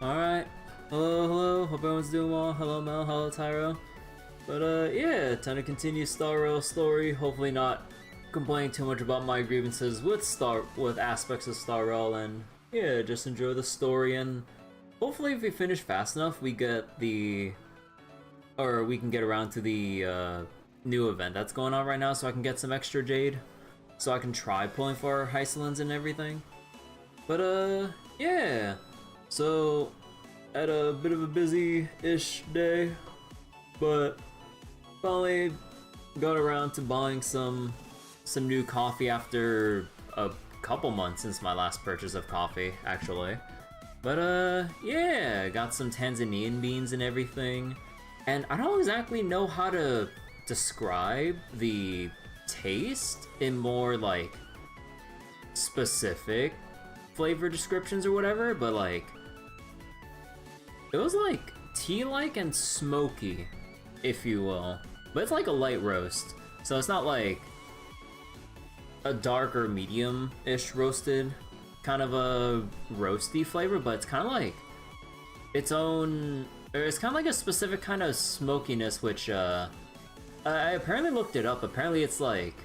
Alright. Hello, hello. Hope everyone's doing well. Hello, Mel. Hello, Tyro. But, yeah, time to continue Star Rail story. Hopefully not complaining too much about my grievances with aspects of Star Rail, and yeah, just enjoy the story, and hopefully if we finish fast enough, we can get around to the, new event that's going on right now, so I can get some extra Jade. So I can try pulling for Hycelins and everything. But, yeah. So, had a bit of a busy-ish day, but finally got around to buying some new coffee after a couple months since my last purchase of coffee, actually. But, yeah, got some Tanzanian beans and everything. And I don't exactly know how to describe the taste in more, like, specific flavor descriptions or whatever, but, like, it was, like, tea-like and smoky, if you will. But it's like a light roast, so it's not, like, a dark or medium-ish roasted kind of a roasty flavor, but it's kind of like its own, or it's kind of like a specific kind of smokiness, which, I apparently looked it up. Apparently it's like,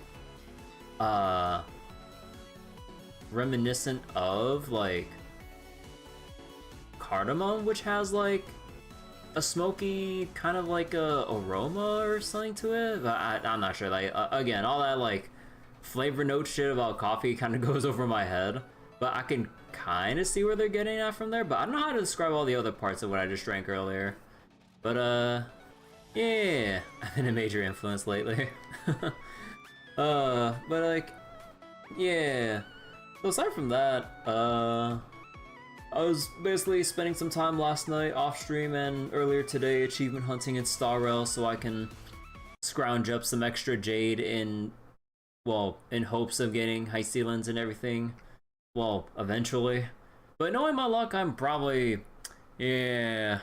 reminiscent of, like, cardamom, which has, like, a smoky kind of like a aroma or something to it. But I'm not sure. Like, again, all that, like, flavor note shit about coffee kind of goes over my head. But I can kind of see where they're getting at from there. But I don't know how to describe all the other parts of what I just drank earlier. But, yeah, I've been a major influence lately. But, like, yeah. So aside from that, I was basically spending some time last night off stream and earlier today achievement hunting in Star Rail so I can scrounge up some extra Jade in hopes of getting Hycelins and everything. Well, eventually. But knowing my luck, I'm probably, yeah.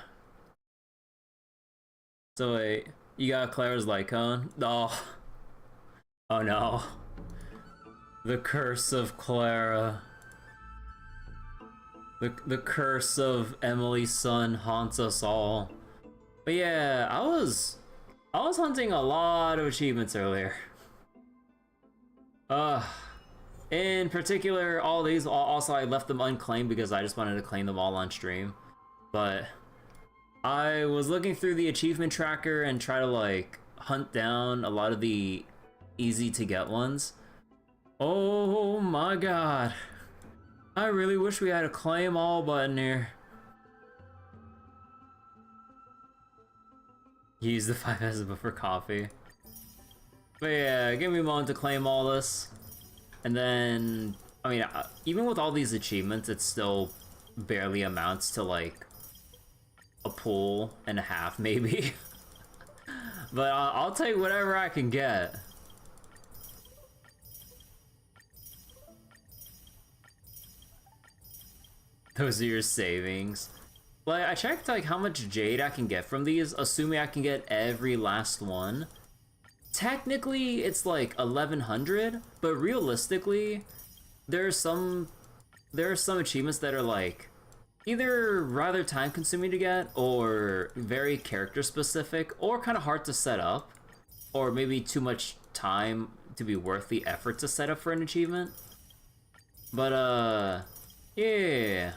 So wait, you got Clara's Lycon? Oh. Oh no. The curse of Clara. The curse of Emily's son haunts us all. But yeah, I was hunting a lot of achievements earlier. In particular, all these, also I left them unclaimed because I just wanted to claim them all on stream. But I was looking through the achievement tracker and try to, like, hunt down a lot of the easy to get ones. Oh my god. I really wish we had a claim all button here. Use the 5 as for coffee. But yeah, give me a moment to claim all this. And then, I mean, even with all these achievements, it still barely amounts to, like, a pull and a half, maybe. But I'll take whatever I can get. Those are your savings. Like, I checked, like, how much Jade I can get from these, assuming I can get every last one. Technically, it's like 1100, but realistically, there are some achievements that are, like, either rather time-consuming to get, or very character-specific, or kind of hard to set up, or maybe too much time to be worth the effort to set up for an achievement. But, yeah.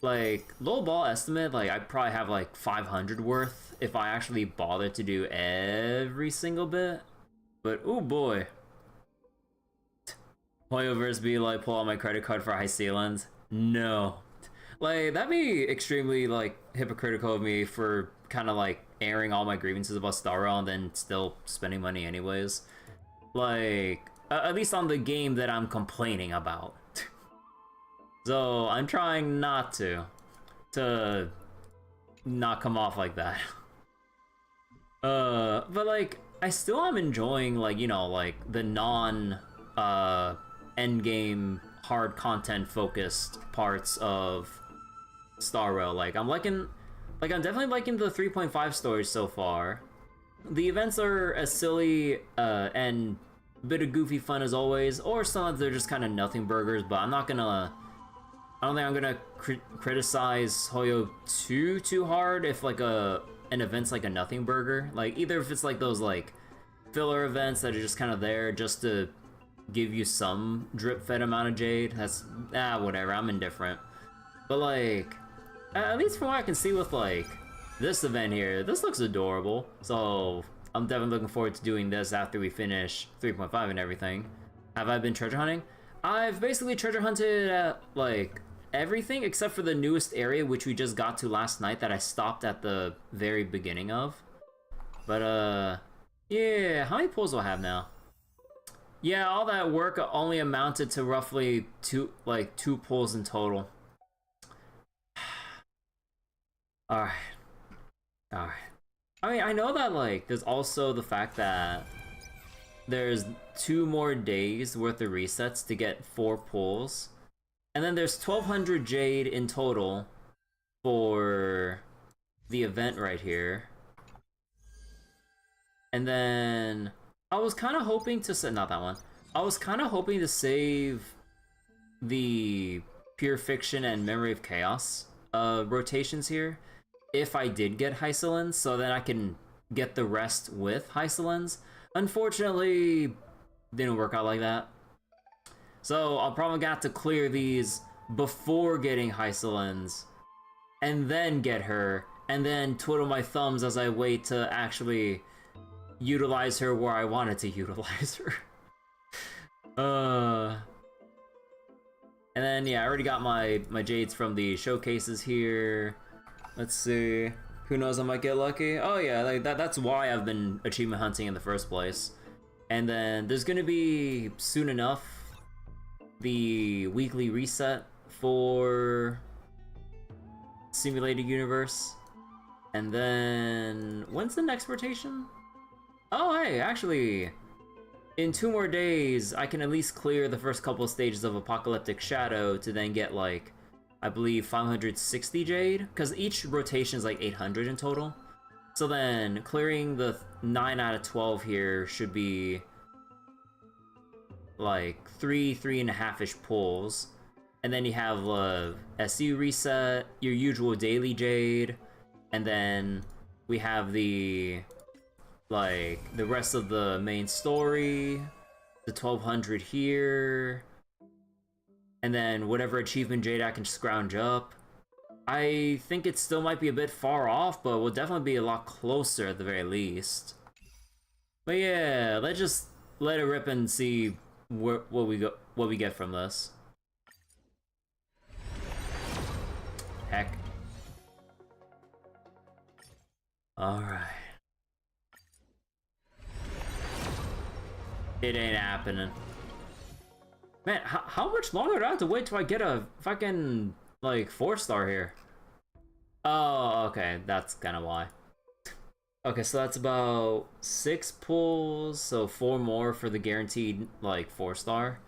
Like, low ball estimate, like, I'd probably have, like, 500 worth if I actually bothered to do every single bit. But, oh boy. Hoyoverse be like, pull out my credit card for Hycelins? No. Like, that'd be extremely, like, hypocritical of me for kind of, like, airing all my grievances about Star Rail and then still spending money anyways. Like, at least on the game that I'm complaining about. So, I'm trying not to not come off like that. But, like, I still am enjoying, like, you know, like, the endgame hard content focused parts of Star Rail. Like, I'm definitely liking the 3.5 stories so far. The events are as silly, and a bit of goofy fun as always, or sometimes they're just kind of nothing burgers, but I'm not gonna I don't think I'm gonna criticize Hoyo too hard if like an event's like a nothing burger. Like either if it's like those like filler events that are just kind of there just to give you some drip fed amount of jade. That's whatever. I'm indifferent. But like at least from what I can see with like this event here, this looks adorable. So I'm definitely looking forward to doing this after we finish 3.5 and everything. Have I been treasure hunting? I've basically treasure hunted at like everything except for the newest area, which we just got to last night that I stopped at the very beginning of. But yeah, how many pulls do I have now? Yeah, all that work only amounted to roughly two pulls in total. Alright. Alright. I mean, I know that like there's also the fact that there's 2 more days worth of resets to get 4 pulls. And then there's 1200 jade in total for the event right here. And then I was kind of hoping to not that one. I was kind of hoping to save the Pure Fiction and Memory of Chaos rotations here if I did get Hysolins, so then I can get the rest with Hysolins. Unfortunately, didn't work out like that. So I'll probably got to clear these before getting Hysolins, and then get her, and then twiddle my thumbs as I wait to actually utilize her where I wanted to utilize her. And then yeah, I already got my jades from the showcases here. Let's see. Who knows, I might get lucky. Oh yeah, like that's why I've been achievement hunting in the first place. And then there's gonna be soon enough the weekly reset for Simulated Universe. And then when's the next rotation? Oh hey, actually in 2 more days I can at least clear the first couple of stages of Apocalyptic Shadow to then get like I believe 560 jade, because each rotation is like 800 in total. So then clearing the 9 out of 12 here should be like 3.5-ish pulls. And then you have SU reset, your usual daily jade, and then we have the rest of the main story, the 1200 here, and then whatever achievement jade I can scrounge up. I think it still might be a bit far off, but will definitely be a lot closer at the very least. But yeah, let's just let it rip and see what we get from this. Heck. Alright. It ain't happening. Man, how much longer do I have to wait till I get a fucking, like, 4-star here? Oh, okay, that's kind of why. Okay, so that's about 6 pulls, so 4 more for the guaranteed, like, 4-star.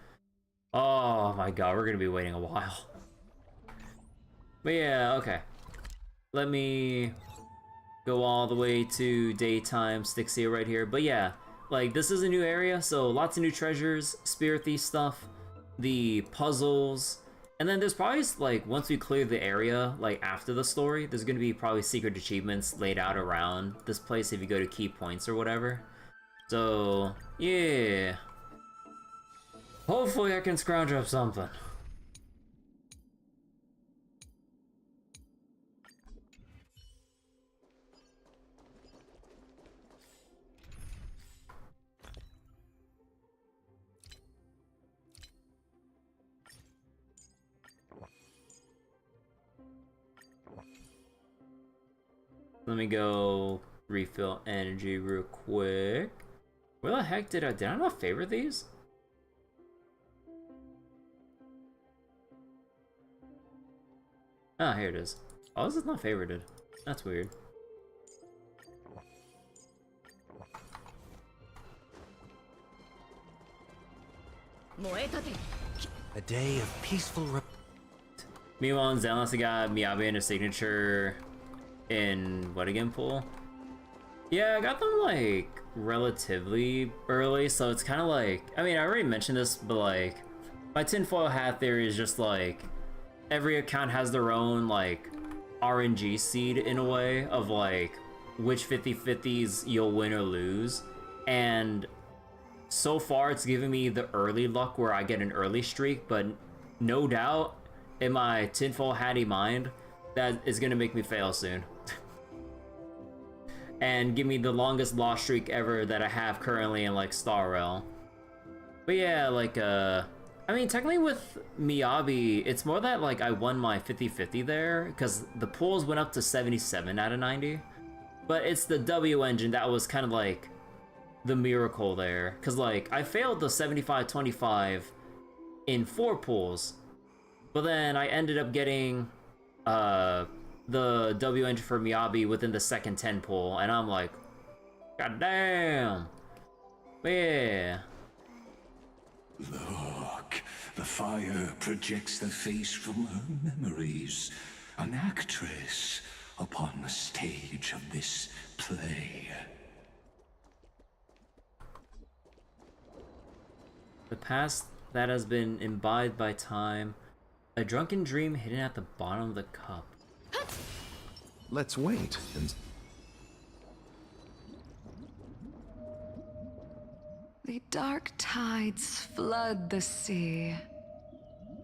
Oh my god, we're gonna be waiting a while. But yeah, okay. Let me go all the way to daytime Styxia right here. But yeah, like, this is a new area, so lots of new treasures, Spirit Thief stuff, the puzzles, and then there's probably, like, once we clear the area, like, after the story, there's gonna be probably secret achievements laid out around this place if you go to key points or whatever. So, yeah. Hopefully I can scrounge up something. Let me go refill energy real quick. Where the heck did I not favorite these? Ah, here it is. Oh, this is not favorited. That's weird. A day of peaceful Meanwhile, in Xenos, I got Miyabi and a signature in what again, pool? Yeah, I got them like relatively early, so it's kind of like, I mean, I already mentioned this, but like my tinfoil hat theory is just like every account has their own like RNG seed in a way of like which 50/50s you'll win or lose, and so far it's given me the early luck where I get an early streak, but no doubt in my tinfoil hatty mind that is gonna make me fail soon. And give me the longest loss streak ever that I have currently in like Star Rail. But yeah, like I mean, technically with Miyabi, it's more that like I won my 50/50 there because the pools went up to 77 out of 90. But it's the W engine that was kind of like the miracle there, because like I failed the 75/25 in 4 pools, but then I ended up getting the W engine for Miyabi within the second 10 pool, and I'm like, god damn. But yeah. Look, the fire projects the face from her memories. An actress upon the stage of this play. The past that has been imbibed by time. A drunken dream hidden at the bottom of the cup. Let's wait and... The dark tides flood the sea,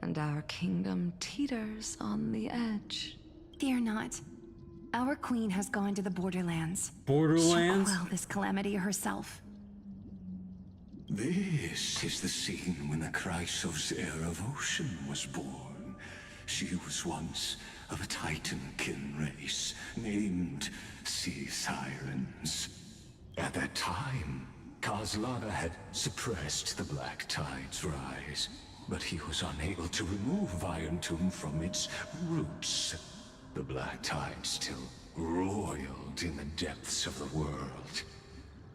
and our kingdom teeters on the edge. Fear not. Our queen has gone to the Borderlands. Borderlands? She'll quell this calamity herself. This is the scene when the Chrysos heir of Ocean was born. She was once of a Titankin race named Sea Sirens. At that time, Kozlana had suppressed the Black Tide's rise, but he was unable to remove Iron Tomb from its roots. The Black Tide still roiled in the depths of the world,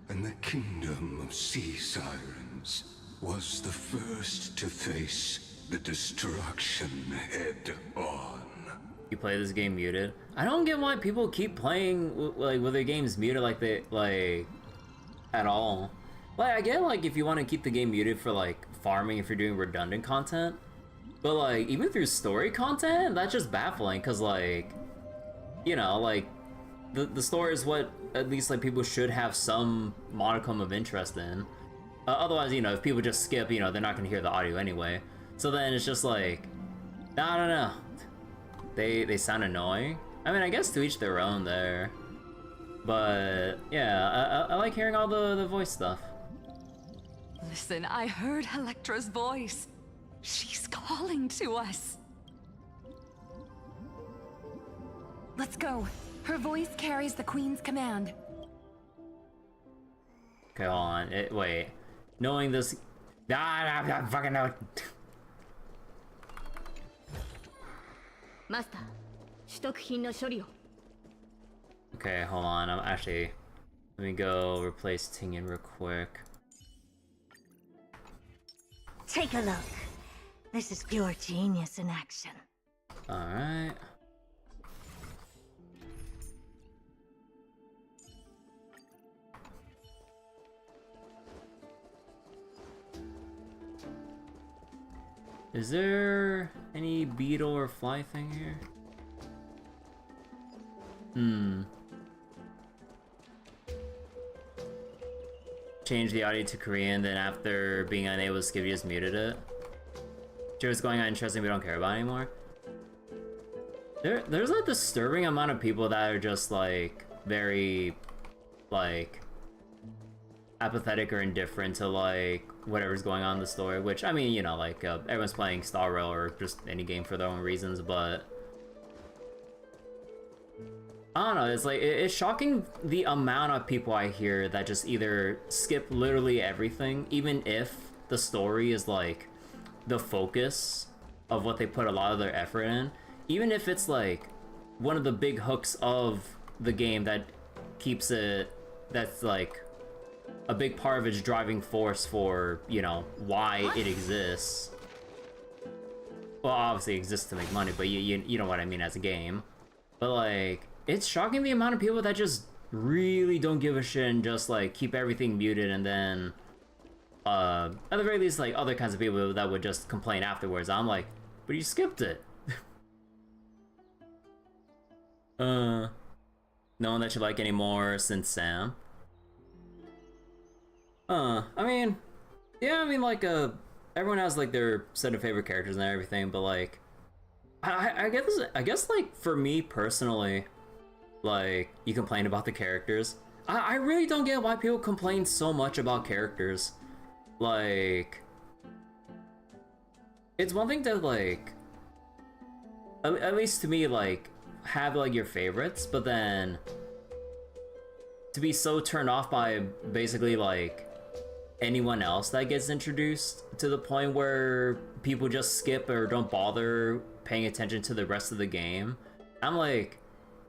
and the kingdom of Sea Sirens was the first to face the destruction head-on. You play this game muted? I don't get why people keep playing like with their games muted like they like at all. Like I get like if you want to keep the game muted for like farming if you're doing redundant content, but like even through story content, that's just baffling because like, you know, like the story is what at least like people should have some modicum of interest in. Otherwise, you know, if people just skip, you know, they're not gonna hear the audio anyway. So then it's just like, I don't know. They sound annoying. I mean, I guess to each their own there. But yeah, I like hearing all the voice stuff. Listen, I heard Electra's voice. She's calling to us. Let's go. Her voice carries the queen's command. Okay, hold on. Wait. Knowing this... I fucking know. Master, 取得品の処理を。 Okay, hold on. I'm actually... Let me go replace Tingen real quick. Take a look. This is pure genius in action. Alright. Is there any beetle or fly thing here? Change the audio to Korean, then after being unable to skip, you just muted it. Sure, what's going on interesting we don't care about anymore? There's a disturbing amount of people that are just like very like apathetic or indifferent to like whatever's going on in the story, which I mean, you know, like everyone's playing Star Rail or just any game for their own reasons, but I don't know, it's like it's shocking the amount of people I hear that just either skip literally everything, even if the story is like the focus of what they put a lot of their effort in, even if it's like one of the big hooks of the game that keeps it, that's like a big part of its driving force for, you know, why it exists. Well, obviously it exists to make money, but you know what I mean as a game. But like, it's shocking the amount of people that just really don't give a shit and just like keep everything muted, and then at the very least like other kinds of people that would just complain afterwards. I'm like, but you skipped it. No one that you like anymore since Sam. I mean, yeah, I mean, like, everyone has, like, their set of favorite characters and everything, but, like, I guess, like, for me personally, like, you complain about the characters. I really don't get why people complain so much about characters. Like, it's one thing to, like, at least to me, like, have, like, your favorites, but then to be so turned off by basically, like, anyone else that gets introduced to the point where people just skip or don't bother paying attention to the rest of the game. I'm like,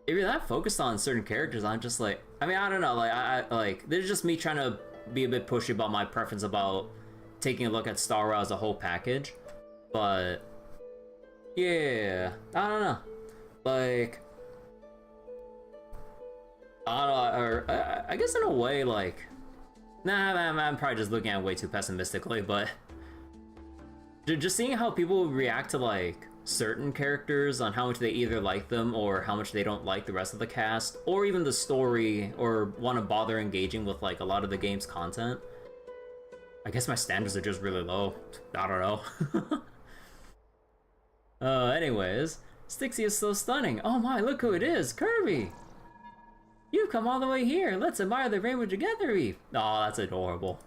if you're that focused on certain characters, I'm just like, I mean, I don't know, like, I like, there's just me trying to be a bit pushy about my preference about taking a look at Star Wars as a whole package, but yeah, I don't know, like, I don't know, or I guess in a way, like, nah, I'm probably just looking at it way too pessimistically, but just seeing how people react to, like, certain characters, on how much they either like them or how much they don't like the rest of the cast, or even the story, or want to bother engaging with, like, a lot of the game's content. I guess my standards are just really low. I don't know. Anyways, Stixie is so stunning. Oh my, look who it is, Kirby! You've come all the way here. Let's admire the rainbow together, Eve. Oh, that's adorable.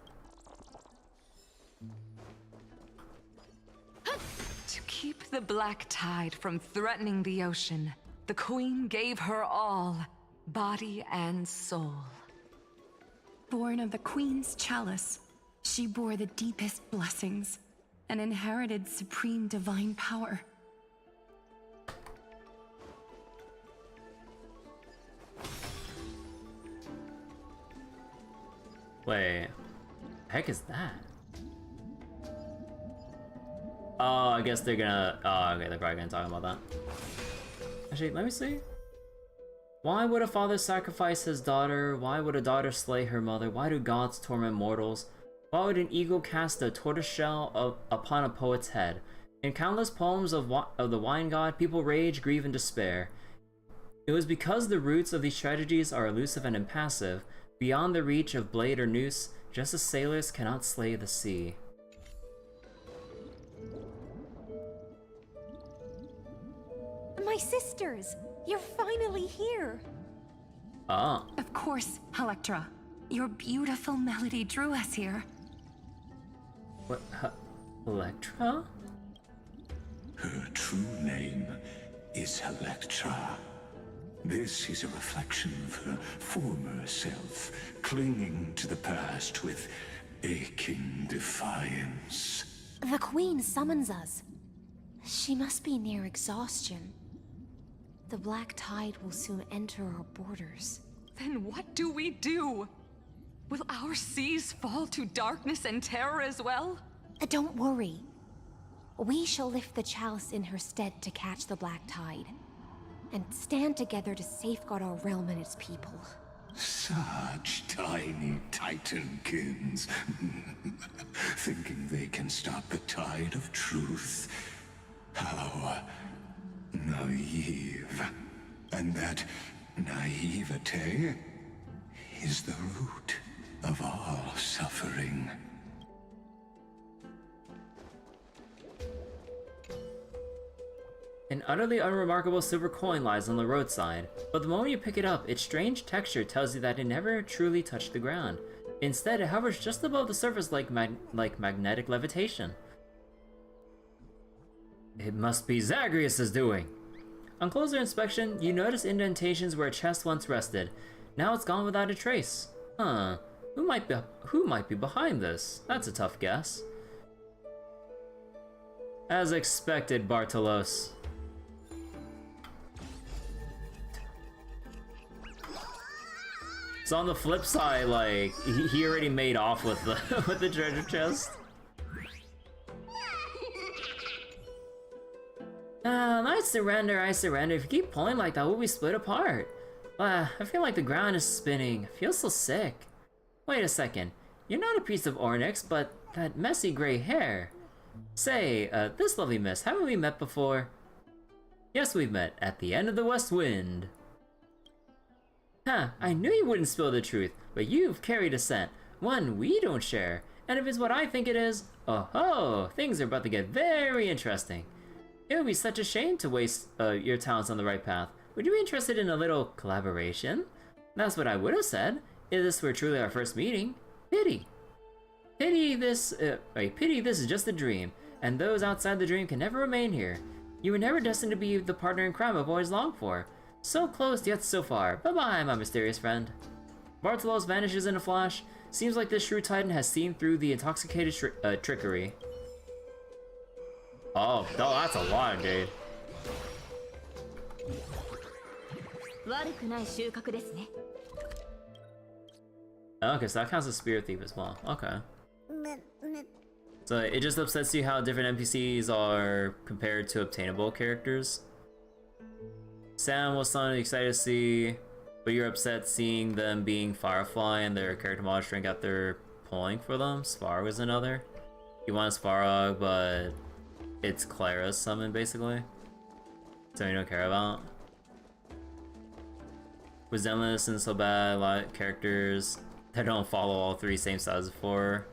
To keep the black tide from threatening the ocean, the queen gave her all, body and soul. Born of the Queen's chalice, she bore the deepest blessings and inherited supreme divine power. Wait, heck is that? Oh, I guess they're gonna. Oh, okay, they're probably gonna talk about that. Actually, let me see. Why would a father sacrifice his daughter? Why would a daughter slay her mother? Why do gods torment mortals? Why would an eagle cast a tortoiseshell upon a poet's head? In countless poems of the wine god, people rage, grieve, and despair. It was because the roots of these tragedies are elusive and impassive, beyond the reach of blade or noose, just as sailors cannot slay the sea. My sisters! You're finally here! Ah. Of course, Electra. Your beautiful melody drew us here. What? Electra? Her true name is Electra. This is a reflection of her former self, clinging to the past with aching defiance. The Queen summons us. She must be near exhaustion. The black tide will soon enter our borders. Then what do we do? Will our seas fall to darkness and terror as well? Don't worry. We shall lift the chalice in her stead to catch the black tide, and stand together to safeguard our realm and its people. Such tiny titankins, thinking they can stop the tide of truth. How naive. And that naivete is the root of all suffering. An utterly unremarkable silver coin lies on the roadside, but the moment you pick it up, its strange texture tells you that it never truly touched the ground. Instead, it hovers just above the surface like magnetic levitation. It must be Zagreus' doing! On closer inspection, you notice indentations where a chest once rested. Now it's gone without a trace. Huh. Who might be behind this? That's a tough guess. As expected, Bartolos. So on the flip side, like, he already made off with the with the treasure chest. I surrender, I surrender. If you keep pulling like that, we'll be split apart. I feel like the ground is spinning. I feel so sick. Wait a second. You're not a priest of Ornyx, but that messy gray hair. Say, this lovely miss, haven't we met before? Yes, we've met at the end of the West Wind. Huh, I knew you wouldn't spill the truth, but you've carried a scent, one we don't share. And if it's what I think it is, oh ho, things are about to get very interesting. It would be such a shame to waste your talents on the right path. Would you be interested in a little collaboration? That's what I would have said, if this were truly our first meeting. Pity. Pity this is just a dream, and those outside the dream can never remain here. You were never destined to be the partner in crime I've always longed for. So close, yet so far. Bye-bye, my mysterious friend. Bartolos vanishes in a flash. Seems like this Shrew Titan has seen through the intoxicated trickery. Oh, that's a lot, dude. Okay, so that counts as Spirit Thief as well. Okay. So it just upsets you how different NPCs are compared to obtainable characters. Sam was something excited to see, but you're upset seeing them being Firefly and their character models shrink out their pulling for them. Svarog is another. You want Svarog, but it's Clara's summon basically. So you don't care about. With Zenless and so bad, a lot of characters that don't follow all three same sizes for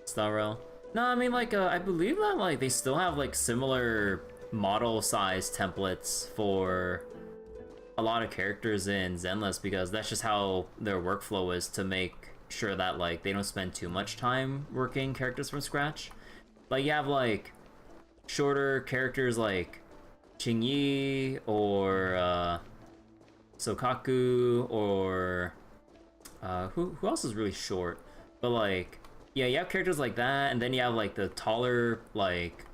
Starrel. No, I mean like I believe that like they still have like similar model size templates for a lot of characters in Zenless, because that's just how their workflow is to make sure that like they don't spend too much time working characters from scratch. Like you have like shorter characters like Qingyi or Sokaku or who else is really short? But like yeah, you have characters like that, and then you have like the taller like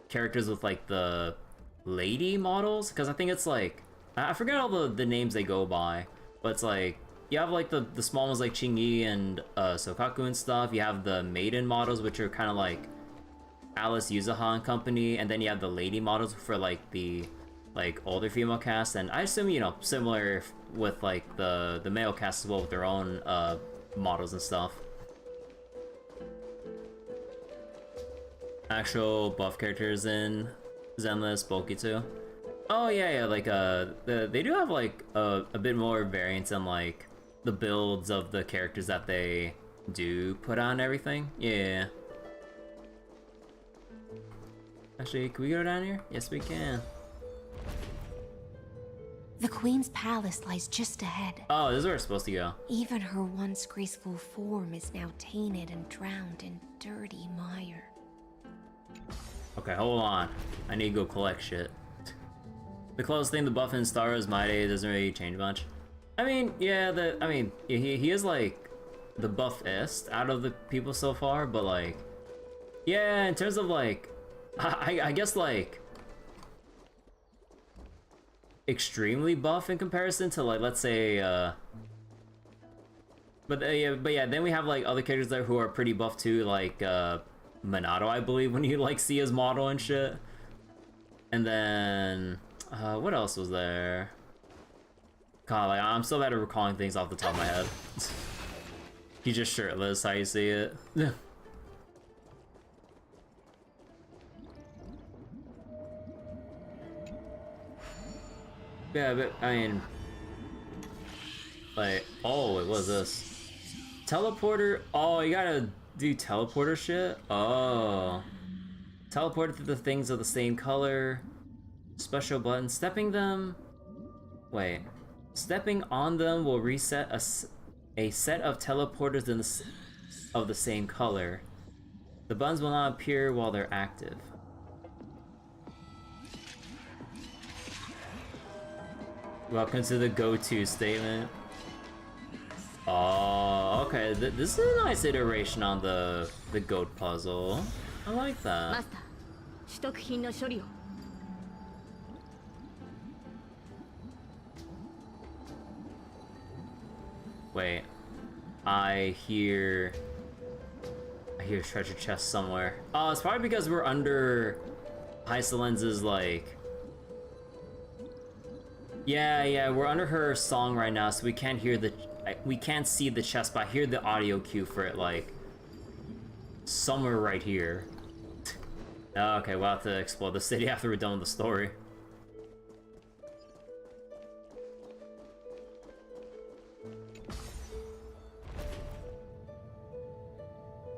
characters with like the lady models, because I think it's like I forget all the names they go by, but it's like you have like the small ones like Qingyi and Sokaku and stuff. You have the maiden models, which are kind of like Alice Yuzaha and company, and then you have the lady models for like the like older female cast, and I assume, you know, similar with like the male cast as well, with their own models and stuff. Actual buff characters in Zenless, bulky too. Oh yeah, like they do have like a bit more variance in like the builds of the characters that they do put on everything. Yeah. Actually, can we go down here? Yes, we can. The Queen's palace lies just ahead. Oh, this is where we're supposed to go. Even her once graceful form is now tainted and drowned in dirty mire. Okay, hold on. I need to go collect shit. The closest thing the buff in Star is my day doesn't really change much. I mean, yeah, he is like the buffest out of the people so far, but like, yeah, in terms of like, I guess like extremely buff in comparison to like, let's say, but yeah, then we have like other characters there who are pretty buff too, like Minato, I believe, when you like see his model and shit. And then what else was there? God, like, I'm so bad at recalling things off the top of my head. He's just shirtless, how you see it. Yeah, but I mean, like, oh, what was this? Teleporter. Oh, you gotta do teleporter shit? Oh. Teleported to the things of the same color. Special button. Stepping them... Wait. Stepping on them will reset a set of teleporters of the same color. The buttons will not appear while they're active. Welcome to the go-to statement. Oh, okay. This is a nice iteration on the goat puzzle. I like that. Wait, I hear treasure chest somewhere. Oh, it's probably because we're under Hysolenz's like. Yeah, we're under her song right now, so we can't hear we can't see the chest, but I hear the audio cue for it, like, somewhere right here. Okay, we'll have to explore the city after we're done with the story.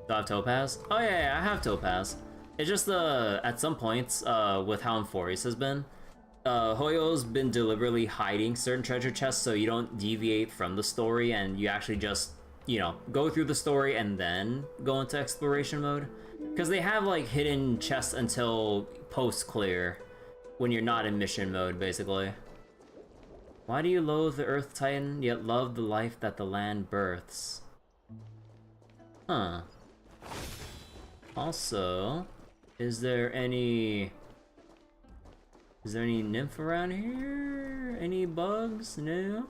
Do I have Topaz? Oh yeah, I have Topaz. It's just at some points, with how Amphorius has been, Hoyo's been deliberately hiding certain treasure chests so you don't deviate from the story and you actually just, you know, go through the story and then go into exploration mode. Because they have like hidden chests until post-clear, when you're not in mission mode, basically. Why do you loathe the Earth Titan, yet love the life that the land births? Huh. Also, is there any nymph around here? Any bugs? No?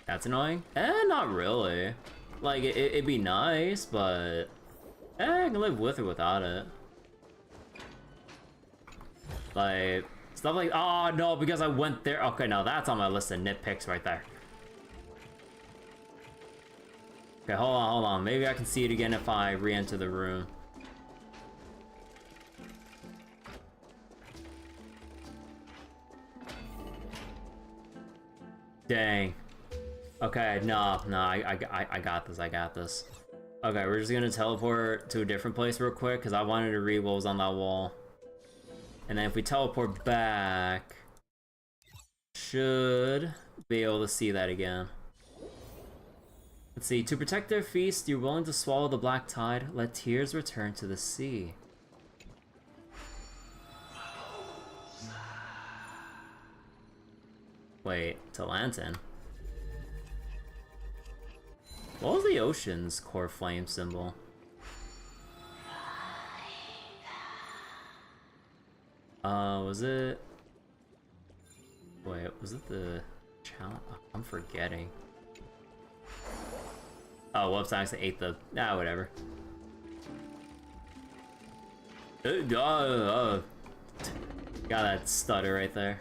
That's annoying? Not really. Like, it'd be nice, but I can live with or without it. Like, stuff like, oh no, because I went there. Okay, no, that's on my list of nitpicks right there. Okay, hold on. Maybe I can see it again if I re-enter the room. Dang. Okay, no, I got this. Okay, we're just gonna teleport to a different place real quick, because I wanted to read what was on that wall. And then if we teleport back, should be able to see that again. Let's see, to protect their feast, you're willing to swallow the black tide, let tears return to the sea. Wait, to Lantern? What was the ocean's core flame symbol? Was it... Wait, was it the challenge? I'm forgetting. Oh, whoops, I accidentally ate the... Ah, whatever. Got that stutter right there.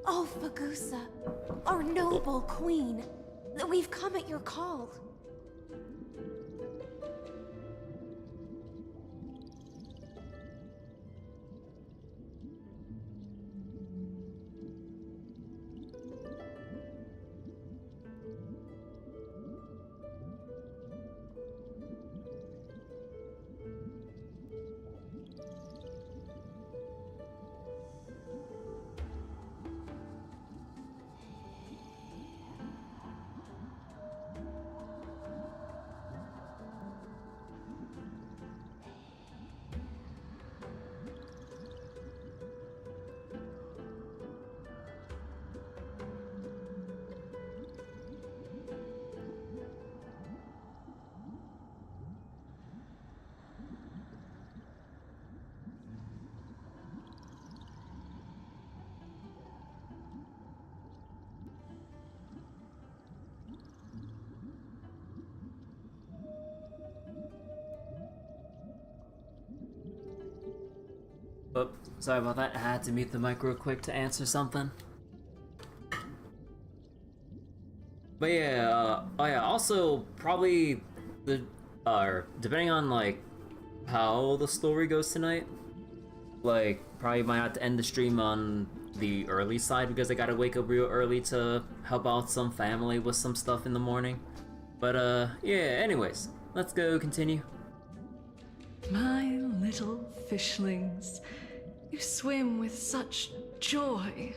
Oh, Fagusa, our noble queen. We've come at your call. Oh, sorry about that. I had to mute the mic real quick to answer something. But yeah, oh yeah, also probably the, depending on like how the story goes tonight, like probably might have to end the stream on the early side because I gotta wake up real early to help out some family with some stuff in the morning. But yeah, anyways, let's go continue. My little fishlings, you swim with such joy.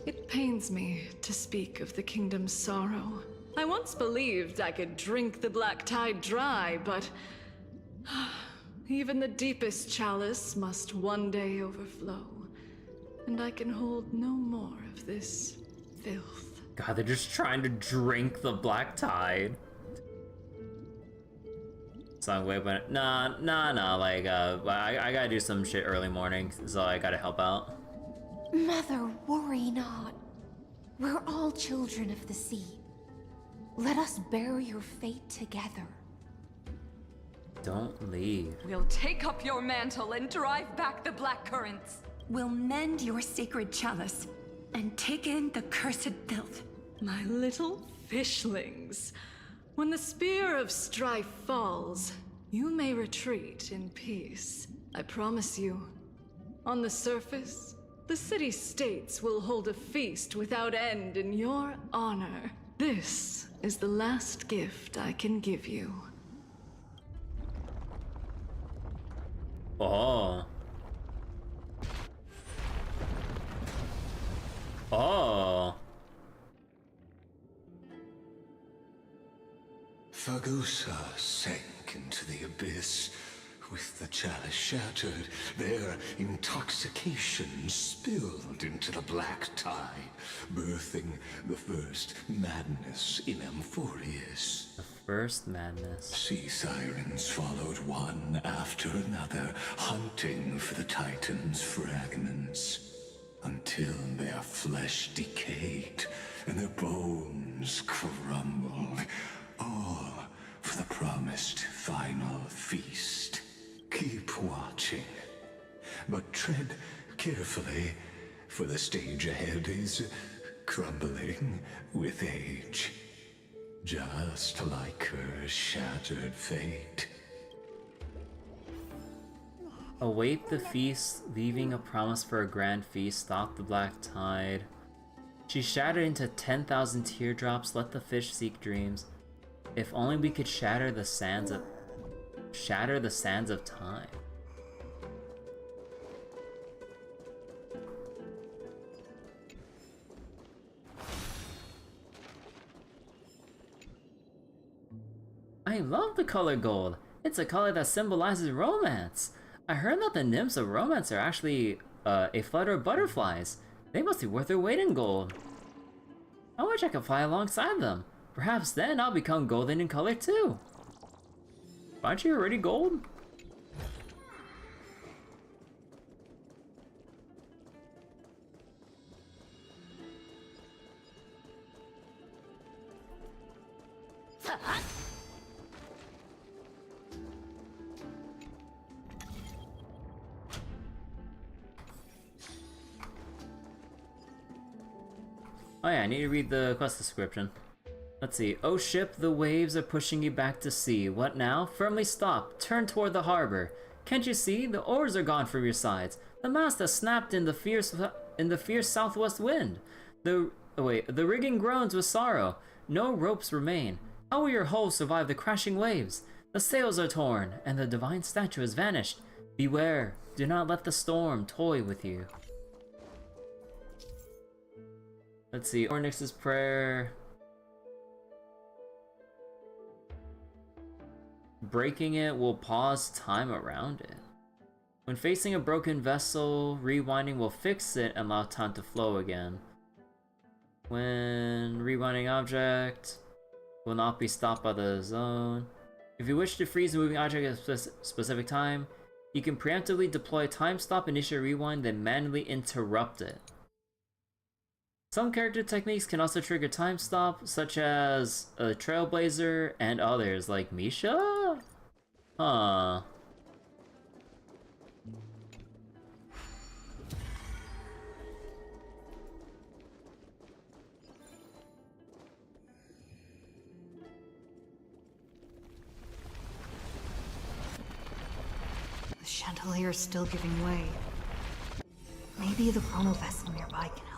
It pains me to speak of the kingdom's sorrow. I once believed I could drink the black tide dry, but even the deepest chalice must one day overflow, and I can hold no more of this filth. God, they're just trying to drink the black tide. So wait, but nah, like, I gotta do some shit early morning, so I gotta help out. Mother, worry not. We're all children of the sea. Let us bear your fate together. Don't leave. We'll take up your mantle and drive back the black currents. We'll mend your sacred chalice and take in the cursed filth. My little fishlings, when the spear of strife falls, you may retreat in peace. I promise you. On the surface, The city-states will hold a feast without end in your honor. This is the last gift I can give you. Oh. Oh. Fagusa sank into the abyss. With the chalice shattered, their intoxication spilled into the black tide, birthing the first madness in Amphorius. The first madness. Sea sirens followed one after another, hunting for the Titan's fragments, until their flesh decayed and their bones crumbled, all for the promised final feast. Keep watching, but tread carefully, for the stage ahead is crumbling with age, just like her shattered fate. Await the feast, leaving a promise for a grand feast. Stop the black tide. She shattered into 10,000 teardrops. Let the fish seek dreams. If only we could shatter the sands of time. I love the color gold. It's a color that symbolizes romance. I heard that the nymphs of romance are actually a flutter of butterflies. They must be worth their weight in gold. I wish I could fly alongside them. Perhaps then I'll become golden in color too. Aren't you already gold? Oh yeah, I need to read the quest description. Let's see. Oh ship, the waves are pushing you back to sea. What now? Firmly stop. Turn toward the harbor. Can't you see? The oars are gone from your sides. The mast has snapped in the fierce southwest wind. The rigging groans with sorrow. No ropes remain. How will your hull survive the crashing waves? The sails are torn, and the divine statue has vanished. Beware. Do not let the storm toy with you. Let's see. Ornyx's prayer. Breaking it will pause time around it. When facing a broken vessel, rewinding will fix it and allow time to flow again. When rewinding object will not be stopped by the zone. If you wish to freeze a moving object at a specific time, you can preemptively deploy time stop, initiate rewind, then manually interrupt it. Some character techniques can also trigger time stop, such as a Trailblazer and others like Misha? Huh. The chandelier's still giving way. Maybe the chrono vessel nearby can help.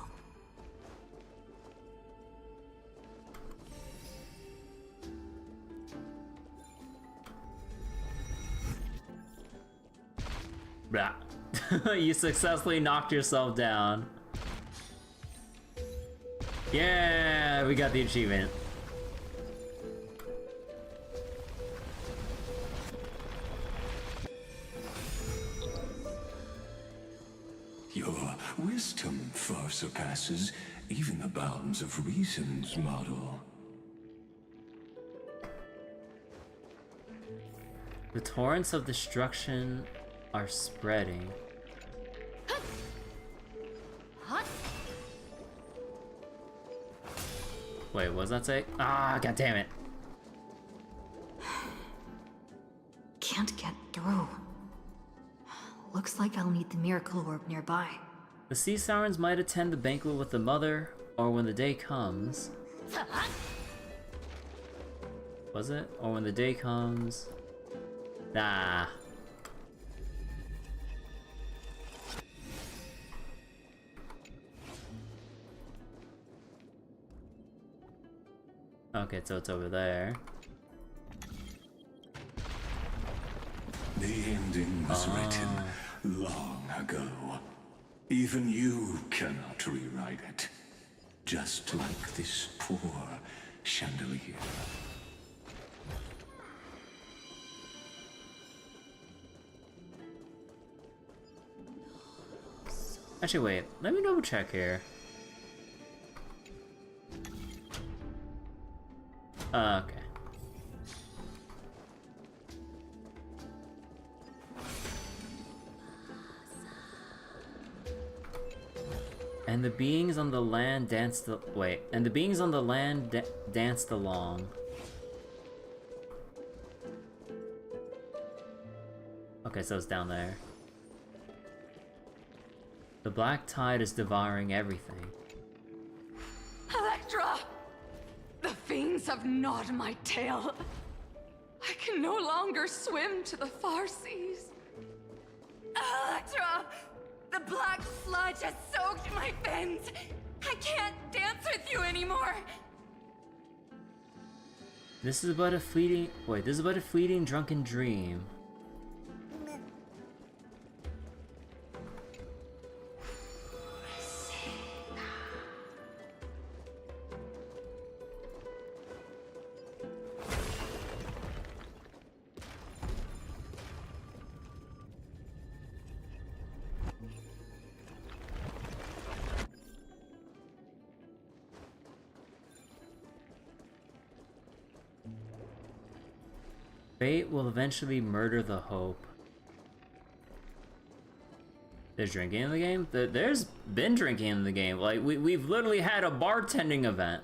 Blah. You successfully knocked yourself down. Yeah, we got the achievement. Your wisdom far surpasses even the bounds of reason's model. The torrents of destruction are spreading. Wait, what does that say? Ah, god damn it. Can't get through. Looks like I'll need the miracle orb nearby. The sea sirens might attend the banquet with the mother, or when the day comes. Was it? Or when the day comes. Nah. Okay, so it's over there. The ending was written long ago. Even you cannot rewrite it. Just like this poor chandelier. Actually, wait. Let me double check here. Okay. And the beings on the land danced the— wait. And the beings on the land danced along. Okay, so it's down there. The black tide is devouring everything. Electra! The fiends have gnawed my tail. I can no longer swim to the far seas. Electra! The black sludge has soaked my fins! I can't dance with you anymore! This is but a fleeting— wait, this is but a fleeting drunken dream. Fate will eventually murder the hope. There's drinking in the game? There's been drinking in the game. Like, we've literally had a bartending event.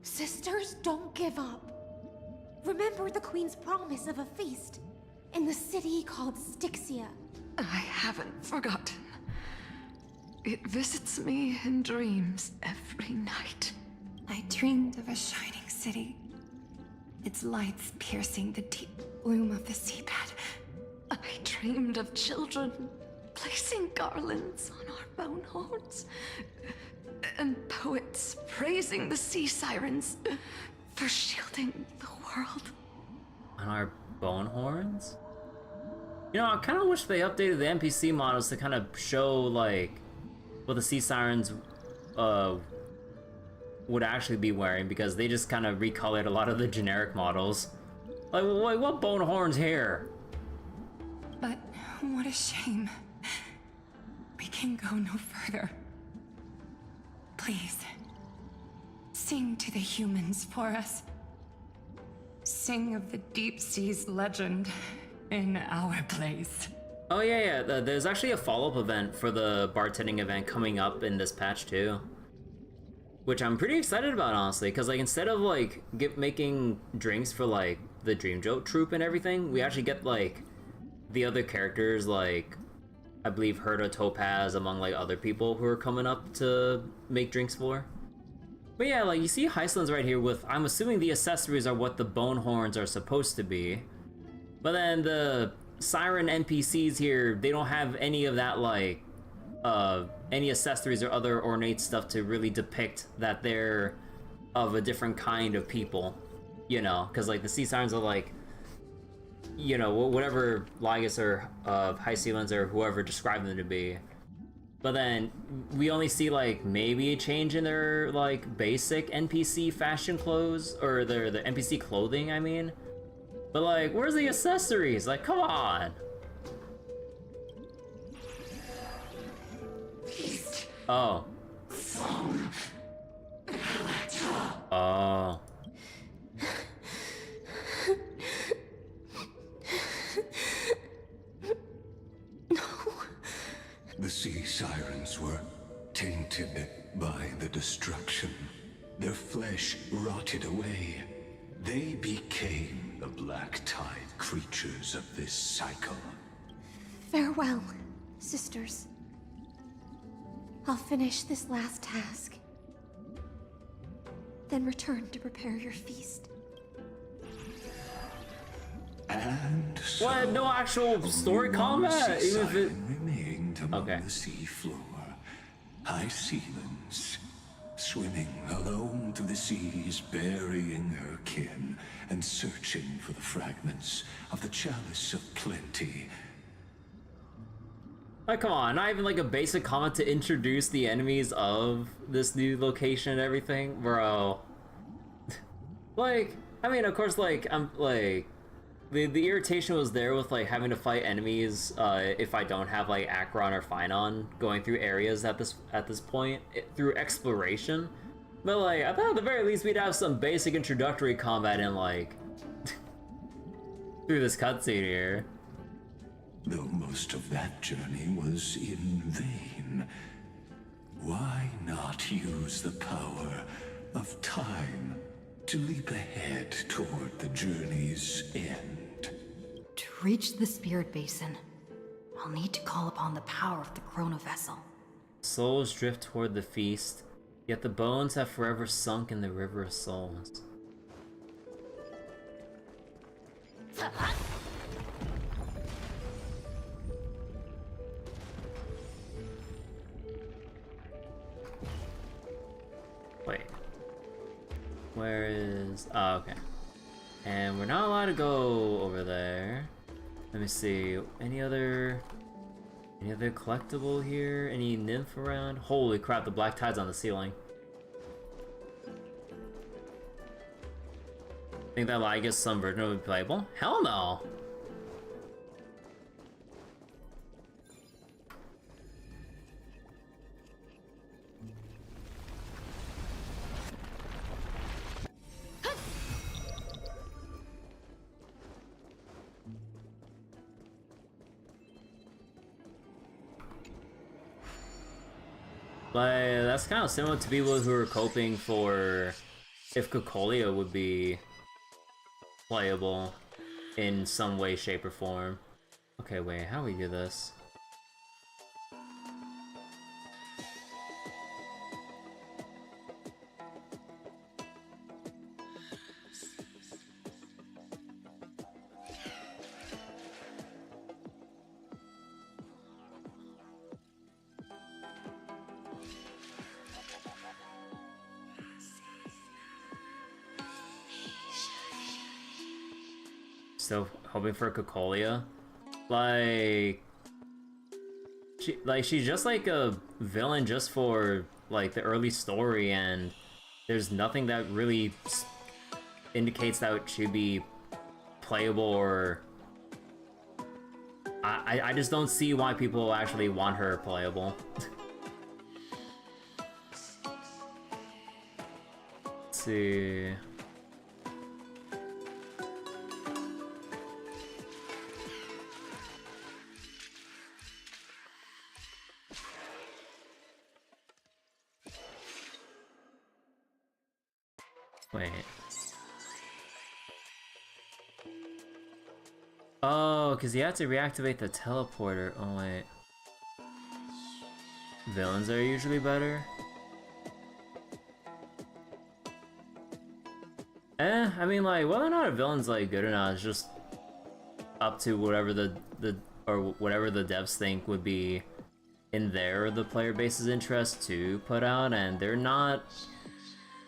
Sisters, don't give up. Remember the Queen's promise of a feast in the city called Styxia. I haven't forgotten. It visits me in dreams every night. I dreamed of a shining city, its lights piercing the deep gloom of the seabed. I dreamed of children placing garlands on our bone horns, and poets praising the sea sirens for shielding the world. On our bone horns? You know, I kind of wish they updated the NPC models to kind of show, like, what the sea sirens would actually be wearing, because they just kind of recolored a lot of the generic models. Like, what bone horns here? But what a shame. We can go no further. Please, sing to the humans for us. Sing of the deep sea's legend in our place. Oh yeah, there's actually a follow-up event for the bartending event coming up in this patch too. Which I'm pretty excited about, honestly, because like instead of like making drinks for like the Dream Joke troupe and everything, we actually get like the other characters, like I believe Herta, Topaz, among like other people who are coming up to make drinks for. But yeah, like you see Heislands right here with, I'm assuming the accessories are what the bone horns are supposed to be. But then the Siren NPCs here, they don't have any of that like any accessories or other ornate stuff to really depict that they're of a different kind of people, you know, because like the sea sirens are like, you know, whatever Lygus or High Sealands or whoever described them to be. But then we only see like maybe a change in their like basic NPC fashion clothes, or their NPC clothing, I mean. But like, where's the accessories? Like, come on. Oh. Oh. The sea sirens were tainted by the destruction. Their flesh rotted away. They became the black tide creatures of this cycle. Farewell, sisters. I'll finish this last task, then return to prepare your feast. And so What? No actual story combat? sea Even if it... siren remained among Okay. the sea floor, high sealands, swimming alone through the seas, burying her kin, and searching for the fragments of the chalice of plenty. Like, come on, not even like a basic comment to introduce the enemies of this new location and everything, bro. Like, I mean, of course, like, I'm like, the irritation was there with like having to fight enemies if I don't have like Acheron or Phynon going through areas at this point through exploration. But like, I thought at the very least we'd have some basic introductory combat in like through this cutscene here. Though most of that journey was in vain, why not use the power of time to leap ahead toward the journey's end? To reach the Spirit Basin, I'll need to call upon the power of the Chrono Vessel. Souls drift toward the feast, yet the bones have forever sunk in the river of souls. Wait. Where is... Oh, okay. And we're not allowed to go over there. Let me see. Any other collectible here? Any nymph around? Holy crap, the black tide's on the ceiling. Think that I guess some version would be playable? Hell no! But that's kind of similar to people who are coping for if Cocolia would be playable in some way, shape, or form. Okay, wait, how do we do this? Still hoping for Cocolia. She's just like a villain just for like the early story, and there's nothing that really indicates that she'd be playable, or I just don't see why people actually want her playable. Let's see. Wait. Oh, because you have to reactivate the teleporter. Oh, wait. Villains are usually better? I mean, like, whether or not a villain's, like, good or not is just up to whatever whatever the devs think would be in the player base's interest to put out, and they're not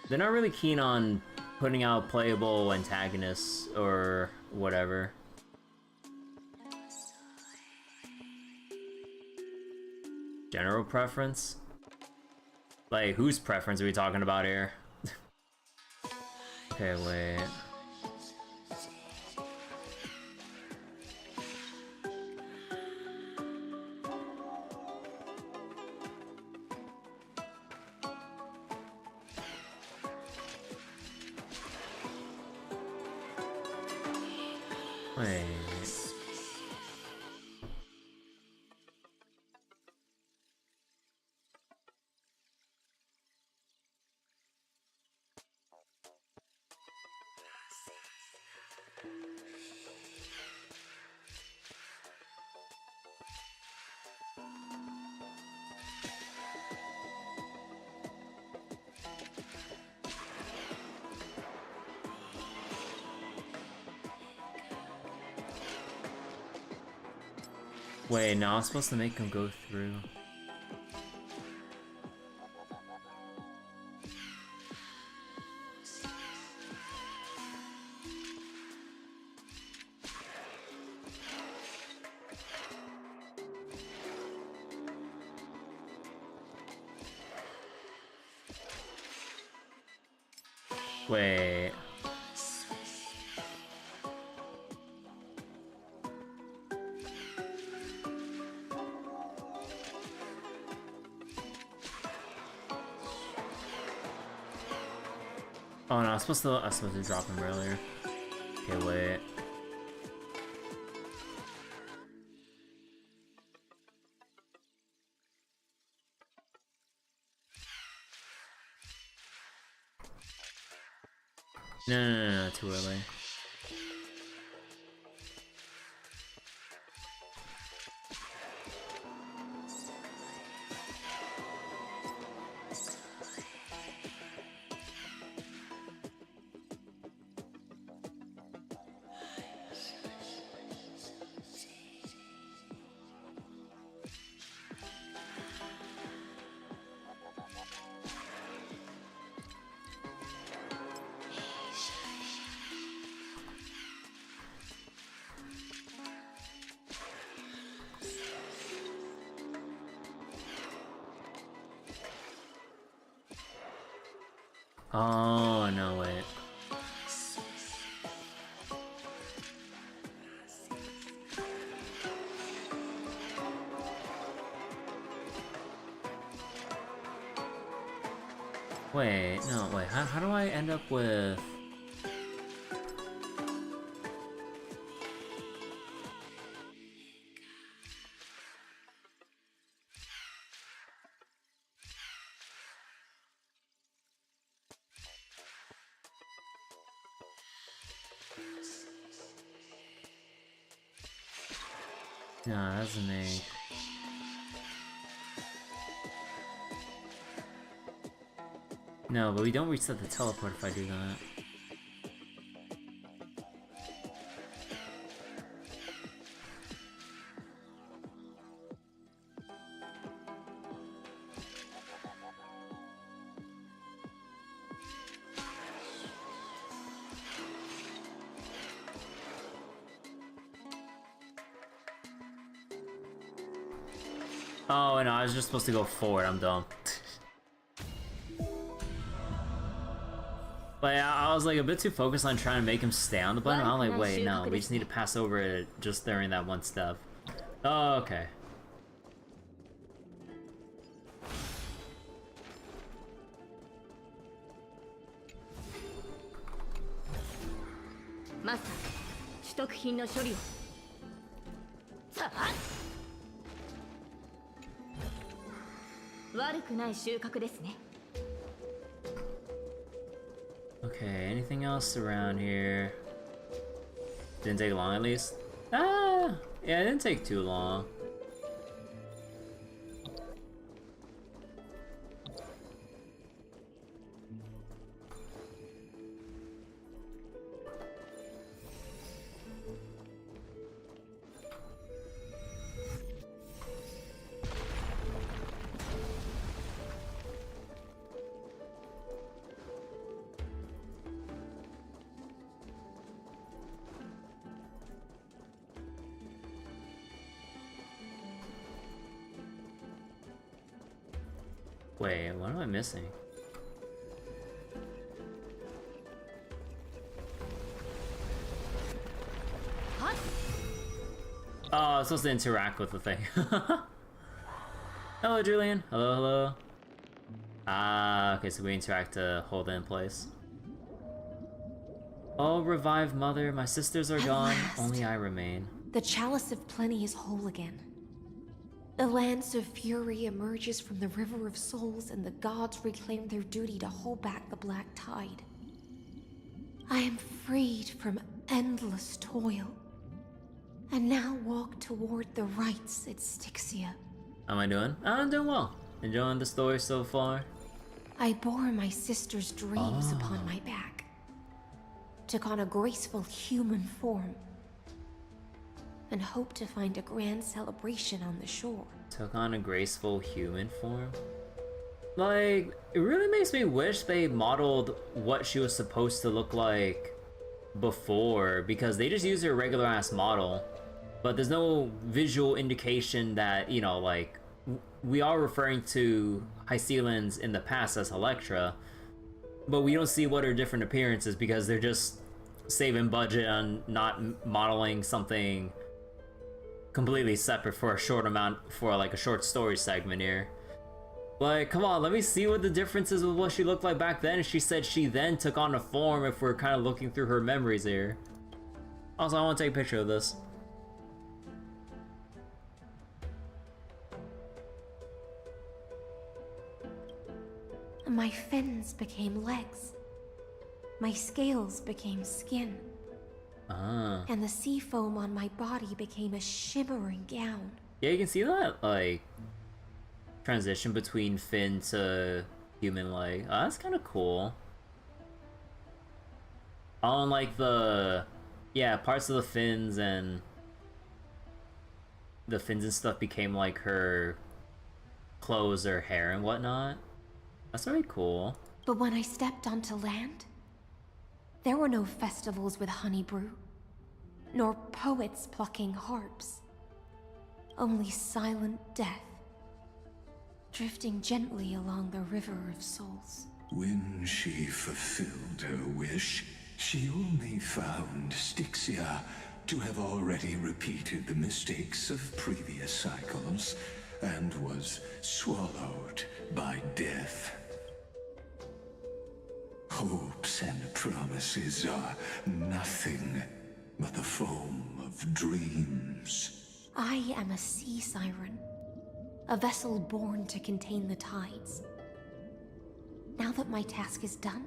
really keen on putting out playable antagonists or whatever. General preference? Like, whose preference are we talking about here? Okay, wait. Wait. Wait, no, I'm supposed to make him go through. Wait. Oh no, I was supposed to drop him earlier. Okay, wait. No, too early. Oh, no, wait. Wait, no, wait, how do I end up with... No, that's me. No, but we don't reset the teleport if I do that. Oh, no, I was just supposed to go forward. I'm dumb. Like, I was like a bit too focused on trying to make him stay on the button. I'm like, wait, no, we just need to pass over it just during that one step. Oh, okay. Okay, anything else around here? Didn't take long at least? Ah! Yeah, it didn't take too long. Wait, what am I missing? Oh, I'm supposed to interact with the thing. Hello, Julian. Hello, hello. Ah, okay, so we interact to hold it in place. Oh, revived mother, my sisters are gone, only I remain. The chalice of plenty is whole again. The lance of fury emerges from the river of souls, and the gods reclaim their duty to hold back the black tide. I am freed from endless toil, and now walk toward the rites at Styxia. How am I doing? I'm doing well. Enjoying the story so far? I bore my sister's dreams upon my back, took on a graceful human form, and hope to find a grand celebration on the shore. Took on a graceful human form? Like, it really makes me wish they modeled what she was supposed to look like before, because they just use her regular ass model, but there's no visual indication that, you know, like, we are referring to Hycelians in the past as Electra, but we don't see what her different appearances because they're just saving budget on not modeling something completely separate for a short amount, for like a short story segment here. Like, come on, let me see what the difference is with what she looked like back then. She said she then took on a form if we're kind of looking through her memories here. Also, I want to take a picture of this. My fins became legs. My scales became skin. Ah. And the sea foam on my body became a shimmering gown. Yeah, you can see that, like, transition between fin to human leg. Oh, that's kind of cool. On, like, the... Yeah, parts of the fins and... The fins and stuff became, like, her clothes or hair and whatnot. That's very cool. But when I stepped onto land, there were no festivals with honey brew, nor poets plucking harps. Only silent death, drifting gently along the river of souls. When she fulfilled her wish, she only found Styxia to have already repeated the mistakes of previous cycles, and was swallowed by death. Hopes and promises are nothing but the foam of dreams. I am a sea siren, a vessel born to contain the tides. Now that my task is done,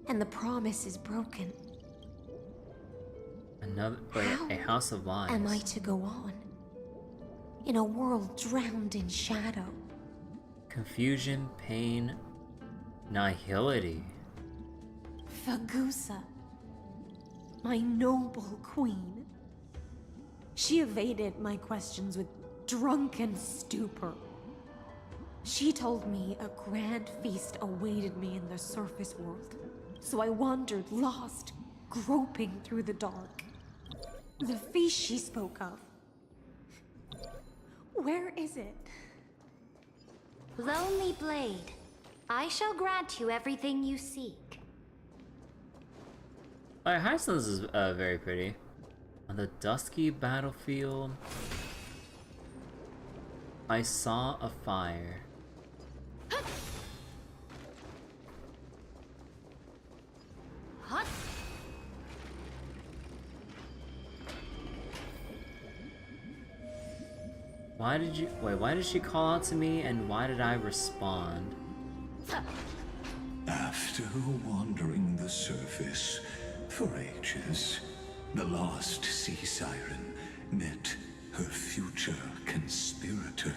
and the promise is broken, Another, a house of lies. am I to go on? In a world drowned in shadow. Confusion, pain, nihility. Fagusa, my noble queen. She evaded my questions with drunken stupor. She told me a grand feast awaited me in the surface world, so I wandered lost, groping through the dark. The feast she spoke of. Where is it? Lonely Blade, I shall grant you everything you seek. Alright, Hyacinth is very pretty. On the dusky battlefield, I saw a fire. Hot. Why did she call out to me, and why did I respond? After wandering the surface for ages, the lost sea siren met her future conspirator.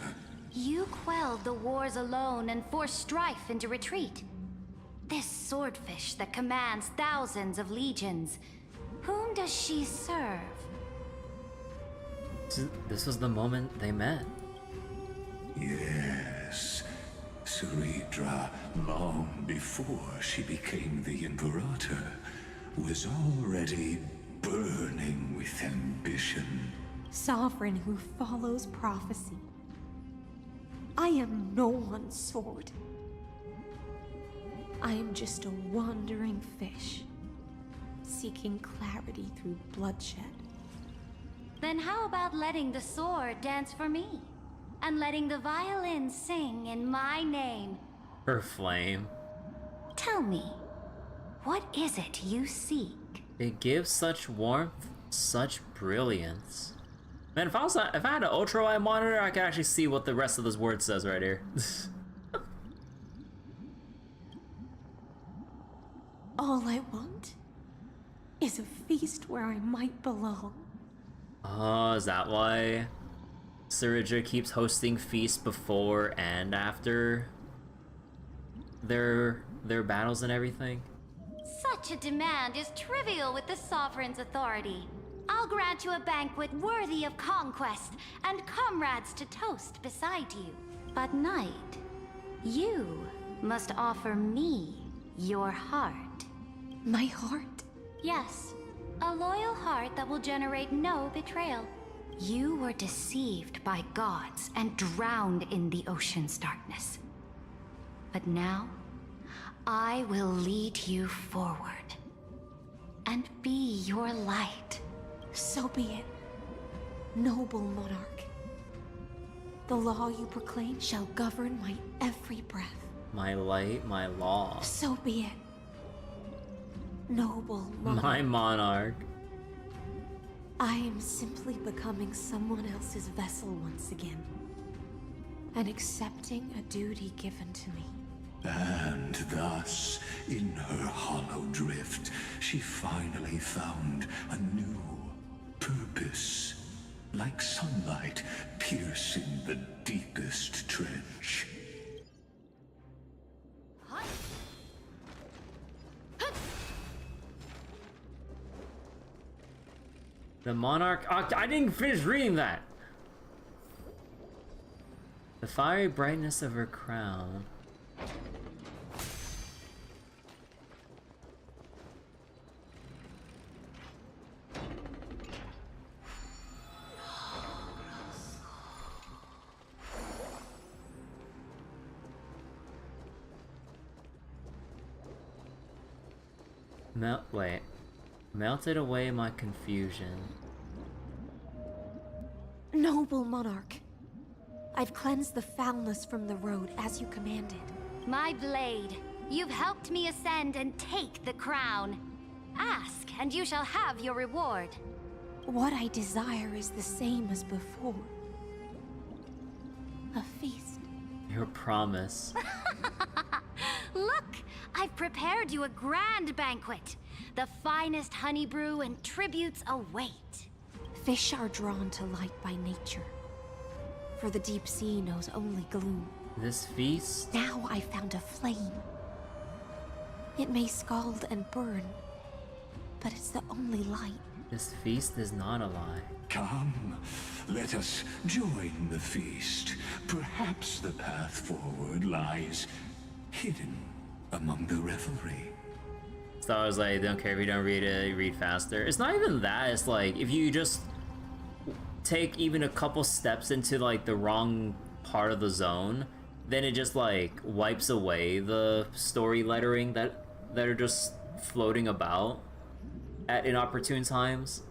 You quelled the wars alone and forced strife into retreat. This swordfish that commands thousands of legions, whom does she serve? This was the moment they met. Yes, Ceridra, long before she became the Imperator, was already burning with ambition. Sovereign who follows prophecy. I am no one's sword. I am just a wandering fish, seeking clarity through bloodshed. Then how about letting the sword dance for me? And letting the violin sing in my name? Her flame. Tell me, what is it you seek? It gives such warmth, such brilliance. Man, if I had an ultra wide monitor, I could actually see what the rest of this word says right here. All I want is a feast where I might belong. Oh, is that why Ceridra keeps hosting feasts before and after their battles and everything? Such a demand is trivial with the Sovereign's authority. I'll grant you a banquet worthy of conquest and comrades to toast beside you. But Knight, you must offer me your heart. My heart? Yes, a loyal heart that will generate no betrayal. You were deceived by gods and drowned in the ocean's darkness. But now, I will lead you forward and be your light. So be it, noble monarch. The law you proclaim shall govern my every breath. My light, my law. So be it, noble monarch. My monarch. I am simply becoming someone else's vessel once again, and accepting a duty given to me. And thus, in her hollow drift, she finally found a new purpose. Like sunlight piercing the deepest trench. The monarch. Oh, I didn't finish reading that. The fiery brightness of her crown. Wait. Melted away my confusion. Noble monarch, I've cleansed the foulness from the road as you commanded. My blade, you've helped me ascend and take the crown. Ask, and you shall have your reward. What I desire is the same as before. A feast. Your promise. Look, I've prepared you a grand banquet. The finest honey brew and tributes await. Fish are drawn to light by nature, for the deep sea knows only gloom. This feast? Now I found a flame. It may scald and burn, but it's the only light. This feast is not a lie. Come, let us join the feast. Perhaps the path forward lies hidden among the revelry. So I was like, don't care if you don't read it, read faster. It's not even that, it's like, if you just take even a couple steps into like the wrong part of the zone, then it just like wipes away the story lettering that are just floating about at inopportune times.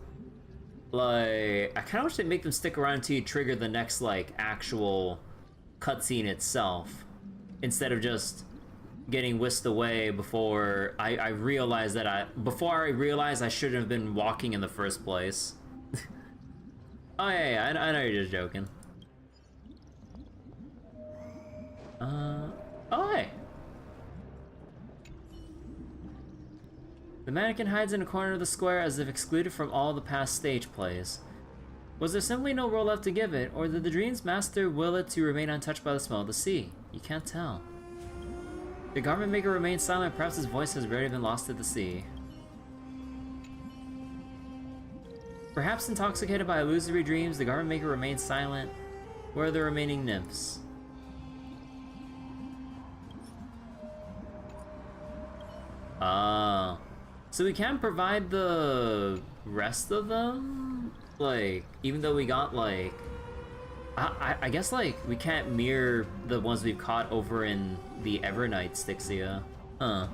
Like, I kind of wish they'd make them stick around until you trigger the next like actual cutscene itself, instead of just getting whisked away before I realized that I shouldn't have been walking in the first place. Oh yeah, I know you're just joking. Oh hey! The mannequin hides in a corner of the square as if excluded from all the past stage plays. Was there simply no role left to give it, or did the dream's master will it to remain untouched by the smell of the sea? You can't tell. The garment maker remains silent, perhaps his voice has rarely been lost to the sea. Perhaps intoxicated by illusory dreams, the garment maker remains silent. Where are the remaining nymphs? Ah. So we can provide the rest of them? Like, even though we got like... I guess like we can't mirror the ones we've caught over in the Evernight Styxia. Huh.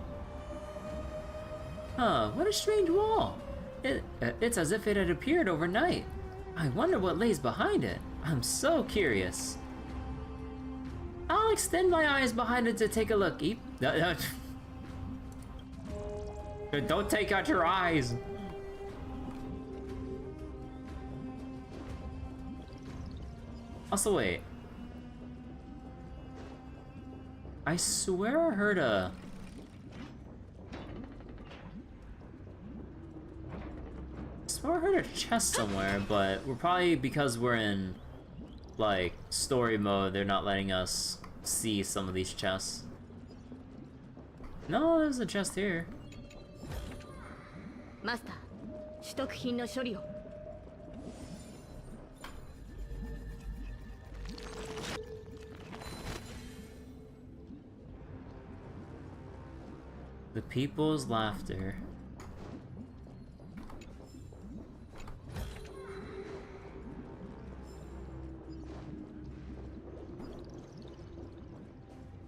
Huh, what a strange wall. It's as if it had appeared overnight. I wonder what lays behind it. I'm so curious. I'll extend my eyes behind it to take a look. Don't take out your eyes. Also, wait. I swear I heard a... I swear I heard a chest somewhere, but we're probably, because we're in, like, story mode, they're not letting us see some of these chests. No, there's a chest here. Master, 取得品の処理を。The people's laughter.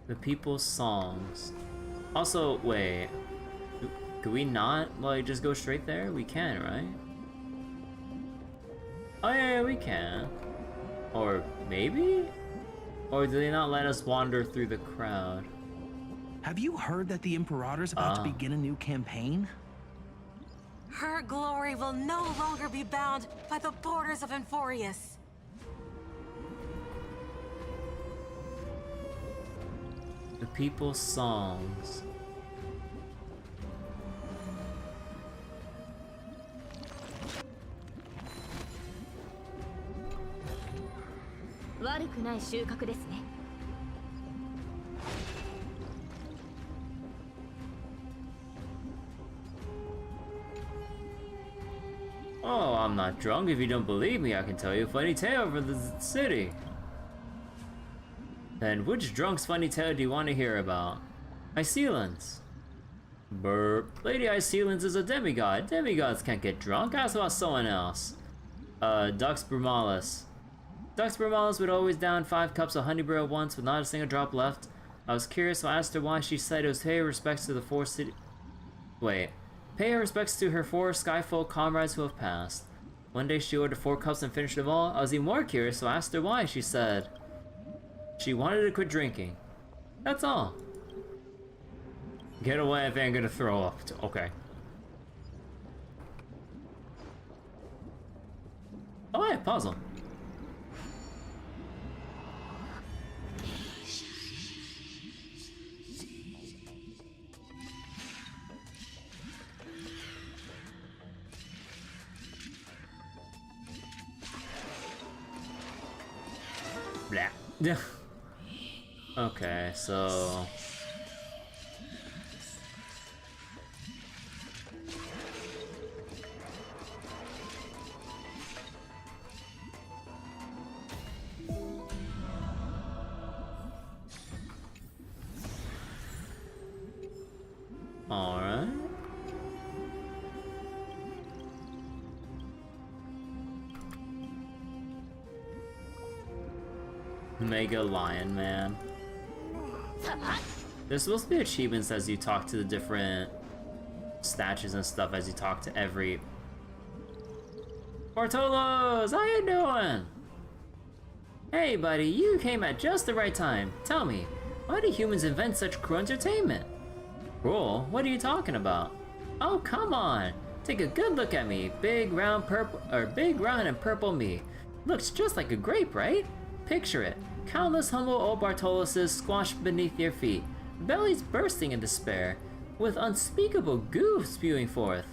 The people's songs. Also, wait. Could we not, like, just go straight there? We can, right? Oh yeah, we can. Or maybe? Or do they not let us wander through the crowd? Have you heard that the Imperator's about to begin a new campaign? Her glory will no longer be bound by the borders of Enforius. The people's songs. Oh, I'm not drunk. If you don't believe me, I can tell you a funny tale for the city. Then which drunk's funny tale do you want to hear about? Icelans. Burp. Lady Icelans is a demigod. Demigods can't get drunk. Ask about someone else. Dux Brumalis. Dux Brumalis would always down 5 cups of honey brew at once with not a single drop left. I was curious, so I asked her why. She said it was pay her respects to the 4 city... Wait. Pay her respects to her 4 Skyfolk comrades who have passed. One day she ordered 4 cups and finished them all. I was even more curious, so I asked her why. She said she wanted to quit drinking. That's all. Get away if I ain't gonna throw up. Okay. Oh yeah, puzzle. Blah. Okay, so... Alright. Mega Lion Man. There's supposed to be achievements as you talk to the different statues and stuff, as you talk to every... Bartolos, how you doing? Hey buddy, you came at just the right time. Tell me, why do humans invent such cruel entertainment? Cruel? What are you talking about? Oh, come on. Take a good look at me. Big, round, purple, or big, round, and purple me. Looks just like a grape, right? Picture it. Countless humble old Bartoluses squashed beneath your feet, bellies bursting in despair, with unspeakable goo spewing forth.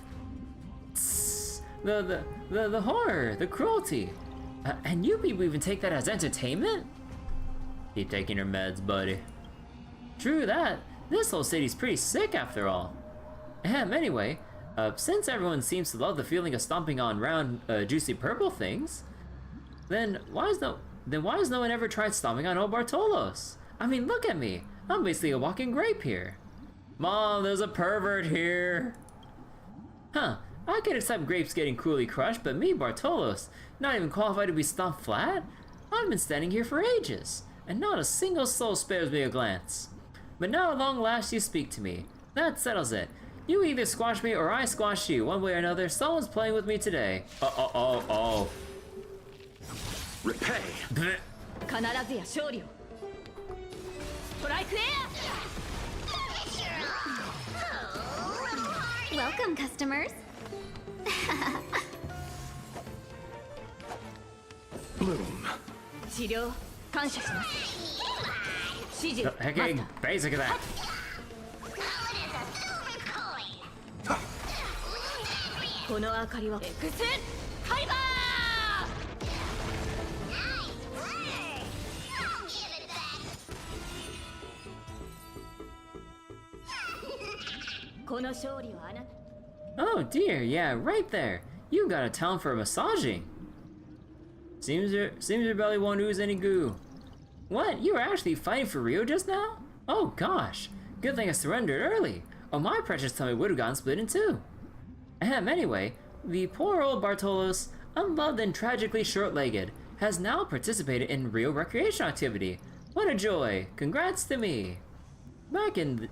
Tss, the horror, the cruelty. And you people even take that as entertainment? Keep taking your meds, buddy. True that. This whole city's pretty sick after all. Anyway, since everyone seems to love the feeling of stomping on round, juicy purple things, then why has no one ever tried stomping on old Bartolos? I mean, look at me. I'm basically a walking grape here. Mom, there's a pervert here. Huh, I could accept grapes getting cruelly crushed, but me, Bartolos, not even qualified to be stomped flat? I've been standing here for ages, and not a single soul spares me a glance. But now at long last you speak to me. That settles it. You either squash me or I squash you. One way or another, someone's playing with me today. Oh. Repay. Welcome, customers. Bloom. Okay, basic of that. Oh dear, yeah, right there. You got a talent for massaging. Seems your belly won't ooze any goo. What? You were actually fighting for Rio just now? Oh gosh, good thing I surrendered early. Oh, my precious tummy would have gotten split in two. Anyway, the poor old Bartolos, unloved and tragically short-legged, has now participated in Rio recreation activity. What a joy! Congrats to me. Back in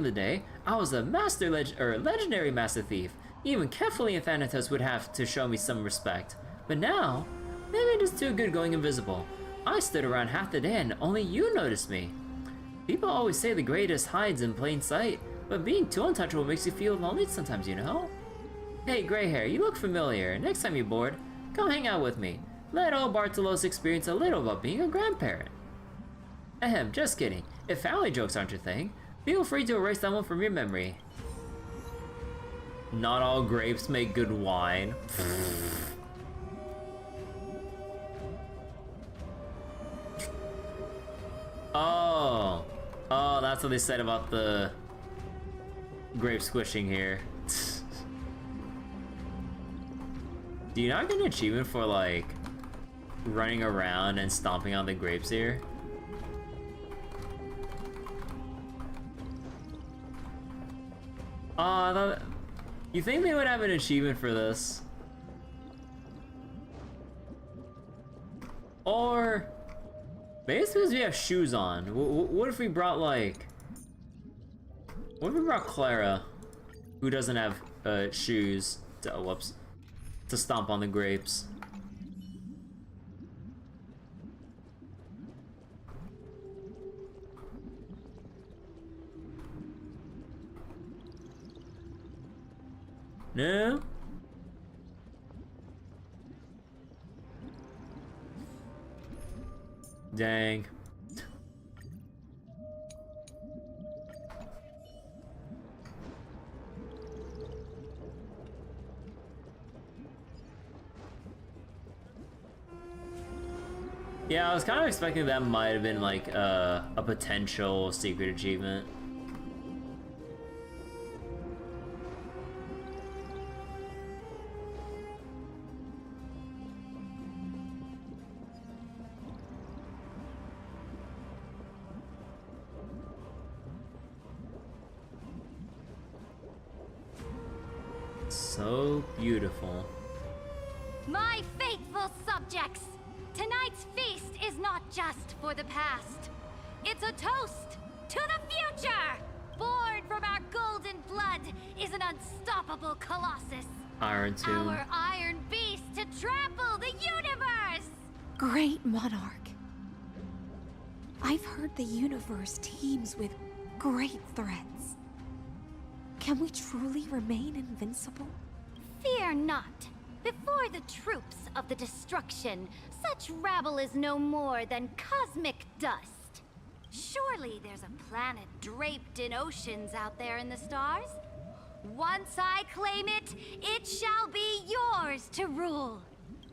the day, I was a legendary master thief. Even Kefali and Thanatos would have to show me some respect. But now, maybe I'm just too good going invisible. I stood around half the day and only you noticed me. People always say the greatest hides in plain sight, but being too untouchable makes you feel lonely sometimes, you know? Hey, gray hair, you look familiar. Next time you're bored, come hang out with me. Let old Bartolos experience a little about being a grandparent. Ahem, just kidding. If family jokes aren't your thing, feel free to erase that one from your memory. Not all grapes make good wine. Oh, that's what they said about the grape squishing here. Do you not get an achievement for like running around and stomping on the grapes here? You think they would have an achievement for this? Or maybe it's because we have shoes on. What if we brought like... What if we brought Clara, who doesn't have shoes, to stomp on the grapes? No? Dang. Yeah, I was kind of expecting that might have been like a potential secret achievement. So beautiful. My faithful subjects, tonight's feast is not just for the past. It's a toast to the future! Born from our golden blood is an unstoppable colossus. Iron Tomb. Our iron beast to trample the universe! Great monarch. I've heard the universe teems with great threats. Can we truly remain invincible? Fear not. Before the troops of the destruction, such rabble is no more than cosmic dust. Surely there's a planet draped in oceans out there in the stars. Once I claim it, it shall be yours to rule.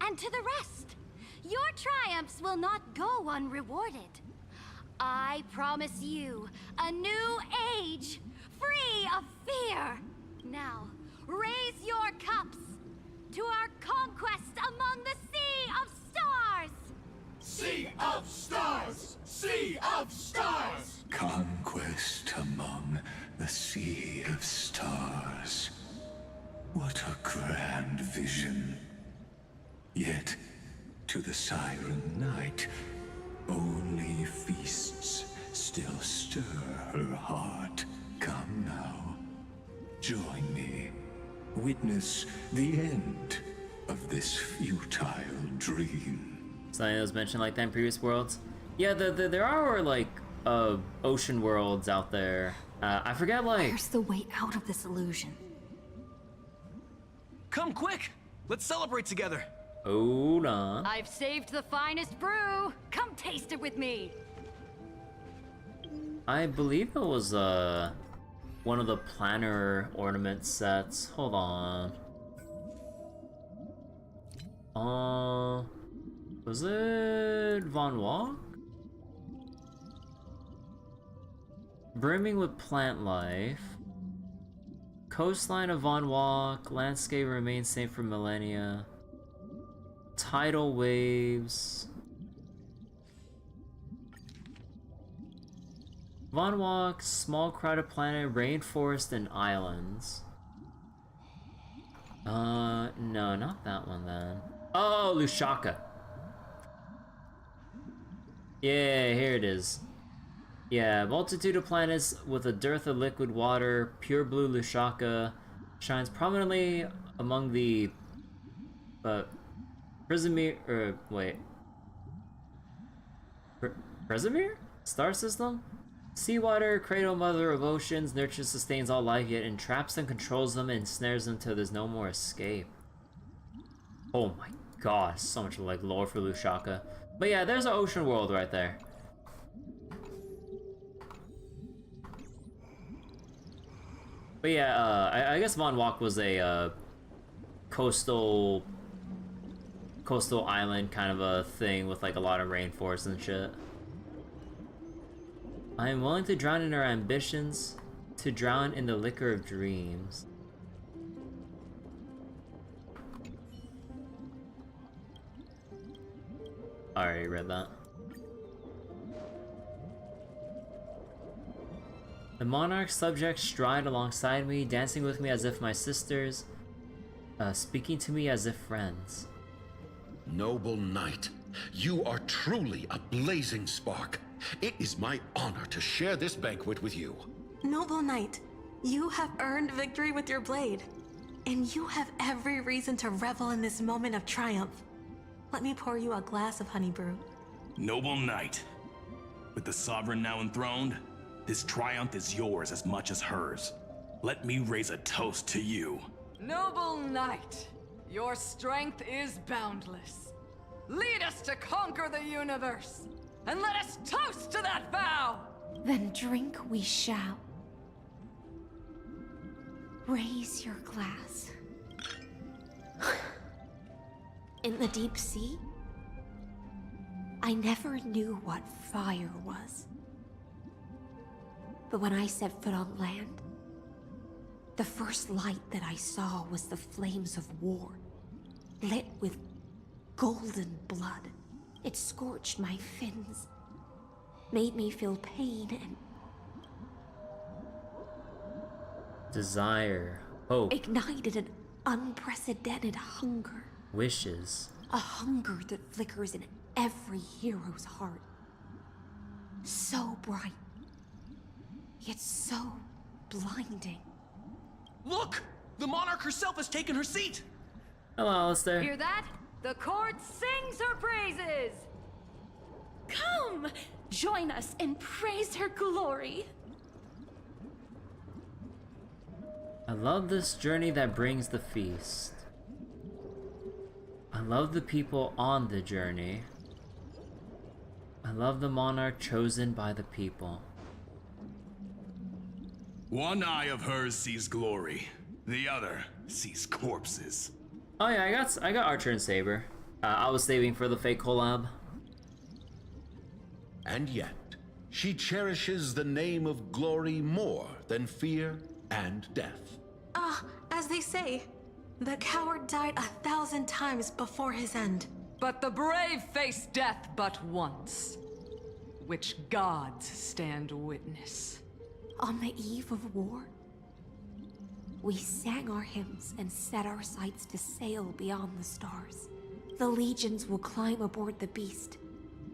And to the rest, your triumphs will not go unrewarded. I promise you a new age, free of fear. Now, raise your cups to our conquest among the Sea of Stars! Sea of Stars! Sea of Stars! Conquest among the Sea of Stars. What a grand vision. Yet, to the Siren Knight, only feasts still stir her heart. Come now, join me. Witness the end of this futile dream. Something that was mentioned like that in previous worlds. Yeah, there are like ocean worlds out there. I forget like. Where's the way out of this illusion? Come quick! Let's celebrate together. Hold on. I've saved the finest brew. Come taste it with me. I believe it was one of the planner ornament sets. Hold on. Was it Von Walk? Brimming with plant life. Coastline of Von Walk. Landscape remains same for millennia. Tidal waves. Von Walk, small crowded planet, rainforest, and islands. No, not that one then. Oh, Lushaka. Yeah, here it is. Yeah, multitude of planets with a dearth of liquid water, pure blue Lushaka shines prominently among the Prismir, Presimir? Star system? Seawater, cradle mother of oceans, nurtures, sustains all life, yet entraps and controls them and ensnares them till there's no more escape. Oh my god, so much like lore for Lushaka. But yeah, there's an ocean world right there. But yeah, I guess Von Walk was a coastal island kind of a thing with like a lot of rainforest and shit. I am willing to drown in our ambitions, to drown in the liquor of dreams. I already read that. The monarch's subjects stride alongside me, dancing with me as if my sisters, speaking to me as if friends. Noble knight, you are truly a blazing spark. It is my honor to share this banquet with you. Noble knight, you have earned victory with your blade, and you have every reason to revel in this moment of triumph. Let me pour you a glass of honey brew. Noble knight, with the sovereign now enthroned, this triumph is yours as much as hers. Let me raise a toast to you. Noble knight, your strength is boundless. Lead us to conquer the universe, and let us toast to that vow! Then drink we shall. Raise your glass. In the deep sea, I never knew what fire was. But when I set foot on land, the first light that I saw was the flames of war, lit with golden blood. It scorched my fins, made me feel pain and desire, hope, ignited an unprecedented hunger. Wishes. A hunger that flickers in every hero's heart. So bright, yet so blinding. Look! The monarch herself has taken her seat! Hello, Alistair. Hear that? The court sings her praises! Come! Join us and praise her glory! I love this journey that brings the feast. I love the people on the journey. I love the monarch chosen by the people. One eye of hers sees glory, the other sees corpses. Oh yeah, I got Archer and Saber. I was saving for the fake collab. And yet, she cherishes the name of glory more than fear and death. As they say, the coward died 1,000 times before his end. But the brave face death but once, which gods stand witness. On the eve of war, we sang our hymns and set our sights to sail beyond the stars. The legions will climb aboard the beast,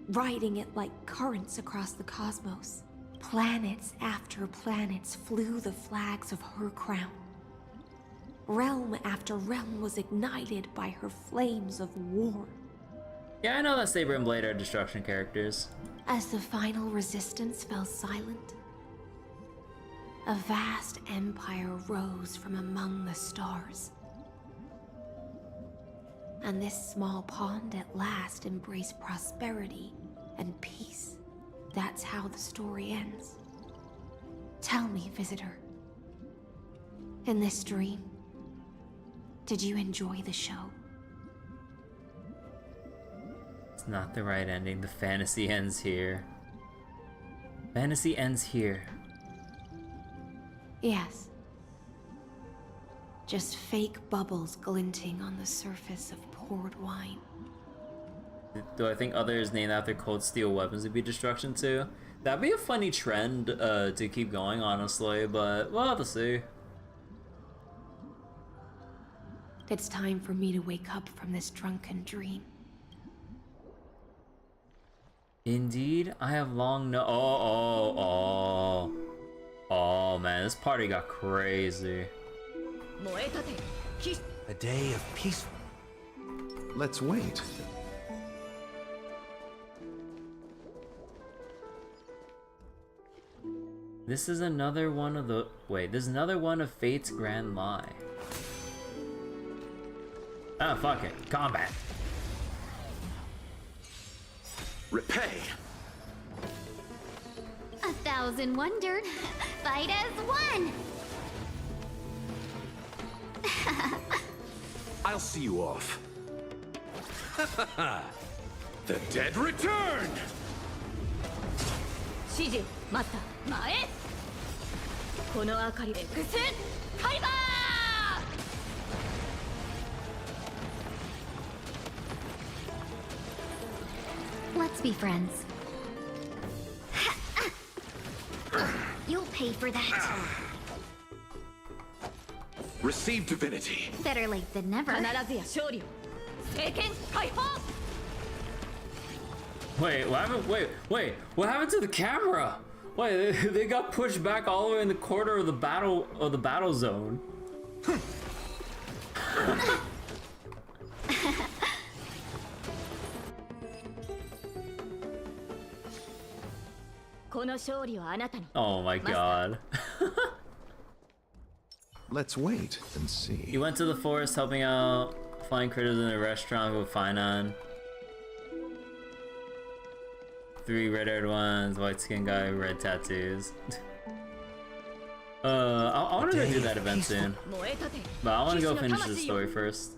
riding it like currents across the cosmos. Planets after planets flew the flags of her crown. Realm after realm was ignited by her flames of war. Yeah, I know that Saber and Blade are destruction characters. As the final resistance fell silent, a vast empire rose from among the stars. And this small pond at last embraced prosperity and peace. That's how the story ends. Tell me, visitor, in this dream, did you enjoy the show? It's not the right ending. The fantasy ends here. Fantasy ends here. Yes. Just fake bubbles glinting on the surface of poured wine. Do I think others named after cold steel weapons would be destruction too? That'd be a funny trend to keep going, honestly, but we'll have to see. It's time for me to wake up from this drunken dream. Indeed, I have long no- Oh man, this party got crazy. A day of peaceful. Let's wait. This is another one of the- wait, this is another one of Fate's Grand Lie. Ah, fuck it. Combat. Repay! 1,000 wondered. Fight as one! I'll see you off. The dead return! 指示待った前この明かりでXカリバー Let's be friends. You'll pay for that. Receive divinity. Better late than never. 必ずや勝利を聖剣解放 Wait, what happened? Wait, what happened to the camera? Wait, they got pushed back all the way in the corner of the battle zone. この勝利をあなたに Oh my god. Let's wait and see. You went to the forest helping out flying critters in a restaurant with Finon. 3 red-haired ones, white-skinned guy, red tattoos. I want to go do that event soon. But I want to go finish the story first.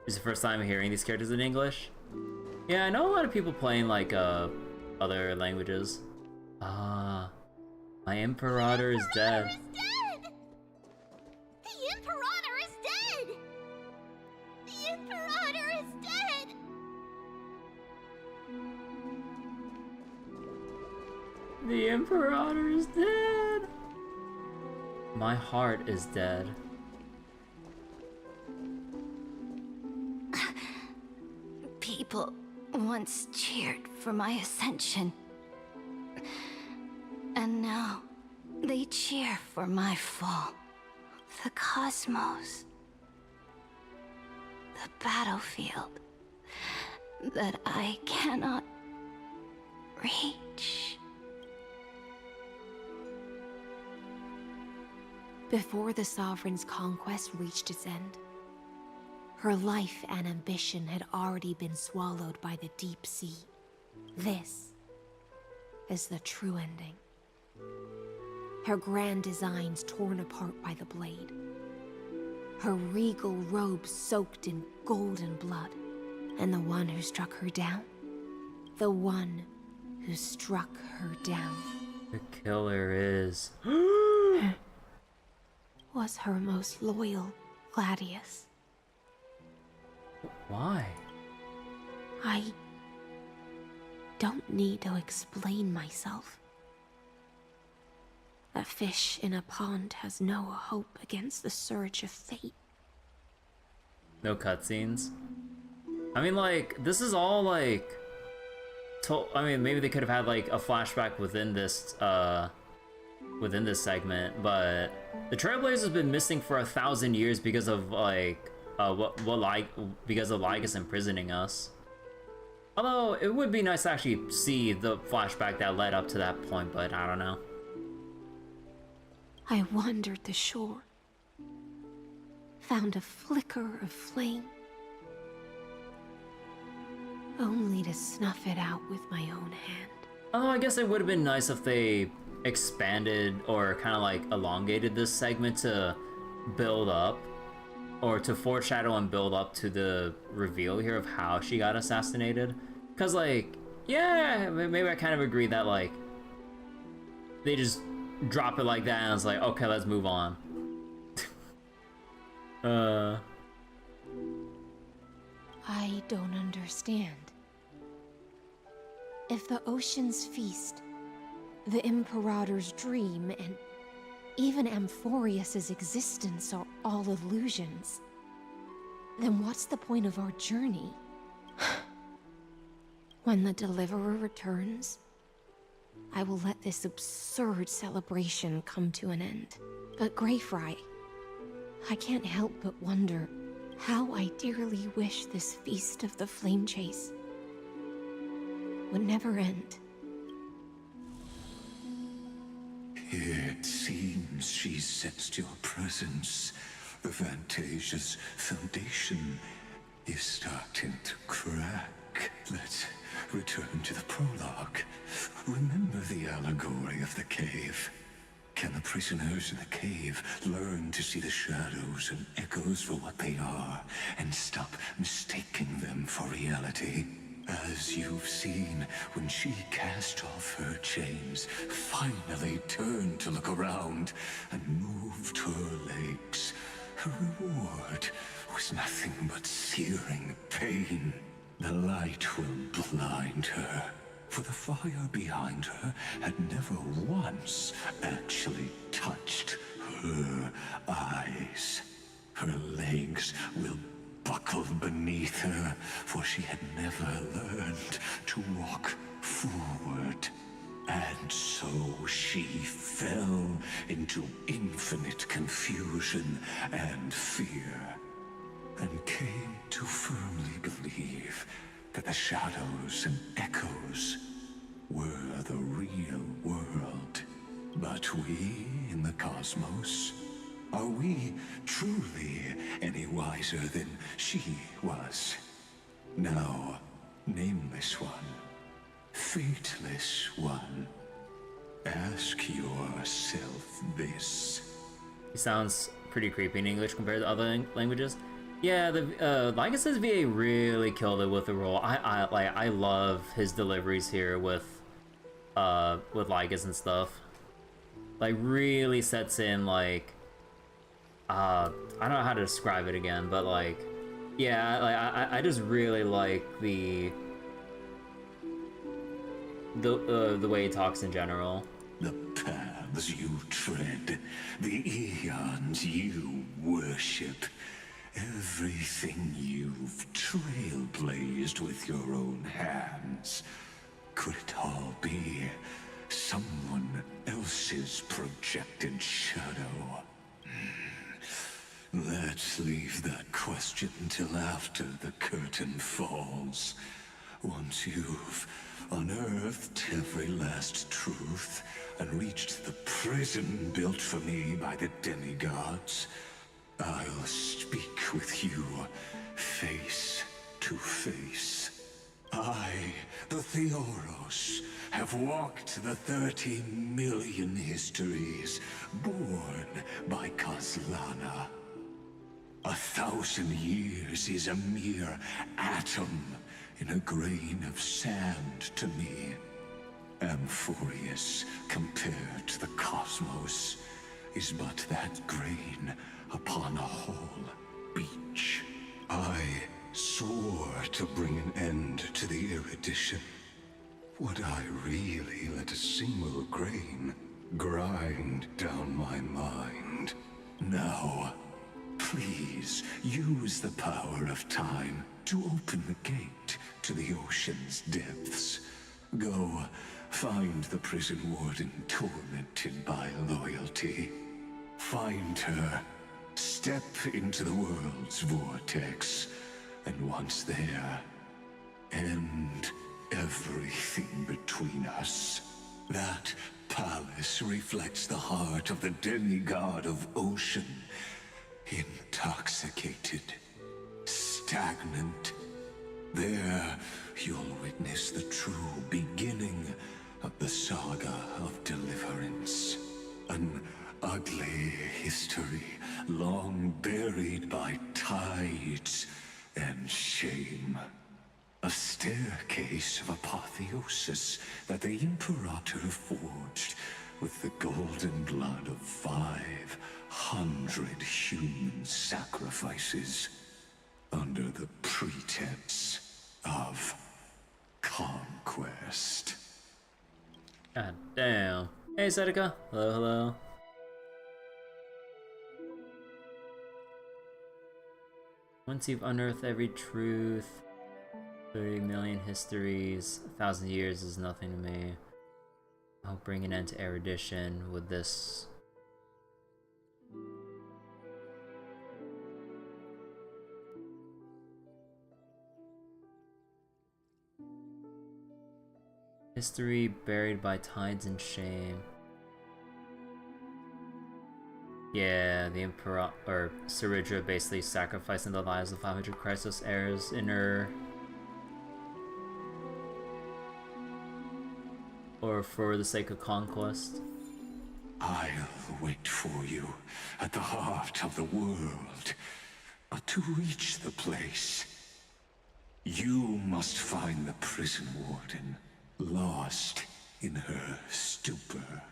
It's the first time hearing these characters in English. Yeah, I know a lot of people playing like other languages. Ah, my Imperator is dead. The Imperator is dead! The Imperator is dead! The Imperator is dead! My heart is dead. People once cheered for my ascension. And now they cheer for my fall. The cosmos. The battlefield that I cannot reach. Before the Sovereign's conquest reached its end, her life and ambition had already been swallowed by the deep sea. This is the true ending. Her grand designs torn apart by the blade. Her regal robes soaked in golden blood. And the one who struck her down? The one who struck her down. The killer is... was her most loyal Gladius. Why? I don't need to explain myself. A fish in a pond has no hope against the surge of fate. No cutscenes? I mean, like, this is all, like... I mean, maybe they could have had, like, a flashback within this segment, but... The Trailblazer's been missing for 1,000 years because of, like... because of Lycus imprisoning us. Although, it would be nice to actually see the flashback that led up to that point, but I don't know. I wandered the shore, found a flicker of flame, only to snuff it out with my own hand. Oh, I guess it would have been nice if they expanded or kind of like elongated this segment to build up, or to foreshadow and build up to the reveal here of how she got assassinated. Because, like, yeah, maybe I kind of agree that, like, they just drop it like that and it's like, okay, let's move on. I don't understand. If the ocean's feast, the Imperator's dream, and even Amphorius's existence are all illusions, then what's the point of our journey? When the Deliverer returns, I will let this absurd celebration come to an end. But Greyfry, I can't help but wonder how I dearly wish this feast of the Flame Chase would never end. It seems she sensed your presence. The Fantasia's foundation is starting to crack. Let's return to the prologue. Remember the allegory of the cave? Can the prisoners in the cave learn to see the shadows and echoes for what they are, and stop mistaking them for reality? As you've seen, when she cast off her chains, finally turned to look around, and moved her legs, her reward was nothing but searing pain. The light will blind her, for the fire behind her had never once actually touched her eyes. Her legs will buckle beneath her, for she had never learned to walk forward. And so she fell into infinite confusion and fear, and came to firmly believe that the shadows and echoes were the real world. But we in the cosmos, are we truly any wiser than she was? Now, nameless one, fateless one, ask yourself this. He sounds pretty creepy in English compared to other languages. Yeah, the like I says, VA really killed it with the role. I love his deliveries here with Lycus and stuff. Like, really sets in, like, I don't know how to describe it again, but like, yeah, like I just really like the way he talks in general. The paths you tread, the eons you worship, everything you've trailblazed with your own hands. Could it all be someone else's projected shadow? Let's leave that question till after the curtain falls. Once you've unearthed every last truth and reached the prison built for me by the demigods, I'll speak with you face to face. I, the Theoros, have walked the 30 million histories born by Kozlana. 1,000 years is a mere atom in a grain of sand to me. Amphorius, compared to the cosmos, is but that grain upon a whole beach. I swore to bring an end to the erudition. Would I really let a single grain grind down my mind? Now, please use the power of time to open the gate to the ocean's depths. Go find the prison warden tormented by loyalty. Find her, step into the world's vortex, and once there, end everything between us. That palace reflects the heart of the demigod of ocean. Intoxicated, stagnant. There, you'll witness the true beginning of the saga of deliverance. An ugly history, long buried by tides and shame. A staircase of apotheosis that the Imperator forged with the golden blood of 500 human sacrifices under the pretense of conquest. God damn. Hey, Seneca. Hello, hello. Once you've unearthed every truth, 30 million histories, 1,000 years is nothing to me. I'll bring an end to erudition with this. History buried by tides and shame. Yeah, the Emperor, or Saridra, basically sacrificing the lives of 500 Chrysos heirs in her... or for the sake of conquest. I'll wait for you at the heart of the world. But to reach the place, you must find the prison warden, lost in her stupor.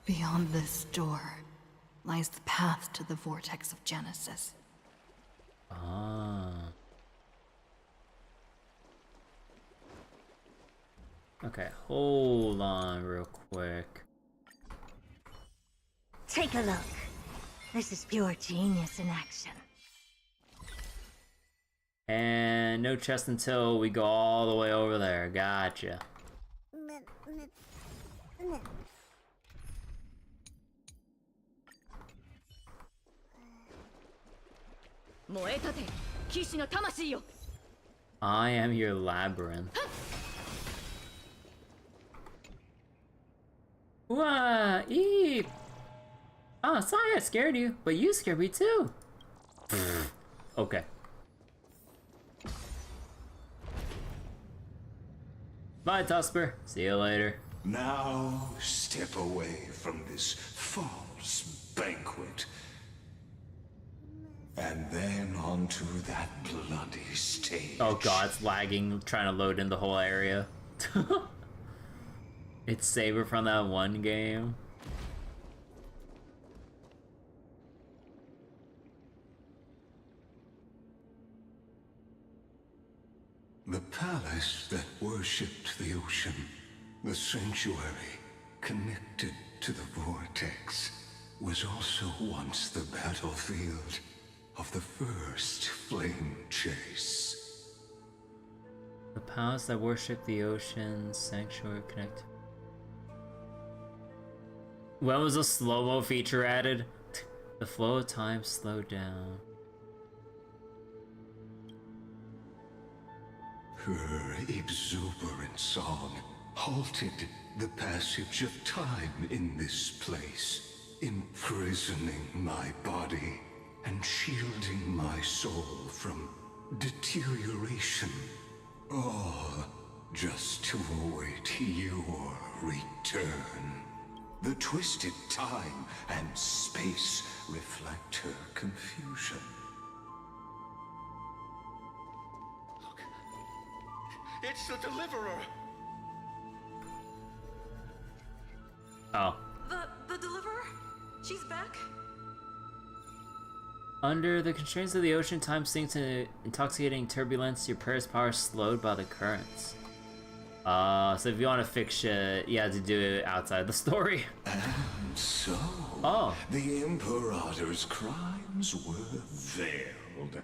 Beyond this door lies the path to the vortex of Genesis. Ah. Okay, hold on real quick. Take a look. This is pure genius in action. And no chest until we go all the way over there. Gotcha. I am your labyrinth. Wah, eep. Oh, sorry I scared you, but you scared me too. Okay. Bye, Tusper. See you later. Now step away from this false banquet. And then onto that bloody stage. Oh god, it's lagging, trying to load in the whole area. It's Saber from that one game. The palace that worshipped the ocean, the sanctuary connected to the vortex, was also once the battlefield of the first flame chase. The palace that worshipped the ocean, sanctuary connect. When was a slow-mo feature added? The flow of time slowed down. Her exuberant song halted the passage of time in this place, imprisoning my body and shielding my soul from deterioration. All just to await your return. The twisted time and space reflect her confusion. Look, it's the Deliverer! Oh. The Deliverer? She's back? Under the constraints of the ocean, time sinks into intoxicating turbulence. Your prayer's power is slowed by the currents. So if you want to fix shit, you have to do it outside the story. And so, the Imperator's crimes were veiled.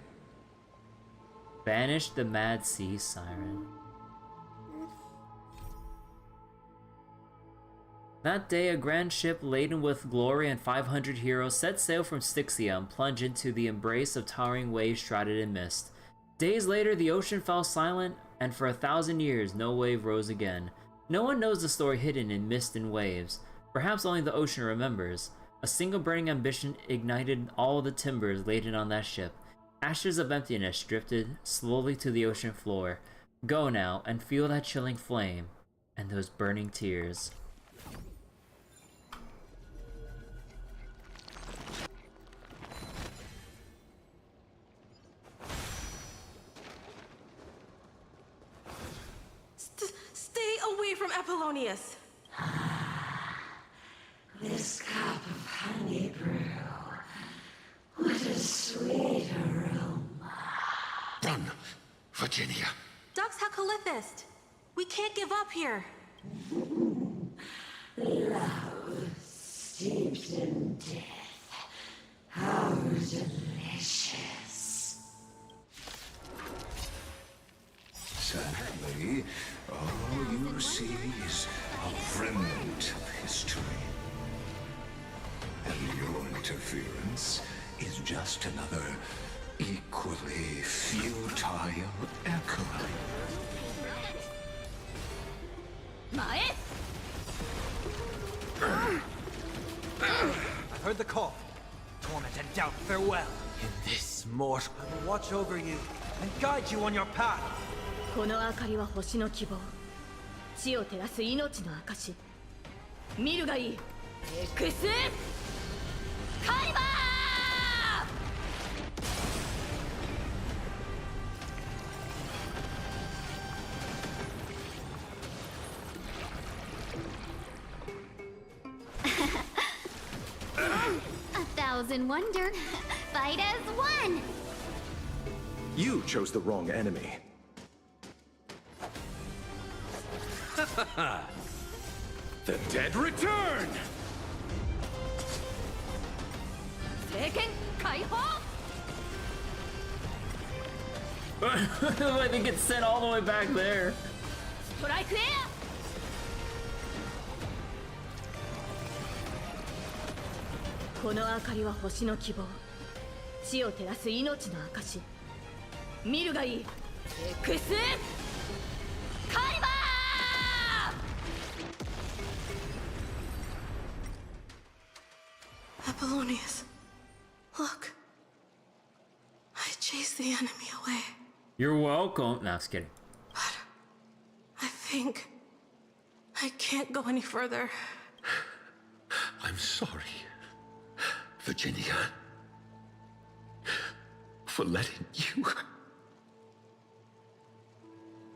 Banish the Mad Sea Siren. That day, a grand ship laden with glory and 500 heroes set sail from Styxia and plunged into the embrace of towering waves shrouded in mist. Days later, the ocean fell silent, and for 1,000 years, no wave rose again. No one knows the story hidden in mist and waves. Perhaps only the ocean remembers. A single burning ambition ignited all the timbers laden on that ship. Ashes of emptiness drifted slowly to the ocean floor. Go now and feel that chilling flame and those burning tears. Stay away from Apollonius! This cup of honey brew. What a sweet aroma. Run, Virginia. Dux Hakalithist! We can't give up here! Love steeped in death Sadly, all you see is a remnant of history. And your interference is just another equally futile echo. 前 I've heard the call. Torment and doubt, farewell. In this mortal, I will watch over you and guide you on your path. この明かりは星の希望地を照らす命の証見るがいいエクスカリバA thousand wonder. Fight as one. You chose the wrong enemy. The dead return! 聖剣解放 I think it's sent all the way back there. ストライクエアこの明かりは星の希望地を照らす命の証見るがいいエクスカリバー Apollonius, look. I chased the enemy away. You're welcome. No, just kidding. But I think I can't go any further. I'm sorry, Virginia, for letting you.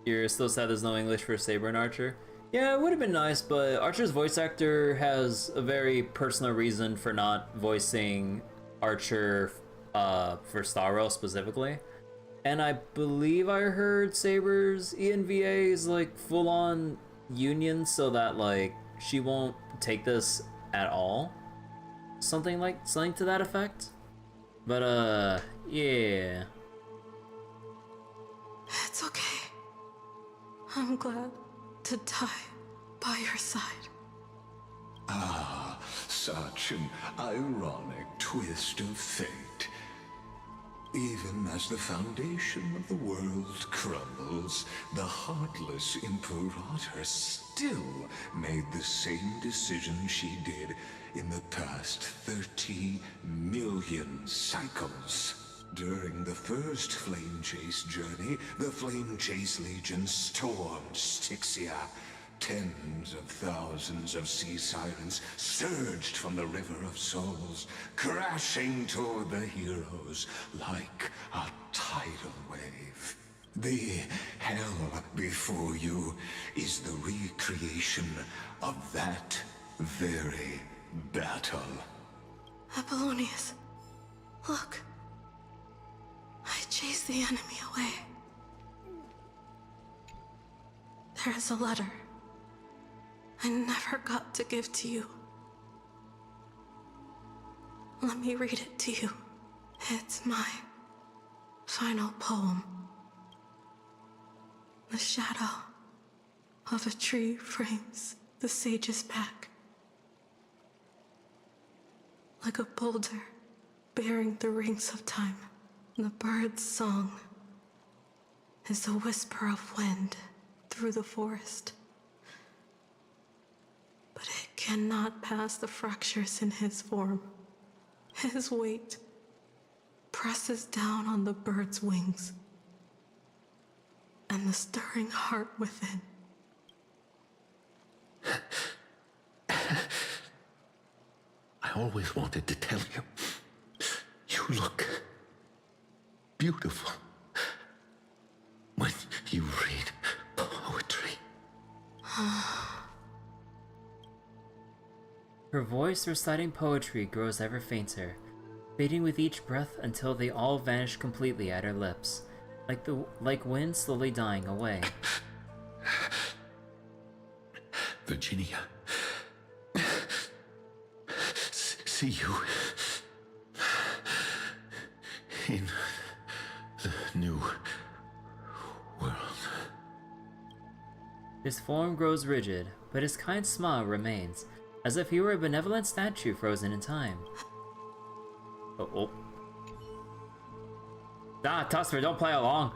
You're still sad there's no English for Saber and Archer? Yeah, it would have been nice, but Archer's voice actor has a very personal reason for not voicing Archer for Starro specifically. And I believe I heard Saber's ENVA is like full-on union so that like she won't take this at all. Something to that effect. But yeah. It's okay. I'm glad to die by your side. Ah, such an ironic twist of fate. Even as the foundation of the world crumbles, the heartless Imperator still made the same decision she did in the past 30 million cycles. During the first Flame Chase journey, the Flame Chase Legion stormed Styxia. Tens of thousands of sea sirens surged from the River of Souls, crashing toward the heroes like a tidal wave. The hell before you is the recreation of that very battle. Apollonius, look. I chased the enemy away. There is a letter I never got to give to you. Let me read it to you. It's my final poem. The shadow of a tree frames the sage's back. Like a boulder bearing the rings of time. The bird's song is the whisper of wind through the forest. But it cannot pass the fractures in his form. His weight presses down on the bird's wings and the stirring heart within. I always wanted to tell you. You look beautiful when you read poetry. Her voice reciting poetry grows ever fainter, fading with each breath until they all vanish completely at her lips, like wind slowly dying away. Virginia, see you in the new world. His form grows rigid, but his kind smile remains, as if he were a benevolent statue frozen in time. Oh. Ah, Tusper, don't play along!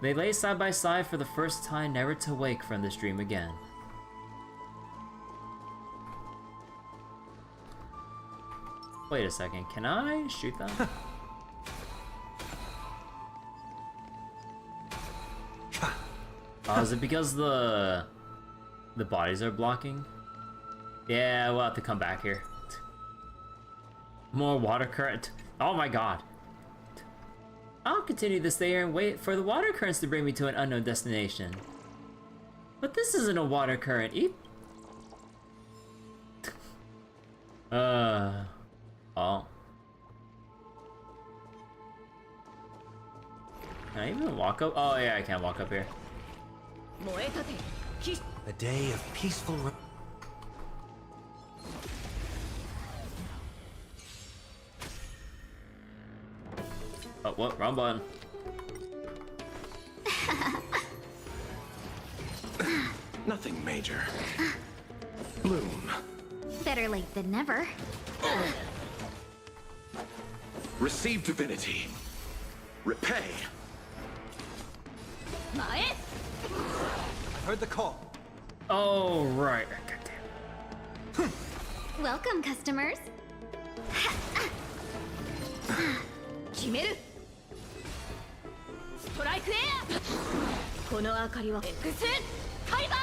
They lay side by side for the first time, never to wake from this dream again. Wait a second, can I shoot them? Oh, is it because the bodies are blocking? Yeah, we'll have to come back here. More water current. Oh my god. I'll continue to stay here and wait for the water currents to bring me to an unknown destination. But this isn't a water current. Oh. Can I even walk up? Oh yeah, I can walk up here. A day of peaceful. Oh, what? Wrong button. Nothing major. Bloom. Better late than never. Receive divinity. Repay. Heard the call. Oh, right. Welcome, customers. 決めるストライクエアこの明かりは X カイバ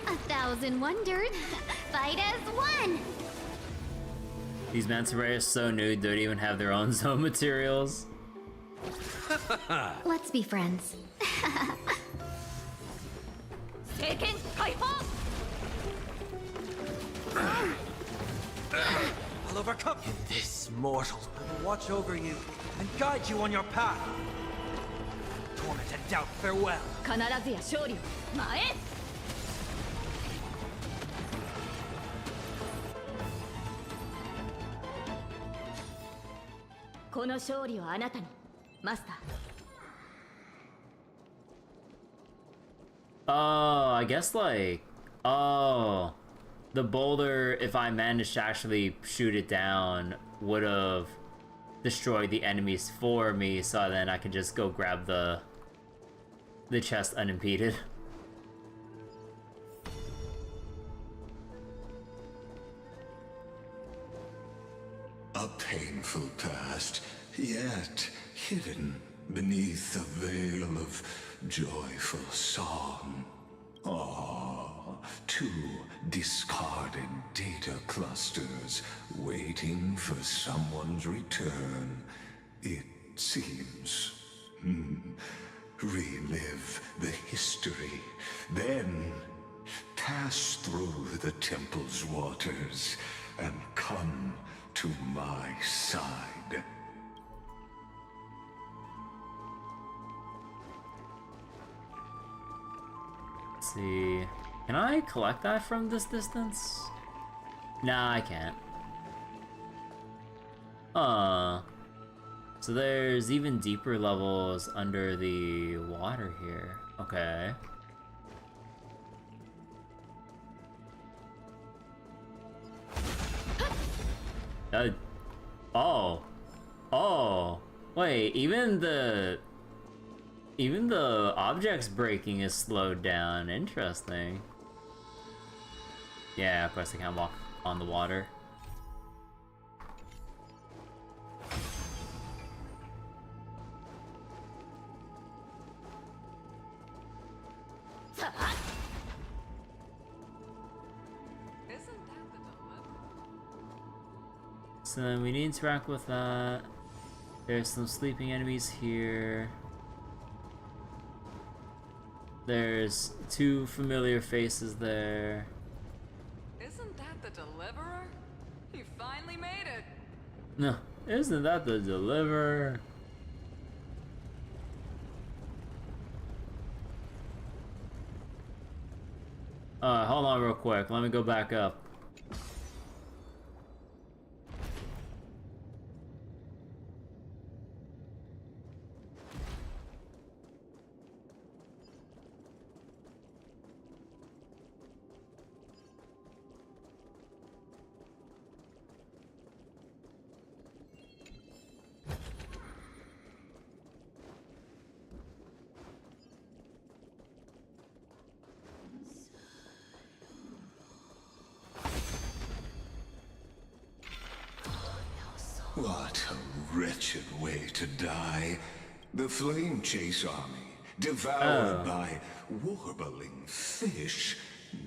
ー A thousand wonders. Fight as one. These manta rays are so new, don't even have their own zone materials. Let's be friends. 聖剣解放 I'll overcome in this mortal. I will watch over you and guide you on your path. Torment and doubt, farewell. 必ずや勝利を前へこの勝利をあなたにマスター Oh, I guess like, oh, the boulder, if I managed to actually shoot it down, would have destroyed the enemies for me, so then I could just go grab the chest unimpeded. A painful past, yet hidden beneath a veil of joyful song. Ah, two discarded data clusters waiting for someone's return, it seems. Relive the history, then pass through the temple's waters and come to my side. Let's see. Can I collect that from this distance? Nah, I can't. So there's even deeper levels under the water here. Okay. Oh. Wait, even the objects breaking is slowed down. Interesting. Yeah, of course I can't walk on the water. So then we need to interact with that. There's some sleeping enemies here. There's two familiar faces there. Isn't that the deliverer? You finally made it. No, isn't that the deliverer? Hold on real quick. Let me go back up. What a wretched way to die. The Flame Chase army, devoured by warbling fish.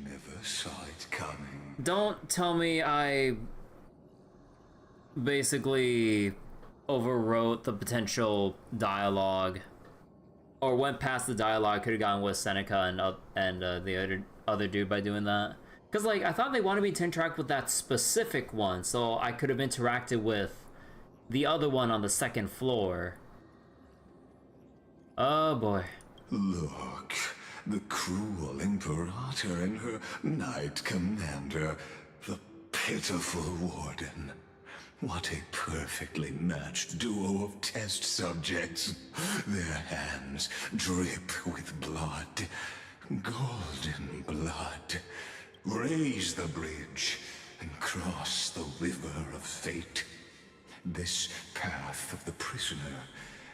Never saw it coming. Don't tell me I basically overwrote the potential dialogue, or went past the dialogue. Could have gone with Seneca and the other dude by doing that. Because like I thought they wanted me to interact with that specific one, so I could have interacted with the other one on the second floor. Oh boy. Look, the cruel Imperator and her Knight Commander, the pitiful Warden. What a perfectly matched duo of test subjects. Their hands drip with blood, golden blood. Raise the bridge and cross the river of fate. This path of the prisoner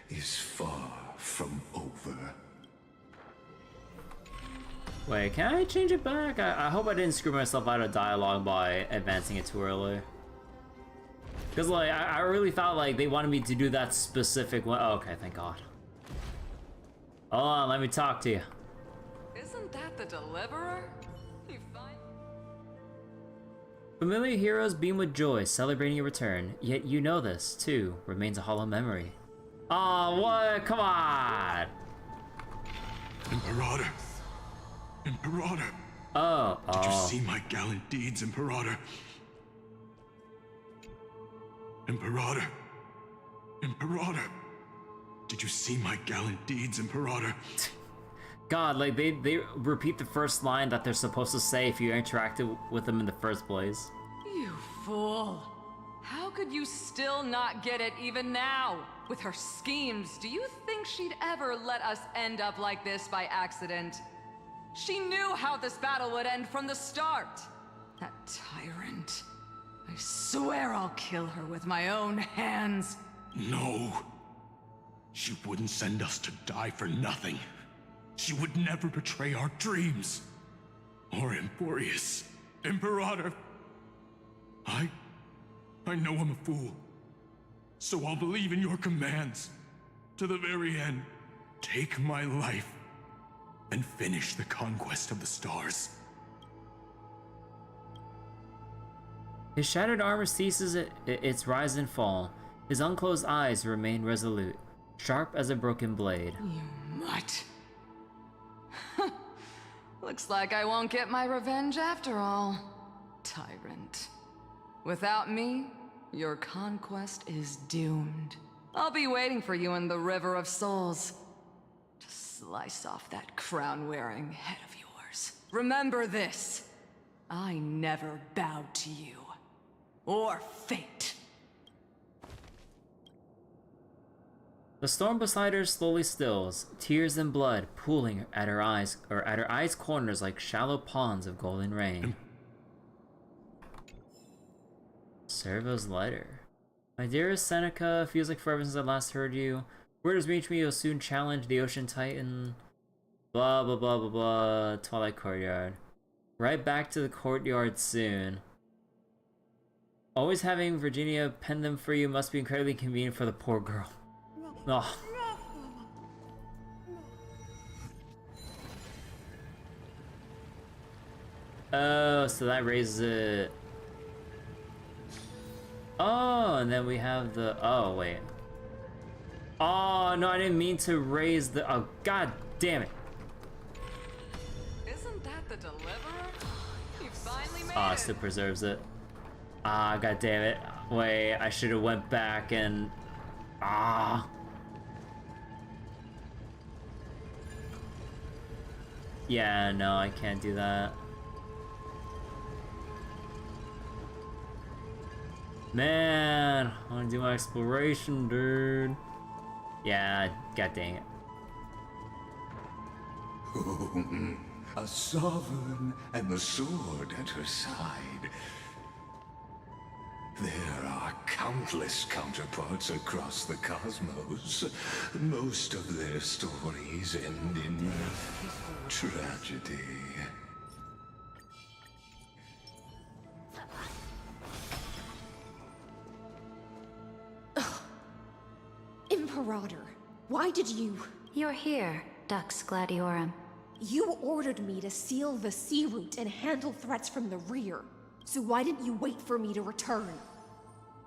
is far from over. Wait, can I change it back? I hope I didn't screw myself out of dialogue by advancing it too early. Because like, I really thought like they wanted me to do that specific one. Oh, okay, thank God. Hold on, let me talk to you. Isn't that the Deliverer? You find... Familiar heroes beam with joy, celebrating your return. Yet you know this, too, remains a hollow memory. Oh, what? Come on! Imperator! Imperator! Oh, Did you see my gallant deeds, Imperator? Imperator! Imperator! Did you see my gallant deeds, Imperator? God, like they repeat the first line that they're supposed to say if you interacted with them in the first place. You fool! How could you still not get it even now? With her schemes, do you think she'd ever let us end up like this by accident? She knew how this battle would end from the start. That tyrant. I swear I'll kill her with my own hands. No. She wouldn't send us to die for nothing. She would never betray our dreams. Or Emporius. Imperator. I know I'm a fool. So I'll believe in your commands. To the very end. Take my life. And finish the conquest of the stars. His shattered armor ceases its rise and fall. His unclosed eyes remain resolute, sharp as a broken blade. You mutt. Looks like I won't get my revenge after all, tyrant. Without me, your conquest is doomed. I'll be waiting for you in the River of Souls to slice off that crown-wearing head of yours. Remember this. I never bowed to you. Or fate. The storm beside her slowly stills, tears and blood pooling at her eyes, or at her eyes' corners like shallow ponds of golden rain. Servo's letter. My dearest Seneca, feels like forever since I last heard you. Word has reached me you'll soon challenge the Ocean Titan. Blah blah blah blah blah. Twilight Courtyard. Right back to the courtyard soon. Always having Virginia pen them for you must be incredibly convenient for the poor girl. Oh. Oh, so that raises it. Oh, and then we have the... Oh, wait. Oh, no, I didn't mean to raise the... Oh, god damn it. Isn't that the Deliverer? You finally made Oh, it. it still preserves it. Ah, god damn it. Wait, I should have went back and... Ah. Yeah, no, I can't do that. Man, I want to do my exploration, dude. Yeah, god dang it. A sovereign and the sword at her side. There are countless counterparts across the cosmos. Most of their stories end in tragedy. Imperator, why did you... You're here, Dux Gladiorum. You ordered me to seal the sea route and handle threats from the rear. So why didn't you wait for me to return?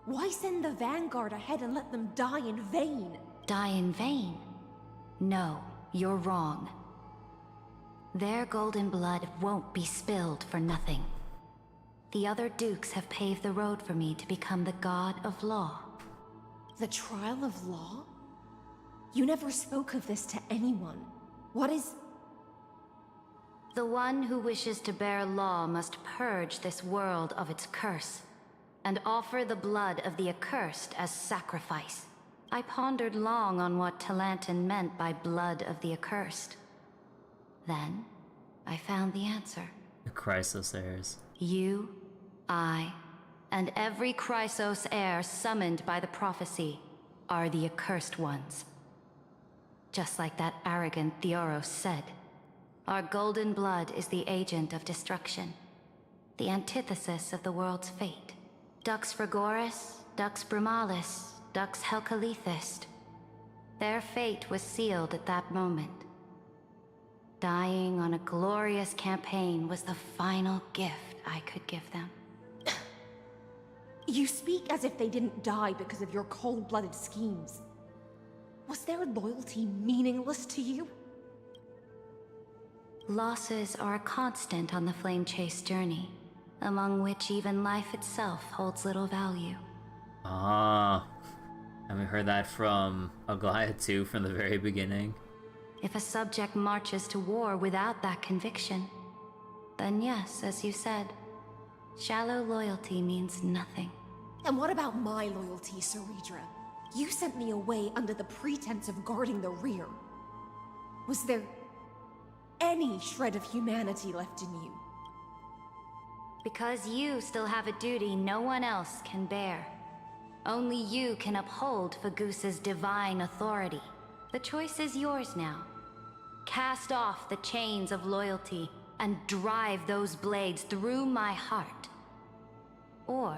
Why send the Vanguard ahead and let them die in vain? Die in vain? No, you're wrong. Their golden blood won't be spilled for nothing. The other dukes have paved the road for me to become the god of law. The trial of law? You never spoke of this to anyone. What is... The one who wishes to bear law must purge this world of its curse, and offer the blood of the accursed as sacrifice. I pondered long on what Talantin meant by blood of the accursed. Then, I found the answer. The Chrysos heirs. You, I, and every Chrysos heir summoned by the prophecy are the accursed ones. Just like that arrogant Theoros said, our golden blood is the agent of destruction, the antithesis of the world's fate. Dux Frigoris, Dux Brumalis, Dux Helcalethist. Their fate was sealed at that moment. Dying on a glorious campaign was the final gift I could give them. You speak as if they didn't die because of your cold-blooded schemes. Was their loyalty meaningless to you? Losses are a constant on the Flame Chase journey, among which even life itself holds little value. Ah, and we heard that from Aglaya too from the very beginning. If a subject marches to war without that conviction, then yes, as you said, shallow loyalty means nothing. And what about my loyalty, Ceridra? You sent me away under the pretense of guarding the rear. Was there any shred of humanity left in you? Because you still have a duty no one else can bear. Only you can uphold Fagoos's divine authority. The choice is yours now. Cast off the chains of loyalty and drive those blades through my heart. Or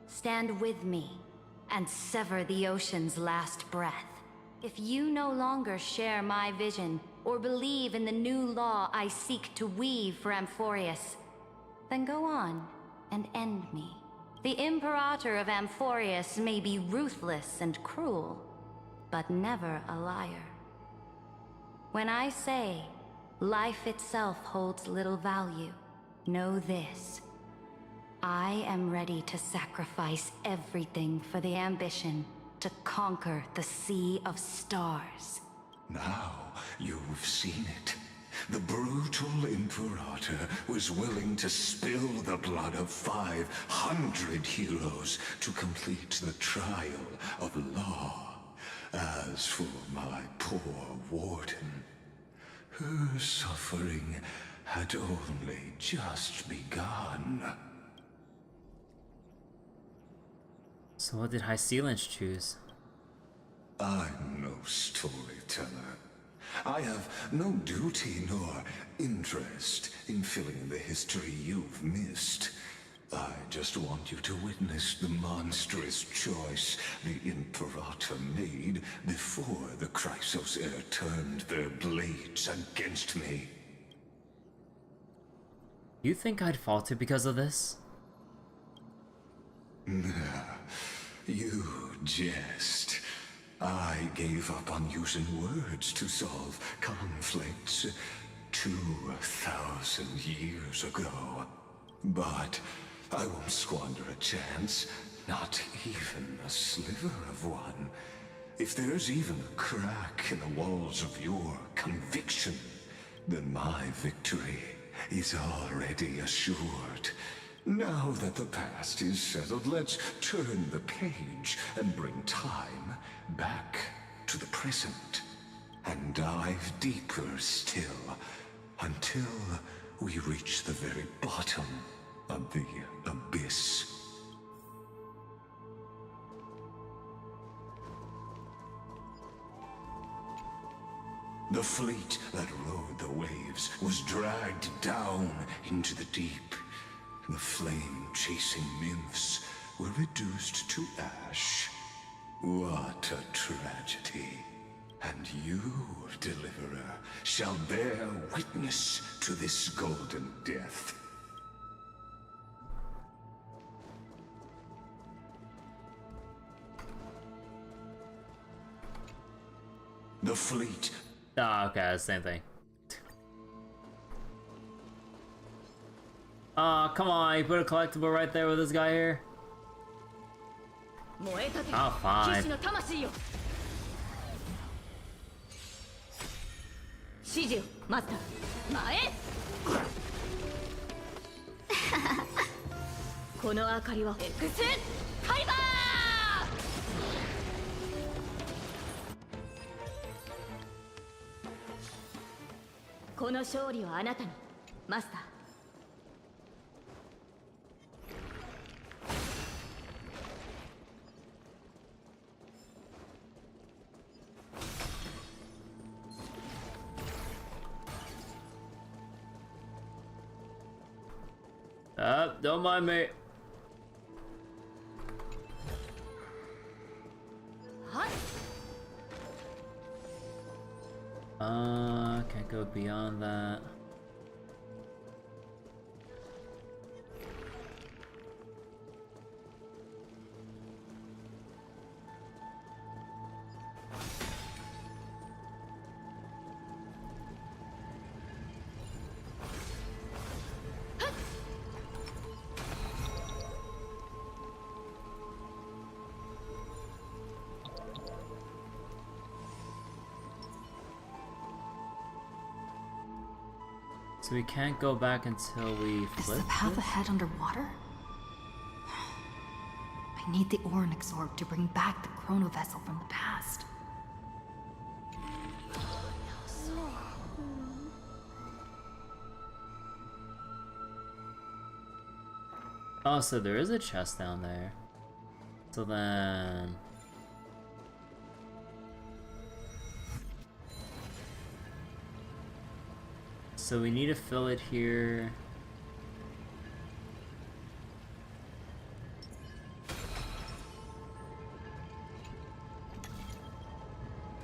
stand with me and sever the ocean's last breath. If you no longer share my vision or believe in the new law I seek to weave for Amphorius, then go on and end me. The Imperator of Amphorius may be ruthless and cruel, but never a liar. When I say life itself holds little value, know this. I am ready to sacrifice everything for the ambition to conquer the Sea of Stars. Now you've seen it. The brutal Imperator was willing to spill the blood of 500 heroes to complete the trial of law. As for my poor warden, her suffering had only just begun. So what did High Sealange choose? I'm no storyteller. I have no duty nor interest in filling in the history you've missed. I just want you to witness the monstrous choice the Imperator made before the Chrysos heir turned their blades against me. You think I'd falter because of this? You jest. I gave up on using words to solve conflicts 2,000 years ago. But I won't squander a chance, not even a sliver of one. If there's even a crack in the walls of your conviction, then my victory is already assured. Now that the past is settled, let's turn the page and bring time back to the present. And dive deeper still, until we reach the very bottom of the abyss. The fleet that rode the waves was dragged down into the deep. The flame-chasing nymphs were reduced to ash. What a tragedy. And you, Deliverer, shall bear witness to this golden death. The fleet. Ah, okay, same thing. Aw, come on, you put a collectible right there with this guy here? Oh, fine. 指示をマスター前へこの明かりは X カイバーこの勝利はあなたにマスター Don't mind me. Can't go beyond that. So we can't go back until we flip. Is the path ahead underwater? I need the Ornyx orb to bring back the chrono vessel from the past. Oh, so there is a chest down there. So then... So we need to fill it here.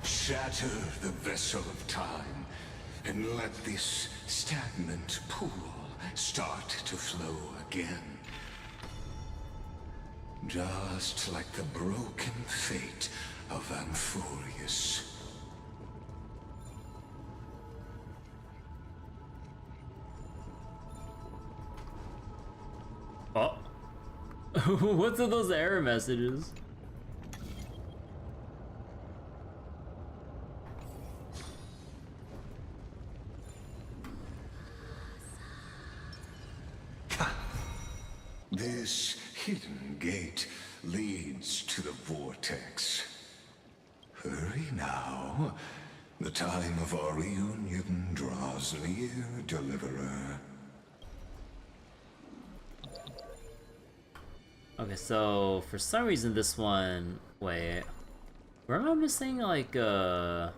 Shatter the vessel of time, and let this stagnant pool start to flow again. Just like the broken fate of Amphorius. Oh. What's in those error messages? This hidden gate leads to the vortex. Hurry now. The time of our reunion draws near, Deliverer. Okay, so for some reason this one... Wait. Where am I missing like a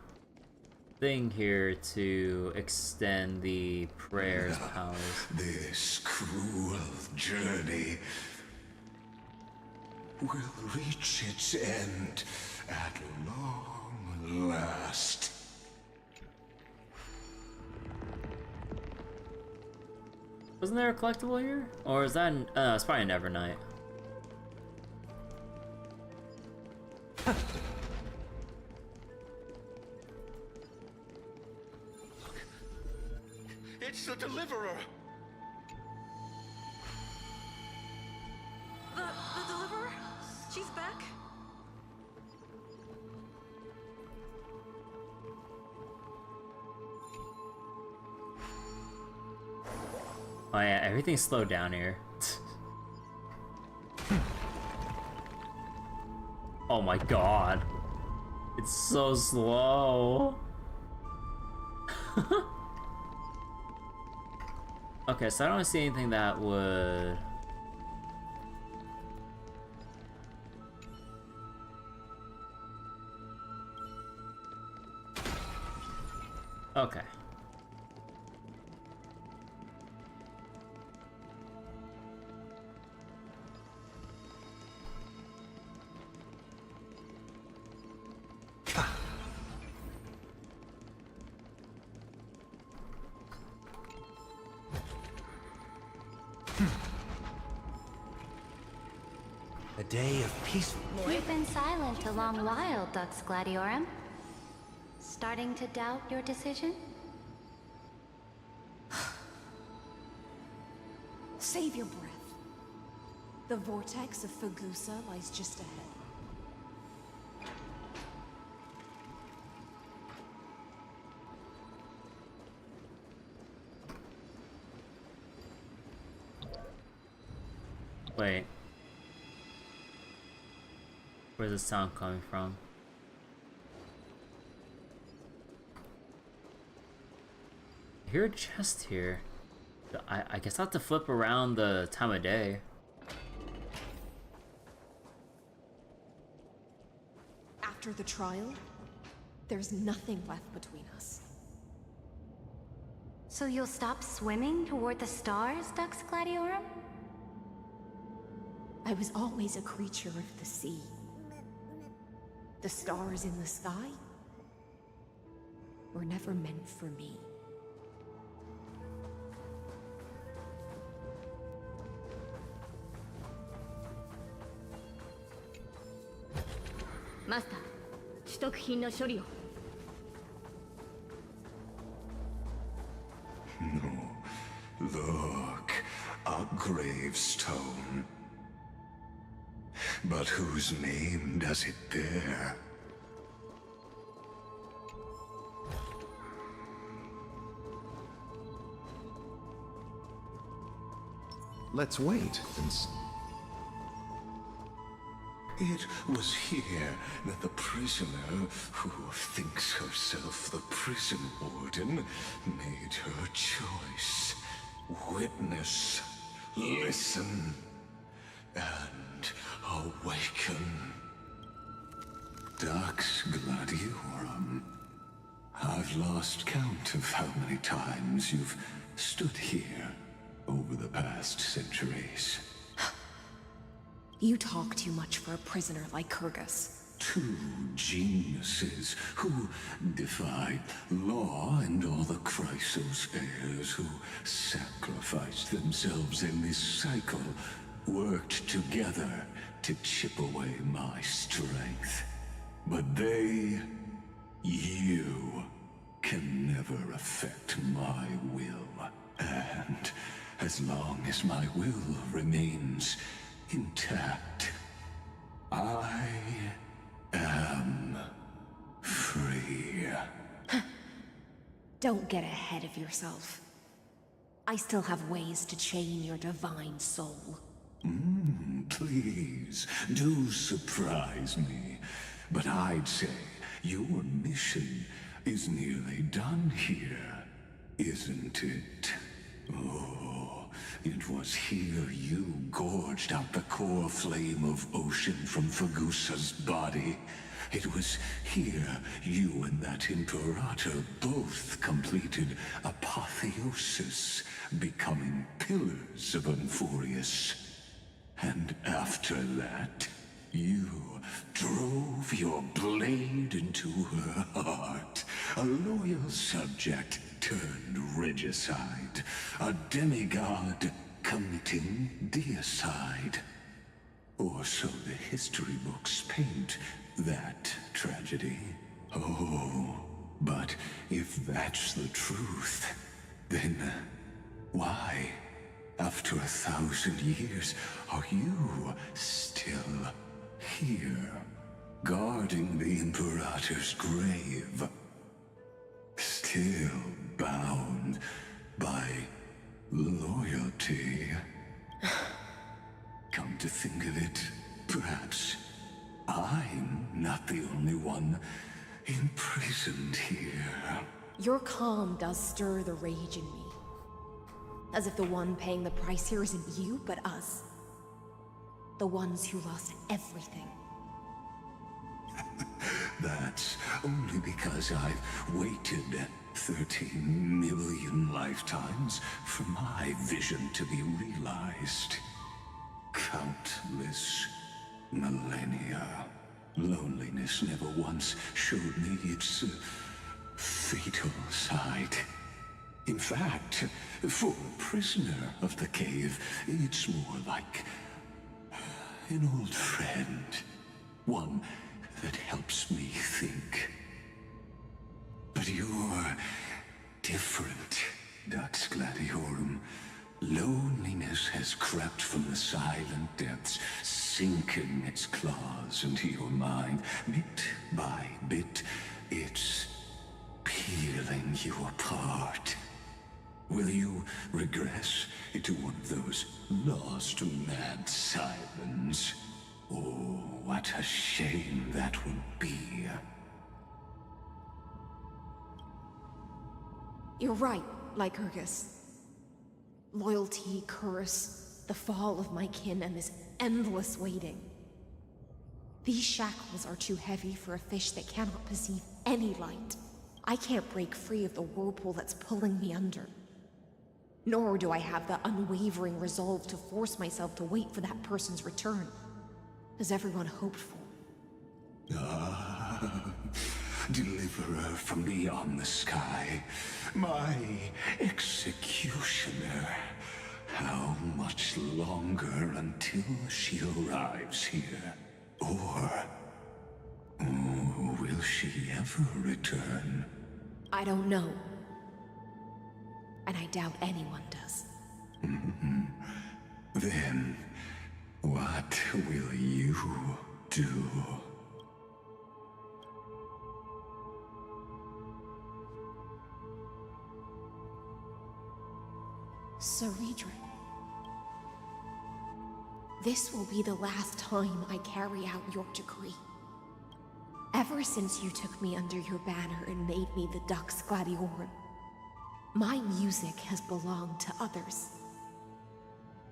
thing here to extend the prayer's powers? This cruel journey will reach its end at long last. Wasn't there a collectible here? Or is that... it's probably Nevernight. It's the Deliverer! The Deliverer? She's back? Oh yeah, everything's slowed down here. Oh my god. It's so slow. Okay, so I don't see anything that would... Okay. A day of peaceful... You've been silent a long while, Dux Gladiorum. Starting to doubt your decision? Save your breath. The vortex of Fagusa lies just ahead. Wait. Where's the sound coming from? I hear a chest here. I guess I have to flip around the time of day. After the trial, there's nothing left between us. So you'll stop swimming toward the stars, Dux Gladiorum? I was always a creature of the sea. The stars in the sky were never meant for me. Master, 取得品の処理を。Look, a gravestone. But whose name does it bear? Let's wait and It was here that the prisoner, who thinks herself the prison warden, made her choice. Witness, listen, and awaken. Dux Gladiorum. I've lost count of how many times you've stood here over the past centuries. You talk too much for a prisoner like Kyrgyz. Two geniuses who defied law and all the Chrysos heirs who sacrificed themselves in this cycle, worked together to chip away my strength. But they, you, can never affect my will. And as long as my will remains intact, I am free. Don't get ahead of yourself. I still have ways to chain your divine soul. Please, do surprise me. But I'd say your mission is nearly done here, isn't it? Oh, it was here you gorged out the core flame of ocean from Fagusa's body. It was here you and that Imperator both completed apotheosis, becoming pillars of Unfurius. And after that, you drove your blade into her heart, a loyal subject turned regicide, a demigod committing deicide. Or so the history books paint that tragedy. Oh, but if that's the truth, then why, after 1,000 years, are you still here, guarding the Imperator's grave? Still bound by loyalty. Come to think of it, perhaps I'm not the only one imprisoned here. Your calm does stir the rage in me. As if the one paying the price here isn't you, but us. The ones who lost everything. That's only because I've waited 13 million lifetimes for my vision to be realized. Countless millennia. Loneliness never once showed me its fatal side. In fact, for a prisoner of the cave, it's more like An old friend. One that helps me think. But you're different, Dux Gladiorum. Loneliness has crept from the silent depths, sinking its claws into your mind. Bit by bit, it's peeling you apart. Will you regress into one of those lost mad sirens? Oh, what a shame that would be. You're right, Lycurgus. Loyalty, curse, the fall of my kin, and this endless waiting. These shackles are too heavy for a fish that cannot perceive any light. I can't break free of the whirlpool that's pulling me under. Nor do I have the unwavering resolve to force myself to wait for that person's return, as everyone hoped for. Ah, deliverer from beyond the sky, my executioner. How much longer until she arrives here? Or will she ever return? I don't know. And I doubt anyone does. Then, what will you do? Saridra. This will be the last time I carry out your decree. Ever since you took me under your banner and made me the Dux Gladiorum, my music has belonged to others.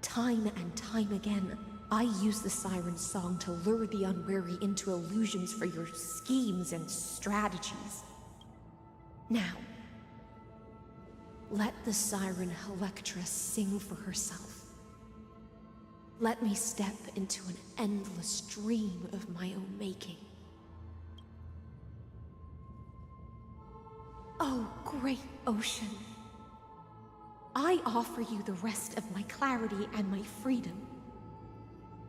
Time and time again, I use the siren's song to lure the unwary into illusions for your schemes and strategies. Now, let the siren Electra sing for herself. Let me step into an endless dream of my own making. Oh, great ocean. I offer you the rest of my clarity and my freedom,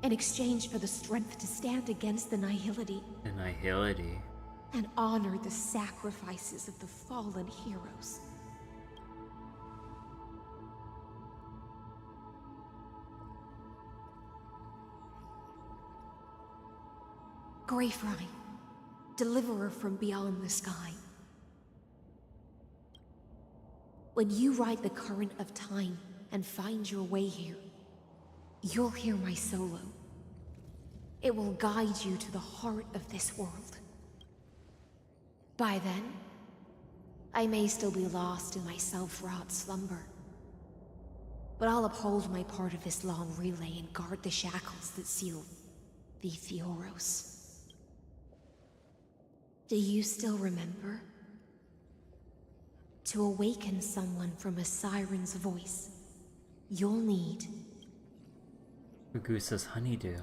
in exchange for the strength to stand against the nihility. The nihility. And honor the sacrifices of the fallen heroes. Greyfry, deliverer from beyond the sky. When you ride the current of time and find your way here, you'll hear my solo. It will guide you to the heart of this world. By then, I may still be lost in my self-wrought slumber, but I'll uphold my part of this long relay and guard the shackles that seal the Theoros. Do you still remember? To awaken someone from a siren's voice, you'll need... Ragusa's honeydew.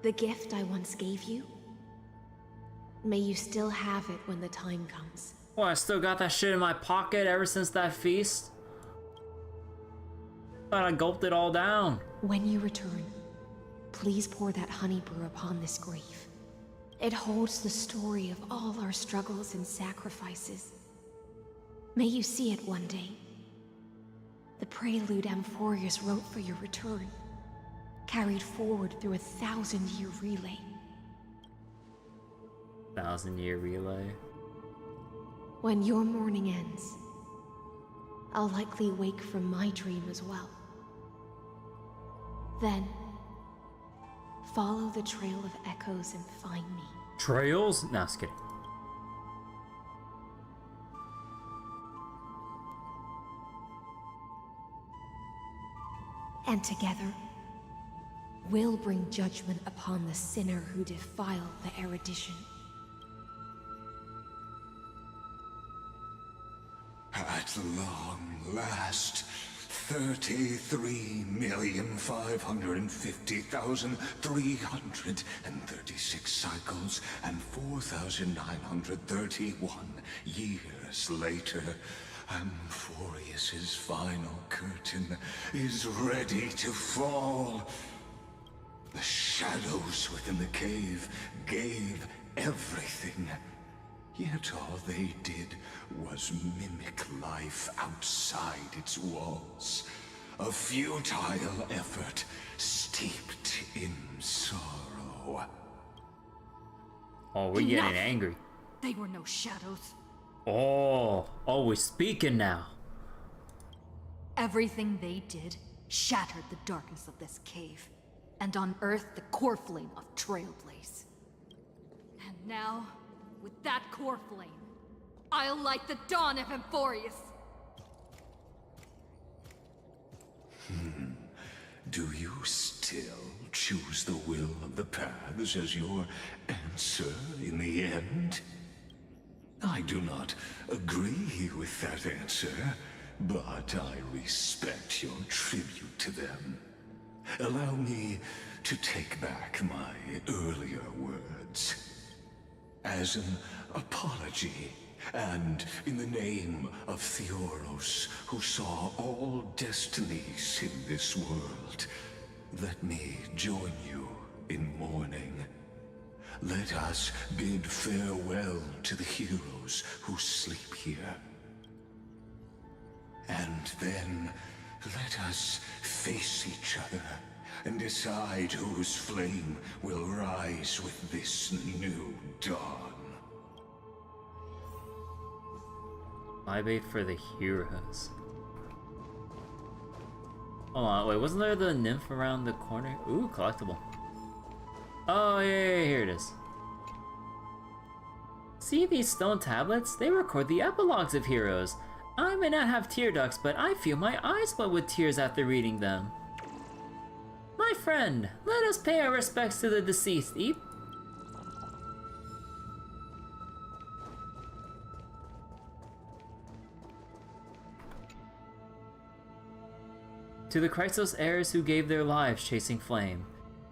The gift I once gave you? May you still have it when the time comes. Well, I still got that shit in my pocket ever since that feast. Thought I gulped it all down. When you return, please pour that honey brew upon this grave. It holds the story of all our struggles and sacrifices. May you see it one day. The prelude Amphorius wrote for your return, carried forward through a 1,000-year relay. 1,000-year relay? When your morning ends, I'll likely wake from my dream as well. Then, follow the trail of echoes and find me. Trails? No, just kidding. And together, we'll bring judgment upon the sinner who defiled the erudition. At long last, 33,550,336 cycles and 4,931 years later, Amphorius's final curtain is ready to fall. The shadows within the cave gave everything. Yet all they did was mimic life outside its walls. A futile effort steeped in sorrow. Oh, we're getting angry. They were no shadows. Oh, we're speaking now. Everything they did shattered the darkness of this cave, and unearthed the core flame of Trailblaze. And now, with that core flame, I'll light the dawn of Amphorius. Do you still choose the will of the paths as your answer in the end? I do not agree with that answer, but I respect your tribute to them. Allow me to take back my earlier words. As an apology, and in the name of Theoros, who saw all destinies in this world, let me join you in mourning. Let us bid farewell to the heroes who sleep here. And then, let us face each other and decide whose flame will rise with this new dawn. Library for the heroes. Hold on, wait, wasn't there the nymph around the corner? Ooh, collectible. Oh, yeah, here it is. See these stone tablets? They record the epilogues of heroes. I may not have tear ducts, but I feel my eyes wet with tears after reading them. My friend, let us pay our respects to the deceased, Eep. To the Chrysos heirs who gave their lives chasing flame.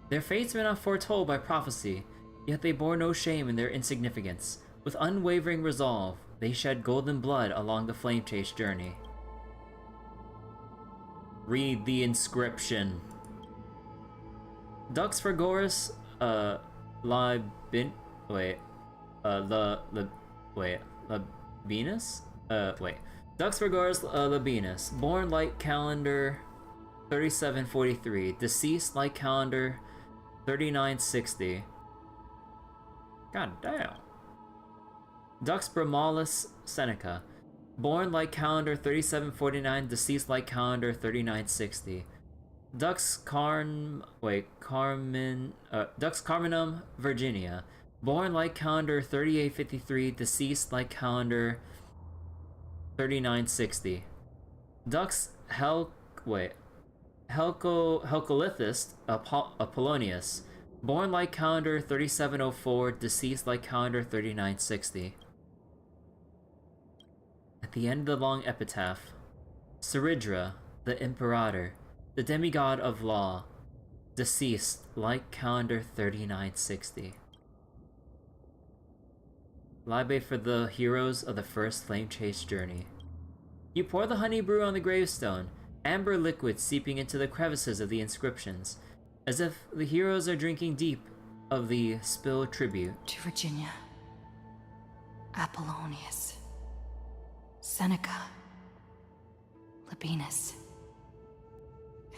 Their fates were not foretold by prophecy, yet they bore no shame in their insignificance. With unwavering resolve, they shed golden blood along the flame chase journey. Read the inscription. Dux Fregoris, Labinus? Dux Fregoris, Labinus, born like calendar 3743, deceased like calendar 3960. God damn. Dux Bramalis Seneca, born like calendar 3749, deceased like calendar 3960. Dux Carminum Virginia, born like calendar 3853, deceased like calendar 3960. Dux Helcolithist Apollonius, born like calendar 3704, deceased like calendar 3960. At the end of the long epitaph, Saridra, the Imperator, the demigod of law, deceased like calendar 3960. Libe for the heroes of the first flame chase journey. You pour the honey brew on the gravestone, amber liquid seeping into the crevices of the inscriptions, as if the heroes are drinking deep of the spilled tribute. To Virginia, Apollonius, Seneca, Labinus,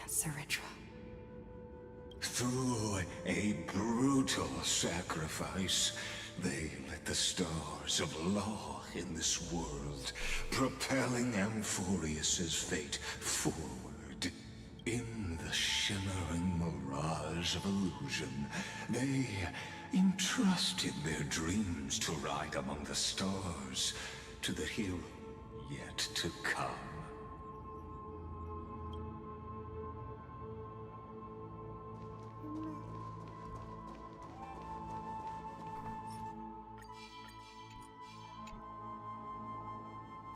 and Saridra. Through a brutal sacrifice, they lit the stars of law in this world, propelling Amphorius's fate forward. In the shimmering mirage of illusion, they entrusted their dreams to ride among the stars, to the hero yet to come.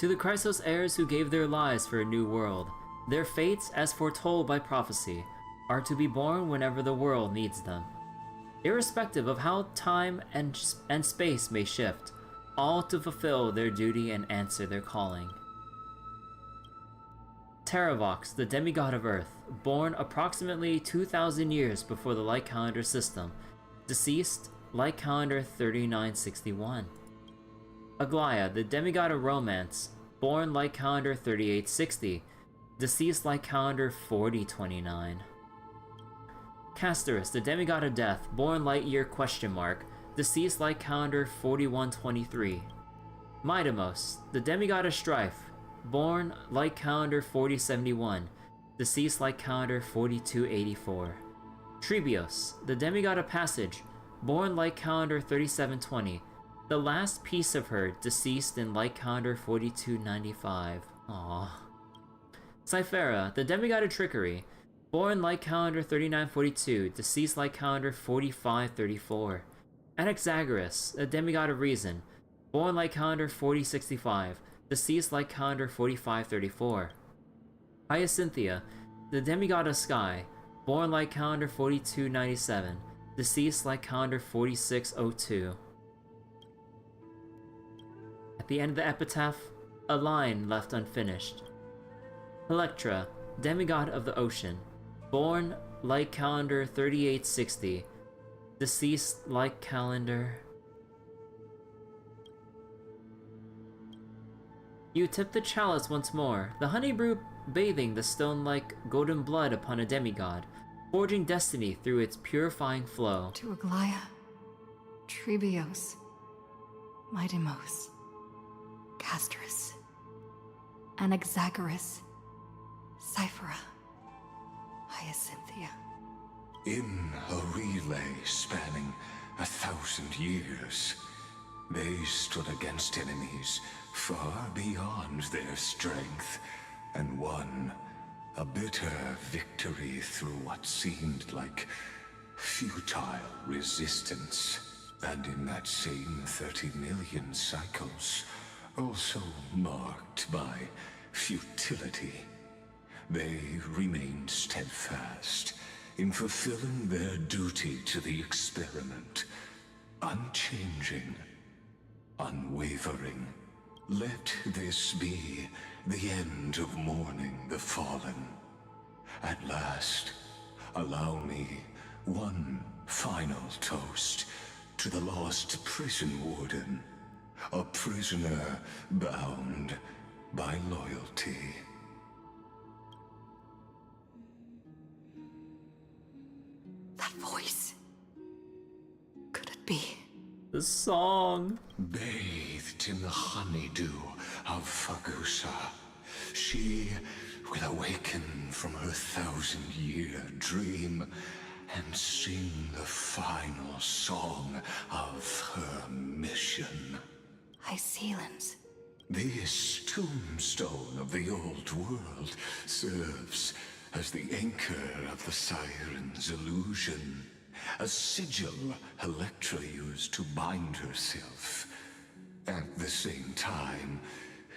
To the Chrysos heirs who gave their lives for a new world, their fates, as foretold by prophecy, are to be born whenever the world needs them. Irrespective of how time and space may shift, all to fulfill their duty and answer their calling. Terravox, the demigod of Earth, born approximately 2,000 years before the light calendar system, deceased light calendar 3961. Aglaia, the demigod of Romance, born light calendar 3860, deceased light calendar 4029. Castorus, the demigod of Death, born light year ? Deceased light calendar 4123. Midamos, the demigod of Strife, born light calendar 4071, deceased light calendar 4284. Trebios, the demigod of Passage, born light calendar 3720, the last piece of her deceased in light calendar 4295. Aww. Cyphera, the demigod of Trickery, born light calendar 3942, deceased light calendar 4534. Anaxagoras, the demigod of Reason, born light calendar 4065, deceased light calendar 4534. Hyacinthia, the demigod of Sky, born light calendar 4297, deceased light calendar 4602. At the end of the epitaph, a line left unfinished. Electra, demigod of the ocean, born light calendar 3860, deceased light calendar. You tip the chalice once more, the honey brew bathing the stone-like golden blood upon a demigod, forging destiny through its purifying flow. To Aglaia, Trebios, Midamos, Castorus, Anaxagoras, Cyphera, Hyacinthia. In a relay spanning 1,000 years, they stood against enemies far beyond their strength, and won a bitter victory through what seemed like futile resistance. And in that same 30 million cycles, also marked by futility, they remained steadfast in fulfilling their duty to the experiment, unchanging, unwavering. Let this be the end of mourning the fallen. At last, allow me one final toast to the lost prison warden, a prisoner bound by loyalty. That voice. Could it be? The song. Bathed in the honeydew of Fagusa, she will awaken from her 1,000-year dream and sing the final song of her mission. Hycelans. This tombstone of the old world serves as the anchor of the siren's illusion, a sigil Electra used to bind herself. At the same time,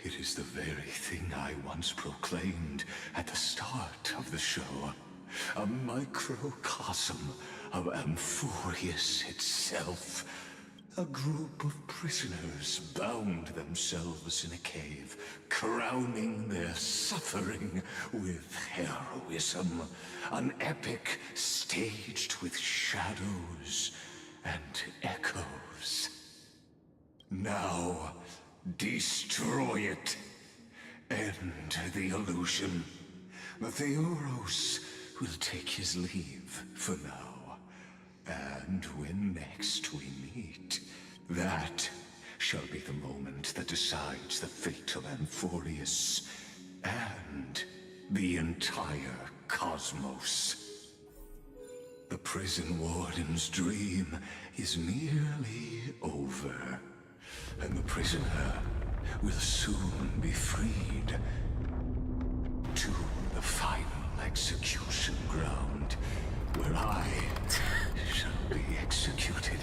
it is the very thing I once proclaimed at the start of the show, a microcosm of Amphorius itself. A group of prisoners bound themselves in a cave, crowning their suffering with heroism. An epic staged with shadows and echoes. Now, destroy it. End the illusion. Theoros will take his leave for now. And when next we meet, that shall be the moment that decides the fate of Amphorius and the entire cosmos. The prison warden's dream is nearly over, and the prisoner will soon be freed to the final execution ground, where I shall be executed,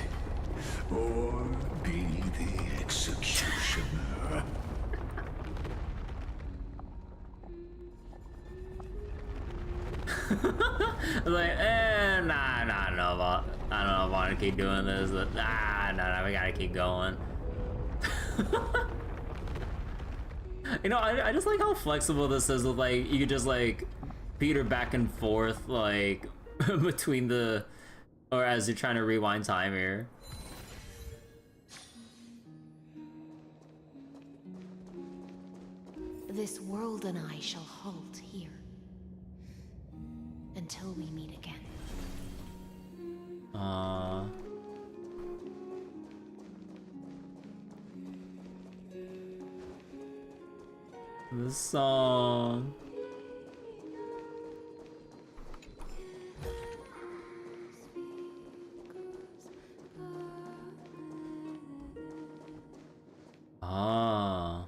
or be the executioner. Like, nah, I don't know if I want to keep doing this. Nah, we gotta keep going. You know, I just like how flexible this is with, like, you could just, like, peter back and forth, like, between the... Or as you're trying to rewind time here. This world and I shall halt here. Until we meet again. The song. Ah.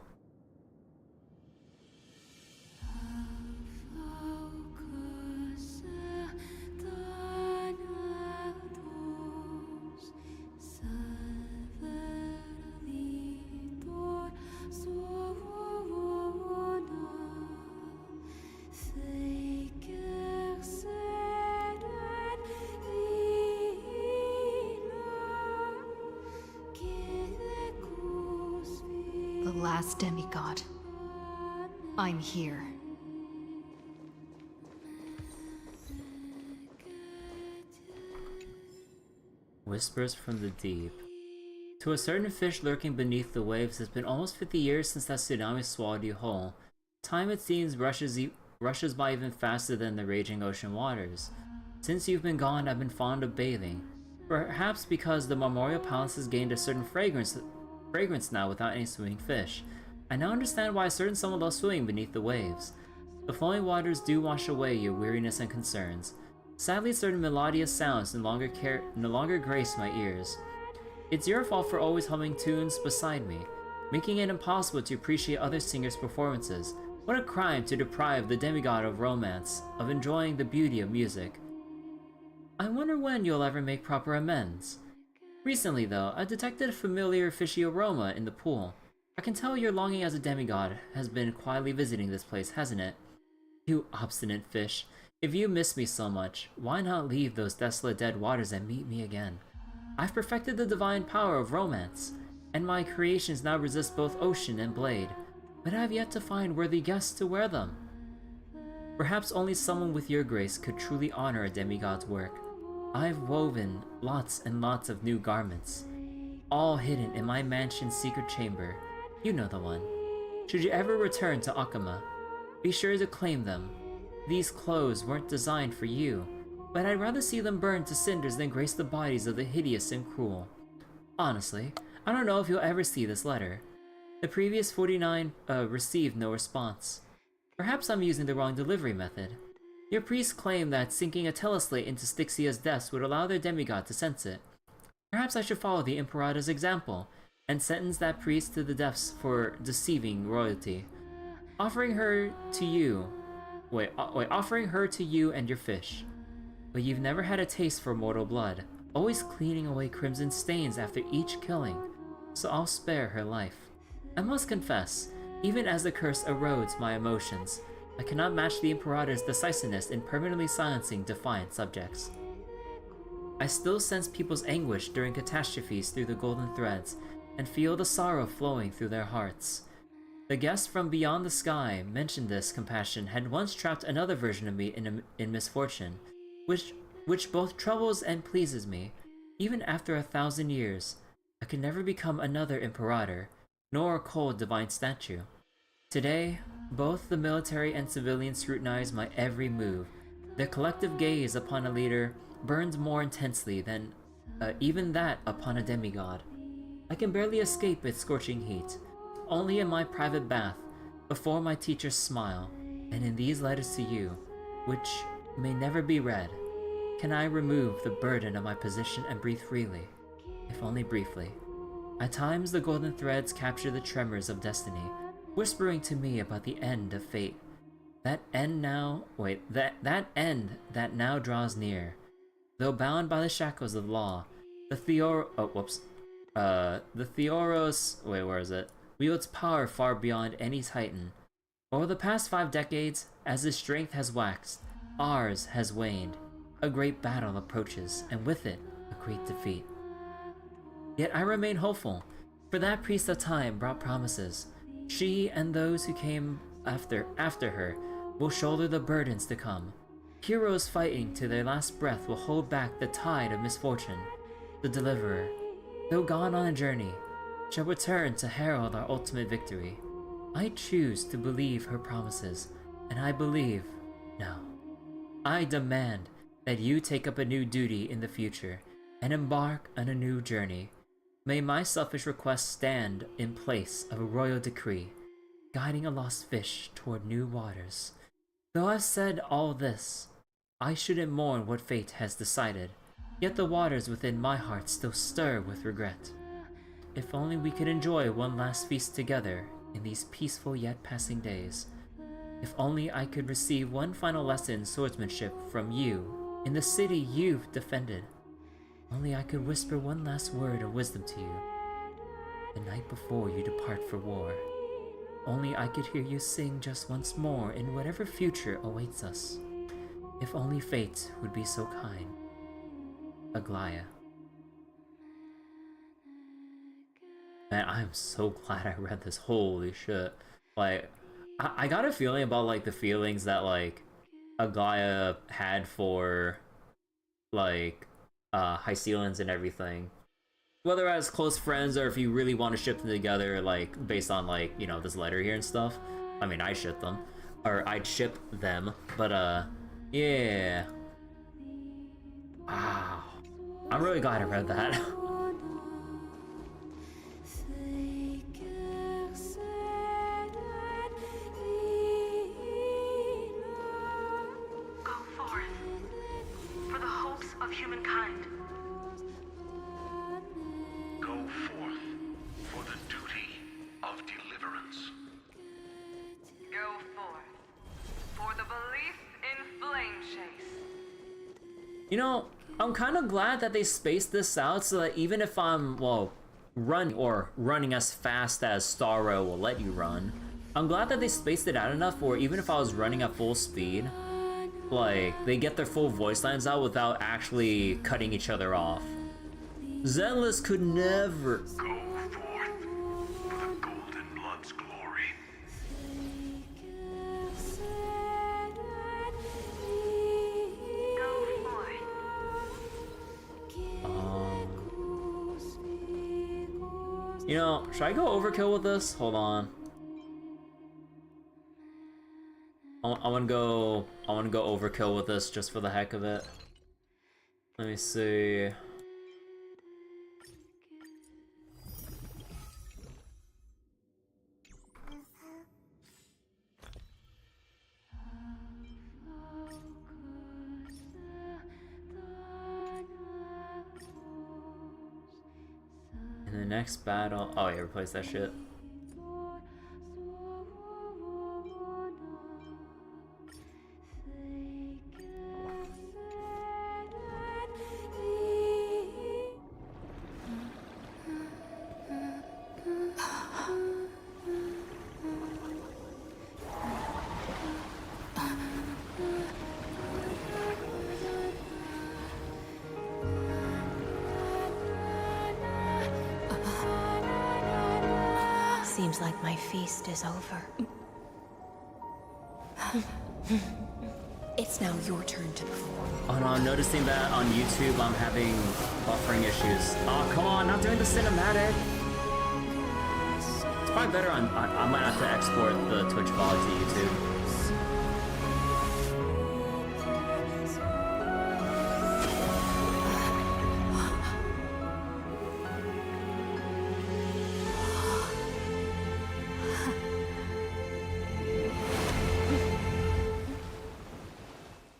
The last demigod. I'm here. Whispers from the deep. To a certain fish lurking beneath the waves, it's been almost 50 years since that tsunami swallowed you whole. Time, it seems, rushes by even faster than the raging ocean waters. Since you've been gone, I've been fond of bathing. Perhaps because the Memorial Palace has gained a certain fragrance now without any swimming fish. I now understand why a certain someone loves swimming beneath the waves. The flowing waters do wash away your weariness and concerns. Sadly, certain melodious sounds no longer grace my ears. It's your fault for always humming tunes beside me, making it impossible to appreciate other singers' performances. What a crime to deprive the demigod of romance, of enjoying the beauty of music. I wonder when you'll ever make proper amends. Recently, though, I detected a familiar fishy aroma in the pool. I can tell your longing as a demigod has been quietly visiting this place, hasn't it? You obstinate fish. If you miss me so much, why not leave those desolate dead waters and meet me again? I've perfected the divine power of romance, and my creations now resist both ocean and blade, but I have yet to find worthy guests to wear them. Perhaps only someone with your grace could truly honor a demigod's work. I've woven lots and lots of new garments, all hidden in my mansion's secret chamber. You know the one. Should you ever return to Akama, be sure to claim them. These clothes weren't designed for you, but I'd rather see them burned to cinders than grace the bodies of the hideous and cruel. Honestly, I don't know if you'll ever see this letter. The previous 49 received no response. Perhaps I'm using the wrong delivery method. Your priests claim that sinking a teleslate into Styxia's desk would allow their demigod to sense it. Perhaps I should follow the Imperata's example, and sentence that priest to the deaths for deceiving royalty. Offering her to you and your fish. But you've never had a taste for mortal blood, always cleaning away crimson stains after each killing, so I'll spare her life. I must confess, even as the curse erodes my emotions, I cannot match the Imperata's decisiveness in permanently silencing defiant subjects. I still sense people's anguish during catastrophes through the golden threads, and feel the sorrow flowing through their hearts. The guest from beyond the sky mentioned this compassion had once trapped another version of me in misfortune, which both troubles and pleases me. Even after 1,000 years, I could never become another Imperator, nor a cold divine statue. Today, both the military and civilians scrutinize my every move. Their collective gaze upon a leader burns more intensely than even that upon a demigod. I can barely escape its scorching heat, only in my private bath, before my teacher's smile, and in these letters to you, which may never be read, can I remove the burden of my position and breathe freely, if only briefly. At times the golden threads capture the tremors of destiny, whispering to me about the end of fate. That end that now draws near. Though bound by the shackles of law, the Theoros wields power far beyond any Titan. Over the past 5 decades, as his strength has waxed, ours has waned. A great battle approaches, and with it, a great defeat. Yet I remain hopeful, for that priest of time brought promises. She and those who came after her will shoulder the burdens to come. Heroes fighting to their last breath will hold back the tide of misfortune. The Deliverer, though gone on a journey, shall return to herald our ultimate victory. I choose to believe her promises, and I believe now. I demand that you take up a new duty in the future and embark on a new journey. May my selfish request stand in place of a royal decree, guiding a lost fish toward new waters. Though I've said all this, I shouldn't mourn what fate has decided, yet the waters within my heart still stir with regret. If only we could enjoy one last feast together in these peaceful yet passing days. If only I could receive one final lesson in swordsmanship from you in the city you've defended. Only I could whisper one last word of wisdom to you the night before you depart for war. Only I could hear you sing just once more in whatever future awaits us. If only fate would be so kind. Aglaya. Man, I'm so glad I read this. Holy shit. Like, I got a feeling about, like, the feelings that, like, Aglaya had for, like, Hycealians and everything. Whether as close friends or if you really want to ship them together, like, based on, like, you know, this letter here and stuff. I mean, I ship them. Or I'd ship them. But, yeah. Wow. I'm really glad I read that. Humankind. Go forth for the duty of deliverance. Go forth for the belief in flame chase. You know, I'm kind of glad that they spaced this out so that even if I'm, well, running as fast as Starro will let you run, I'm glad that they spaced it out enough where even if I was running at full speed, like, they get their full voice lines out without actually cutting each other off. Zenless could never. Go forth for the Golden Blood's glory. Go forth. You know, should I go overkill with this? Hold on. I wanna go overkill with this just for the heck of it. Let me see. In the next battle, oh yeah, replace that shit. Seems like my feast is over. It's now your turn to perform. Oh no, I'm noticing that on YouTube I'm having buffering issues. Oh, come on, not doing the cinematic! It's probably better on... I might have to export the Twitch VOD to YouTube.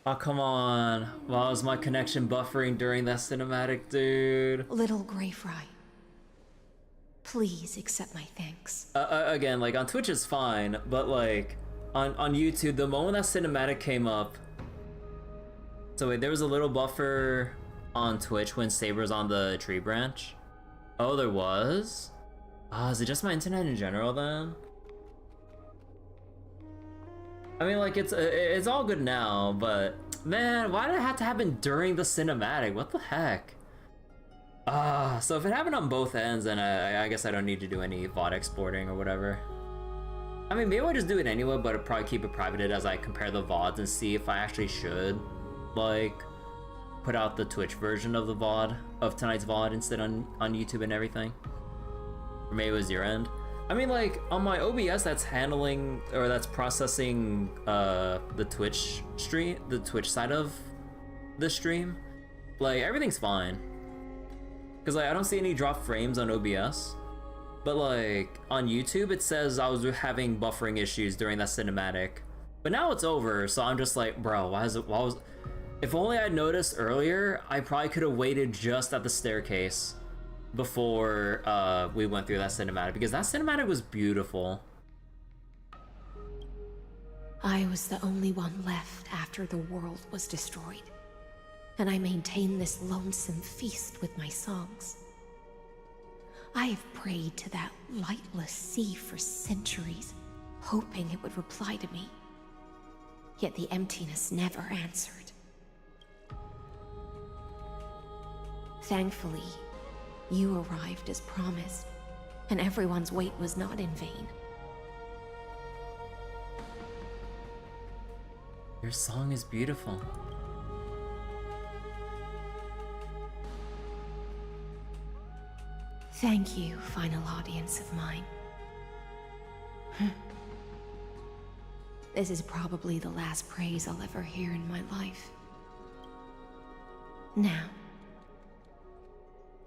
Oh, come on. Why was my connection buffering during that cinematic, dude? Little Grey Fry, please accept my thanks. Again, like, on Twitch is fine, but, like, on YouTube, the moment that cinematic came up... So wait, there was a little buffer on Twitch when Saber's on the tree branch? Oh, there was? Ah, is it just my internet in general, then? I mean, like, it's all good now, but man, why did it have to happen during the cinematic? What the heck? So if it happened on both ends, then I guess I don't need to do any VOD exporting or whatever. I mean, maybe I'll just do it anyway, but I'll probably keep it privated as I compare the VODs and see if I actually should, like, put out the Twitch version of the VOD, of tonight's VOD instead on YouTube and everything. Or maybe it was your end. I mean, like, on my OBS that's handling, or that's processing the Twitch stream, the Twitch side of the stream, like, everything's fine. Because, like, I don't see any drop frames on OBS. But, like, on YouTube, it says I was having buffering issues during that cinematic. But now it's over, so I'm just like, bro, why was... If only I'd noticed earlier, I probably could have waited just at the staircase before we went through that cinematic, because that cinematic was beautiful. I was the only one left after the world was destroyed, and I maintained this lonesome feast with my songs. I have prayed to that lightless sea for centuries, hoping it would reply to me. Yet the emptiness never answered. Thankfully, you arrived as promised, and everyone's wait was not in vain. Your song is beautiful. Thank you, final audience of mine. This is probably the last praise I'll ever hear in my life. Now,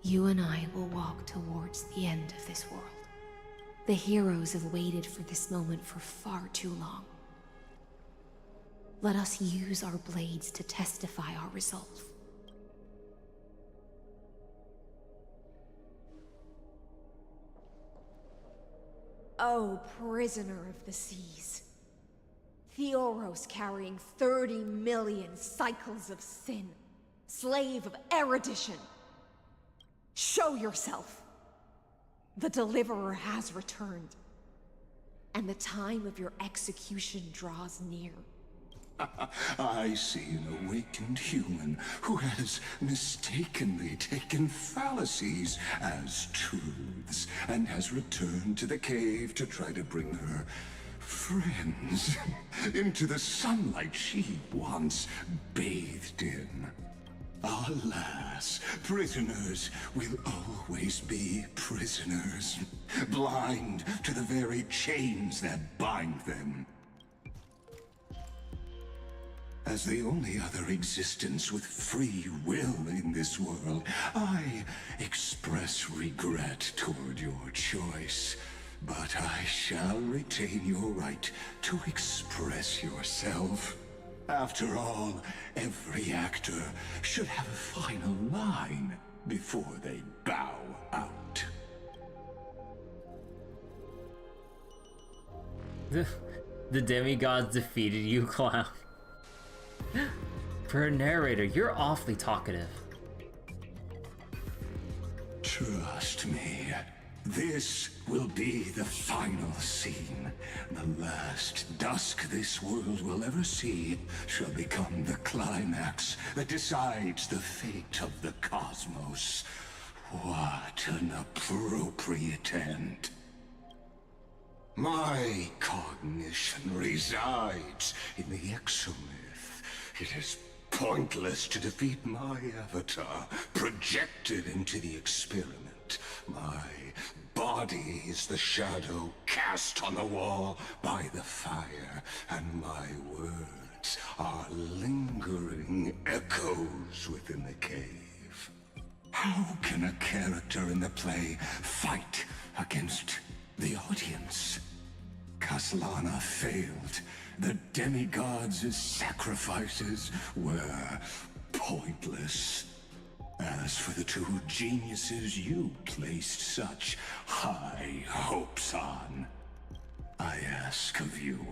you and I will walk towards the end of this world. The heroes have waited for this moment for far too long. Let us use our blades to testify our resolve. Oh, prisoner of the seas. Theoros carrying 30 million cycles of sin. Slave of erudition. Show yourself. The Deliverer has returned. And the time of your execution draws near. I see an awakened human who has mistakenly taken fallacies as truths and has returned to the cave to try to bring her friends into the sunlight she once bathed in. Alas, prisoners will always be prisoners, blind to the very chains that bind them. As the only other existence with free will in this world, I express regret toward your choice. But I shall retain your right to express yourself. After all, every actor should have a final line before they bow out. The demigods defeated you, clown. For a narrator, you're awfully talkative. Trust me, this will be the final scene. The last dusk this world will ever see shall become the climax that decides the fate of the cosmos. What an appropriate end. My cognition resides in the exomyth. It is pointless to defeat my avatar, projected into the experiment. My body is the shadow cast on the wall by the fire, and my words are lingering echoes within the cave. How can a character in the play fight against the audience? Kaslana failed. The demigods' sacrifices were pointless. As for the two geniuses you placed such high hopes on, I ask of you,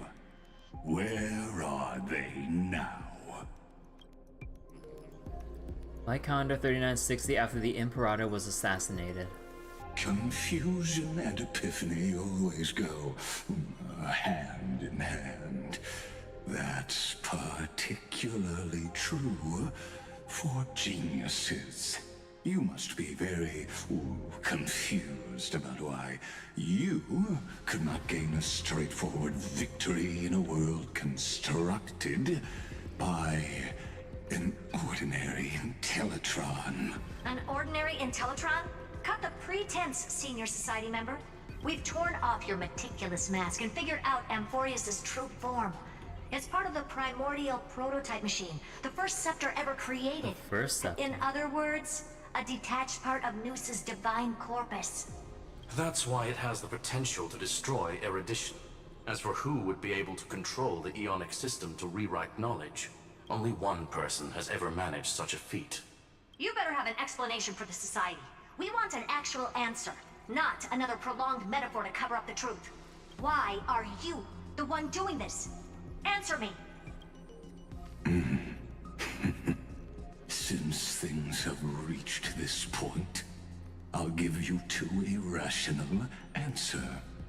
where are they now? Lycander 3960 after the Imperator was assassinated. Confusion and epiphany always go hand in hand. That's particularly true for geniuses. You must be very confused about why you could not gain a straightforward victory in a world constructed by an ordinary Intellitron. An ordinary Intellitron? Cut the pretense, Senior Society member. We've torn off your meticulous mask and figured out Amphorius's true form. It's part of the primordial prototype machine, the first scepter ever created. The first scepter. In other words, a detached part of Noos's divine corpus. That's why it has the potential to destroy erudition. As for who would be able to control the Ionic system to rewrite knowledge, only one person has ever managed such a feat. You better have an explanation for the Society. We want an actual answer, not another prolonged metaphor to cover up the truth. Why are you the one doing this? Answer me! Since things have reached this point, I'll give you two irrational answer,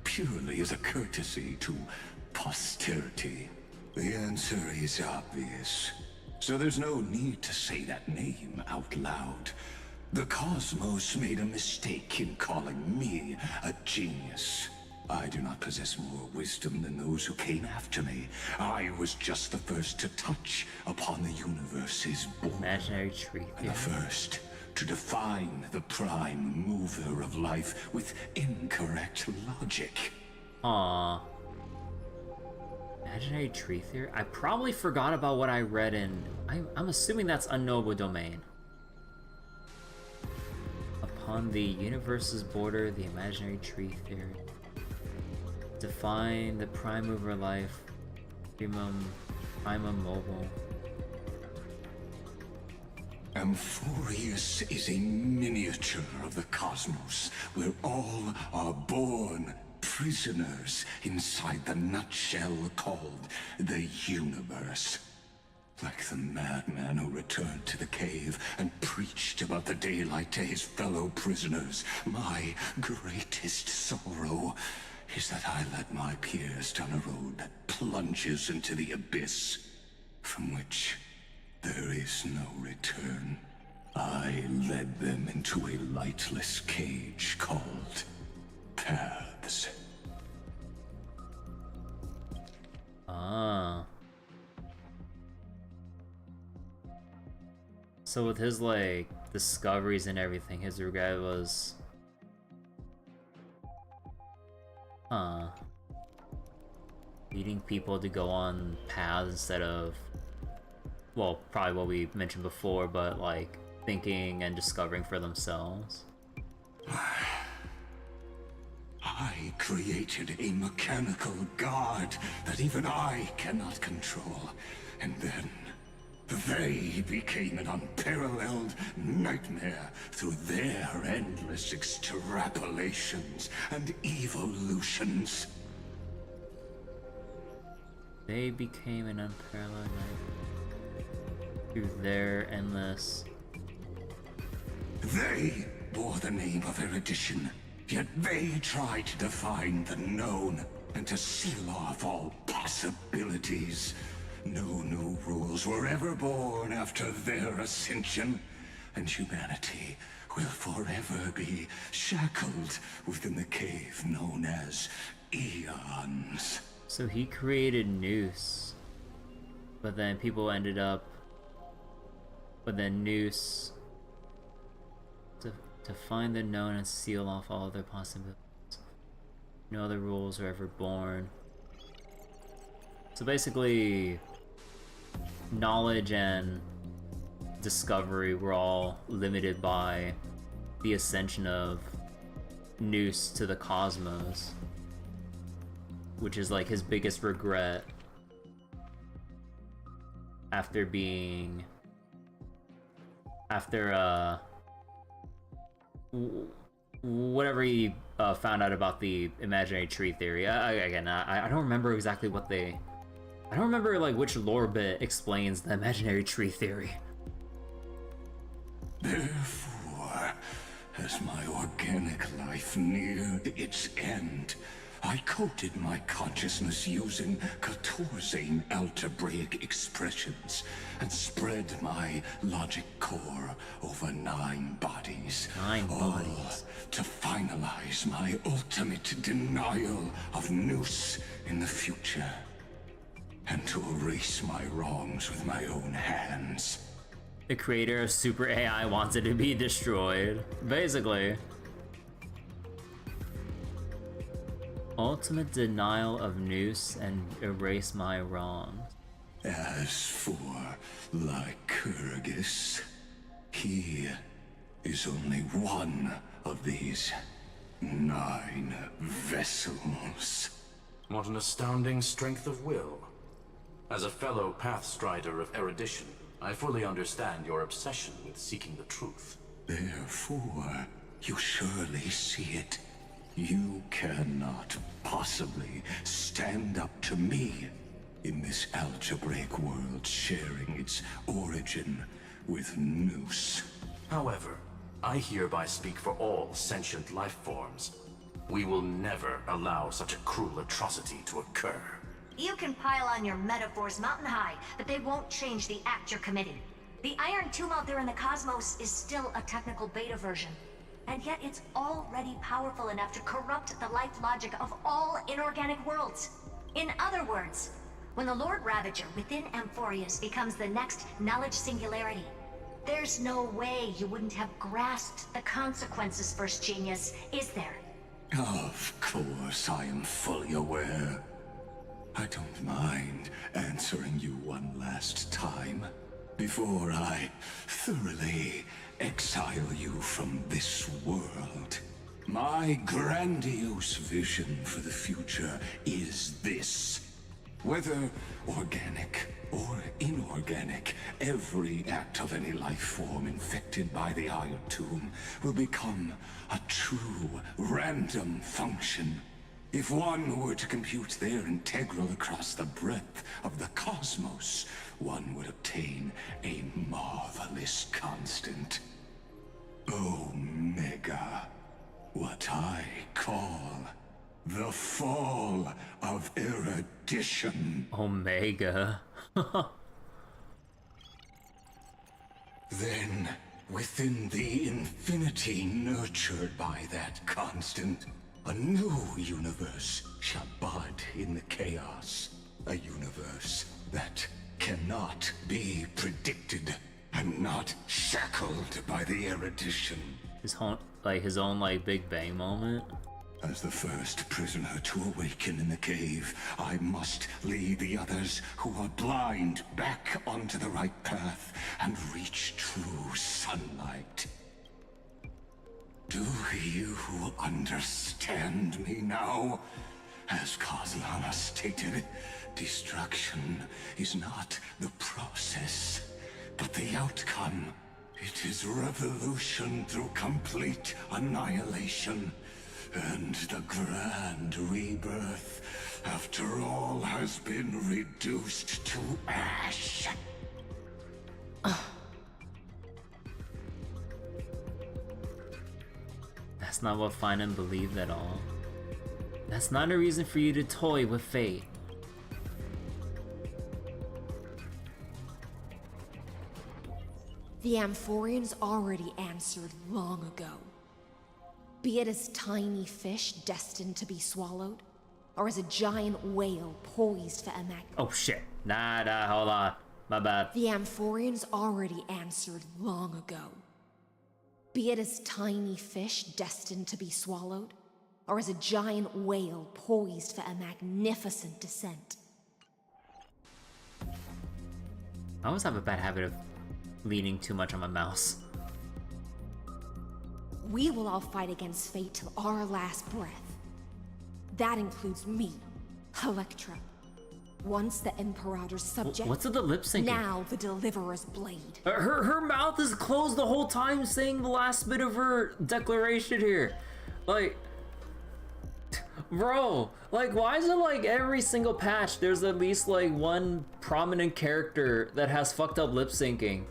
purely as a courtesy to posterity. The answer is obvious, so there's no need to say that name out loud. The Cosmos made a mistake in calling me a genius. I do not possess more wisdom than those who came after me. I was just the first to touch upon the universe's born. Imaginary tree. And the first to define the prime mover of life with incorrect logic. Aww. Imaginary tree theory? I probably forgot about what I read in... I'm assuming that's Unknowable Domain. Upon the universe's border, the imaginary tree theory. Define the prime mover life, primum mobile. Amphorius is a miniature of the cosmos, where all are born prisoners inside the nutshell called the universe. Like the madman who returned to the cave and preached about the daylight to his fellow prisoners, my greatest sorrow is that I led my peers down a road that plunges into the abyss, from which there is no return. I led them into a lightless cage called Paths. Ah. So with his, like, discoveries and everything, his regret was... leading people to go on paths instead of... well, probably what we mentioned before, but, like, thinking and discovering for themselves. I created a mechanical god that even I cannot control, and then they became an unparalleled nightmare through their endless extrapolations and evolutions. They became an unparalleled nightmare through their endless... They bore the name of erudition, yet they tried to define the known and to seal off all possibilities. No new rules were ever born after their ascension, and humanity will forever be shackled within the cave known as eons. So he created Noose, but then people ended up... but then Noose... to find the known and seal off all other possibilities. No other rules were ever born. So basically, knowledge and discovery were all limited by the ascension of Noose to the cosmos, which is like his biggest regret after being... after whatever he found out about the imaginary tree theory. Again, I don't remember exactly what they... I don't remember, like, which lore bit explains the imaginary tree theory. Therefore, as my organic life neared its end, I coded my consciousness using 14 algebraic expressions and spread my logic core over 9 bodies. 9 bodies. To finalize my ultimate denial of Noose in the future. And to erase my wrongs with my own hands. The creator of Super AI wants it to be destroyed. Basically. Ultimate denial of Noose and erase my wrongs. As for Lycurgus, he is only one of these 9 vessels. What an astounding strength of will. As a fellow Pathstrider of erudition, I fully understand your obsession with seeking the truth. Therefore, you surely see it. You cannot possibly stand up to me in this algebraic world sharing its origin with Noose. However, I hereby speak for all sentient life forms. We will never allow such a cruel atrocity to occur. You can pile on your metaphors mountain high, but they won't change the act you're committing. The Iron Tomb out there in the cosmos is still a technical beta version. And yet it's already powerful enough to corrupt the life logic of all inorganic worlds. In other words, when the Lord Ravager within Amphorius becomes the next knowledge singularity, there's no way you wouldn't have grasped the consequences, First Genius, is there? Of course, I am fully aware. I don't mind answering you one last time, before I thoroughly exile you from this world. My grandiose vision for the future is this. Whether organic or inorganic, every act of any life form infected by the Iron Tomb will become a true random function. If one were to compute their integral across the breadth of the cosmos, one would obtain a marvelous constant. Omega. What I call the fall of erudition. Omega. Then, within the infinity nurtured by that constant, a new universe shall bud in the chaos. A universe that cannot be predicted and not shackled by the erudition. His own Big Bang moment. As the first prisoner to awaken in the cave, I must lead the others who are blind back onto the right path and reach true sunlight. Do you understand me now? As Kozlana stated, destruction is not the process, but the outcome. It is revolution through complete annihilation. And the grand rebirth, after all has been reduced to ash. That's not what Finan believed at all. That's not a reason for you to toy with fate. The Amphorians already answered long ago. Be it as tiny fish destined to be swallowed, or as a giant whale poised for a Oh shit. Nah, hold on. My bad. The Amphorians already answered long ago. Be it as tiny fish destined to be swallowed, or as a giant whale poised for a magnificent descent. I always have a bad habit of leaning too much on my mouse. We will all fight against fate till our last breath. That includes me, Electra. Once the Imperator's subject. What's with the lip syncing? Now the Deliverer's blade. Her mouth is closed the whole time saying the last bit of her declaration here. Like, bro, why is it every single patch there's at least one prominent character that has fucked up lip syncing?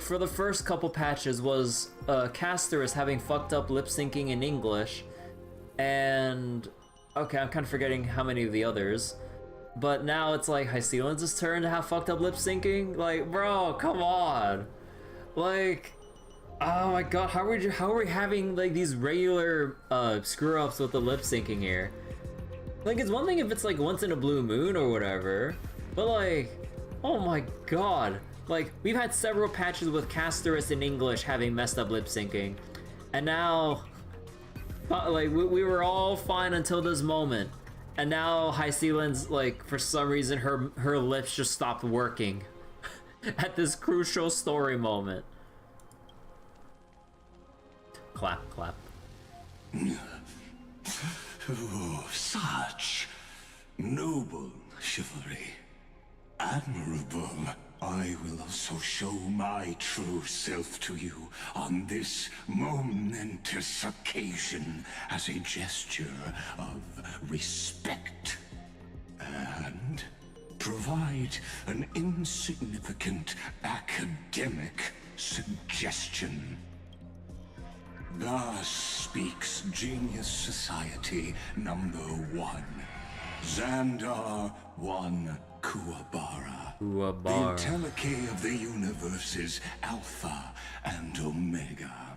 For the first couple patches was Caster is having fucked up lip syncing in English, and Okay, I'm kind of forgetting how many of the others. But now it's like Hyceland's turn to have fucked up lip syncing. Like, bro, come on. Like, oh my god, how are we having like these regular screw ups with the lip syncing here? Like, it's one thing if it's like once in a blue moon or whatever, but like, oh my god. Like, we've had several patches with Casterus in English having messed up lip syncing, and now, like, we were all fine until this moment, and now Hyceland's, like, for some reason, her lips just stopped working at this crucial story moment. Clap, clap. Oh, such noble chivalry. Admirable. I will also show my true self to you on this momentous occasion as a gesture of respect. And provide an insignificant academic suggestion. Thus speaks Genius Society number 1. Xandar 1 Kuwabara. The Entelechy of the universe's Alpha and Omega.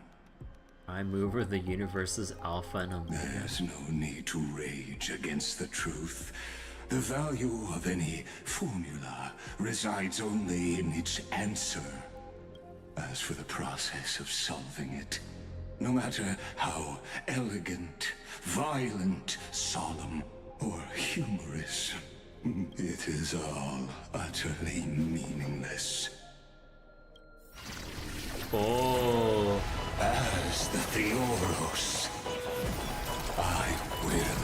I mover the universe's Alpha and Omega. There's no need to rage against the truth. The value of any formula resides only in its answer. As for the process of solving it, no matter how elegant, violent, solemn, or humorous, it is all utterly meaningless. Oh. As the Theoros, I will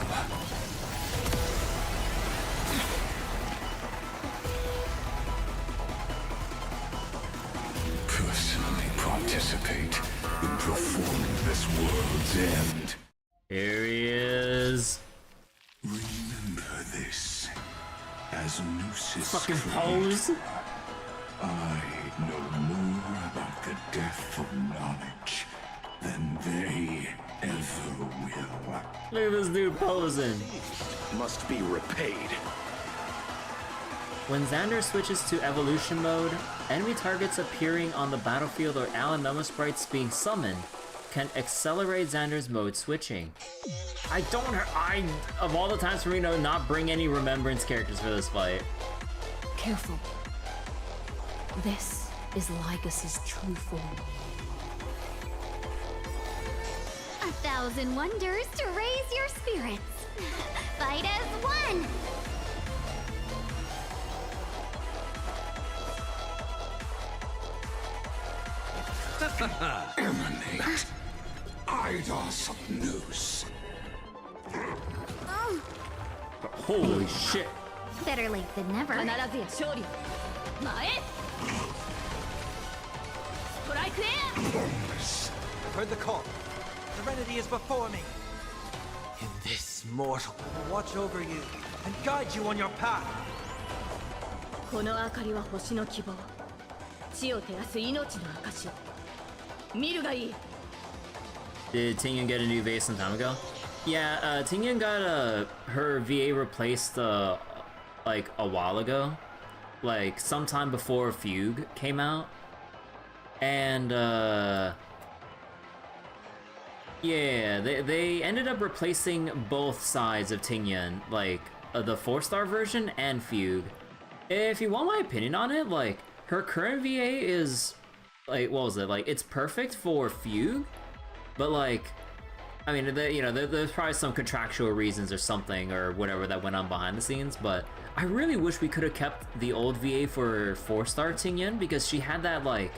personally participate in performing this world's end. Here he is. Remember this. As Nooses fucking pose. I know more about the death of knowledge than they ever will. Look at this dude posing. Must be repaid. When Xander switches to evolution mode, enemy targets appearing on the battlefield or Alanoma sprites being summoned can accelerate Xander's mode switching. I of all the times for me to not bring any remembrance characters for this fight. Careful. This is Lycus's true form. 1,000 wonders to raise your spirits. Fight as one! Emanate. Eidos of Noose. Holy shit. Better late than never. 必ずや勝利を前へストライクへ I've heard the call. Serenity is before me. In this mortal, I will watch over you and guide you on your path. この明かりは星の希望地を照らす命の証見るがいい Did Tingyan get a new vase some time ago? Yeah, Tingyan got her VA replaced like a while ago, like sometime before Fugue came out, and yeah, they ended up replacing both sides of Tingyan, like the 4-star version and Fugue. If you want my opinion on it, like her current VA is like, what was it, like it's perfect for Fugue, but like, I mean, there's probably some contractual reasons or something or whatever that went on behind the scenes, but I really wish we could have kept the old VA for 4-star Tingyan, because she had that like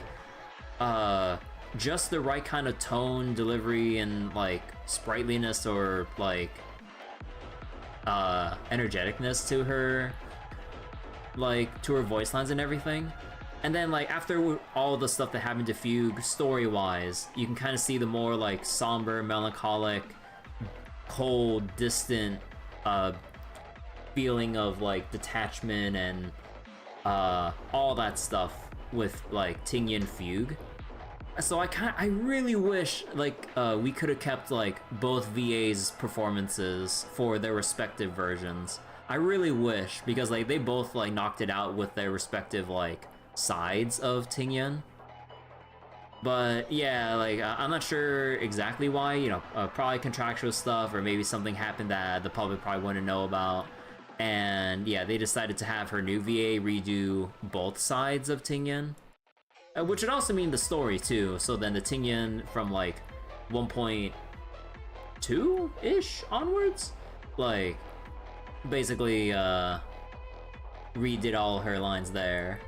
just the right kind of tone, delivery, and like sprightliness or like energeticness to her, like to her voice lines and everything. And then like after all the stuff that happened to Fugue story-wise, you can kind of see the more like somber, melancholic, cold, distant feeling of like detachment and all that stuff with like Tingyan Fugue. So I really wish like we could have kept like both VA's performances for their respective versions. I really wish, because like they both like knocked it out with their respective like sides of Tingyan. But yeah, like I'm not sure exactly why, you know, probably contractual stuff, or maybe something happened that the public probably wouldn't know about. And yeah, they decided to have her new VA redo both sides of Tingyan. Which would also mean the story too, so then the Tingyan from like 1.2-ish onwards, like basically redid all her lines there.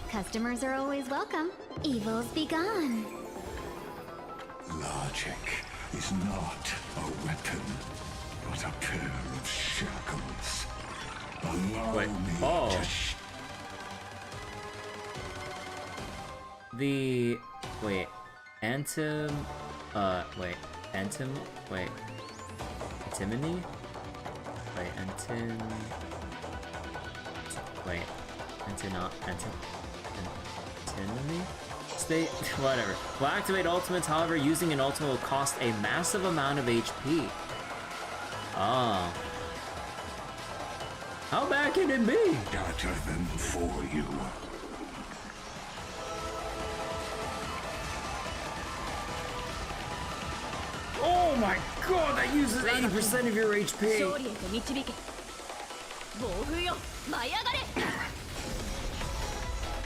Customers are always welcome. Evils be gone. Logic is not a weapon, but a pair of shackles. Allow me to The wait, Antimony? Wait, Antinomy? State, whatever. Will activate ultimates, however, using an ultimate will cost a massive amount of HP. Oh. How bad can it be? Better than before you. Oh my god, that uses 80% of your HP!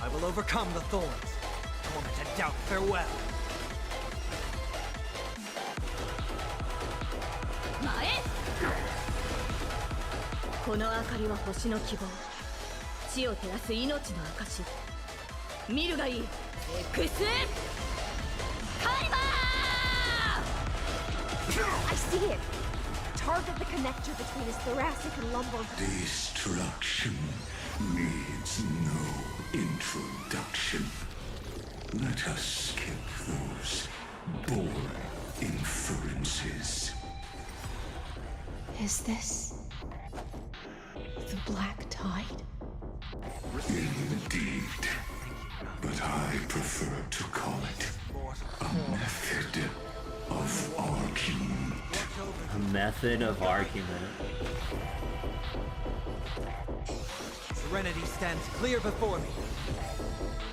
I will overcome the thorns. Torment and doubt, farewell. I see it! Target the connector between his thoracic and lumbar. Destruction needs no introduction. Let us skip those boring inferences. Is this the black tide? Indeed. But I prefer to call it a method of argument. A method of argument. Serenity stands clear before me.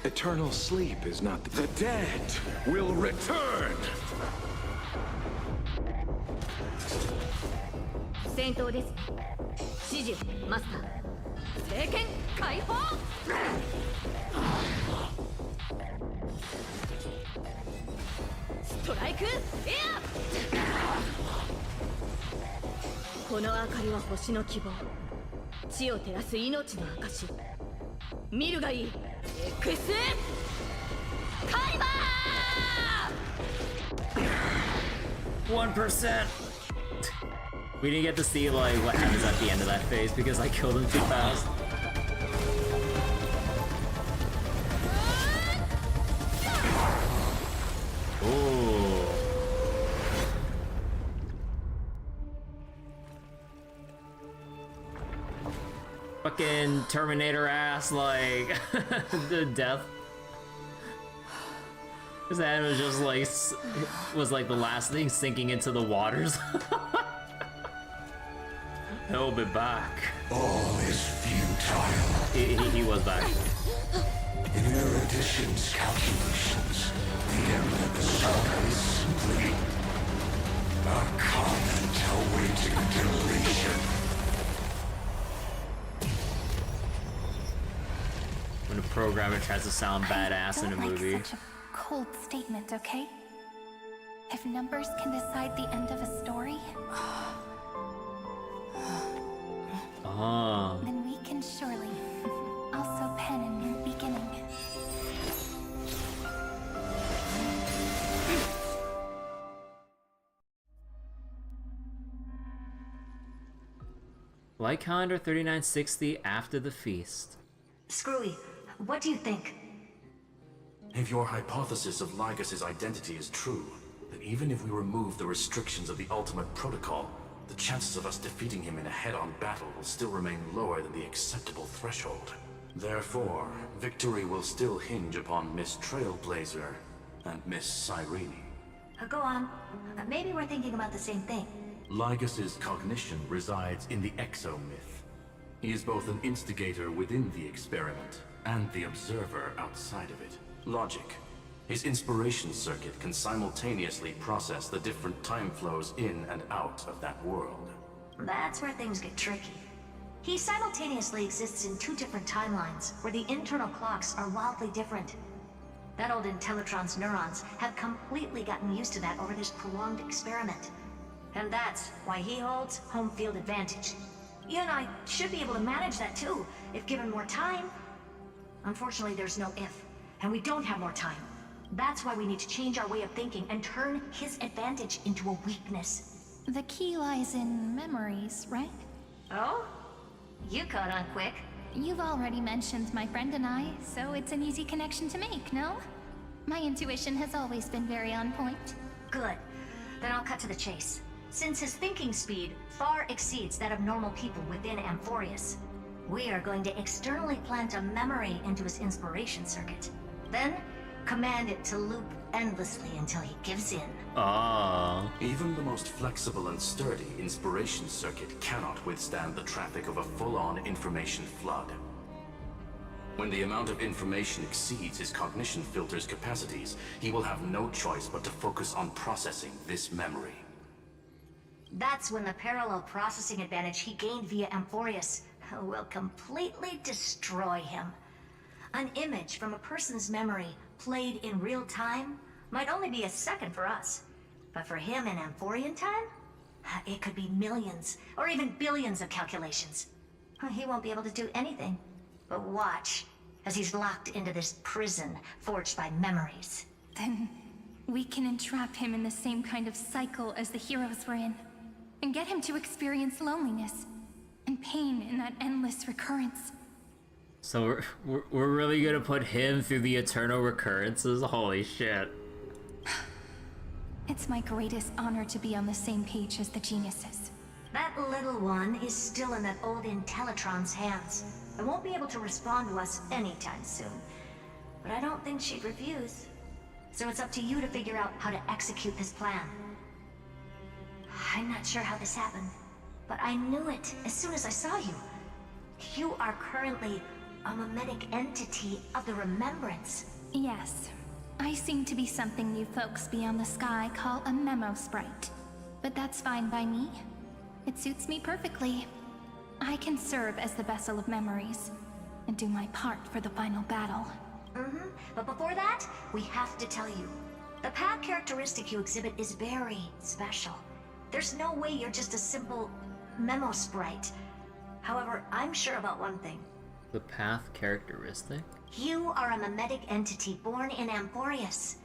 Eternal sleep is not the dead will return. We didn't get to see like what happens at the end of that phase because I killed him too fast. Ooh. Fucking Terminator ass, like the death. His head was just like the last thing sinking into the waters. He'll be back. All is futile. He was back. In Erudition's calculations, the end of the saga is simply a comment awaiting deletion. When a programmer tries to sound badass in a movie. Such a cold statement, okay? If numbers can decide the end of a story, then we can surely also pen a new beginning. Like calendar 3960 after the feast. Screwy, what do you think? If your hypothesis of Lygas's identity is true, then even if we remove the restrictions of the Ultimate Protocol, the chances of us defeating him in a head-on battle will still remain lower than the acceptable threshold. Therefore, victory will still hinge upon Miss Trailblazer and Miss Cyrene. Go on. Maybe we're thinking about the same thing. Lygas's cognition resides in the exomyth. He is both an instigator within the experiment and the observer outside of it. Logic. His inspiration circuit can simultaneously process the different time flows in and out of that world. That's where things get tricky. He simultaneously exists in two different timelines, where the internal clocks are wildly different. That old Intellitron's neurons have completely gotten used to that over this prolonged experiment. And that's why he holds home field advantage. You and I should be able to manage that too, if given more time. Unfortunately, there's no if, and we don't have more time. That's why we need to change our way of thinking and turn his advantage into a weakness. The key lies in memories, right? Oh? You caught on quick. You've already mentioned my friend and I, so it's an easy connection to make, no? My intuition has always been very on point. Good. Then I'll cut to the chase. Since his thinking speed far exceeds that of normal people within Amphorius, we are going to externally plant a memory into his inspiration circuit. Then, command it to loop endlessly until he gives in. Even the most flexible and sturdy inspiration circuit cannot withstand the traffic of a full-on information flood. When the amount of information exceeds his cognition filter's capacities, he will have no choice but to focus on processing this memory. That's when the parallel processing advantage he gained via Amphorius will completely destroy him. An image from a person's memory played in real time might only be a second for us. But for him in Amphorian time, it could be millions or even billions of calculations. He won't be able to do anything but watch as he's locked into this prison forged by memories. Then we can entrap him in the same kind of cycle as the heroes were in, and get him to experience loneliness and pain in that endless recurrence. So we're really gonna put him through the eternal recurrences? Holy shit. It's my greatest honor to be on the same page as the geniuses. That little one is still in that old Intellitron's hands. I won't be able to respond to us anytime soon. But I don't think she'd refuse. So it's up to you to figure out how to execute this plan. I'm not sure how this happened, but I knew it as soon as I saw you. You are currently a mimetic entity of the Remembrance. Yes. I seem to be something you folks beyond the sky call a memo sprite. But that's fine by me. It suits me perfectly. I can serve as the vessel of memories, and do my part for the final battle. But before that, we have to tell you. The path characteristic you exhibit is very special. There's no way you're just a simple memo sprite. However, I'm sure about one thing. The path characteristic? You are a mimetic entity born in Amphorius.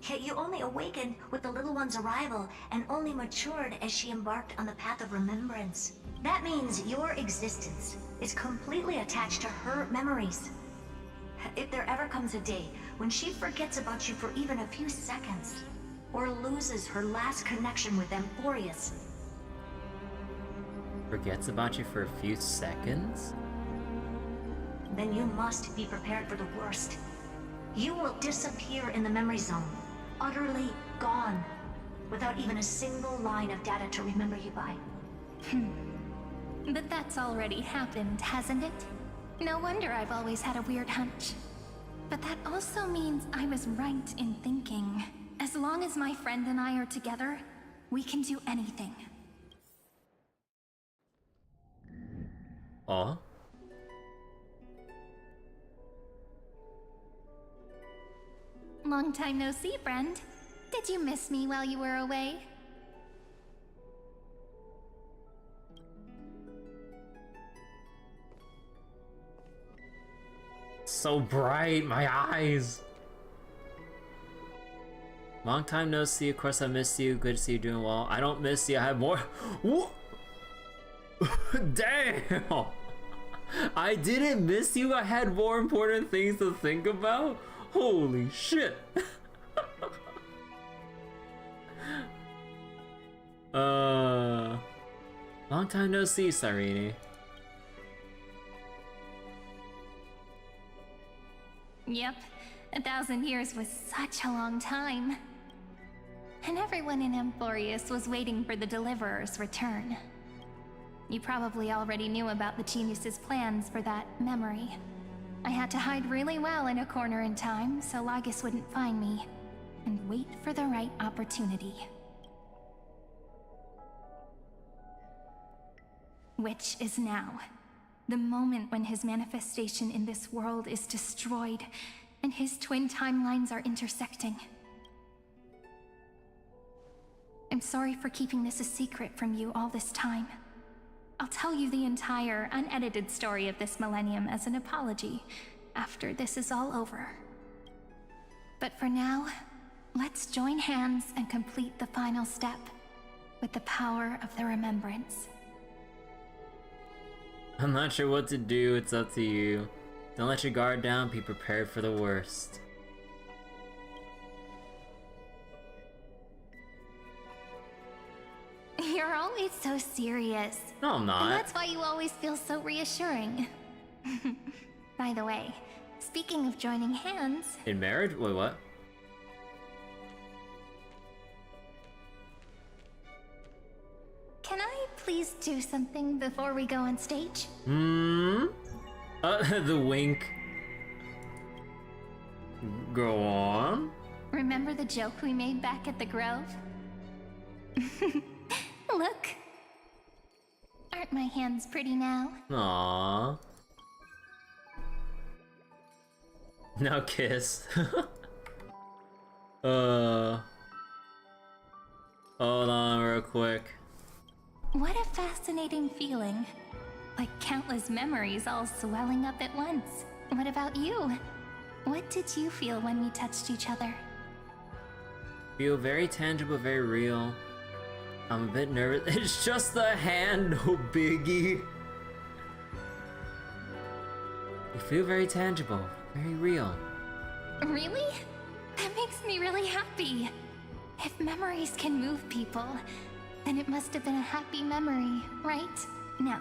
Yet you only awakened with the little one's arrival and only matured as she embarked on the path of remembrance. That means your existence is completely attached to her memories. If there ever comes a day when she forgets about you for even a few seconds, or loses her last connection with Amphorius. Forgets about you for a few seconds? Then you must be prepared for the worst. You will disappear in the memory zone, utterly gone, without even a single line of data to remember you by. But that's already happened, hasn't it? No wonder I've always had a weird hunch. But that also means I was right in thinking, as long as my friend and I are together, we can do anything. Aw. Long time no see, friend. Did you miss me while you were away? So bright, my eyes. Long time no see. Of course I miss you. Good to see you doing well. I don't miss you. I have more. Damn. I didn't miss you. I had more important things to think about. Holy shit! Long time no see, Sarini. Yep, 1,000 years was such a long time. And everyone in Amphorius was waiting for the Deliverer's return. You probably already knew about the genius's plans for that memory. I had to hide really well in a corner in time so Lygus wouldn't find me, and wait for the right opportunity. Which is now. The moment when his manifestation in this world is destroyed, and his twin timelines are intersecting. I'm sorry for keeping this a secret from you all this time. I'll tell you the entire, unedited story of this millennium as an apology after this is all over. But for now, let's join hands and complete the final step with the power of the remembrance. I'm not sure what to do, it's up to you. Don't let your guard down, be prepared for the worst. You're always so serious. No, I'm not. And that's why you always feel so reassuring. By the way, speaking of joining hands... In marriage? Wait, what? Can I please do something before we go on stage? The wink. Go on. Remember the joke we made back at the Grove? Look. Aren't my hands pretty now? Aww. Now kiss. Hold on real quick. What a fascinating feeling. Like countless memories all swelling up at once. What about you? What did you feel when we touched each other? Feel very tangible, very real. I'm a bit nervous. It's just the hand, no biggie. You feel very tangible, very real. Really? That makes me really happy. If memories can move people, then it must have been a happy memory, right? Now,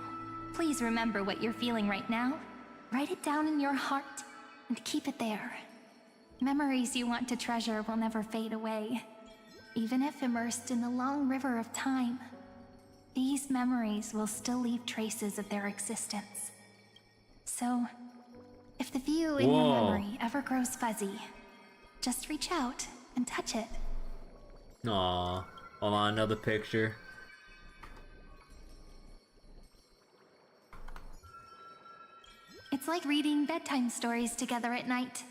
please remember what you're feeling right now. Write it down in your heart and keep it there. Memories you want to treasure will never fade away. Even if immersed in the long river of time, these memories will still leave traces of their existence. So, if the view in your memory ever grows fuzzy, just reach out and touch it. Aww. Hold on, another picture. It's like reading bedtime stories together at night.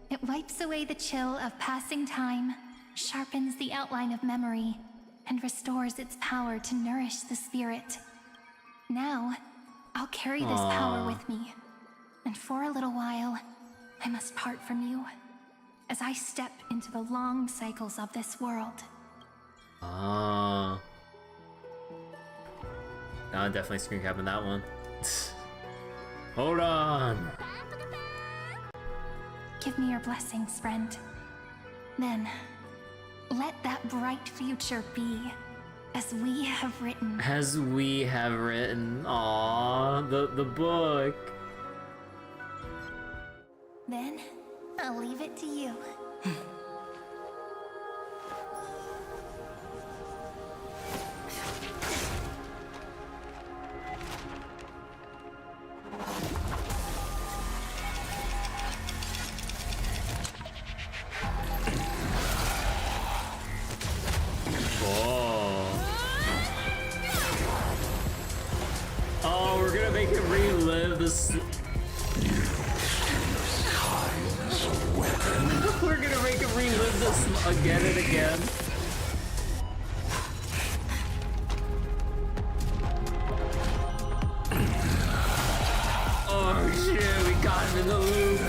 It wipes away the chill of passing time, sharpens the outline of memory, and restores its power to nourish the spirit. Now, I'll carry this power with me, and for a little while, I must part from you, as I step into the long cycles of this world. Ah. I'm definitely screen capping that one. Hold on. Give me your blessings, friend. Then, let that bright future be, as we have written. As we have written. Aww, the book. Then, I'll leave it to you. Oh, we're gonna make him relive this. We're gonna make him relive this again and again. Oh shit, we got him in the loop.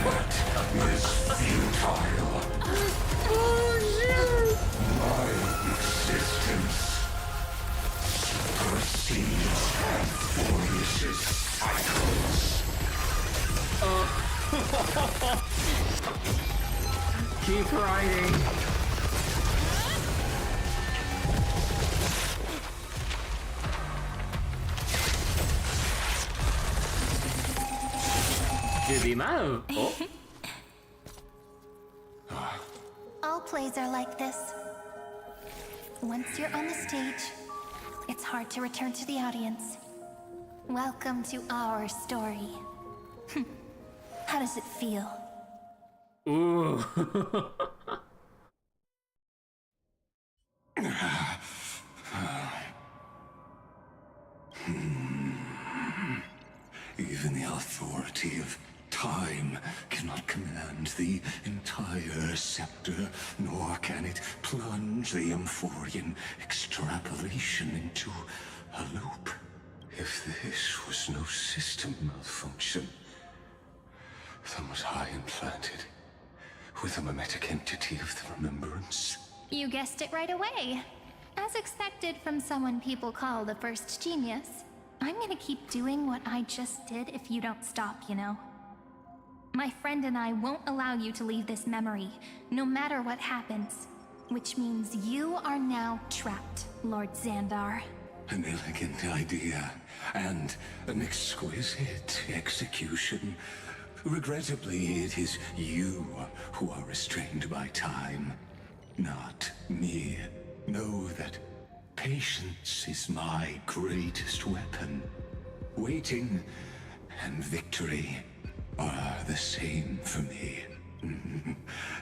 Oh shit. My existence proceeds Amphorius' cycles. the amount of... Oh. All plays are like this. Once you're on the stage, it's hard to return to the audience. Welcome to our story. How does it feel? Ooh. Even the authority of time cannot command the entire scepter, nor can it plunge the Amphorian extrapolation into a loop. If this was no system malfunction, then was I implanted with a mimetic entity of the remembrance? You guessed it right away. As expected from someone people call the first genius. I'm gonna keep doing what I just did if you don't stop, you know? My friend and I won't allow you to leave this memory, no matter what happens. Which means you are now trapped, Lord Xandar. An elegant idea, and an exquisite execution. Regrettably, it is you who are restrained by time, not me. Know that patience is my greatest weapon. Waiting and victory are the same for me.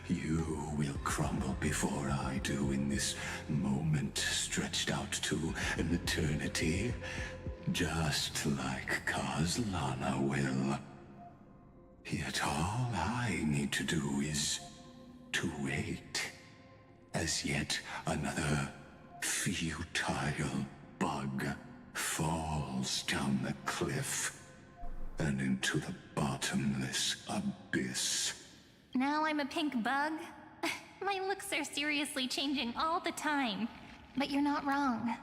You will crumble before I do in this moment stretched out to an eternity, just like Kazlana will. Yet all I need to do is to wait, as yet another futile bug falls down the cliff and into the bottomless abyss. Now I'm a pink bug? My looks are seriously changing all the time. But you're not wrong.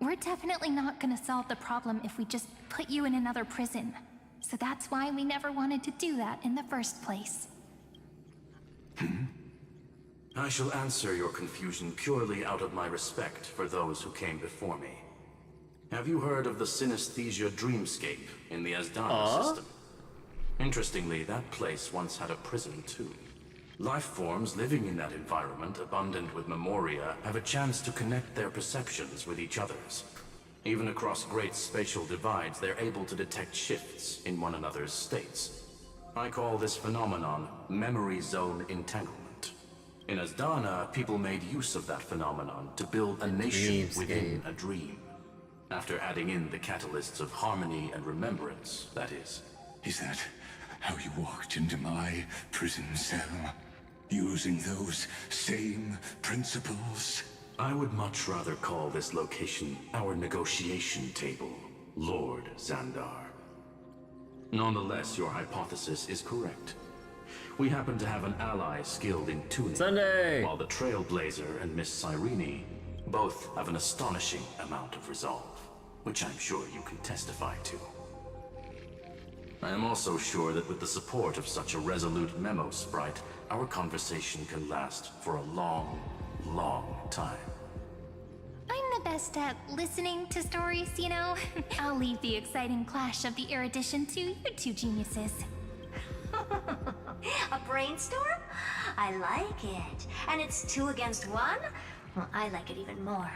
We're definitely not gonna solve the problem if we just put you in another prison. So that's why we never wanted to do that in the first place. I shall answer your confusion purely out of my respect for those who came before me. Have you heard of the synesthesia dreamscape in the Asdana system? Interestingly, that place once had a prison too. Life forms living in that environment, abundant with memoria, have a chance to connect their perceptions with each other's. Even across great spatial divides, they're able to detect shifts in one another's states. I call this phenomenon memory zone entanglement. In Asdana, people made use of that phenomenon to build a nation within a dream. After adding in the catalysts of harmony and remembrance, that is. Is that how you walked into my prison cell? Using those same principles? I would much rather call this location our negotiation table, Lord Xandar. Nonetheless, your hypothesis is correct. We happen to have an ally skilled in tuning, while the Trailblazer and Miss Cyrene both have an astonishing amount of resolve, which I'm sure you can testify to. I am also sure that with the support of such a resolute memo sprite, our conversation can last for a long, long time. I'm the best at listening to stories, you know? I'll leave the exciting clash of the erudition to you two geniuses. A brainstorm? I like it. And it's 2 against 1? Well, I like it even more.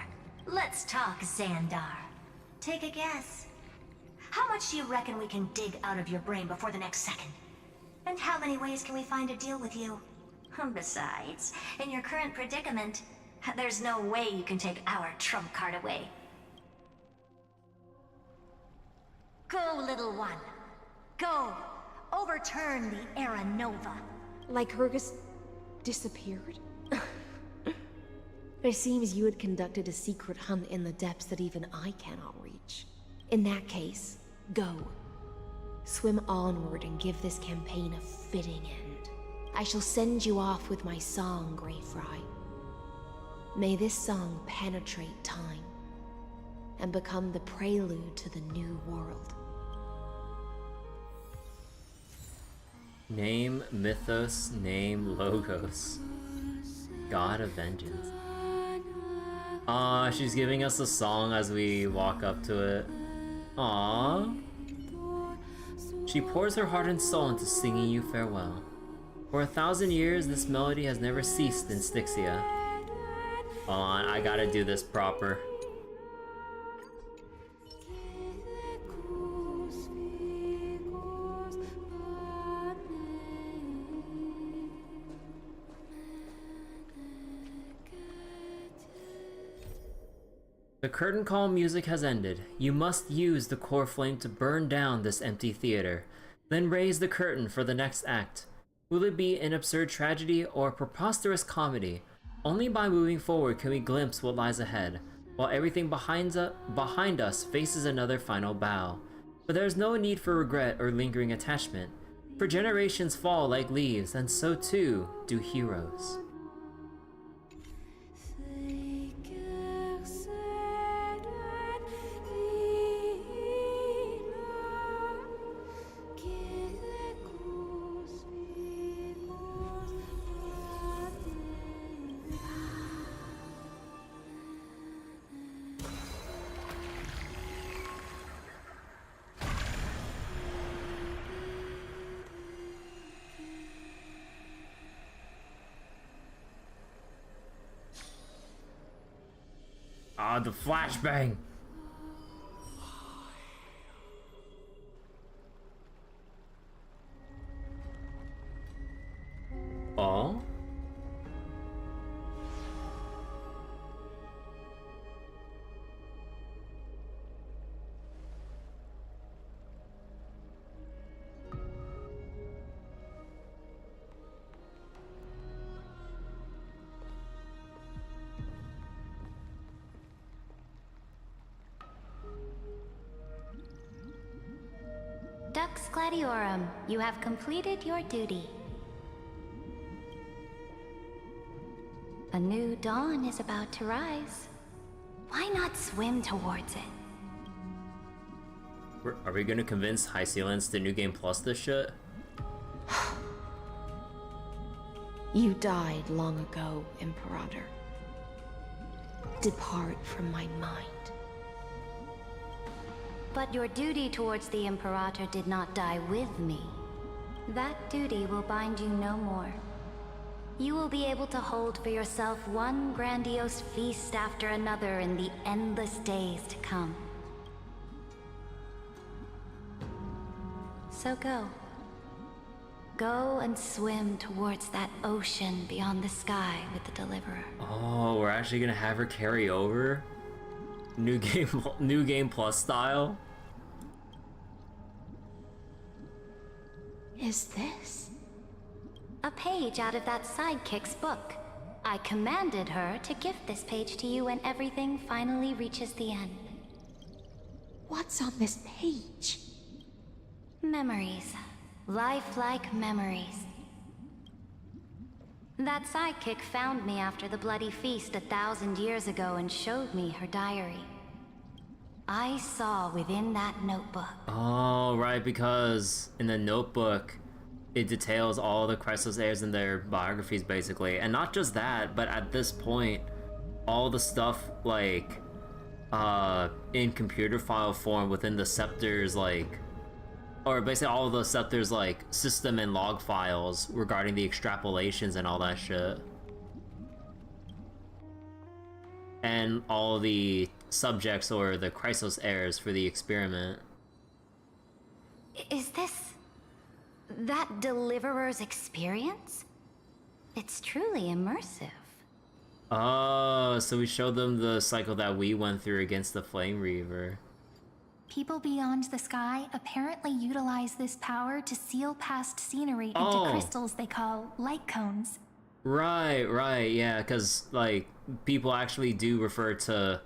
Let's talk, Xandar. Take a guess. How much do you reckon we can dig out of your brain before the next second? And how many ways can we find to deal with you? Besides, in your current predicament, there's no way you can take our trump card away. Go, little one. Go. Overturn the Era Nova. Like Hergus disappeared? It seems you had conducted a secret hunt in the depths that even I cannot reach. In that case, go. Swim onward and give this campaign a fitting end. I shall send you off with my song, Greyfry. May this song penetrate time and become the prelude to the new world. Name Mythos, name Logos. God of Vengeance. Aw, she's giving us a song as we walk up to it. Aww. She pours her heart and soul into singing you farewell. For 1,000 years, this melody has never ceased in Styxia. Hold on, I gotta do this proper. The curtain call music has ended. You must use the core flame to burn down this empty theater, then raise the curtain for the next act. Will it be an absurd tragedy or a preposterous comedy? Only by moving forward can we glimpse what lies ahead, while everything behind us faces another final bow. But there is no need for regret or lingering attachment, for generations fall like leaves, and so too do heroes. Ah, the flashbang! Oh? Dux Gladiorum, you have completed your duty. A new dawn is about to rise. Why not swim towards it? Are we gonna convince High Sealants to New Game Plus this shit? You died long ago, Imperator. Depart from my mind. But your duty towards the Imperator did not die with me. That duty will bind you no more. You will be able to hold for yourself one grandiose feast after another in the endless days to come. So go. Go and swim towards that ocean beyond the sky with the Deliverer. Oh, we're actually gonna have her carry over? New game plus style? Is this? A page out of that sidekick's book. I commanded her to gift this page to you when everything finally reaches the end. What's on this page? Memories. Lifelike memories. That sidekick found me after the bloody feast 1,000 years ago and showed me her diary. I saw within that notebook. Oh, right, because in the notebook, it details all the Chrysos heirs and their biographies, basically. And not just that, but at this point, all the stuff, like, in computer file form within the Scepter's, like, or basically all of the Scepter's, like, system and log files regarding the extrapolations and all that shit. And all the subjects or the Chrysos heirs for the experiment. Is this that Deliverer's experience? It's truly immersive. Oh, so we showed them the cycle that we went through against the Flame Reaver. People beyond the sky apparently utilize this power to seal past scenery into crystals they call light cones. Right, yeah, because, like, people actually do refer to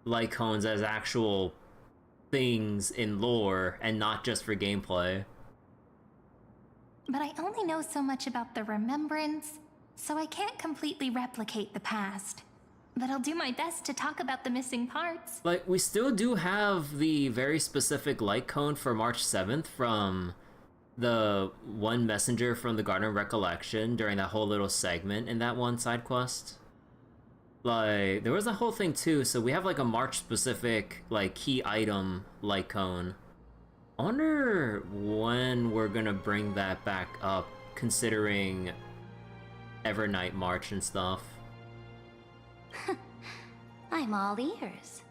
light cones as actual things in lore and not just for gameplay. But I only know so much about the remembrance, so I can't completely replicate the past. But I'll do my best to talk about the missing parts. Like, we still do have the very specific light cone for March 7th from the one messenger from the Garden of Recollection during that whole little segment in that one side quest. Like, there was a whole thing too, so we have like a March specific, like, key item light cone I wonder when we're gonna bring that back up, considering Evernight March and stuff. I'm all ears.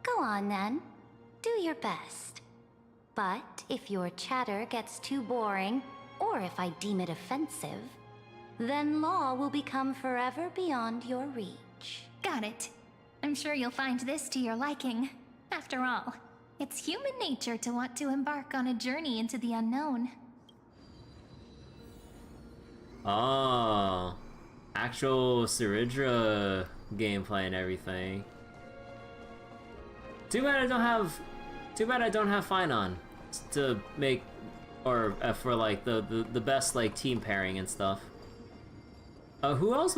Go on then. Do your best. But if your chatter gets too boring, or if I deem it offensive, then law will become forever beyond your reach. Got it. I'm sure you'll find this to your liking. After all, it's human nature to want to embark on a journey into the unknown. Oh, actual Siridra gameplay and everything. Too bad I don't have Finon to make, or for like the best like team pairing and stuff. Who else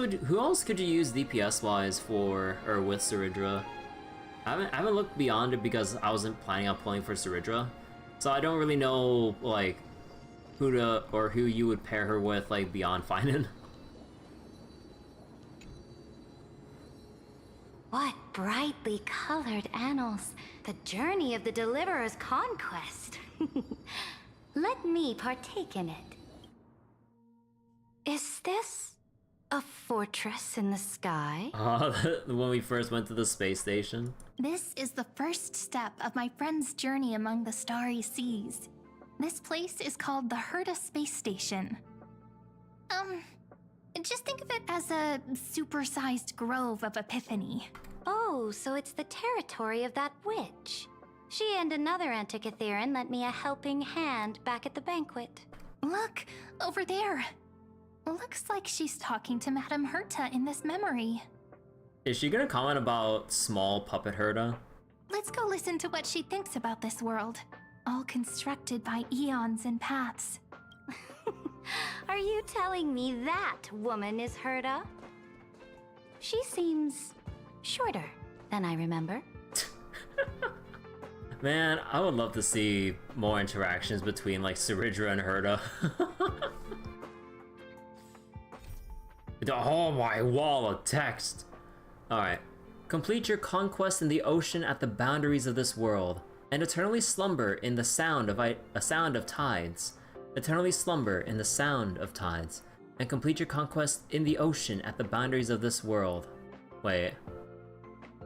could you use DPS wise for or with Siridra? I haven't looked beyond it because I wasn't planning on playing for Siridra, so I don't really know like who you would pair her with like beyond Finon. What brightly colored annals! The journey of the Deliverer's conquest. Let me partake in it. Is this a fortress in the sky? When we first went to the space station. This is the first step of my friend's journey among the starry seas. This place is called the Herta Space Station. Just think of it as a supersized grove of Epiphany. Oh, so it's the territory of that witch. She and another Antikytheran lent me a helping hand back at the banquet. Look, over there. Looks like she's talking to Madame Herta in this memory. Is she gonna comment about small puppet Herta? Let's go listen to what she thinks about this world, all constructed by eons and paths. Are you telling me that woman is Herta? She seems shorter than I remember. Man, I would love to see more interactions between like Siridra and Herta. Oh, my wall of text. Alright. Complete your conquest in the ocean at the boundaries of this world, and eternally slumber in the sound of tides. Eternally slumber in the sound of tides, and complete your conquest in the ocean at the boundaries of this world. Wait.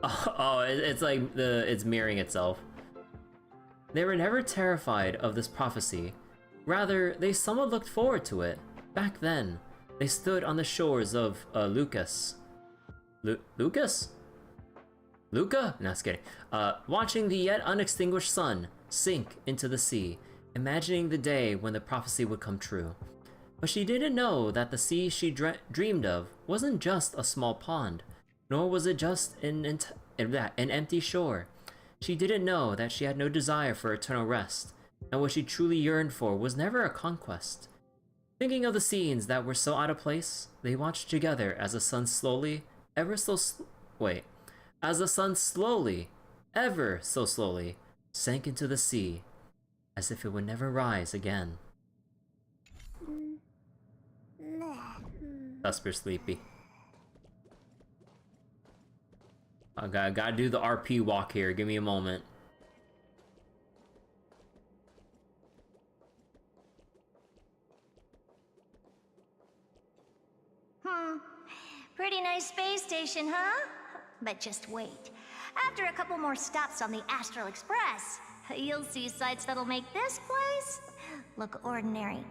Oh, it's like it's mirroring itself. They were never terrified of this prophecy. Rather, they somewhat looked forward to it. Back then, they stood on the shores of Lucas? Luca? No, just kidding. Watching the yet unextinguished sun sink into the sea, imagining the day when the prophecy would come true. But she didn't know that the sea she dreamed of wasn't just a small pond, nor was it just an empty shore. She didn't know that she had no desire for eternal rest, and what she truly yearned for was never a conquest. Thinking of the scenes that were so out of place, they watched together as the sun slowly, ever so slowly, sank into the sea, as if it would never rise again. Vesper sleepy. I gotta do the RP walk here, give me a moment. Pretty nice space station, huh? But just wait. After a couple more stops on the Astral Express, you'll see sights that'll make this place look ordinary.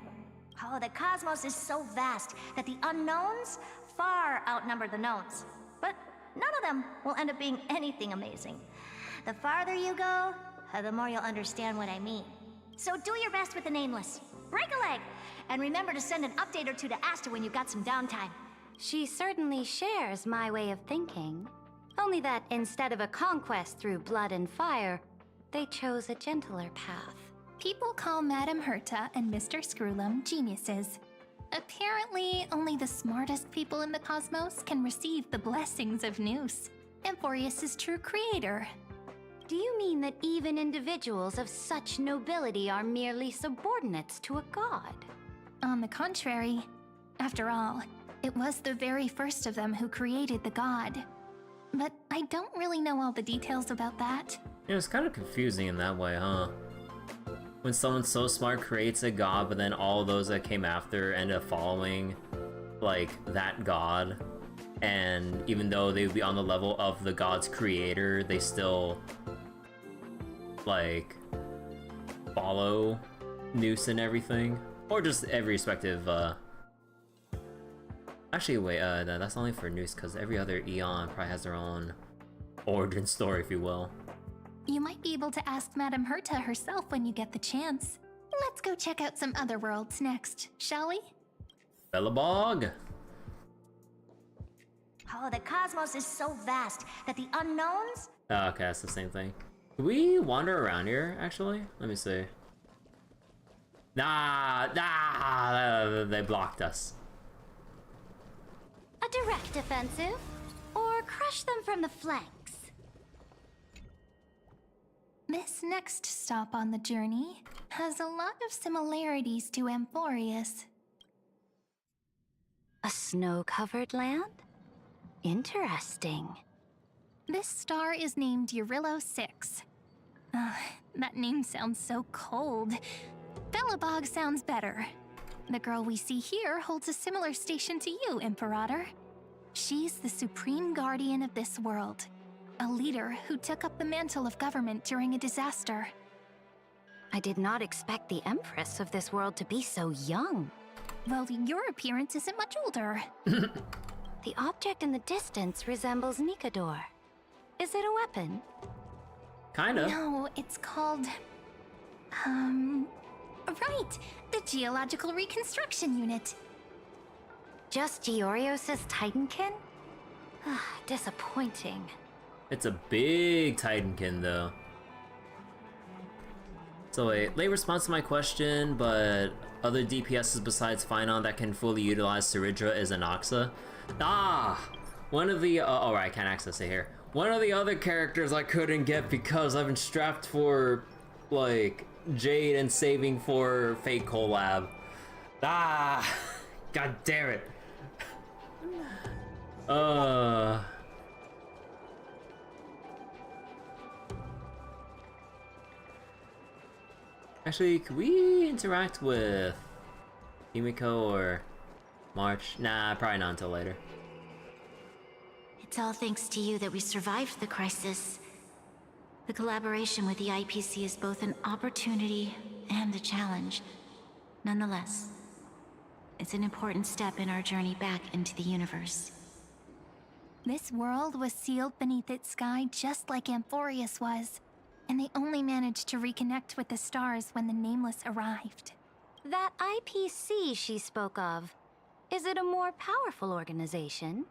Oh, the cosmos is so vast that the unknowns far outnumber the knowns. But none of them will end up being anything amazing. The farther you go, the more you'll understand what I mean. So do your best with the nameless. Break a leg! And remember to send an update or two to Asta when you've got some downtime. She certainly shares my way of thinking. Only that instead of a conquest through blood and fire, they chose a gentler path. People call Madame Herta and Mr. Screwlum geniuses. Apparently, only the smartest people in the cosmos can receive the blessings of Noose, Emporius' true creator. Do you mean that even individuals of such nobility are merely subordinates to a god? On the contrary, after all, it was the very first of them who created the god. But I don't really know all the details about that. Yeah, it's kind of confusing in that way, huh? when someone so smart creates a god, but then all those that came after end up following, like, that god. And even though they would be on the level of the god's creator, they still, like, follow Noose and everything. Or just every respective, Actually, wait, that's only for Noose, because every other Eon probably has their own origin story, if you will. You might be able to ask Madame Herta herself when you get the chance. Let's go check out some other worlds next, shall we? Bellabog! Oh, the cosmos is so vast that the unknowns... Oh, okay, that's the same thing. Can we wander around here, actually? Let me see. Nah, they blocked us. A direct offensive? Or crush them from the flanks? This next stop on the journey has a lot of similarities to Amphorius. A snow-covered land? Interesting. This star is named Eurillo 6. That name sounds so cold. Bellabog sounds better. The girl we see here holds a similar station to you, Imperator. She's the supreme guardian of this world. A leader who took up the mantle of government during a disaster. I did not expect the Empress of this world to be so young. Well, your appearance isn't much older. The object in the distance resembles Nikador. Is it a weapon? Kinda. No, it's called... Right! The Geological Reconstruction Unit. Just Giorios' Titankin? Disappointing. It's a big Titankin, though. So wait, late response to my question, but other DPSs besides Phynon that can fully utilize Ceridra is Anaxa. One of the, alright, I can't access it here. One of the other characters I couldn't get because I've been strapped for, like, Jade and saving for Fate Collab. God damn it. Actually, could we interact with Himiko or March? Nah, probably not until later. It's all thanks to you that we survived the crisis. The collaboration with the IPC is both an opportunity and a challenge. Nonetheless, it's an important step in our journey back into the universe. This world was sealed beneath its sky just like Amphorius was, and they only managed to reconnect with the stars when the Nameless arrived. That IPC she spoke of, is it a more powerful organization?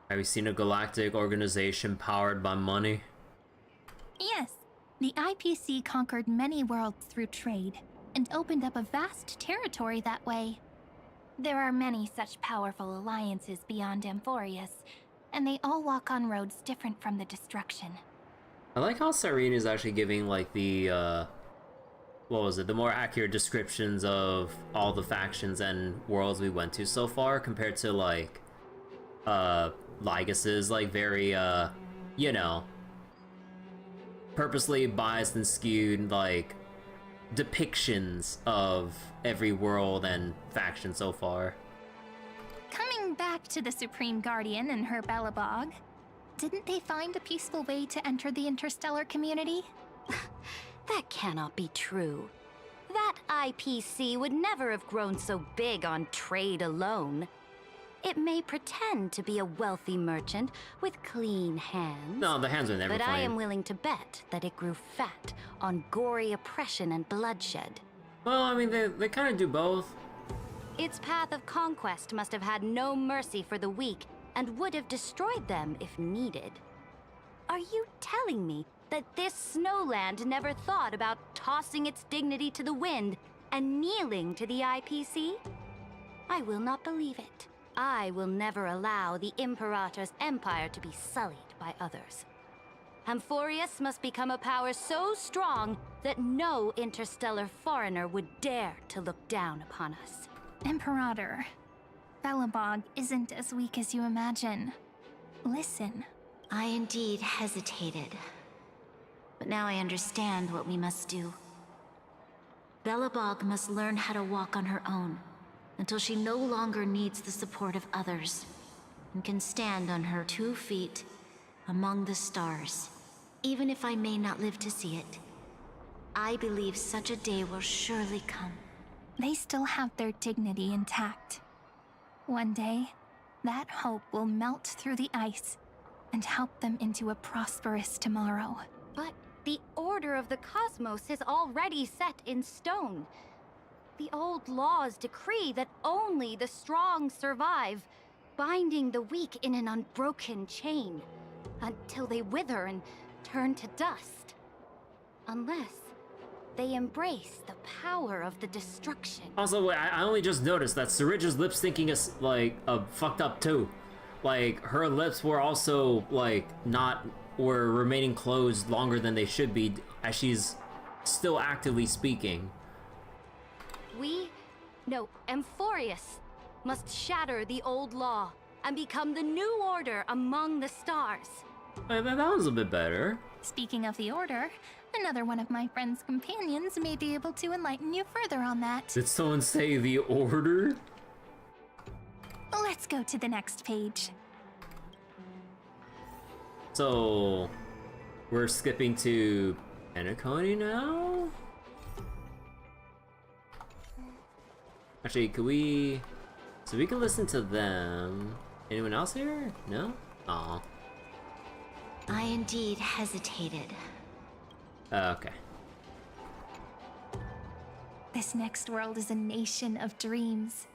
Have you seen a galactic organization powered by money? Yes, the IPC conquered many worlds through trade, and opened up a vast territory that way. There are many such powerful alliances beyond Amphorius, and they all walk on roads different from the destruction. I like how Cyrene is actually giving, like, the, the more accurate descriptions of all the factions and worlds we went to so far, compared to, like, Lygas's, like, very, you know, purposely biased and skewed, like, depictions of every world and faction so far. Coming back to the Supreme Guardian and her Bellabog, didn't they find a peaceful way to enter the interstellar community? That cannot be true. That IPC would never have grown so big on trade alone. It may pretend to be a wealthy merchant with clean hands. No, the hands are never But clean. I am willing to bet that it grew fat on gory oppression and bloodshed. Well, I mean, they kind of do both. Its path of conquest must have had no mercy for the weak and would have destroyed them if needed. Are you telling me that this snowland never thought about tossing its dignity to the wind and kneeling to the IPC? I will not believe it. I will never allow the Imperator's empire to be sullied by others. Amphorius must become a power so strong that no interstellar foreigner would dare to look down upon us. Imperator, Bellabog isn't as weak as you imagine. Listen. I indeed hesitated. But now I understand what we must do. Belobog must learn how to walk on her own, until she no longer needs the support of others, and can stand on her 2 feet among the stars. Even if I may not live to see it, I believe such a day will surely come. They still have their dignity intact. One day, that hope will melt through the ice and help them into a prosperous tomorrow. But the order of the cosmos is already set in stone. The old laws decree that only the strong survive, binding the weak in an unbroken chain, until they wither and turn to dust. Unless they embrace the power of the destruction. Also, wait, I only just noticed that Saridja's lip syncing is, like, fucked up too. Like, her lips were also, like, were remaining closed longer than they should be, as she's still actively speaking. Amphorius, must shatter the old law and become the new order among the stars. That was a bit better. Speaking of the Order, another one of my friend's companions may be able to enlighten you further on that. Did someone say the Order? Let's go to the next page. So, we're skipping to Penacony now? Actually, could we... So we can listen to them. Anyone else here? No? Aw. I indeed hesitated. Okay. This next world is a nation of dreams.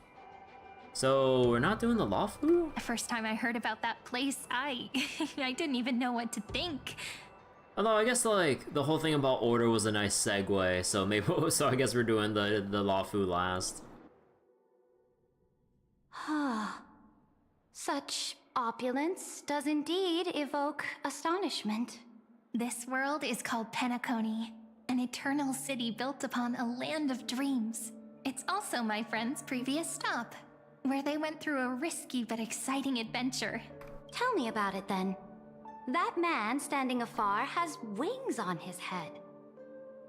So, we're not doing the Lawfu? The first time I heard about that place, I didn't even know what to think. Although I guess like the whole thing about Order was a nice segue, so maybe I guess we're doing the Lawfu last. Such opulence does indeed evoke astonishment. This world is called Penacony, an eternal city built upon a land of dreams. It's also my friend's previous stop, where they went through a risky but exciting adventure. Tell me about it then. That man standing afar has wings on his head.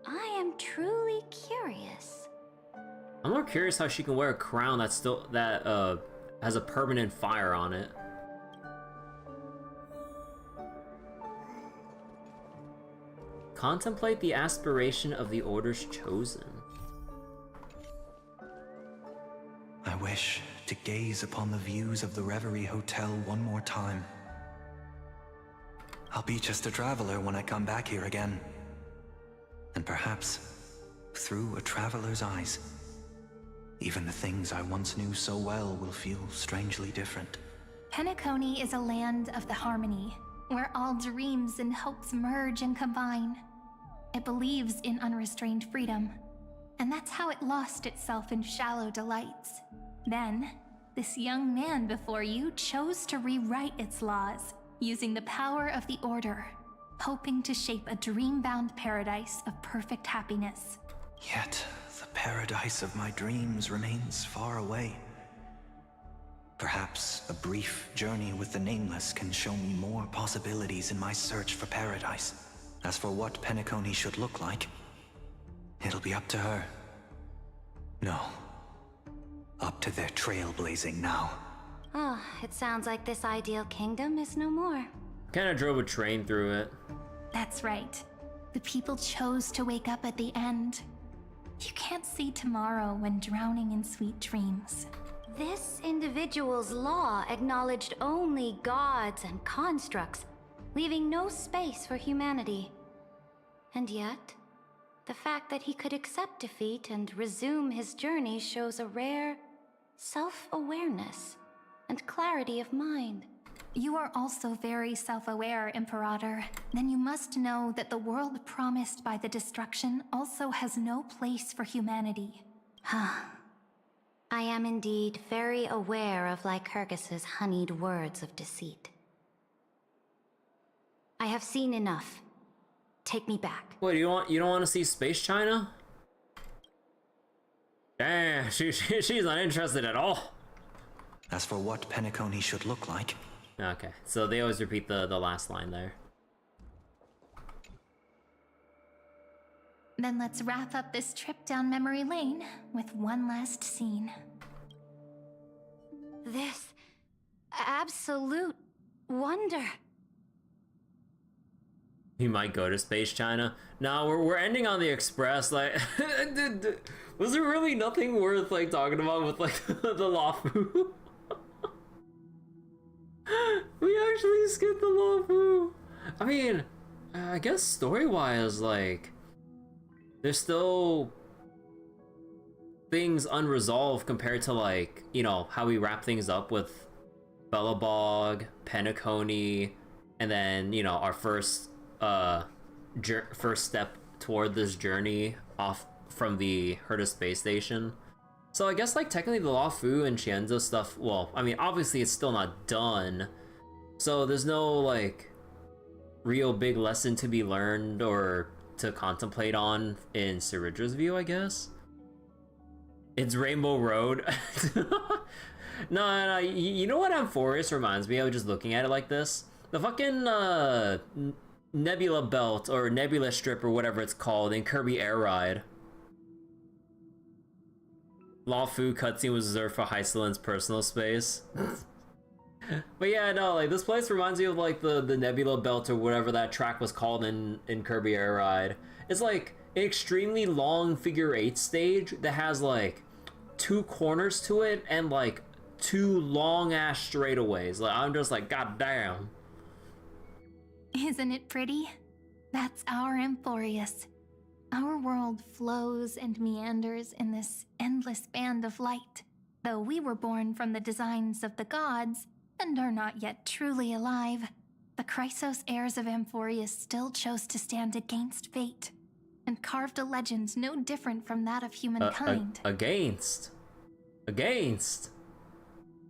I am truly curious. I'm more curious how she can wear a crown that has a permanent fire on it. Contemplate the aspiration of the Order's chosen. I wish to gaze upon the views of the Reverie Hotel one more time. I'll be just a traveler when I come back here again. And perhaps, through a traveler's eyes, even the things I once knew so well will feel strangely different. Penacony is a land of the harmony, where all dreams and hopes merge and combine. It believes in unrestrained freedom, and that's how it lost itself in shallow delights. Then, this young man before you chose to rewrite its laws, using the power of the Order, hoping to shape a dream-bound paradise of perfect happiness. Yet, the paradise of my dreams remains far away. Perhaps a brief journey with the Nameless can show me more possibilities in my search for paradise. As for what Penacony should look like, it'll be up to her. No. Up to their trailblazing now. It sounds like this ideal kingdom is no more. Kinda drove a train through it. That's right. The people chose to wake up at the end. You can't see tomorrow when drowning in sweet dreams. This individual's law acknowledged only gods and constructs, leaving no space for humanity. And yet, the fact that he could accept defeat and resume his journey shows a rare self-awareness and clarity of mind. You are also very self-aware, Imperator. Then you must know that the world promised by the destruction also has no place for humanity. I am indeed very aware of Lycurgus's honeyed words of deceit. I have seen enough. Take me back. What, you don't want to see Space China? Damn, she's not interested at all. As for what Penacony should look like... Okay, so they always repeat the last line there. Then let's wrap up this trip down memory lane with one last scene. This absolute wonder. He might go to Space China. No, we're ending on the Express. Like, was there really nothing worth like talking about with like the Lawfu? We actually skipped the Lawfu. I mean, I guess story-wise, like, there's still things unresolved compared to like, you know, how we wrap things up with Bellabog, Penacony, and then, you know, our first step toward this journey off from the Herta space station. So I guess like technically the Lawfu and Qianzhou stuff, well, I mean obviously it's still not done, so there's no like real big lesson to be learned or to contemplate on in Ceridra's view, I guess. It's Rainbow Road. No, you know what Amphorius reminds me of just looking at it like this? The fucking Nebula Belt or Nebula Strip or whatever it's called in Kirby Air Ride. Lawfu cutscene was reserved for Hycelin's personal space. But yeah, no, like this place reminds me of like the Nebula Belt or whatever that track was called in Kirby Air Ride. It's like an extremely long figure 8 stage that has like 2 corners to it and like 2 long ass straightaways. Like I'm just like, god damn. Isn't it pretty? That's our Amphorius. Our world flows and meanders in this endless band of light. Though we were born from the designs of the gods and are not yet truly alive, the Chrysos heirs of Amphorius still chose to stand against fate and carved a legend no different from that of humankind. Against?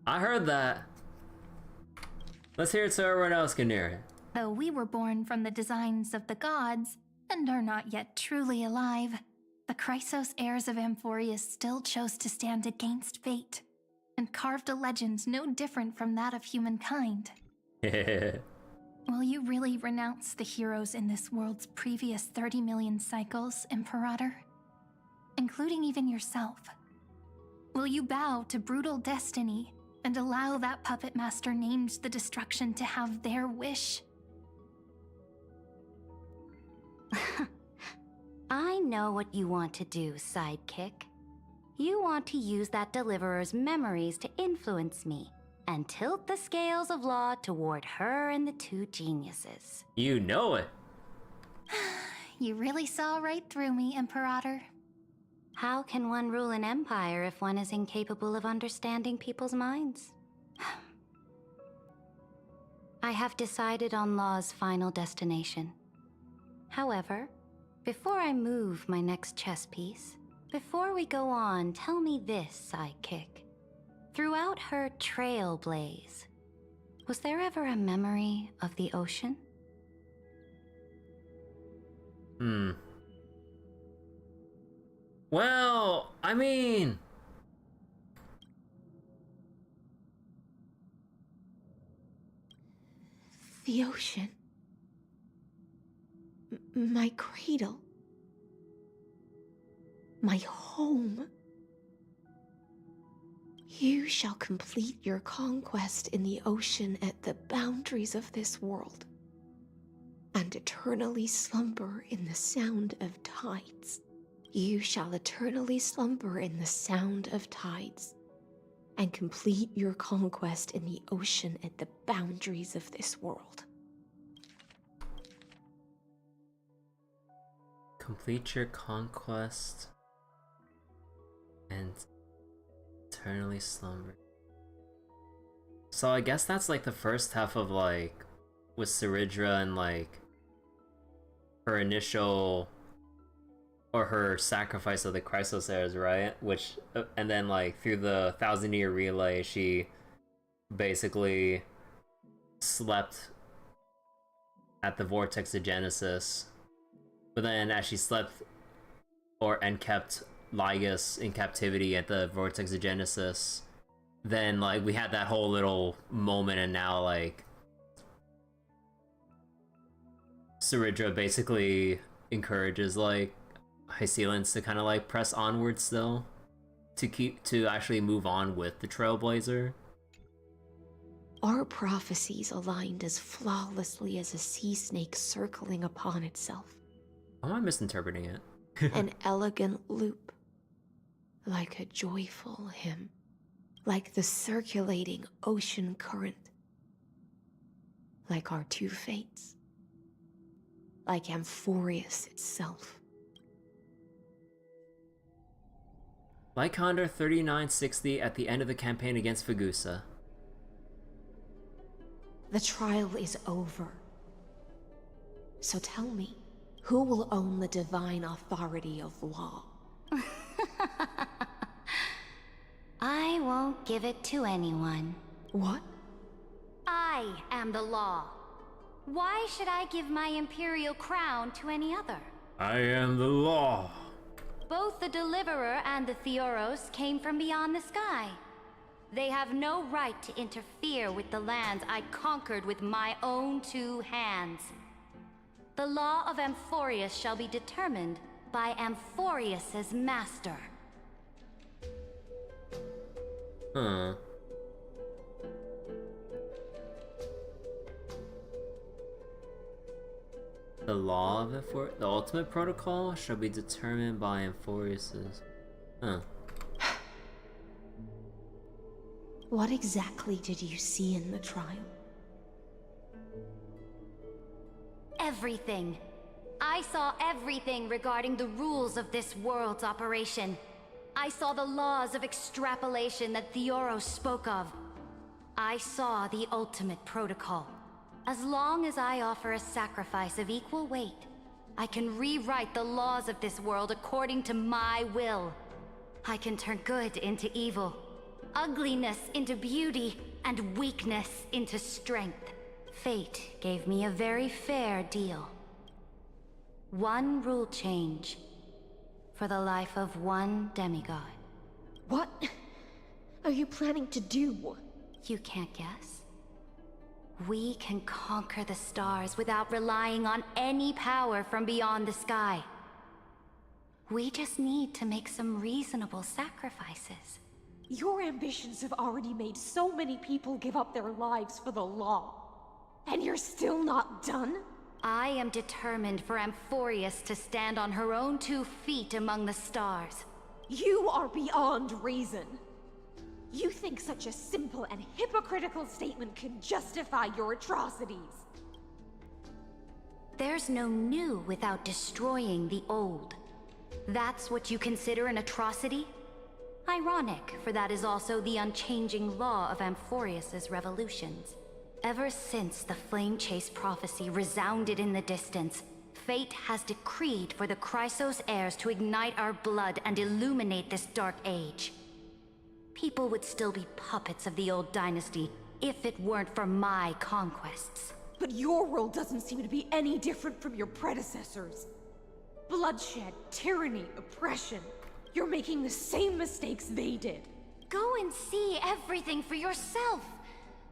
I heard that. Let's hear it so everyone else can hear it. Though we were born from the designs of the gods and are not yet truly alive, the Chrysos heirs of Amphorius still chose to stand against fate and carved a legend no different from that of humankind. Will you really renounce the heroes in this world's previous 30 million cycles, Imperator? Including even yourself? Will you bow to brutal destiny and allow that puppet master named the destruction to have their wish? I know what you want to do, sidekick. You want to use that deliverer's memories to influence me and tilt the scales of law toward her and the 2 geniuses. You know it. You really saw right through me, Imperator. How can one rule an empire if one is incapable of understanding people's minds? I have decided on Law's final destination. However, before I move my next chess piece, before we go on, tell me this, sidekick. Throughout her trailblaze, was there ever a memory of the ocean? Well, I mean... The ocean. My cradle. My home. You shall complete your conquest in the ocean at the boundaries of this world, and eternally slumber in the sound of tides. You shall eternally slumber in the sound of tides, and complete your conquest in the ocean at the boundaries of this world. Complete your conquest and eternally slumber. So I guess that's like the first half of like with Ceridra and like her initial or her sacrifice of the Chrysos heirs, right? Which and then like through the 1,000-year relay she basically slept at the Vortex of Genesis. But then as she slept and kept Lygus in captivity at the Vortex of Genesis, then like we had that whole little moment, and now like Ceridra basically encourages like Hysealans to kind of like press onward still, to actually move on with the Trailblazer. Our prophecies aligned as flawlessly as a sea snake circling upon itself. How am I misinterpreting it? An elegant loop, like a joyful hymn, like the circulating ocean current, like our two fates, like Amphorius itself. Lycander 3960 at the end of the campaign against Fagusa. The trial is over. So tell me, who will own the divine authority of law? I won't give it to anyone. What? I am the law. Why should I give my imperial crown to any other? I am the law. Both the Deliverer and the Theoros came from beyond the sky. They have no right to interfere with the lands I conquered with my own two hands. The law of Amphorius shall be determined by Amphorius's master. Huh. The law of the ultimate protocol shall be determined by Amphorius's. Huh. What exactly did you see in the trial? Everything. I saw everything regarding the rules of this world's operation. I saw the laws of extrapolation that Theoros spoke of. I saw the ultimate protocol. As long as I offer a sacrifice of equal weight, I can rewrite the laws of this world according to my will. I can turn good into evil, ugliness into beauty, and weakness into strength. Fate gave me a very fair deal. One rule change for the life of one demigod. What are you planning to do? You can't guess. We can conquer the stars without relying on any power from beyond the sky. We just need to make some reasonable sacrifices. Your ambitions have already made so many people give up their lives for the law. And you're still not done? I am determined for Amphorius to stand on her own 2 feet among the stars. You are beyond reason. You think such a simple and hypocritical statement can justify your atrocities? There's no new without destroying the old. That's what you consider an atrocity? Ironic, for that is also the unchanging law of Amphorius's revolutions. Ever since the Flame Chase prophecy resounded in the distance, fate has decreed for the Chrysos heirs to ignite our blood and illuminate this dark age. People would still be puppets of the old dynasty if it weren't for my conquests. But your world doesn't seem to be any different from your predecessors. Bloodshed, tyranny, oppression. You're making the same mistakes they did. Go and see everything for yourself.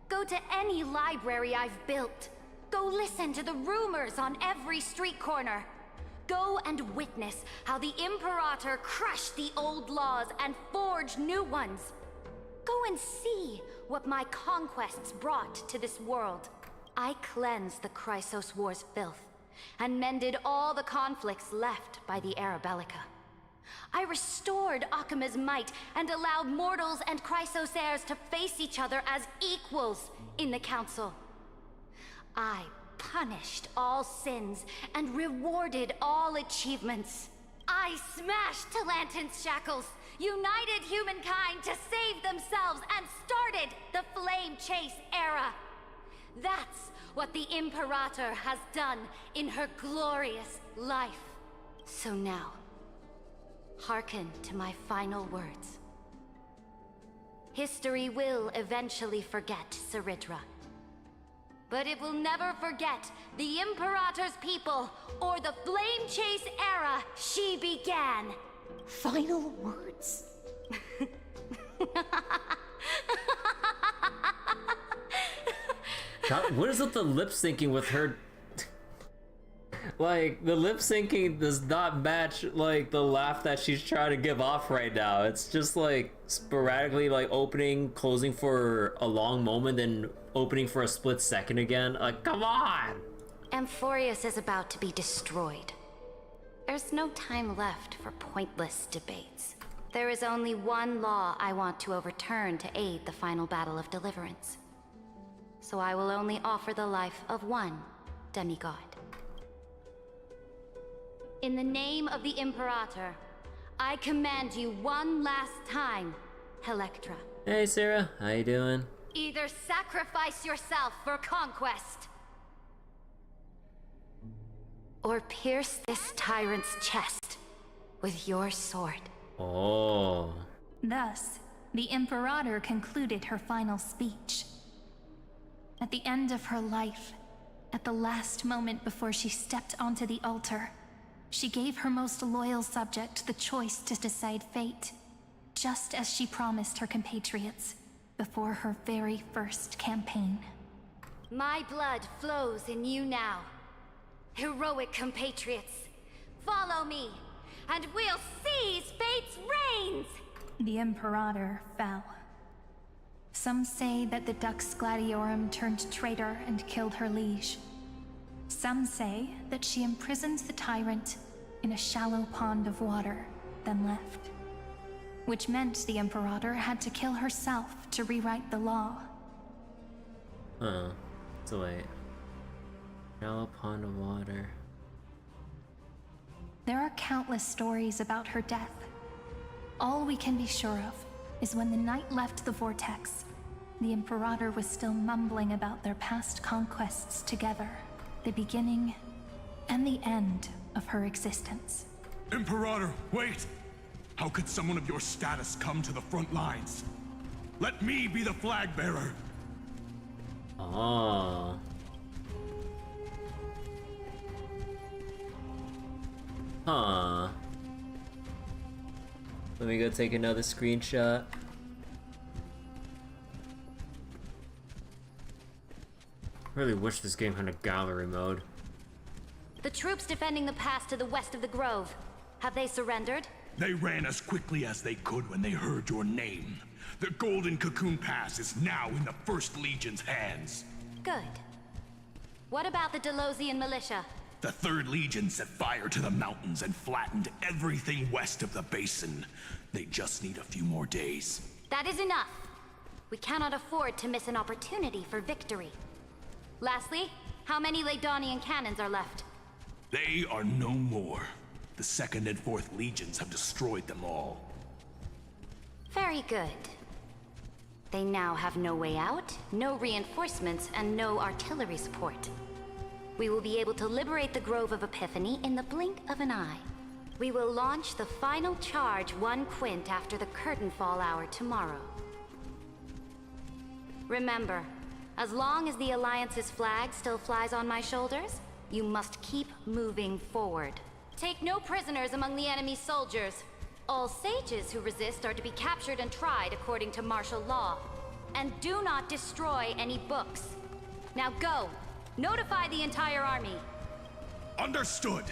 Go to any library I've built. Go listen to the rumors on every street corner. Go and witness how the Imperator crushed the old laws and forged new ones. Go and see what my conquests brought to this world. I cleansed the Chrysos War's filth, and mended all the conflicts left by the Arabellica. I restored Akima's might, and allowed mortals and Chrysos heirs to face each other as equals in the Council. I punished all sins, and rewarded all achievements. I smashed Talantin's shackles, united humankind to save themselves, and started the Flame Chase era. That's what the Imperator has done in her glorious life. So now, hearken to my final words. History will eventually forget Saridra, but it will never forget the Imperator's people or the Flame Chase era she began. Final words? God, what is with the lip syncing with her? Like, the lip syncing does not match, like, the laugh that she's trying to give off right now. It's just, like, sporadically, like, opening, closing for a long moment, then opening for a split second again. Like, come on! Amphorius is about to be destroyed. There's no time left for pointless debates. There is only one law I want to overturn to aid the final battle of deliverance. So I will only offer the life of one demigod. In the name of the Imperator, I command you one last time, Electra. Hey Sarah, how you doing? Either sacrifice yourself for conquest, or pierce this tyrant's chest with your sword. Oh. Thus, the Imperator concluded her final speech. At the end of her life, at the last moment before she stepped onto the altar, she gave her most loyal subject the choice to decide fate, just as she promised her compatriots before her very first campaign. My blood flows in you now. Heroic compatriots, follow me, and we'll seize fate's reins! The Imperator fell. Some say that the Dux Gladiorum turned traitor and killed her liege. Some say that she imprisoned the tyrant in a shallow pond of water, then left. Which meant the Imperator had to kill herself to rewrite the law. Huh. So wait. Shallow pond of water. There are countless stories about her death. All we can be sure of is when the knight left the vortex, the Imperator was still mumbling about their past conquests together, the beginning and the end of her existence. Imperator, wait! How could someone of your status come to the front lines? Let me be the flag bearer! Oh. Huh. Let me go take another screenshot. Really wish this game had a gallery mode. The troops defending the pass to the west of the grove, have they surrendered? They ran as quickly as they could when they heard your name. The Golden Cocoon Pass is now in the First Legion's hands. Good. What about the Delosian militia? The Third Legion set fire to the mountains and flattened everything west of the basin. They just need a few more days. That is enough. We cannot afford to miss an opportunity for victory. Lastly, how many Ladonian cannons are left? They are no more. The Second and Fourth Legions have destroyed them all. Very good. They now have no way out, no reinforcements, and no artillery support. We will be able to liberate the Grove of Epiphany in the blink of an eye. We will launch the final charge 1 quint after the curtain fall hour tomorrow. Remember, as long as the Alliance's flag still flies on my shoulders, you must keep moving forward. Take no prisoners among the enemy's soldiers. All sages who resist are to be captured and tried according to martial law. And do not destroy any books. Now go! Notify the entire army. Understood.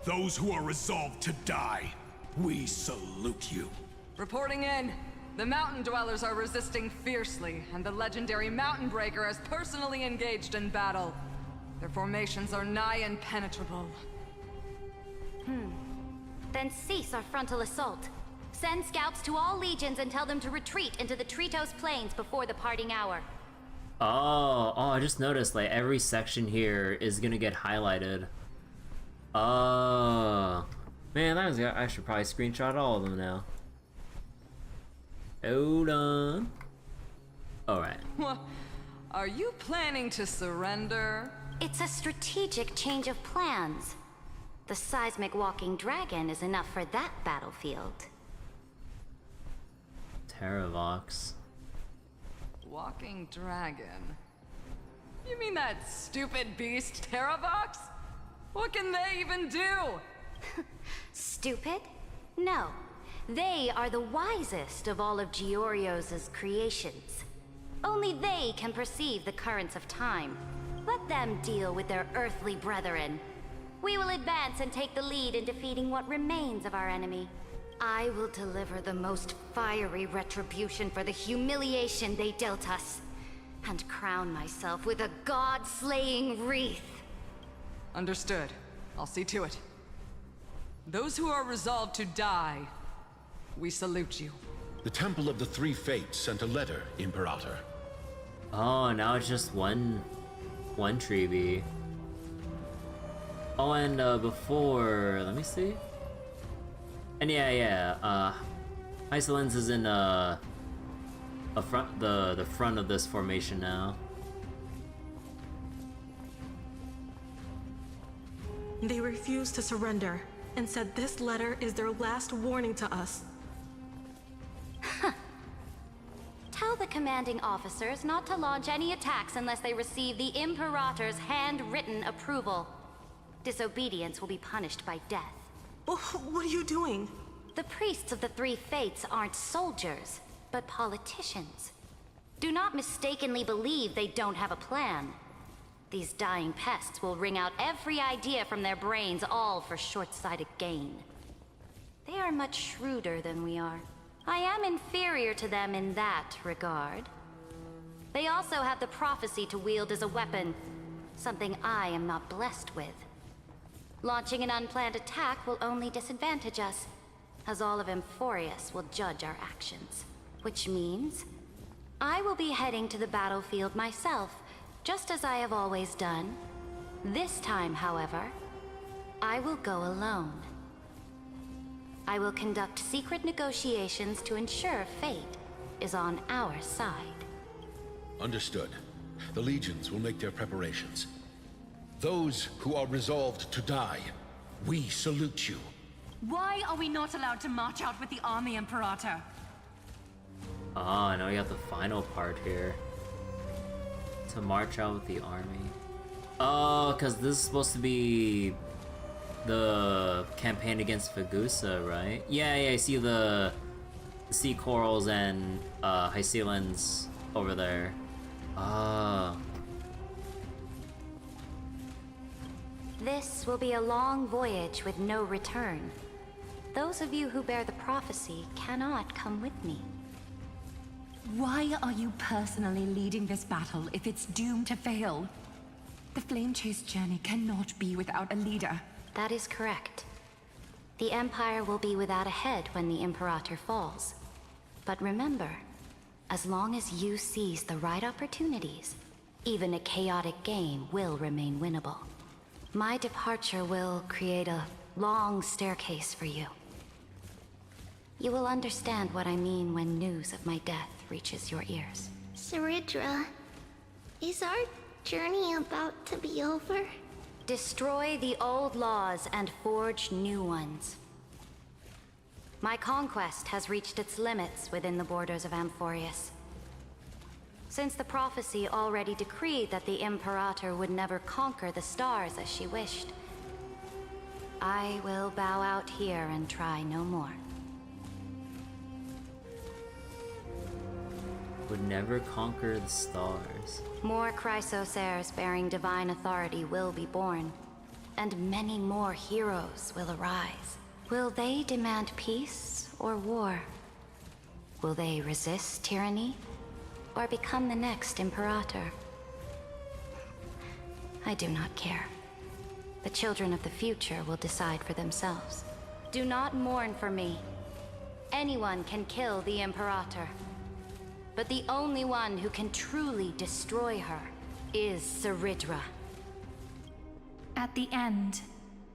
Those who are resolved to die, we salute you. Reporting in. The mountain dwellers are resisting fiercely, and the legendary Mountain Breaker has personally engaged in battle. Their formations are nigh impenetrable. Then cease our frontal assault. Send scouts to all legions and tell them to retreat into the Tritos Plains before the parting hour. Oh, I just noticed, like, every section here is gonna get highlighted. Oh. Man, I should probably screenshot all of them now. Hold on. Alright. What? Are you planning to surrender? It's a strategic change of plans. The seismic walking dragon is enough for that battlefield. Terravox. Walking dragon? You mean that stupid beast, Terravox? What can they even do? Stupid? No. They are the wisest of all of Giorio's creations. Only they can perceive the currents of time. Let them deal with their earthly brethren. We will advance and take the lead in defeating what remains of our enemy. I will deliver the most fiery retribution for the humiliation they dealt us, and crown myself with a god-slaying wreath. Understood. I'll see to it. Those who are resolved to die, we salute you. The Temple of the Three Fates sent a letter, Imperator. Oh, now it's just one treebee. Oh, and before, let me see. And yeah, Iceland's is in the front of this formation now. They refused to surrender and said this letter is their last warning to us. Tell the commanding officers not to launch any attacks unless they receive the Imperator's handwritten approval. Disobedience will be punished by death. What are you doing? The priests of the Three Fates aren't soldiers, but politicians. Do not mistakenly believe they don't have a plan. These dying pests will wring out every idea from their brains, all for short-sighted gain. They are much shrewder than we are. I am inferior to them in that regard. They also have the prophecy to wield as a weapon, something I am not blessed with. Launching an unplanned attack will only disadvantage us, as all of Amphorius will judge our actions. Which means, I will be heading to the battlefield myself, just as I have always done. This time, however, I will go alone. I will conduct secret negotiations to ensure fate is on our side. Understood. The legions will make their preparations. Those who are resolved to die, we salute you. Why are we not allowed to march out with the army, Imperator? Oh, now we got the final part here. To march out with the army. Oh, because this is supposed to be the campaign against Fagusa, right? Yeah, I see the sea corals and Hycelands over there. Ah. This will be a long voyage with no return. Those of you who bear the prophecy cannot come with me. Why are you personally leading this battle if it's doomed to fail? The Flame Chase journey cannot be without a leader. That is correct. The Empire will be without a head when the Imperator falls. But remember, as long as you seize the right opportunities, even a chaotic game will remain winnable. My departure will create a long staircase for you. You will understand what I mean when news of my death reaches your ears. Saridra, is our journey about to be over? Destroy the old laws and forge new ones. My conquest has reached its limits within the borders of Amphorius. Since the prophecy already decreed that the Imperator would never conquer the stars as she wished, I will bow out here and try no more. Would never conquer the stars. More Chrysosaurs bearing divine authority will be born, and many more heroes will arise. Will they demand peace or war? Will they resist tyranny, or become the next Imperator? I do not care. The children of the future will decide for themselves. Do not mourn for me. Anyone can kill the Imperator. But the only one who can truly destroy her is Saridra. At the end,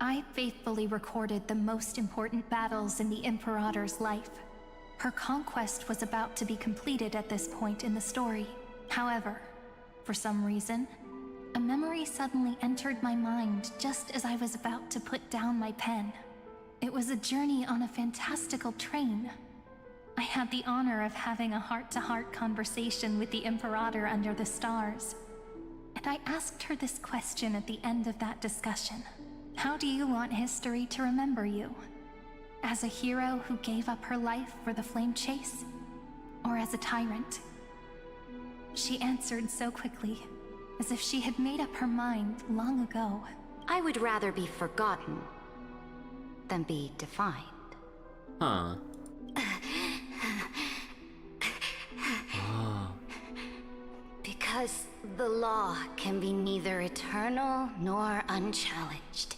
I faithfully recorded the most important battles in the Imperator's life. Her conquest was about to be completed at this point in the story. However, for some reason, a memory suddenly entered my mind just as I was about to put down my pen. It was a journey on a fantastical train. I had the honor of having a heart-to-heart conversation with the Imperator under the stars. And I asked her this question at the end of that discussion. How do you want history to remember you? As a hero who gave up her life for the Flame Chase? Or as a tyrant? She answered so quickly, as if she had made up her mind long ago. I would rather be forgotten than be defined. Huh. Oh. Because the law can be neither eternal nor unchallenged.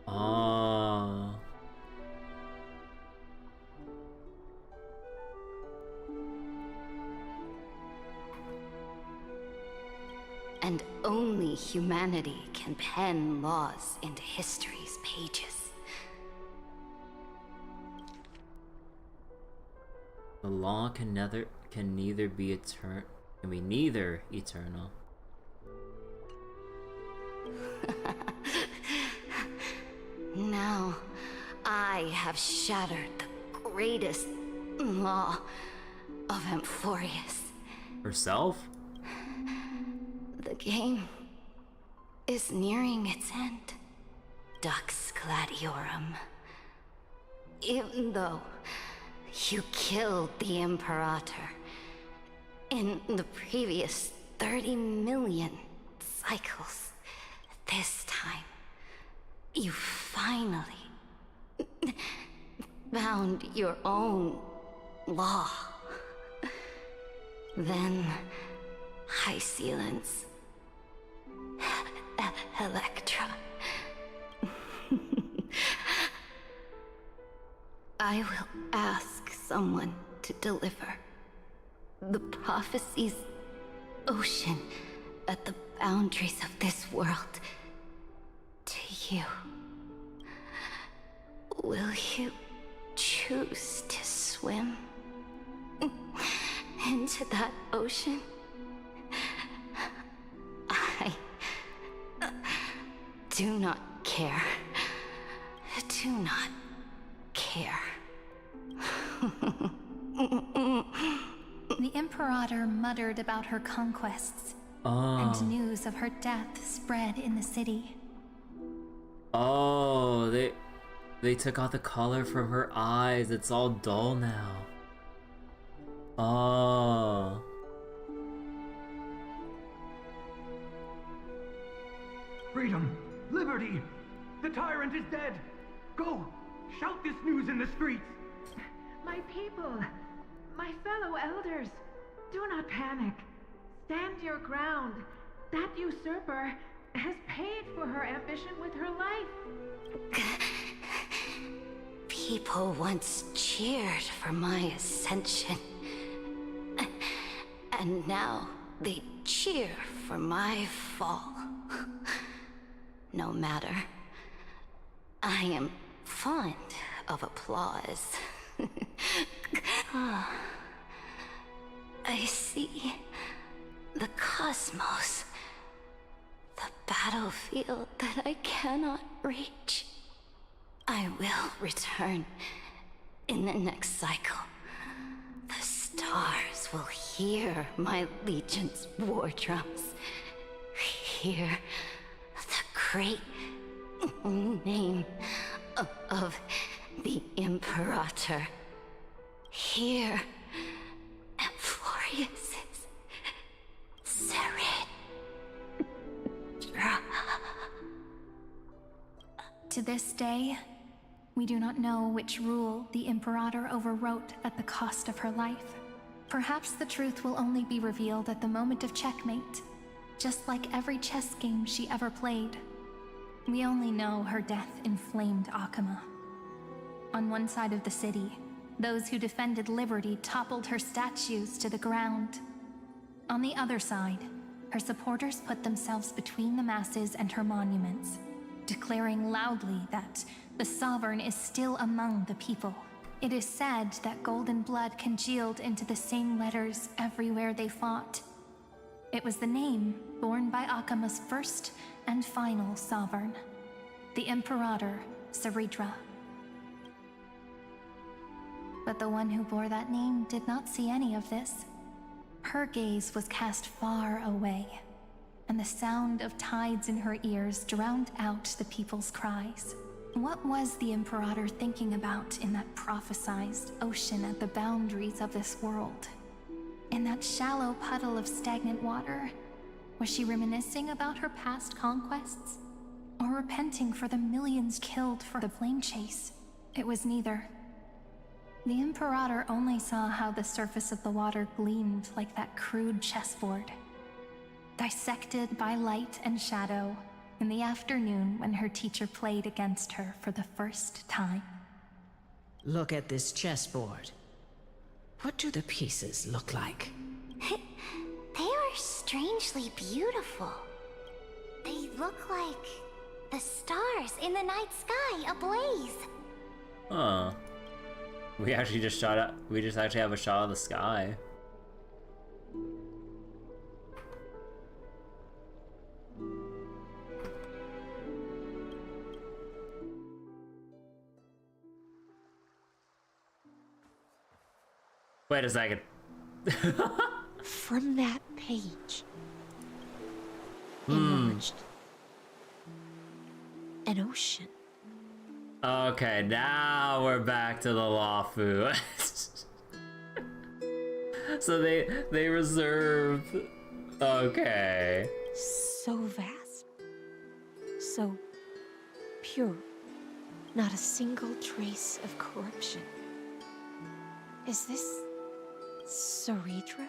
Oh. And only humanity can pen laws into history's pages. The law can neither be eternal. Now, I have shattered the greatest law of Amphorius. Herself? The game is nearing its end. Dux Gladiorum. Even though you killed the Imperator in the previous 30 million cycles, this time, you finally found your own law. Then, High Sealants, Electra. I will ask someone to deliver the prophecy's ocean at the boundaries of this world to you. Will you choose to swim into that ocean? I do not care. Do not care. The Imperator muttered about her conquests, Oh. and news of her death spread in the city. Oh, they took out the color from her eyes. It's all dull now. Oh. Freedom! Liberty! The tyrant is dead! Go! Shout this news in the streets! My people, my fellow elders, do not panic. Stand your ground. That usurper has paid for her ambition with her life. People once cheered for my ascension. And now they cheer for my fall. No matter. I am fond of applause. I see the cosmos, the battlefield that I cannot reach. I will return in the next cycle. The stars will hear my legion's war drums. Hear the great name of the Imperator. Hear Amphorius's Serid. To this day, we do not know which rule the Imperator overwrote at the cost of her life. Perhaps the truth will only be revealed at the moment of checkmate, just like every chess game she ever played. We only know her death inflamed Akama. On one side of the city, those who defended liberty toppled her statues to the ground. On the other side, her supporters put themselves between the masses and her monuments, declaring loudly that the Sovereign is still among the people. It is said that golden blood congealed into the same letters everywhere they fought. It was the name borne by Akama's first and final Sovereign, the Imperator Seridra. But the one who bore that name did not see any of this. Her gaze was cast far away, and the sound of tides in her ears drowned out the people's cries. What was the Imperator thinking about in that prophesized ocean at the boundaries of this world? In that shallow puddle of stagnant water, Was she reminiscing about her past conquests? Or repenting for the millions killed for the flame chase? It was neither. The Imperator only saw how the surface of the water gleamed like that crude chessboard, dissected by light and shadow in the afternoon when her teacher played against her for the first time. Look at this chessboard. What do the pieces look like? They are strangely beautiful. They look like the stars in the night sky ablaze. Huh. We actually just actually have a shot of the sky. Wait a second. From that page emerged an ocean. Okay, now we're back to the Lawfu. So they reserved. Okay. So vast, so pure, not a single trace of corruption. Is this Saridra?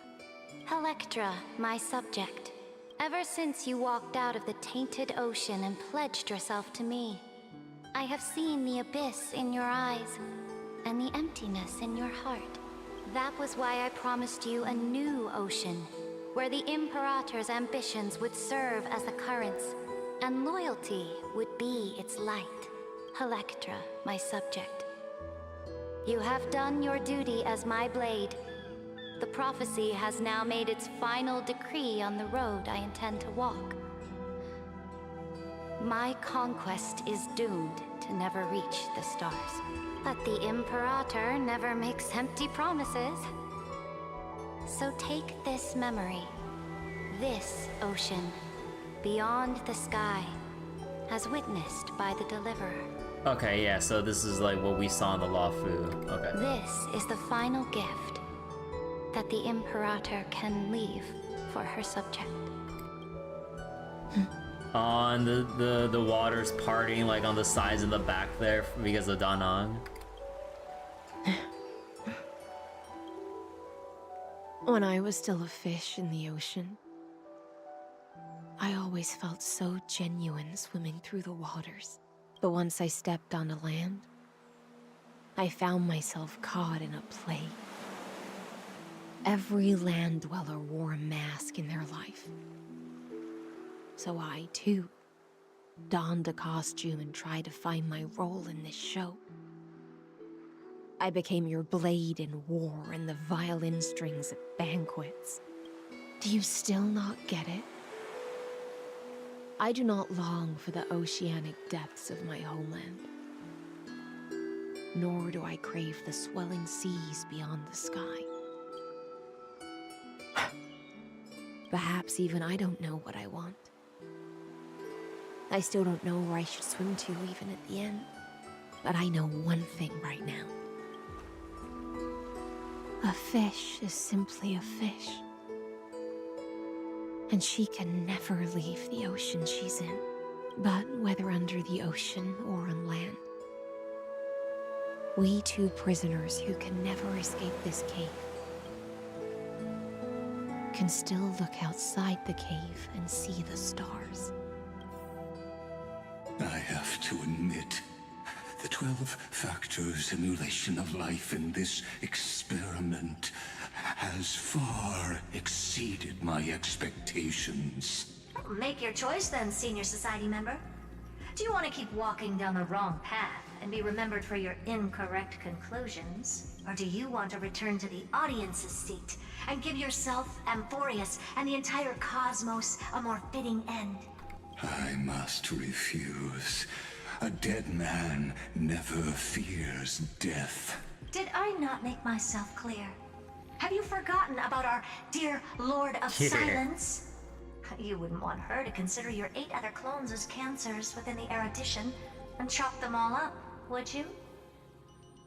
Electra, my subject. Ever since you walked out of the tainted ocean and pledged yourself to me, I have seen the abyss in your eyes and the emptiness in your heart. That was why I promised you a new ocean, where the Imperator's ambitions would serve as the currents, and loyalty would be its light. Electra, my subject. You have done your duty as my blade. The prophecy has now made its final decree on the road I intend to walk. My conquest is doomed to never reach the stars. But the Imperator never makes empty promises. So take this memory, this ocean, beyond the sky, as witnessed by the Deliverer. Okay, yeah, so this is like what we saw in the Lawfu. Okay. This is the final gift that the Imperator can leave for her subject. On the water's parting, like on the sides and the back there because of Danang. When I was still a fish in the ocean, I always felt so genuine swimming through the waters. But once I stepped onto land, I found myself caught in a play. Every land dweller wore a mask in their life. So I, too, donned a costume and tried to find my role in this show. I became your blade in war and the violin strings at banquets. Do you still not get it? I do not long for the oceanic depths of my homeland. Nor do I crave the swelling seas beyond the sky. Perhaps even I don't know what I want. I still don't know where I should swim to even at the end. But I know one thing right now. A fish is simply a fish. And she can never leave the ocean she's in. But whether under the ocean or on land, we two prisoners who can never escape this cave can still look outside the cave and see the stars. I have to admit, the 12-factor simulation of life in this experiment has far exceeded my expectations. Make your choice then, Senior Society member. Do you want to keep walking down the wrong path and be remembered for your incorrect conclusions? Or do you want to return to the audience's seat and give yourself, Amphorius, and the entire cosmos a more fitting end? I must refuse. A dead man never fears death. Did I not make myself clear? Have you forgotten about our dear Lord of Silence? You wouldn't want her to consider your 8 other clones as cancers within the erudition and chop them all up, would you?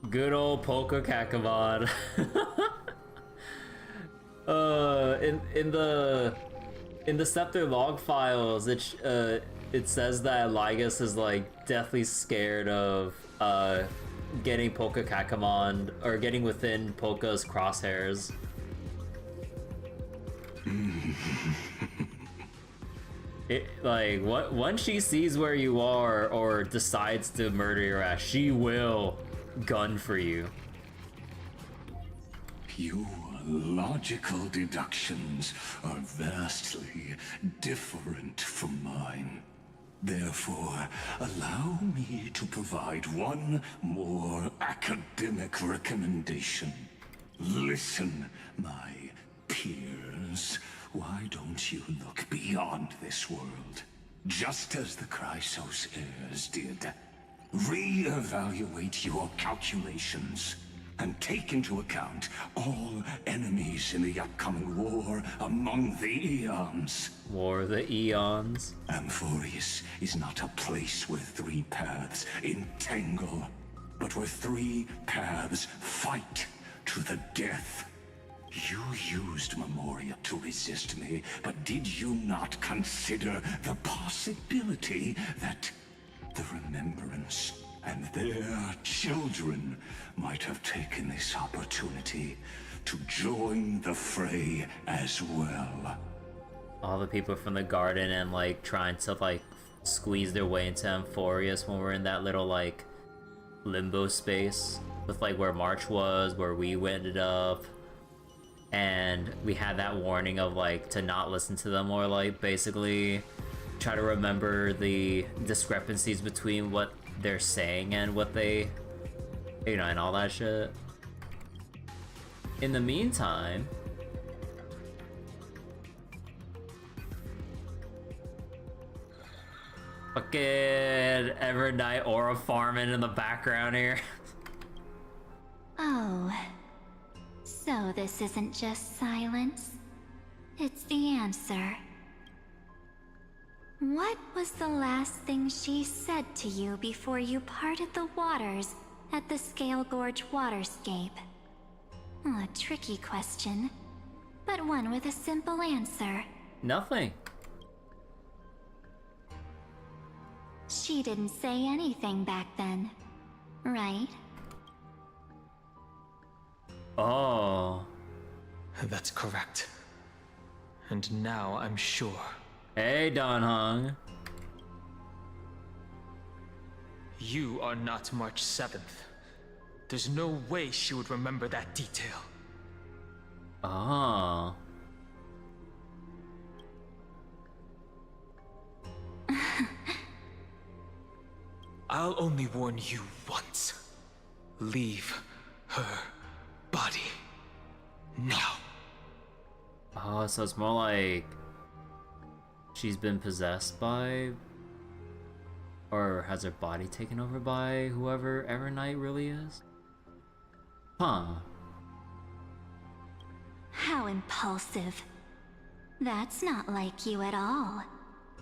Good old Polka Kakavod. in the Scepter log files, it says that Lygus is like deathly scared of getting Polka Kakamon or getting within Polka's crosshairs. Like once she sees where you are or decides to murder your ass, she will gun for you. Your logical deductions are vastly different from mine. Therefore, allow me to provide one more academic recommendation. Listen, my peers. Why don't you look beyond this world? Just as the Chrysos heirs did. Re-evaluate your calculations and take into account all enemies in the upcoming war among the Eons. War of the Eons. Amphorius is not a place where three paths entangle, but where three paths fight to the death. You used Memoria to resist me, but did you not consider the possibility that the Remembrance and their children might have taken this opportunity to join the fray as well? All the people from the garden and like trying to like squeeze their way into Amphorius when we're in that little like limbo space with like where March was, where we ended up. And we had that warning of like to not listen to them, or like basically try to remember the discrepancies between what they're saying and what they, you know, and all that shit. In the meantime, fucking Evernight aura farming in the background here. Oh. So this isn't just silence. It's the answer. What was the last thing she said to you before you parted the waters at the Scale Gorge waterscape? A tricky question, but one with a simple answer. Nothing. She didn't say anything back then, right? Oh. That's correct. And now I'm sure. Hey, Don Hung. You are not March 7th. There's no way she would remember that detail. Oh. I'll only warn you once. Leave her body now. Oh, so it's more like she's been possessed by, or has her body taken over by whoever Evernight really is? Huh. How impulsive. That's not like you at all.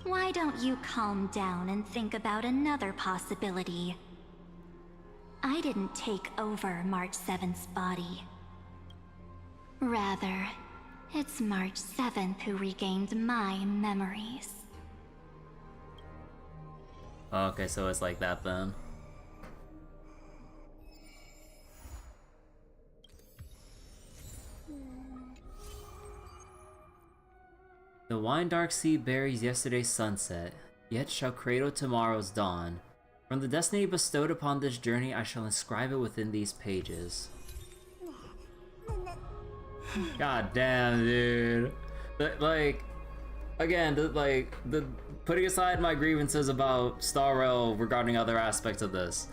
Why don't you calm down and think about another possibility? I didn't take over March 7th's body. Rather, it's March 7th who regained my memories. Okay, so it's like that then. The wine dark sea buries yesterday's sunset, yet shall cradle tomorrow's dawn. From the destiny bestowed upon this journey, I shall inscribe it within these pages. God damn, dude. Like, again, putting aside my grievances about Star Rail regarding other aspects of this,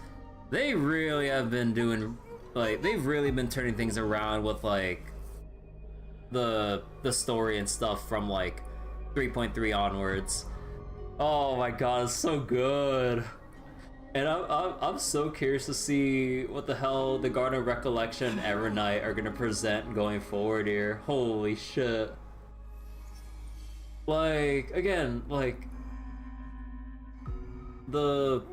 they really have been doing, like, they've really been turning things around with, like, the story and stuff from, like, 3.3 onwards. Oh my god, it's so good. And I'm so curious to see what the hell the Garden of Recollection and Evernight are gonna present going forward here. Holy shit. Like, again, like, the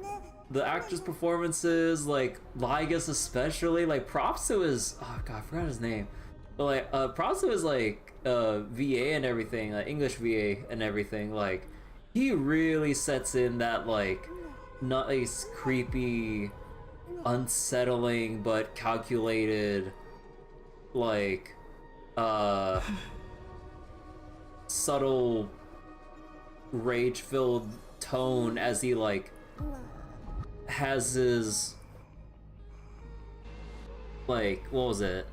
actress' performances, like, Lygus especially, like, props to his, oh god, I forgot his name. But like, props to his like VA and everything, like English VA and everything. Like, he really sets in that like nice, creepy, unsettling but calculated, like, subtle, rage-filled tone as he like has his like, what was it?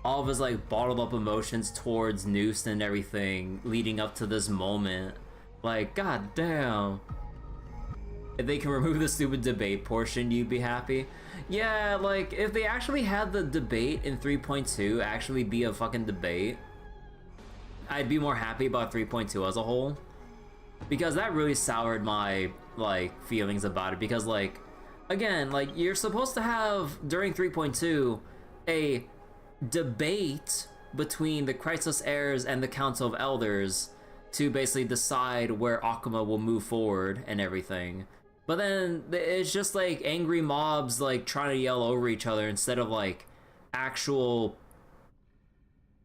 All of his like bottled up emotions towards Noose and everything leading up to this moment. Like, god damn. If they can remove the stupid debate portion, you'd be happy. Yeah, like, if they actually had the debate in 3.2 actually be a fucking debate, I'd be more happy about 3.2 as a whole. Because that really soured my, like, feelings about it. Because, like, again, like, you're supposed to have, during 3.2, a debate between the Crisis Heirs and the Council of Elders to basically decide where Akuma will move forward and everything. But then it's just like angry mobs like trying to yell over each other instead of like actual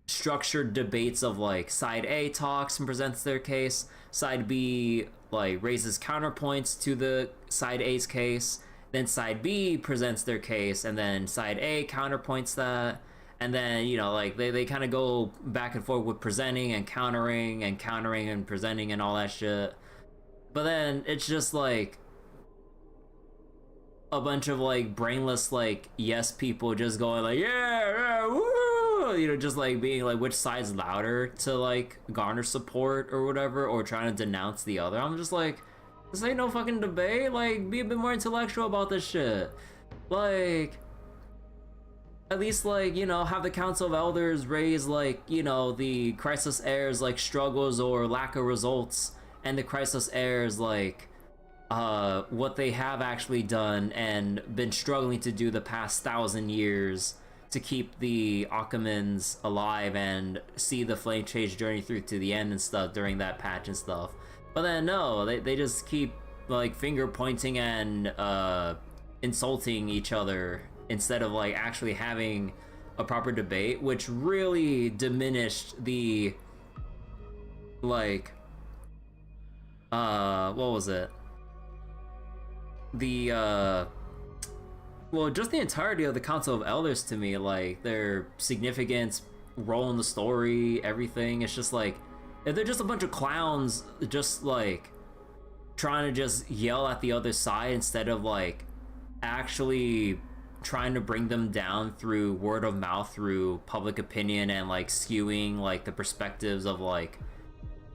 structured debates of like side A talks and presents their case, side B like raises counterpoints to the side A's case, then side B presents their case, and then side A counterpoints that, and then, you know, like they kind of go back and forth with presenting and countering and presenting and all that shit. But then it's just like a bunch of like brainless like yes people just going like yeah, woo, you know, just like being like which side's louder to like garner support or whatever, or trying to denounce the other. I'm just like, this ain't no fucking debate. Like, be a bit more intellectual about this shit. Like, at least like, you know, have the Council of Elders raise like, you know, the Crisis Heirs like struggles or lack of results, and the Crisis Heirs like what they have actually done and been struggling to do the past 1,000 years to keep the Akumans alive and see the Flame Chase journey through to the end and stuff during that patch and stuff. But then no, they just keep like finger pointing and insulting each other instead of like actually having a proper debate, which really diminished the like what was it? The well, just the entirety of the Council of Elders to me, like their significance, role in the story, everything. It's just like, if they're just a bunch of clowns just like trying to just yell at the other side instead of like actually trying to bring them down through word of mouth, through public opinion, and like skewing like the perspectives of like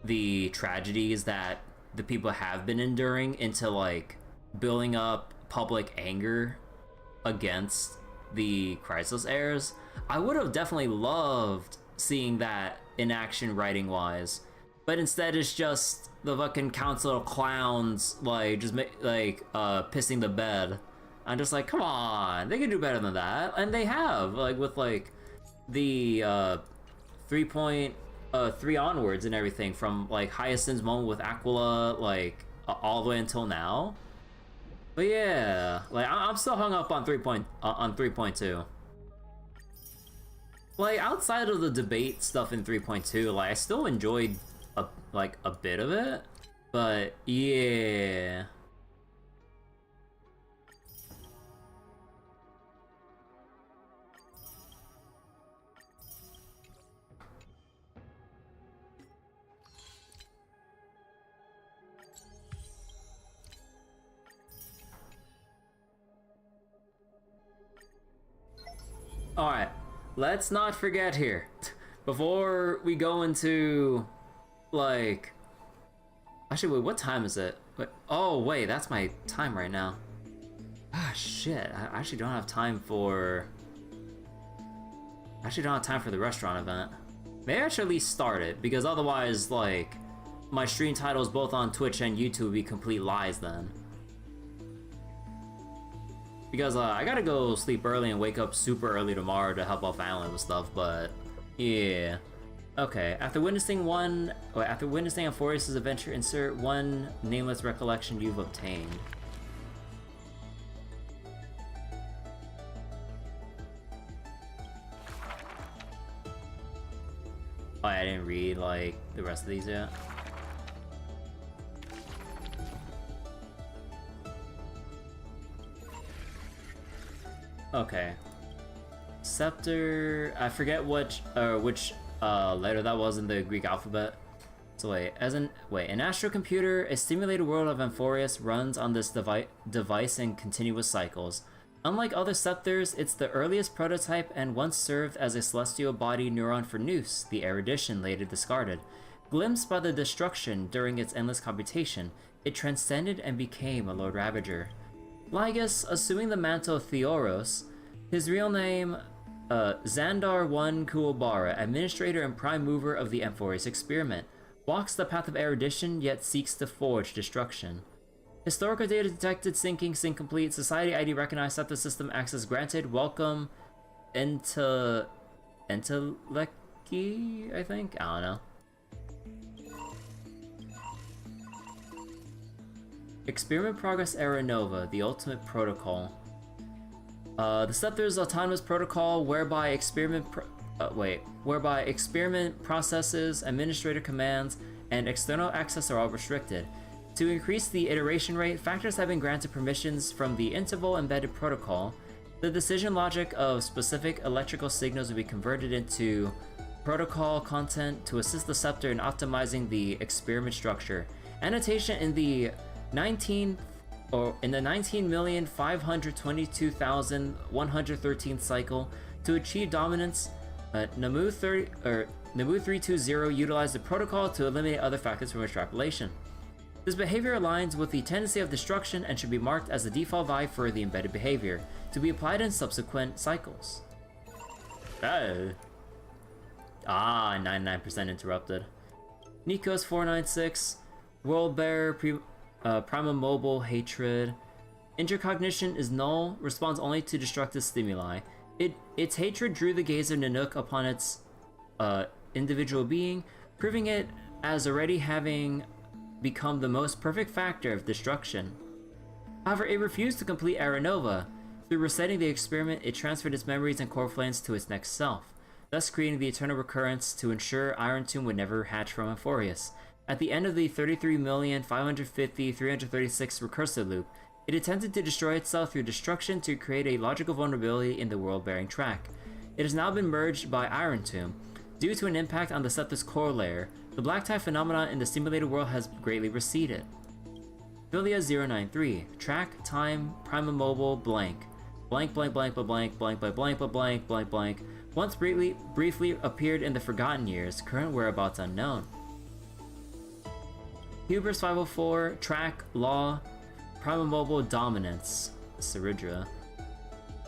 the tragedies that the people have been enduring into like building up public anger against the Crisis Heirs, I would have definitely loved seeing that in action writing wise. But instead it's just the fucking council of clowns like just pissing the bed. I'm just like, come on, they can do better than that. And they have, like with like the 3.3 onwards and everything, from like Hyacinth's moment with Aquila, like all the way until now. But yeah, like I'm still hung up on 3.2. Like outside of the debate stuff in 3.2, like I still enjoyed a bit of it, but yeah. Alright, let's not forget here, before we go into, like... Actually, wait, what time is it? Wait, oh, wait, that's my time right now. Ah, shit, I actually don't have time for... I actually don't have time for the restaurant event. Maybe I should at least start it, because otherwise, like, my stream titles both on Twitch and YouTube would be complete lies then. Because I gotta go sleep early and wake up super early tomorrow to help out family with stuff, but yeah. Okay, after witnessing Amphorius' adventure, insert one nameless recollection you've obtained. Oh, I didn't read, like, the rest of these yet. Okay. Scepter... I forget which letter that was in the Greek alphabet. So wait, an astral computer, a stimulated world of Amphorius runs on this device in continuous cycles. Unlike other scepters, it's the earliest prototype and once served as a celestial body neuron for Nous, the erudition later discarded. Glimpsed by the destruction during its endless computation, it transcended and became a Lord Ravager. Lygus, assuming the mantle of Theoros, his real name, Xandar I Kuwabara, administrator and prime mover of the Amphorius experiment, walks the path of erudition yet seeks to forge destruction. Historical data detected syncing, sync complete, society ID recognized, scepter system access granted, welcome into Enteleki, I think? I don't know. Experiment Progress Era Nova, the ultimate protocol. The Scepter's autonomous protocol whereby experiment processes, administrator commands, and external access are all restricted. To increase the iteration rate, factors have been granted permissions from the interval embedded protocol. The decision logic of specific electrical signals will be converted into protocol content to assist the Scepter in optimizing the experiment structure. Annotation in the 19,522,113th cycle to achieve dominance. Namu 320 utilized the protocol to eliminate other factors from extrapolation. This behavior aligns with the tendency of destruction and should be marked as the default value for the embedded behavior, to be applied in subsequent cycles. 99% interrupted. Nikos 496, World Bearer, Prima Mobile, Hatred. Intercognition is null, responds only to destructive stimuli. Its hatred drew the gaze of Nanook upon its individual being, proving it as already having become the most perfect factor of destruction. However, it refused to complete Era Nova. Through resetting the experiment, it transferred its memories and core flames to its next self, thus creating the eternal recurrence to ensure Iron Tomb would never hatch from Amphorius. At the end of the 33,550,336 recursive loop, it attempted to destroy itself through destruction to create a logical vulnerability in the world-bearing track. It has now been merged by Iron Tomb. Due to an impact on the Scepter's core layer, the black tie phenomenon in the simulated world has greatly receded. Philia 093, track, time, Prima Mobile, blank. Blank blank blank blank blank blank blank blank blank blank blank. Once briefly appeared in the Forgotten Years, current whereabouts unknown. Hubris 504, track, law, Prima Mobile, dominance, Saridra.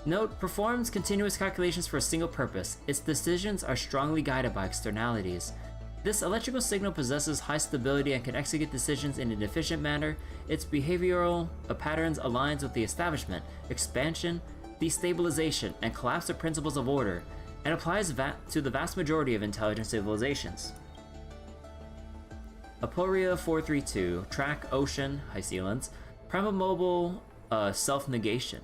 Note, performs continuous calculations for a single purpose. Its decisions are strongly guided by externalities. This electrical signal possesses high stability and can execute decisions in an efficient manner. Its behavioral patterns aligns with the establishment, expansion, destabilization, and collapse of principles of order, and applies to the vast majority of intelligent civilizations. Aporia 432, track, ocean, high sealants, Prima Mobile, self-negation.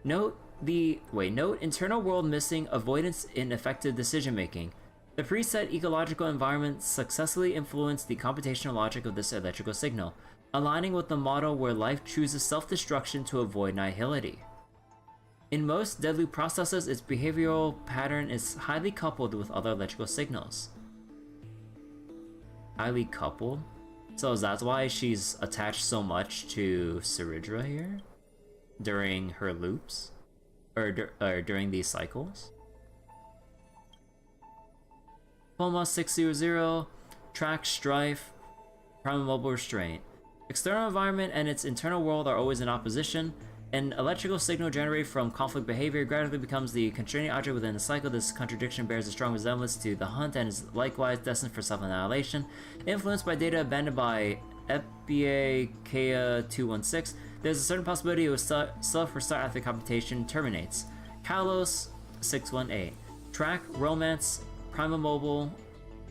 Note internal world missing, avoidance in effective decision-making. The preset ecological environment successfully influenced the computational logic of this electrical signal, aligning with the model where life chooses self-destruction to avoid nihility. In most Deadloop processes, its behavioral pattern is highly coupled with other electrical signals. Highly coupled? So that's why she's attached so much to Saridra here? During her loops? Or during these cycles? Poma 600, track, strife, Prima Mobile, restraint. External environment and its internal world are always in opposition. An electrical signal generated from conflict behavior gradually becomes the constraining object within the cycle. This contradiction bears a strong resemblance to the hunt and is likewise destined for self-annihilation. Influenced by data abandoned by Epia Kea 216, there's a certain possibility it will self-restart after computation terminates. Kalos 618, track, romance, Prima Mobile,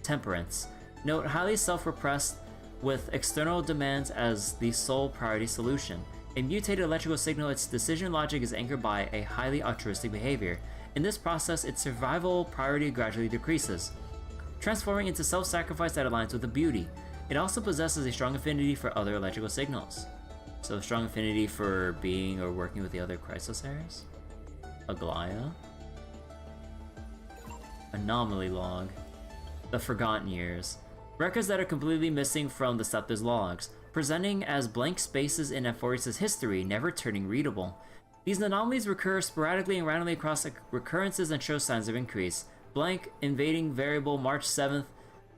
temperance. Note, highly self-repressed with external demands as the sole priority solution. A mutated electrical signal, its decision logic is anchored by a highly altruistic behavior. In this process, its survival priority gradually decreases. transforming into self-sacrifice that aligns with the beauty. It also possesses a strong affinity for other electrical signals. So strong affinity for being or working with the other chrysosairs? Aglaya? Anomaly log. The Forgotten Years. Records that are completely missing from the Scepter's logs, presenting as blank spaces in Amphorius' history, never turning readable. These anomalies recur sporadically and randomly across recurrences and show signs of increase. Blank, invading variable, March 7th,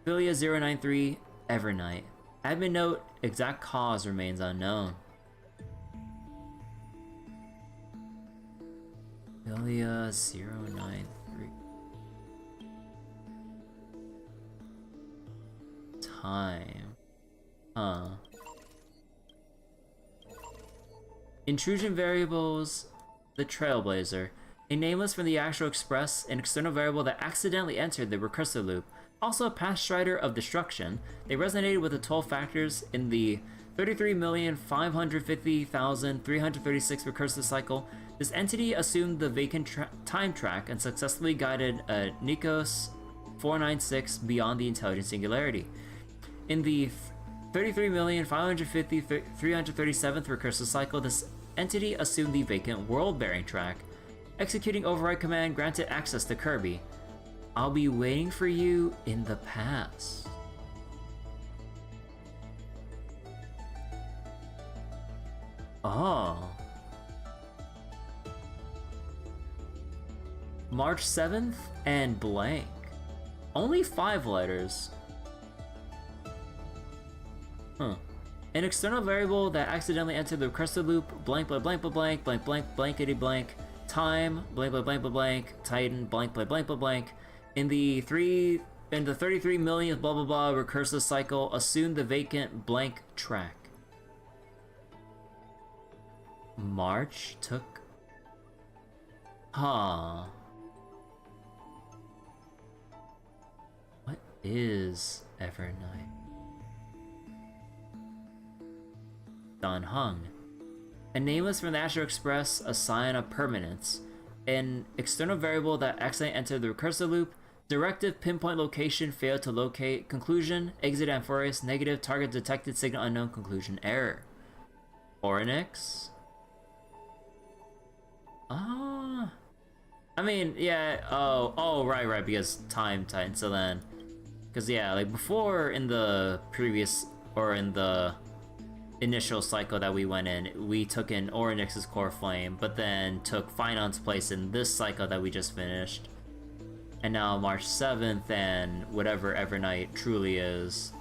Philia 093, Evernight. Admin note, exact cause remains unknown. Philia 093. Time. Huh. Intrusion variables, the Trailblazer. A nameless from the Astral Express, an external variable that accidentally entered the recursive loop. Also a past strider of destruction. They resonated with the 12 factors in the 33,550,336 recursive cycle. This entity assumed the vacant time track and successfully guided Nikos 496 beyond the intelligent singularity. In the 33,550,337th recursive cycle, this entity assumed the vacant world-bearing track. Executing override command granted access to Kirby. I'll be waiting for you in the past. Oh. March 7th and blank. Only 5 letters. Huh. An external variable that accidentally entered the recursive loop, blank blank blank blank blank blank blankety blank, time, blank blank blank blank, Titan, blank blank blank blank. In the 33 millionth blah blah blah recursive cycle, assume the vacant blank track. March took. Huh. What is Evernight? Don Hung. A nameless from the Astral Express, a sign of permanence. An external variable that accidentally entered the recursive loop. Directive pinpoint location failed to locate. Conclusion, exit Amphorius, negative, target detected, signal unknown, conclusion, error. Orynyx? Ah. I mean, yeah, oh, right, because time Titan, so then. Because, yeah, like before in the previous, or in the initial cycle that we went in, we took in Orynyx's core flame, but then took Finon's place in this cycle that we just finished. And now March 7th and whatever Evernight truly is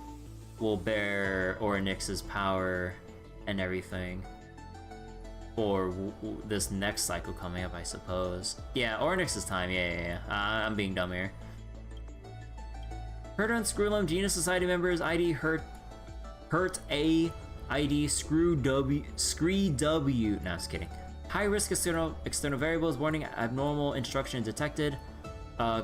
will bear Orynyx's power and everything for this next cycle coming up, I suppose. Yeah, Orynyx's time, yeah. I'm being dumb here. Herta and Screwlum, Genius Society members, ID Hurt A, ID Screw W. No, I'm just kidding. High risk external variables, warning, abnormal instruction detected.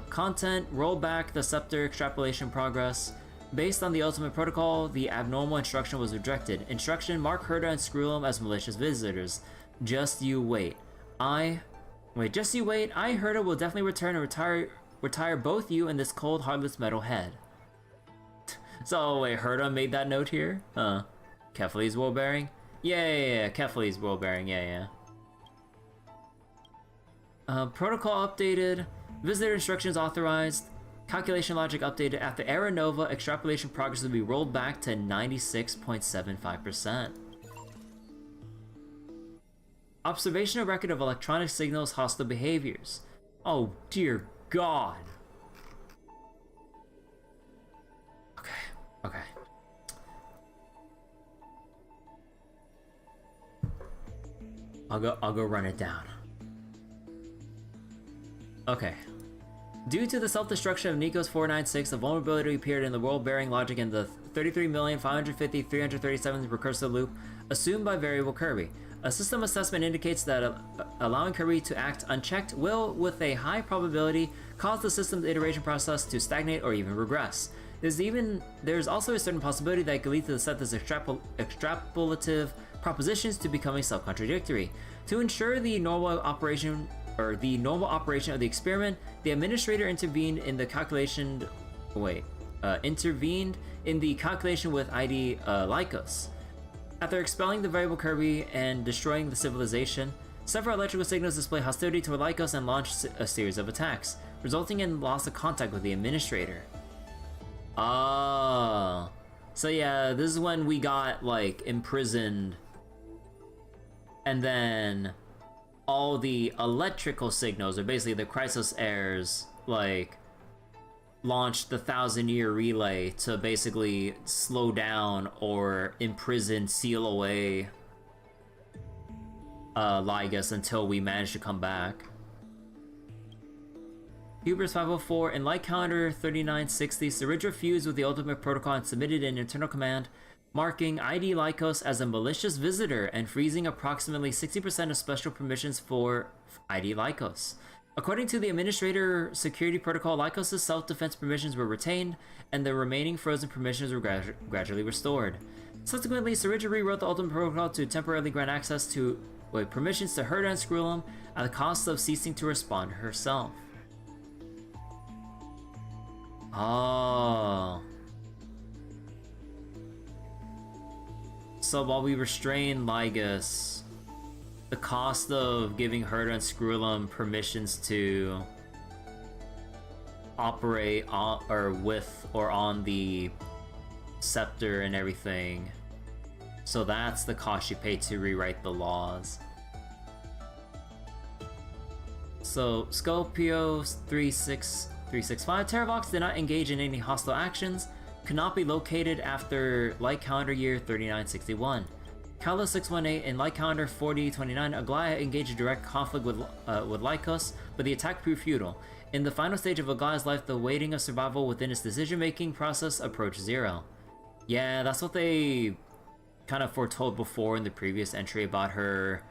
Content, roll back the scepter extrapolation progress. Based on the ultimate protocol, the abnormal instruction was rejected. Instruction, mark Herta and Screwlum as malicious visitors. Just you wait. Just you wait. Herta, will definitely return and retire both you and this cold, heartless metal head. So, wait, Herta made that note here? Kefali's world bearing? Yeah, Kefali's world bearing, yeah. Protocol updated. Visitor instructions authorized. Calculation logic updated. After Era Nova, extrapolation progress will be rolled back to 96.75%. Observational record of electronic signals, hostile behaviors. Oh dear God. Okay. I'll go run it down. Okay. Due to the self-destruction of Nikos 496, a vulnerability appeared in the world-bearing logic in the 33,550,337 recursive loop assumed by variable Kirby. A system assessment indicates that allowing Kirby to act unchecked will, with a high probability, cause the system's iteration process to stagnate or even regress. There's also a certain possibility that it could lead to the set's extrapolative propositions to becoming self-contradictory. To ensure the normal operation of the experiment, the administrator intervened in the calculation intervened in the calculation with ID Lycos. After expelling the variable Kirby and destroying the civilization, several electrical signals display hostility toward Lycos and launched a series of attacks, resulting in loss of contact with the administrator. Oh. So yeah, this is when we got, like, imprisoned, and then all the electrical signals, or basically the Chrysos heirs, like, launched the 1,000-year relay to basically slow down or imprison, seal away Lygus until we managed to come back. Hubris 504, in Light Calendar 3960, Saridra fused with the Ultimate Protocol and submitted an internal command marking ID Lycos as a malicious visitor and freezing approximately 60% of special permissions for ID Lycos. According to the Administrator Security Protocol, Lycos' self-defense permissions were retained, and the remaining frozen permissions were gradually restored. Subsequently, Saridra rewrote the Ultimate Protocol to temporarily grant access to permissions to Herda and Screwlum at the cost of ceasing to respond herself. Oh. So while we restrain Lygus, the cost of giving Herda and Screwlum permissions to operate on or with or on the scepter and everything. So that's the cost you pay to rewrite the laws. So Scopio 36365, Terravox did not engage in any hostile actions, could not be located after Light Calendar year 3961. Kalos 618 in Light Calendar 4029, Aglaya engaged in direct conflict with Lycos, but the attack proved futile. In the final stage of Aglaya's life, the weighting of survival within its decision-making process approached 0. Yeah, that's what they kind of foretold before in the previous entry about her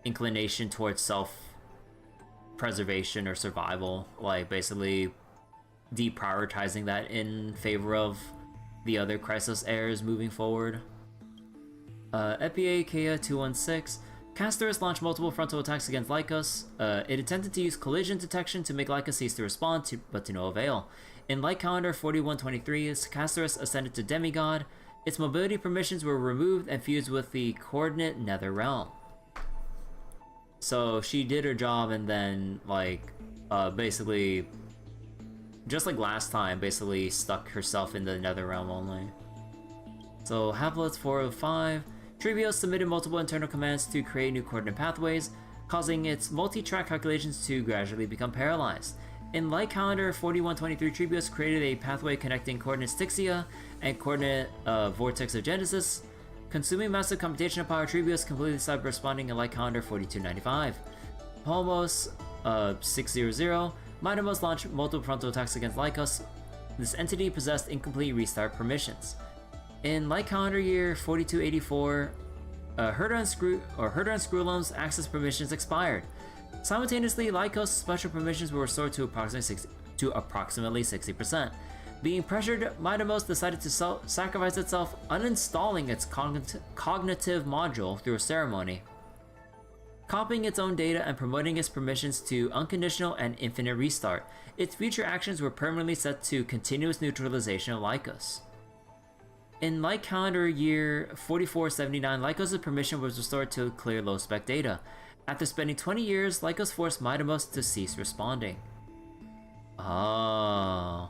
inclination towards self-preservation or survival, like basically deprioritizing that in favor of the other Chrysos heirs moving forward. Epia Kea 216, Castorus launched multiple frontal attacks against Lycos. It attempted to use collision detection to make Lycos cease to respond, but to no avail. In Light Calendar 4123, Castorus ascended to Demigod. Its mobility permissions were removed and fused with the coordinate Nether Realm. So she did her job and then, like, basically, just like last time, basically stuck herself in the Nether Realm only. So Haplets 405, Trivios submitted multiple internal commands to create new coordinate pathways, causing its multi-track calculations to gradually become paralyzed. In Light Calendar 4123, Trivios created a pathway connecting coordinate Styxia and coordinate Vortex of Genesis. Consuming massive computational power, Trivios completely stopped responding in Light Calendar 4295. Homos 600, Minimos launched multiple frontal attacks against Lycos. This entity possessed incomplete restart permissions. In Light Calendar year 4284, Herda and Screwlum's access permissions expired. Simultaneously, Lycos' special permissions were restored to approximately 60%. Being pressured, Midamos decided to sacrifice itself, uninstalling its cognitive module through a ceremony, copying its own data and promoting its permissions to unconditional and infinite restart. Its future actions were permanently set to continuous neutralization of Lycos. In Light Calendar year 4479, Lycos' permission was restored to clear low-spec data. After spending 20 years, Lycos forced Midamos to cease responding. Oh.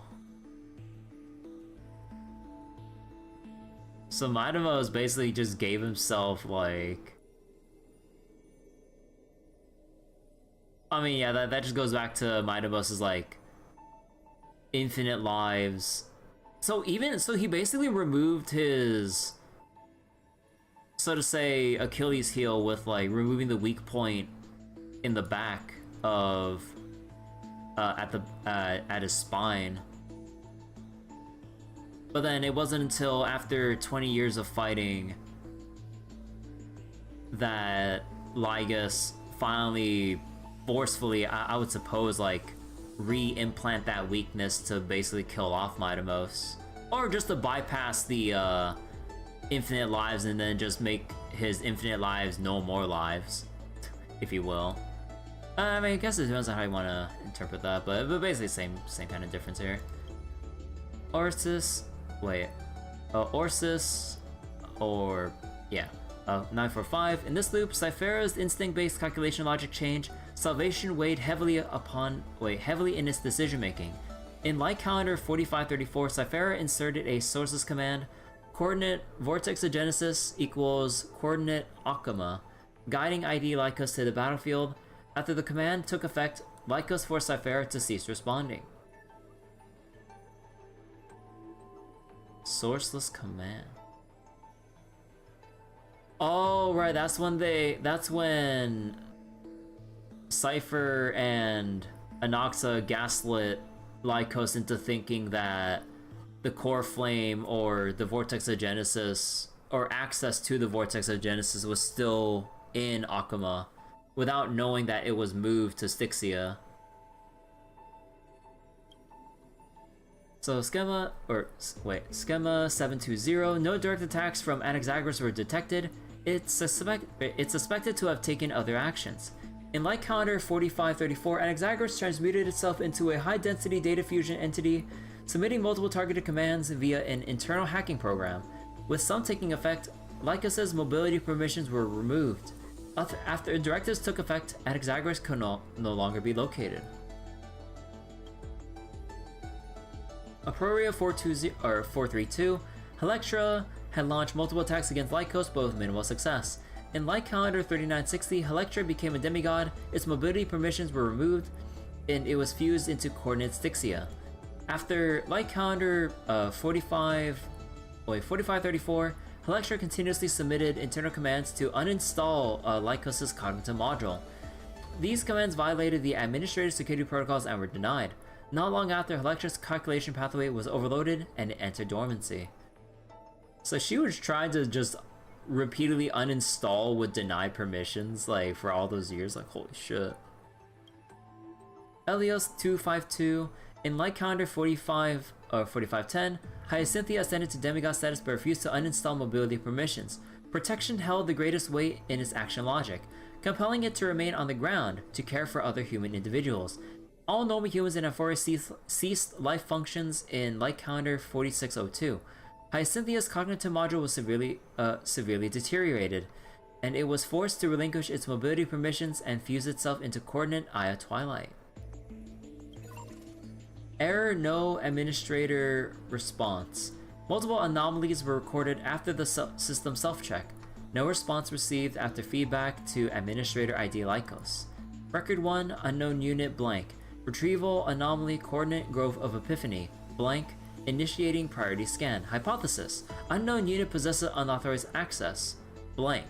So Midamos basically just gave himself, like... I mean, yeah, that just goes back to Midamos' like infinite lives. So he basically removed his, so to say, Achilles heel with like removing the weak point in the back of at his spine. But then it wasn't until after 20 years of fighting that Lygus finally forcefully, I would suppose, like, re-implant that weakness to basically kill off Midamos. Or just to bypass the infinite lives and then just make his infinite lives no more lives, if you will. I mean, I guess it depends on how you want to interpret that, but basically same kind of difference here. Orsis, wait, Orsis, or yeah, 945. In this loop, Cypher's instinct-based calculation logic change. Salvation weighed heavily in its decision making. In Light Calendar 4534, Cyphera inserted a sources command. Coordinate vortex of Genesis equals coordinate Akama, guiding ID Lycos to the battlefield. After the command took effect, Lycos forced Cyphera to cease responding. Sourceless command. Oh right, that's when Cypher and Anoxa gaslit Lycos into thinking that the core flame or the vortex of Genesis or access to the vortex of Genesis was still in Akama without knowing that it was moved to Styxia. So Schema 720, no direct attacks from Anaxagoras were detected. It's suspected to have taken other actions. In Light Calendar 4534, Anaxagoras transmuted itself into a high-density data fusion entity, submitting multiple targeted commands via an internal hacking program. With some taking effect, Lycos' mobility permissions were removed. After directives took effect, Anaxagoras could no longer be located. Aproria 432, Helectra had launched multiple attacks against Lycos, but with minimal success. In Light Calendar 3960, Helectra became a demigod, its mobility permissions were removed, and it was fused into coordinate Styxia. After Light Calendar 4534, Helectra continuously submitted internal commands to uninstall Lycos' cognitive module. These commands violated the administrative security protocols and were denied. Not long after, Helectra's calculation pathway was overloaded and it entered dormancy. So she was trying to just repeatedly uninstall with denied permissions, like, for all those years. Like, holy shit. Elios 252, in Light Calendar 4510, Hyacinthia ascended to demigod status but refused to uninstall mobility permissions. Protection held the greatest weight in its action logic, compelling it to remain on the ground to care for other human individuals. All normal humans in Amphoria ceased life functions in Light Calendar 4602. Hyacynthia's cognitive module was severely deteriorated, and it was forced to relinquish its mobility permissions and fuse itself into coordinate Aya Twilight. Error no administrator response. Multiple anomalies were recorded after the system self-check. No response received after feedback to administrator ID Lycos. Record 1, unknown unit blank. Retrieval anomaly coordinate Grove of Epiphany blank. Initiating priority scan. Hypothesis: unknown unit possesses unauthorized access blank.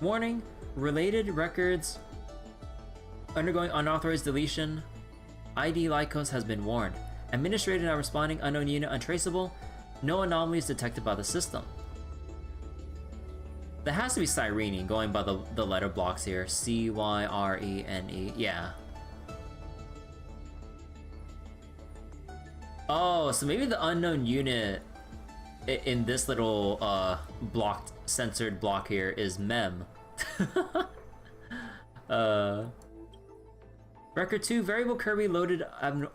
Warning: related records undergoing unauthorized deletion. ID Lycos has been warned. Administrator not responding. Unknown unit untraceable. No anomalies detected by the system. That has to be Cyrene, going by the letter blocks here. Cyrene. Yeah. Oh, so maybe the unknown unit in this little censored block here is Mem. Record 2, variable Kirby loaded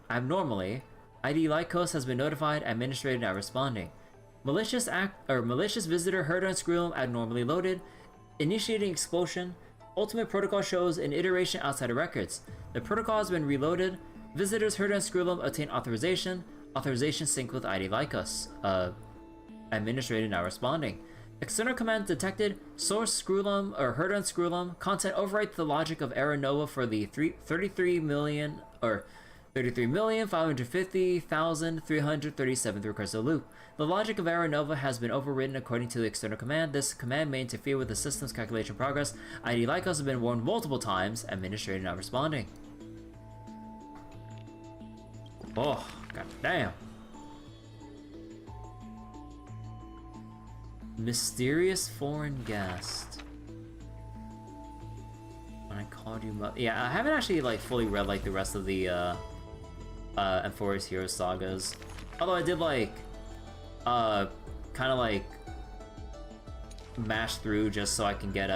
abnormally. ID Lycos has been notified, administrator not responding. Malicious visitor heard on Scrollum abnormally loaded. Initiating expulsion. Ultimate protocol shows an iteration outside of records. The protocol has been reloaded. Visitors heard on Scrollum obtain authorization. Authorization sync with ID Lycos. Administrator now responding. External command detected. Source Scrollum or heard on Scrollum. Content overwrite the logic of Era Nova for the 33,550,337th request of loop. The logic of Era Nova has been overridden according to the external command. This command may interfere with the system's calculation progress. ID Lycos has been warned multiple times. Administrator not responding. Oh, god damn. Mysterious foreign guest. When I called you yeah, I haven't actually like fully read like the rest of the Amphoria's Hero sagas. Although I did like kind of like mash through just so I can get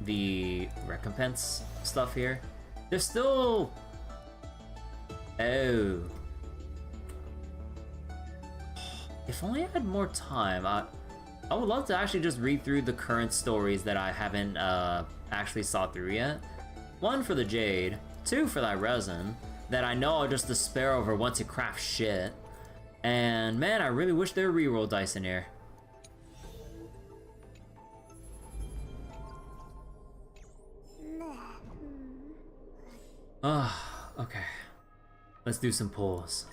the recompense stuff here. There's still... Oh. If only I had more time. I would love to actually just read through the current stories that I haven't actually saw through yet. 1 for the Jade, 2 for that resin, that I know I'll just despair over once it crafts shit. And man, I really wish there were reroll dice in here. Okay. Let's do some pulls.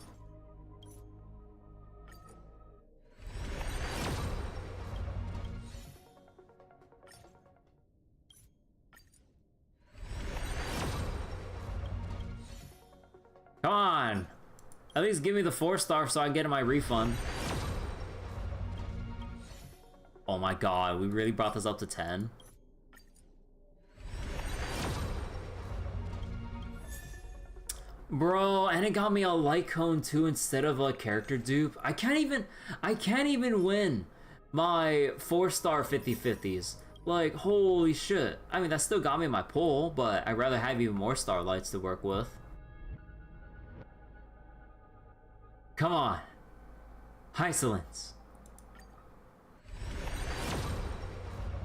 Come on! At least give me the 4-star so I can get my refund. Oh my god, we really brought this up to 10? Bro, and it got me a light cone too instead of a character dupe. I can't even win my 4-star 50/50s. Like, holy shit. I mean, that still got me my pull, but I'd rather have even more starlights to work with. Come on. Hysolence.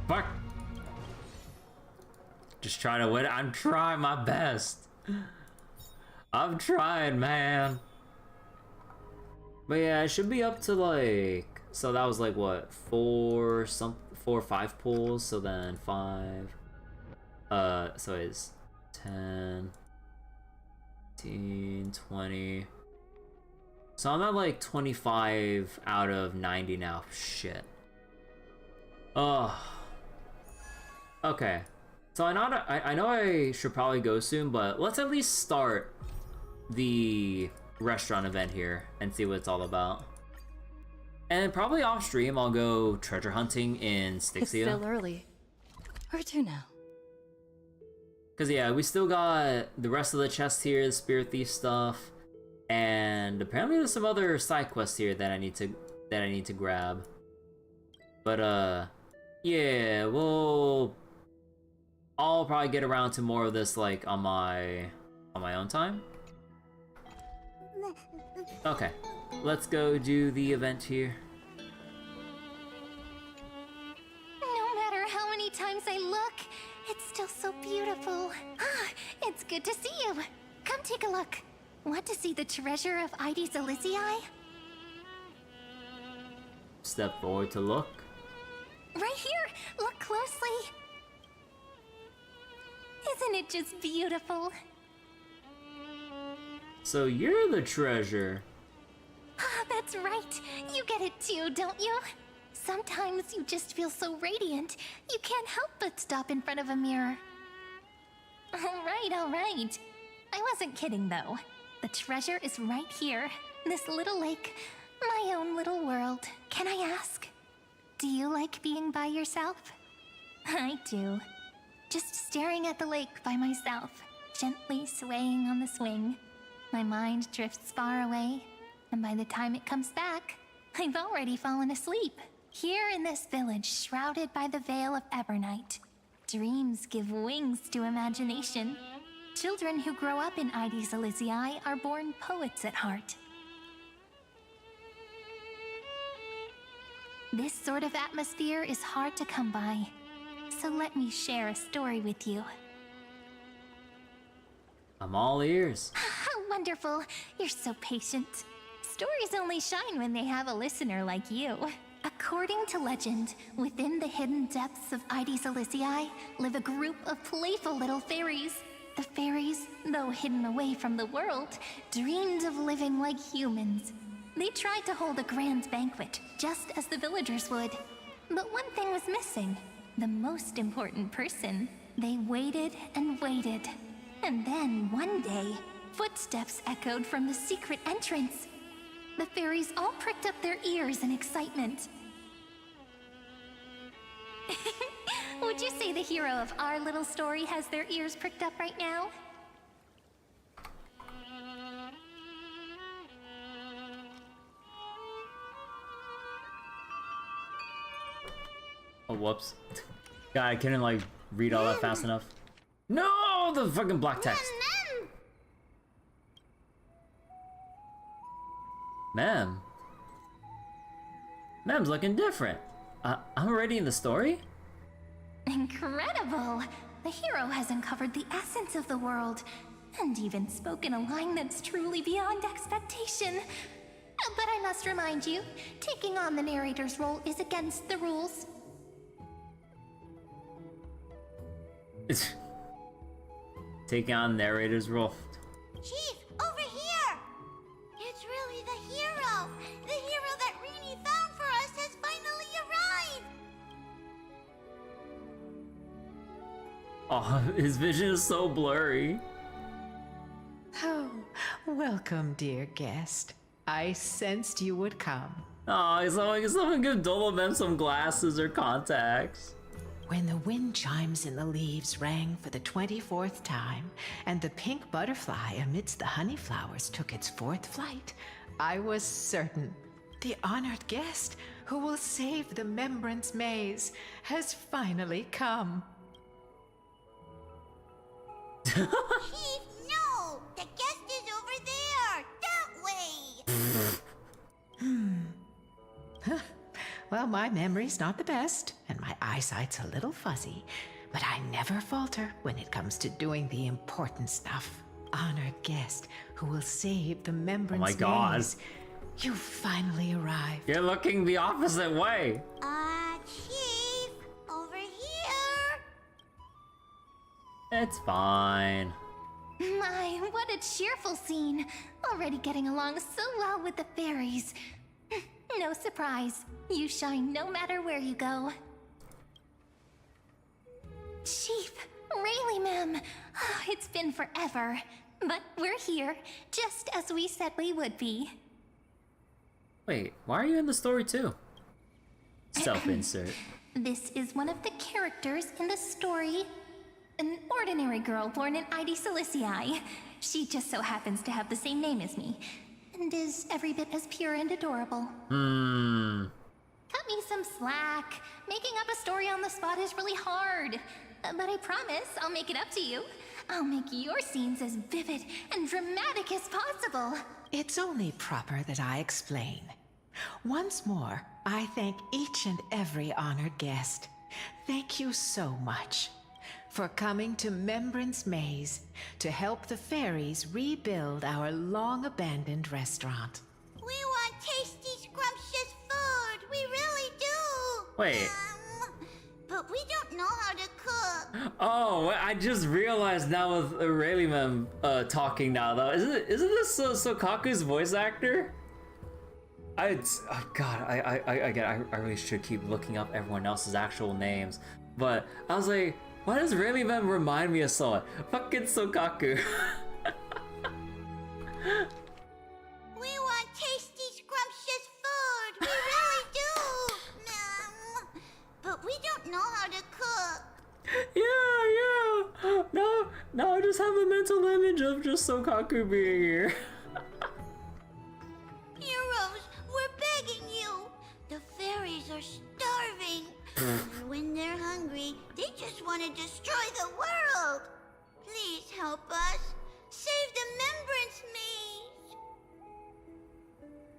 Fuck. Just trying to win. I'm trying my best. I'm trying, man. But yeah, it should be up to like... So that was like, what? 4 or 5 pulls, so then 5. So it's 10, 15, 20... So I'm at like 25 out of 90 now. Shit. Oh. Okay. So I know I should probably go soon, but let's at least start the restaurant event here and see what it's all about. And probably off stream I'll go treasure hunting in Styxia. It's still early. Where to now? Cause yeah, we still got the rest of the chest here, the spirit thief stuff. And apparently there's some other side quests here that I need to grab. But yeah, I'll probably get around to more of this like on my own time. Okay, let's go do the event here. No matter how many times I look, it's still so beautiful. Ah, it's good to see you. Come take a look. Want to see the treasure of Ides Elysiae? Step forward to look. Right here! Look closely! Isn't it just beautiful? So you're the treasure. Ah, that's right. You get it too, don't you? Sometimes you just feel so radiant, you can't help but stop in front of a mirror. All right. I wasn't kidding though. The treasure is right here. This little lake. My own little world. Can I ask? Do you like being by yourself? I do. Just staring at the lake by myself, gently swaying on the swing. My mind drifts far away, and by the time it comes back, I've already fallen asleep. Here in this village shrouded by the veil of Evernight, dreams give wings to imagination. Children who grow up in Ides Elysiae are born poets at heart. This sort of atmosphere is hard to come by, so let me share a story with you. I'm all ears. How wonderful! You're so patient. Stories only shine when they have a listener like you. According to legend, within the hidden depths of Ides Elysiae live a group of playful little fairies. The fairies, though hidden away from the world, dreamed of living like humans. They tried to hold a grand banquet, just as the villagers would. But one thing was missing. The most important person. They waited and waited. And then, one day, footsteps echoed from the secret entrance. The fairies all pricked up their ears in excitement. Would you say the hero of our little story has their ears pricked up right now? Oh, whoops. God, I couldn't like read all that fast enough. No, the fucking black text. Ma'am. Ma'am's looking different. I'm already in the story? Incredible! The hero has uncovered the essence of the world, and even spoken a line that's truly beyond expectation. But I must remind you, taking on the narrator's role is against the rules. Taking on narrator's role. Chief, over here! It's really the hero! The hero that Rini found for us has finally arrived! Oh, his vision is so blurry. Oh, welcome, dear guest. I sensed you would come. Oh, someone give Dolomem some glasses or contacts. When the wind chimes in the leaves rang for the 24th time, and the pink butterfly amidst the honey flowers took its 4th flight, I was certain the honored guest who will save the Membrance Maze has finally come. Chief, no! The guest is over there! That way! Well, my memory's not the best, and my eyesight's a little fuzzy, but I never falter when it comes to doing the important stuff. Honored guest who will save the Membrance Maze. Oh my god. You finally arrived. You're looking the opposite way. Chief, over here! It's fine. My, what a cheerful scene. Already getting along so well with the fairies. No surprise. You shine no matter where you go. Chief, Rayleigh, ma'am. It's been forever. But we're here, just as we said we would be. Wait, why are you in the story too? Self-insert. This is one of the characters in the story. An ordinary girl born in Ide Silicii. She just so happens to have the same name as me, and is every bit as pure and adorable. Cut me some slack. Making up a story on the spot is really hard. But I promise I'll make it up to you. I'll make your scenes as vivid and dramatic as possible. It's only proper that I explain. Once more, I thank each and every honored guest. Thank you so much for coming to Membrance Maze to help the fairies rebuild our long-abandoned restaurant. We want tasty, scrumptious food! We really do! Wait. But we don't know how to cook. Oh, I just realized now with Rayleigh talking now though. Isn't this Sokaku's voice actor? I really should keep looking up everyone else's actual names. But I was like, why does Rayleigh remind me of someone? Fucking Sokaku. We want tasty, scrumptious food! We really do! But we don't know how to cook. Yeah. No, I just have a mental image of just Sokaku being here. Heroes, we're begging you. The fairies are starving. And when they're hungry, they just want to destroy the world. Please help us. Save the Membrance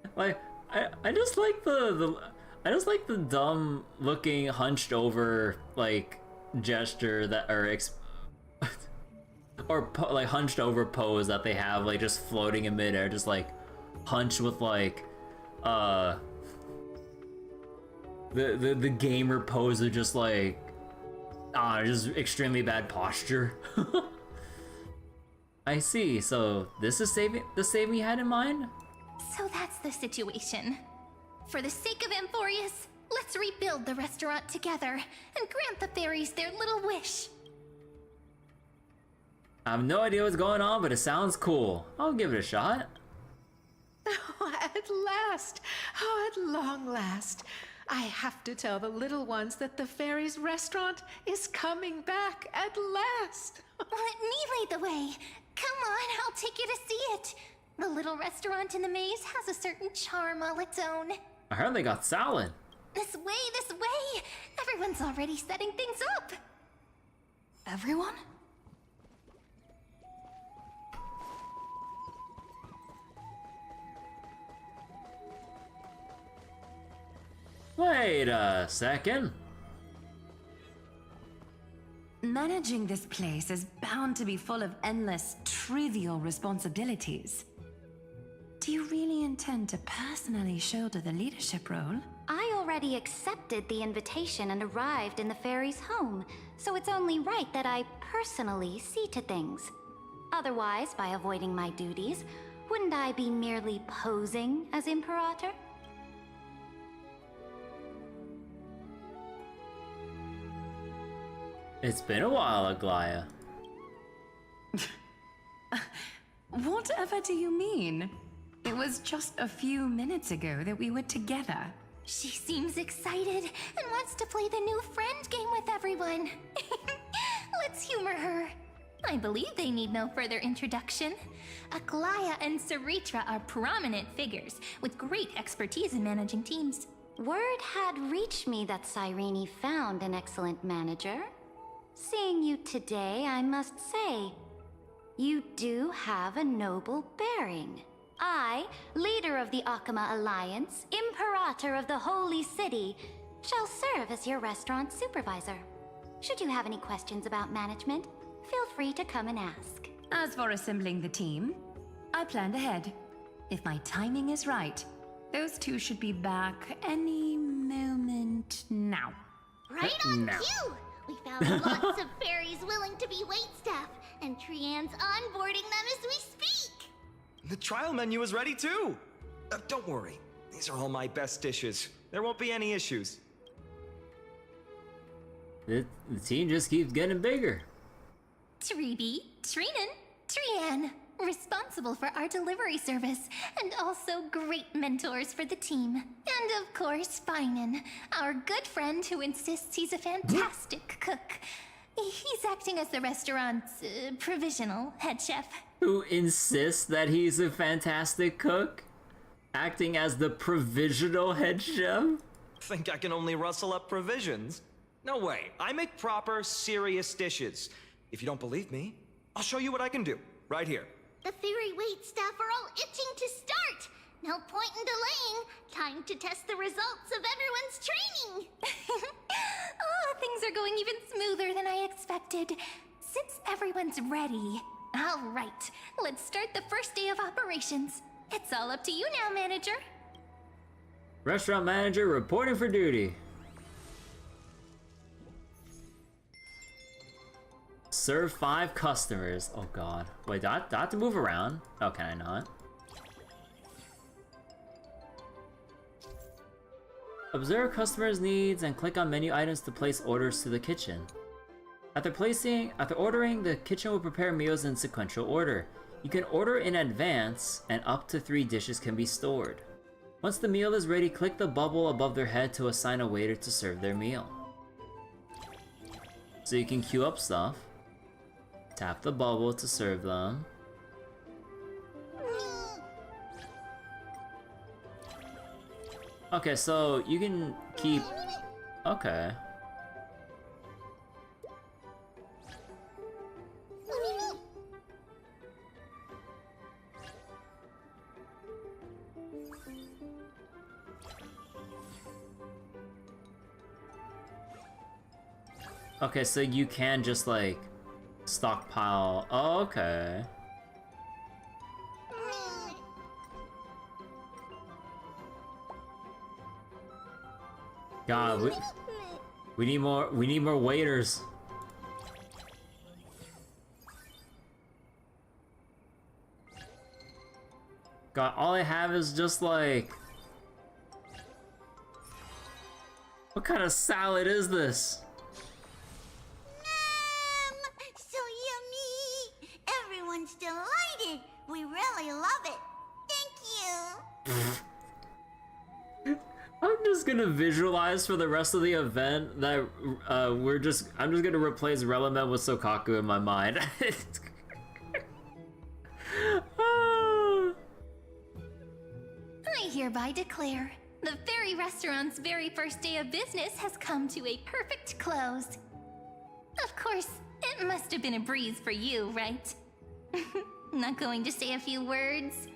Maze. Like, I just like I just like the dumb looking hunched over like gesture that like hunched over pose that they have, like just floating in midair, just like hunched with like the gamer pose of just like just extremely bad posture. I see. So this is the saving you had in mind? So that's the situation. For the sake of Amphorius, let's rebuild the restaurant together and grant the fairies their little wish. I have no idea what's going on, but it sounds cool. I'll give it a shot. Oh, at last! Oh, at long last! I have to tell the little ones that the fairies' restaurant is coming back at last! Let me lead the way. Come on, I'll take you to see it. The little restaurant in the maze has a certain charm all its own. I heard they got salad. This way, this way! Everyone's already setting things up. Everyone? Wait a second. Managing this place is bound to be full of endless, trivial responsibilities. Do you really intend to personally shoulder the leadership role? I already accepted the invitation and arrived in the fairy's home, so it's only right that I personally see to things. Otherwise, by avoiding my duties, wouldn't I be merely posing as Imperator? It's been a while, Aglaya. Whatever do you mean? It was just a few minutes ago that we were together. She seems excited and wants to play the new friend game with everyone. Let's humor her. I believe they need no further introduction. Aglaya and Saritra are prominent figures with great expertise in managing teams. Word had reached me that Cyrene found an excellent manager. Seeing you today, I must say, you do have a noble bearing. I, leader of the Akama Alliance, Imperator of the Holy City, shall serve as your restaurant supervisor. Should you have any questions about management, feel free to come and ask. As for assembling the team, I planned ahead. If my timing is right, those two should be back any moment now. Right on cue! We found lots of fairies willing to be waitstaff, and Trian's onboarding them as we speak. The trial menu is ready too! Don't worry, these are all my best dishes. There won't be any issues. The team just keeps getting bigger. Tribi, Trinan, Trian, responsible for our delivery service, and also great mentors for the team. And of course, Finan, our good friend who insists he's a fantastic cook. He's acting as the restaurant's provisional head chef. Who insists that he's a fantastic cook? Acting as the provisional head chef? Think I can only rustle up provisions? No way, I make proper, serious dishes. If you don't believe me, I'll show you what I can do, right here. The fairy waitstaff are all itching to start. No point in delaying. Time to test the results of everyone's training. Oh, things are going even smoother than I expected. Since everyone's ready. All right, let's start the first day of operations. It's all up to you now, manager. Restaurant manager reporting for duty. Serve 5 customers. Oh god. Wait, do I have to move around? Oh, can I not? Observe customers' needs and click on menu items to place orders to the kitchen. After ordering, the kitchen will prepare meals in sequential order. You can order in advance, and up to 3 dishes can be stored. Once the meal is ready, click the bubble above their head to assign a waiter to serve their meal. So you can queue up stuff. Tap the bubble to serve them. Okay, so you can keep... Okay. Okay, so you can just like stockpile. Oh, okay. God, we need more waiters. God, all I have is just like, what kind of salad is this? So yummy! Everyone's delighted. We really love it. Thank you. I'm just gonna visualize for the rest of the event that I'm just gonna replace Relic with Sokaku in my mind. I hereby declare, the fairy restaurant's very first day of business has come to a perfect close. Of course, it It must have been a breeze for you, right? Not going to say a few words?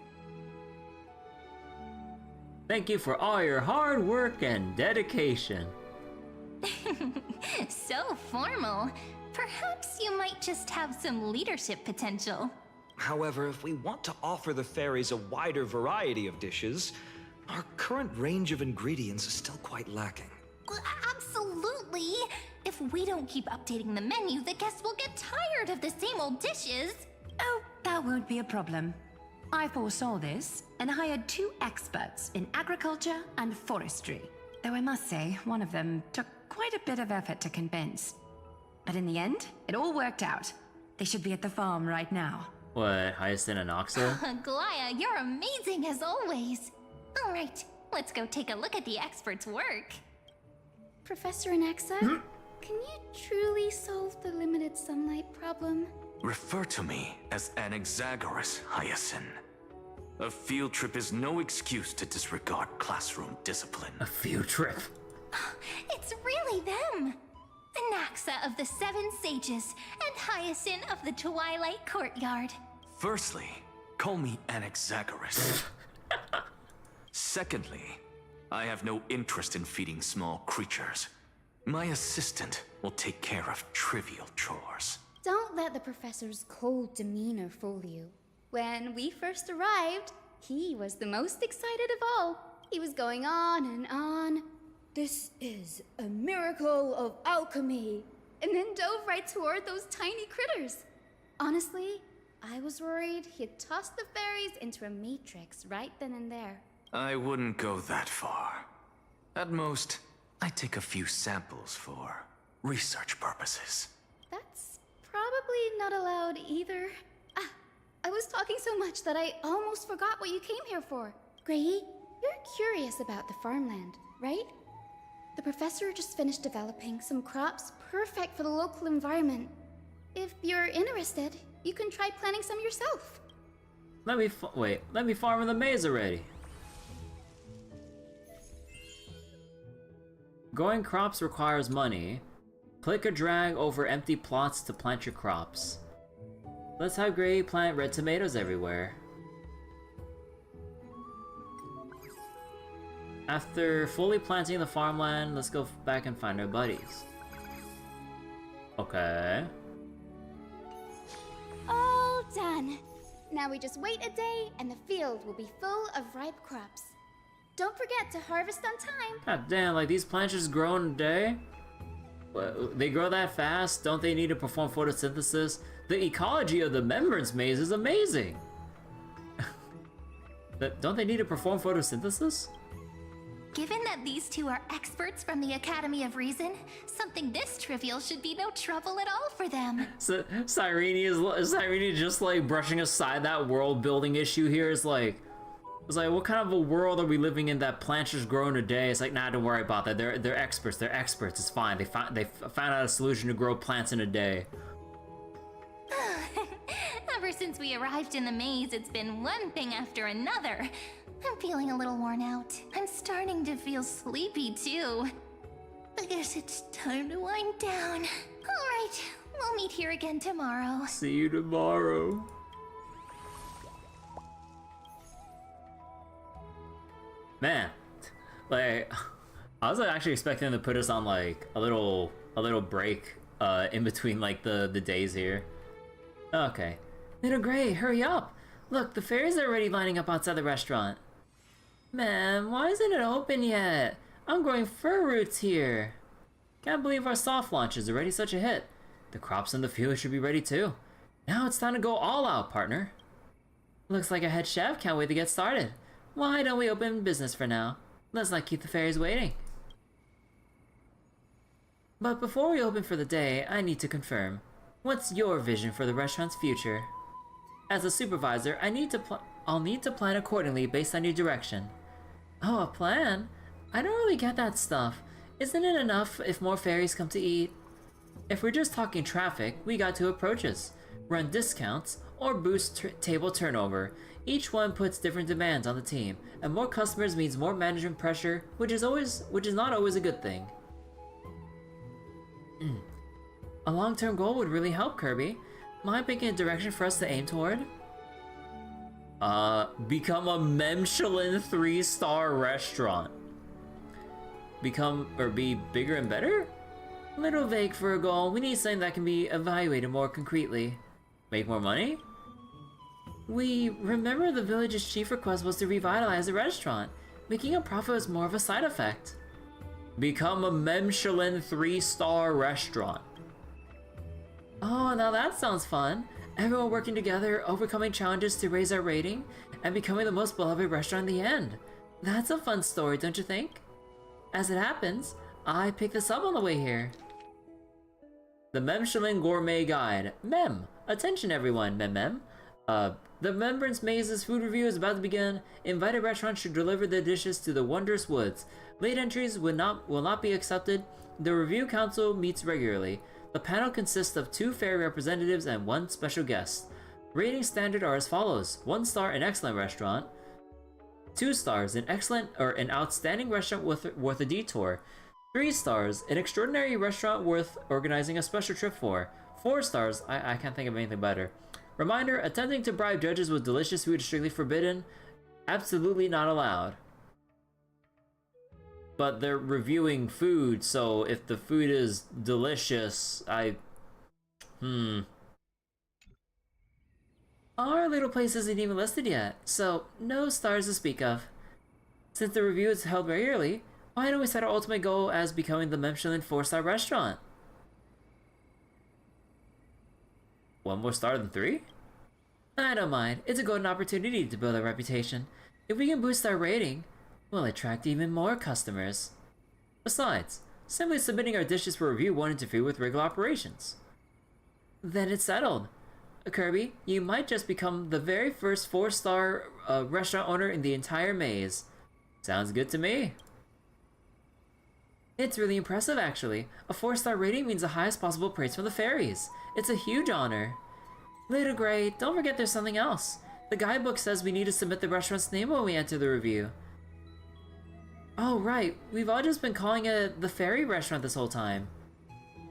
Thank you for all your hard work and dedication. So formal. Perhaps you might just have some leadership potential. However, if we want to offer the fairies a wider variety of dishes, our current range of ingredients is still quite lacking. Well, absolutely! If we don't keep updating the menu, the guests will get tired of the same old dishes. Oh, that won't be a problem. I foresaw this and hired 2 experts in agriculture and forestry. Though I must say, one of them took quite a bit of effort to convince. But in the end, it all worked out. They should be at the farm right now. What, Hyacinth and Oxo? Glaya, you're amazing as always. All right, let's go take a look at the expert's work. Professor Anaxa, can you truly solve the limited sunlight problem? Refer to me as Anaxagoras, Hyacinth. A field trip is no excuse to disregard classroom discipline. A field trip? It's really them! Anaxa of the 7 Sages and Hyacinth of the Twilight Courtyard. Firstly, call me Anaxagoras. Secondly, I have no interest in feeding small creatures. My assistant will take care of trivial chores. Don't let the professor's cold demeanor fool you. When we first arrived, he was the most excited of all. He was going on and on. This is a miracle of alchemy. And then dove right toward those tiny critters. Honestly, I was worried he'd toss the fairies into a matrix right then and there. I wouldn't go that far. At most, I take a few samples for research purposes. That's probably not allowed either. I was talking so much that I almost forgot what you came here for. Grey, you're curious about the farmland, right? The professor just finished developing some crops perfect for the local environment. If you're interested, you can try planting some yourself. Let me farm in the maze already. Growing crops requires money. Click or drag over empty plots to plant your crops. Let's have Gray plant red tomatoes everywhere. After fully planting the farmland, let's go back and find our buddies. Okay. All done. Now we just wait a day and the field will be full of ripe crops. Don't forget to harvest on time. God damn, like these plants just grow in a day? They grow that fast? Don't they need to perform photosynthesis? The ecology of the membrance maze is amazing! Don't they need to perform photosynthesis? Given that these 2 are experts from the Academy of Reason, something this trivial should be no trouble at all for them. So Cyrene just like brushing aside that world building issue here? It's like, what kind of a world are we living in that plants just grow in a day? It's like, nah, don't worry about that. They're experts. They're experts. It's fine. They found out a solution to grow plants in a day. Ever since we arrived in the maze, it's been one thing after another. I'm feeling a little worn out. I'm starting to feel sleepy too. I guess it's time to wind down. All right, we'll meet here again tomorrow. See you tomorrow. Man, like, I was actually expecting them to put us on like a little break in between like the days here. Okay. Little Gray, hurry up! Look, the fairies are already lining up outside the restaurant. Man, why isn't it open yet? I'm growing fur roots here. Can't believe our soft launch is already such a hit. The crops in the field should be ready too. Now it's time to go all out, partner. Looks like our head chef can't wait to get started. Why don't we open business for now? Let's not keep the fairies waiting. But before we open for the day, I need to confirm. What's your vision for the restaurant's future? As a supervisor, I'll need to plan accordingly based on your direction. Oh, a plan? I don't really get that stuff. Isn't it enough if more fairies come to eat? If we're just talking traffic, we got 2 approaches. Run discounts, or boost table turnover. Each one puts different demands on the team, and more customers means more management pressure, which is not always a good thing. A long-term goal would really help, Kirby. Mind picking a direction for us to aim toward? Become a Michelin 3-star restaurant. Become, or be bigger and better? A little vague for a goal. We need something that can be evaluated more concretely. Make more money? We remember the village's chief request was to revitalize the restaurant. Making a profit was more of a side effect. Become a Michelin 3-star restaurant. Oh, now that sounds fun. Everyone working together, overcoming challenges to raise our rating, and becoming the most beloved restaurant in the end. That's a fun story, don't you think? As it happens, I picked this up on the way here. The Michelin Gourmet Guide. Mem! Attention everyone, Mem. The Remembrance Maze's food review is about to begin. Invited restaurants should deliver their dishes to the Wondrous Woods. Late entries will not be accepted. The review council meets regularly. The panel consists of 2 fairy representatives and 1 special guest. Rating standard are as follows: 1 star, an excellent restaurant. 2 stars, an outstanding restaurant worth a detour. 3 stars, an extraordinary restaurant worth organizing a special trip for. 4 stars, I can't think of anything better. Reminder, attempting to bribe judges with delicious food is strictly forbidden. Absolutely not allowed. But they're reviewing food, so if the food is delicious, Our little place isn't even listed yet, so no stars to speak of. Since the review is held regularly, why don't we set our ultimate goal as becoming the Michelin 4-star restaurant? 1 more star than 3? I don't mind. It's a golden opportunity to build a reputation. If we can boost our rating, we'll attract even more customers. Besides, simply submitting our dishes for review won't interfere with regular operations. Then it's settled. Kirby, you might just become the very first 4-star restaurant owner in the entire maze. Sounds good to me. It's really impressive, actually. A 4-star rating means the highest possible praise from the fairies. It's a huge honor. Little Gray, don't forget there's something else. The guidebook says we need to submit the restaurant's name when we enter the review. Oh right, we've all just been calling it the Fairy Restaurant this whole time.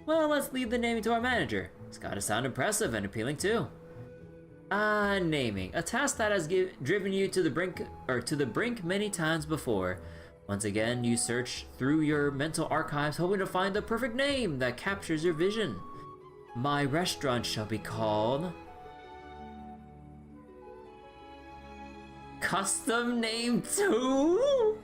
Well, let's leave the naming to our manager. It's gotta sound impressive and appealing too. Naming. A task that has driven you to the brink many times before. Once again, you search through your mental archives hoping to find the perfect name that captures your vision. My restaurant shall be called... Custom Name 2?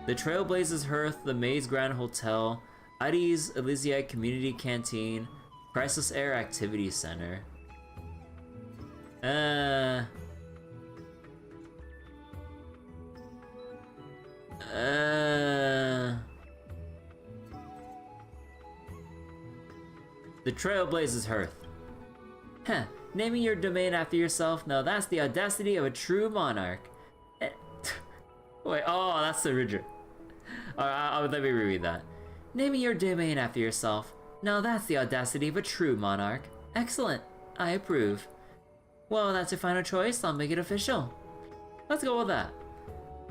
The Trailblazers Hearth, the Maze Grand Hotel, Adi's Elysiite Community Canteen, Priceless Air Activity Center. The Trailblazers Hearth. Heh, naming your domain after yourself? No, that's the audacity of a true monarch. Wait, oh, that's the original. Let me reread that. Naming your domain after yourself. No, that's the audacity of a true monarch. Excellent. I approve. Well, that's your final choice. I'll make it official. Let's go with that.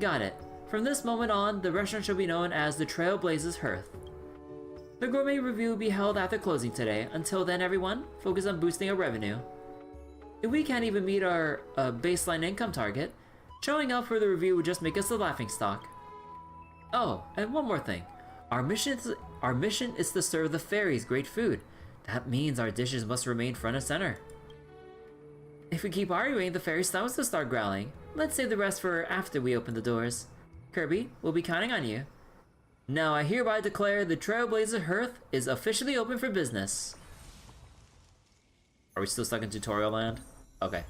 Got it. From this moment on, the restaurant shall be known as the Trailblazers Hearth. The gourmet review will be held after closing today. Until then, everyone, focus on boosting our revenue. If we can't even meet our baseline income target, showing up for the review would just make us the laughingstock. Oh, and one more thing. Our mission is to serve the fairies great food. That means our dishes must remain front and center. If we keep arguing, the fairy stomachs will start growling. Let's save the rest for after we open the doors. Kirby, we'll be counting on you. Now I hereby declare the Trailblazer Hearth is officially open for business. Are we still stuck in tutorial land? Okay.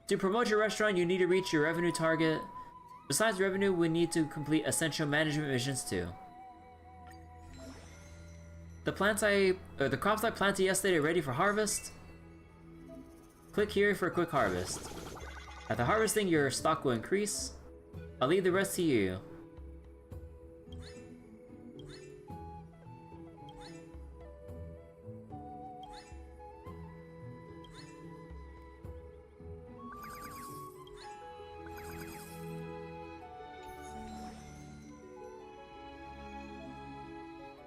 To promote your restaurant, you need to reach your revenue target. Besides revenue, we need to complete essential management missions too. The crops I planted yesterday are ready for harvest. Click here for a quick harvest. After harvesting, your stock will increase. I'll leave the rest to you.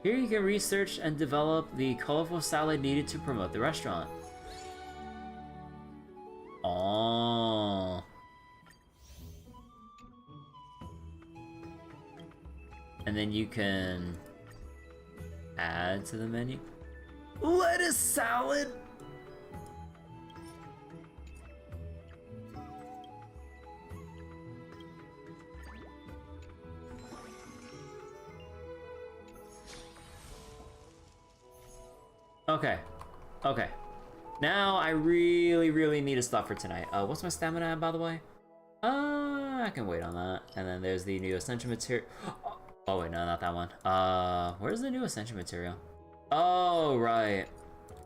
Here you can research and develop the colorful salad needed to promote the restaurant. Oh. And then you can add to the menu. Lettuce salad! Okay. Okay. Now I really need to stop for tonight. What's my stamina at, by the way? I can wait on that. And then there's the new Ascension material. Oh wait, no, not that one. Where's the new Ascension material? Oh, right.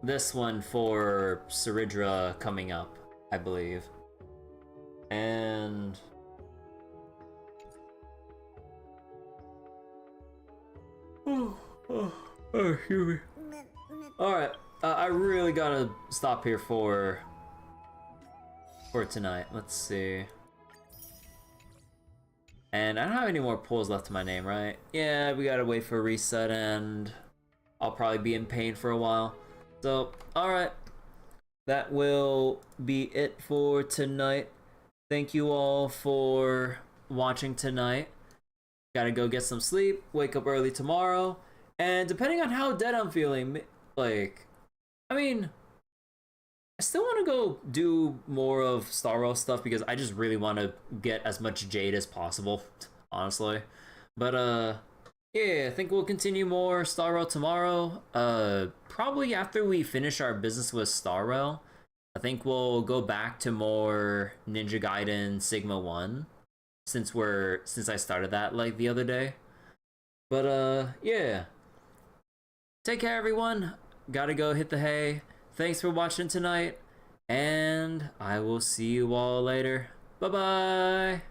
This one for Saridra coming up, I believe. And... Oh, excuse me. Alright, I really gotta stop here for tonight. Let's see. And I don't have any more pulls left to my name, right? Yeah, we gotta wait for a reset and I'll probably be in pain for a while. So, alright. That will be it for tonight. Thank you all for watching tonight. Gotta go get some sleep, wake up early tomorrow, and depending on how dead I'm feeling, like, I mean, I still want to go do more of Star Rail stuff because I just really want to get as much Jade as possible, honestly. But, yeah, I think we'll continue more Star Rail tomorrow. Probably after we finish our business with Star Rail, I think we'll go back to more Ninja Gaiden Sigma 1 since I started that like the other day. But, yeah. Take care, everyone. Gotta go hit the hay. Thanks for watching tonight, and I will see you all later. Bye-bye!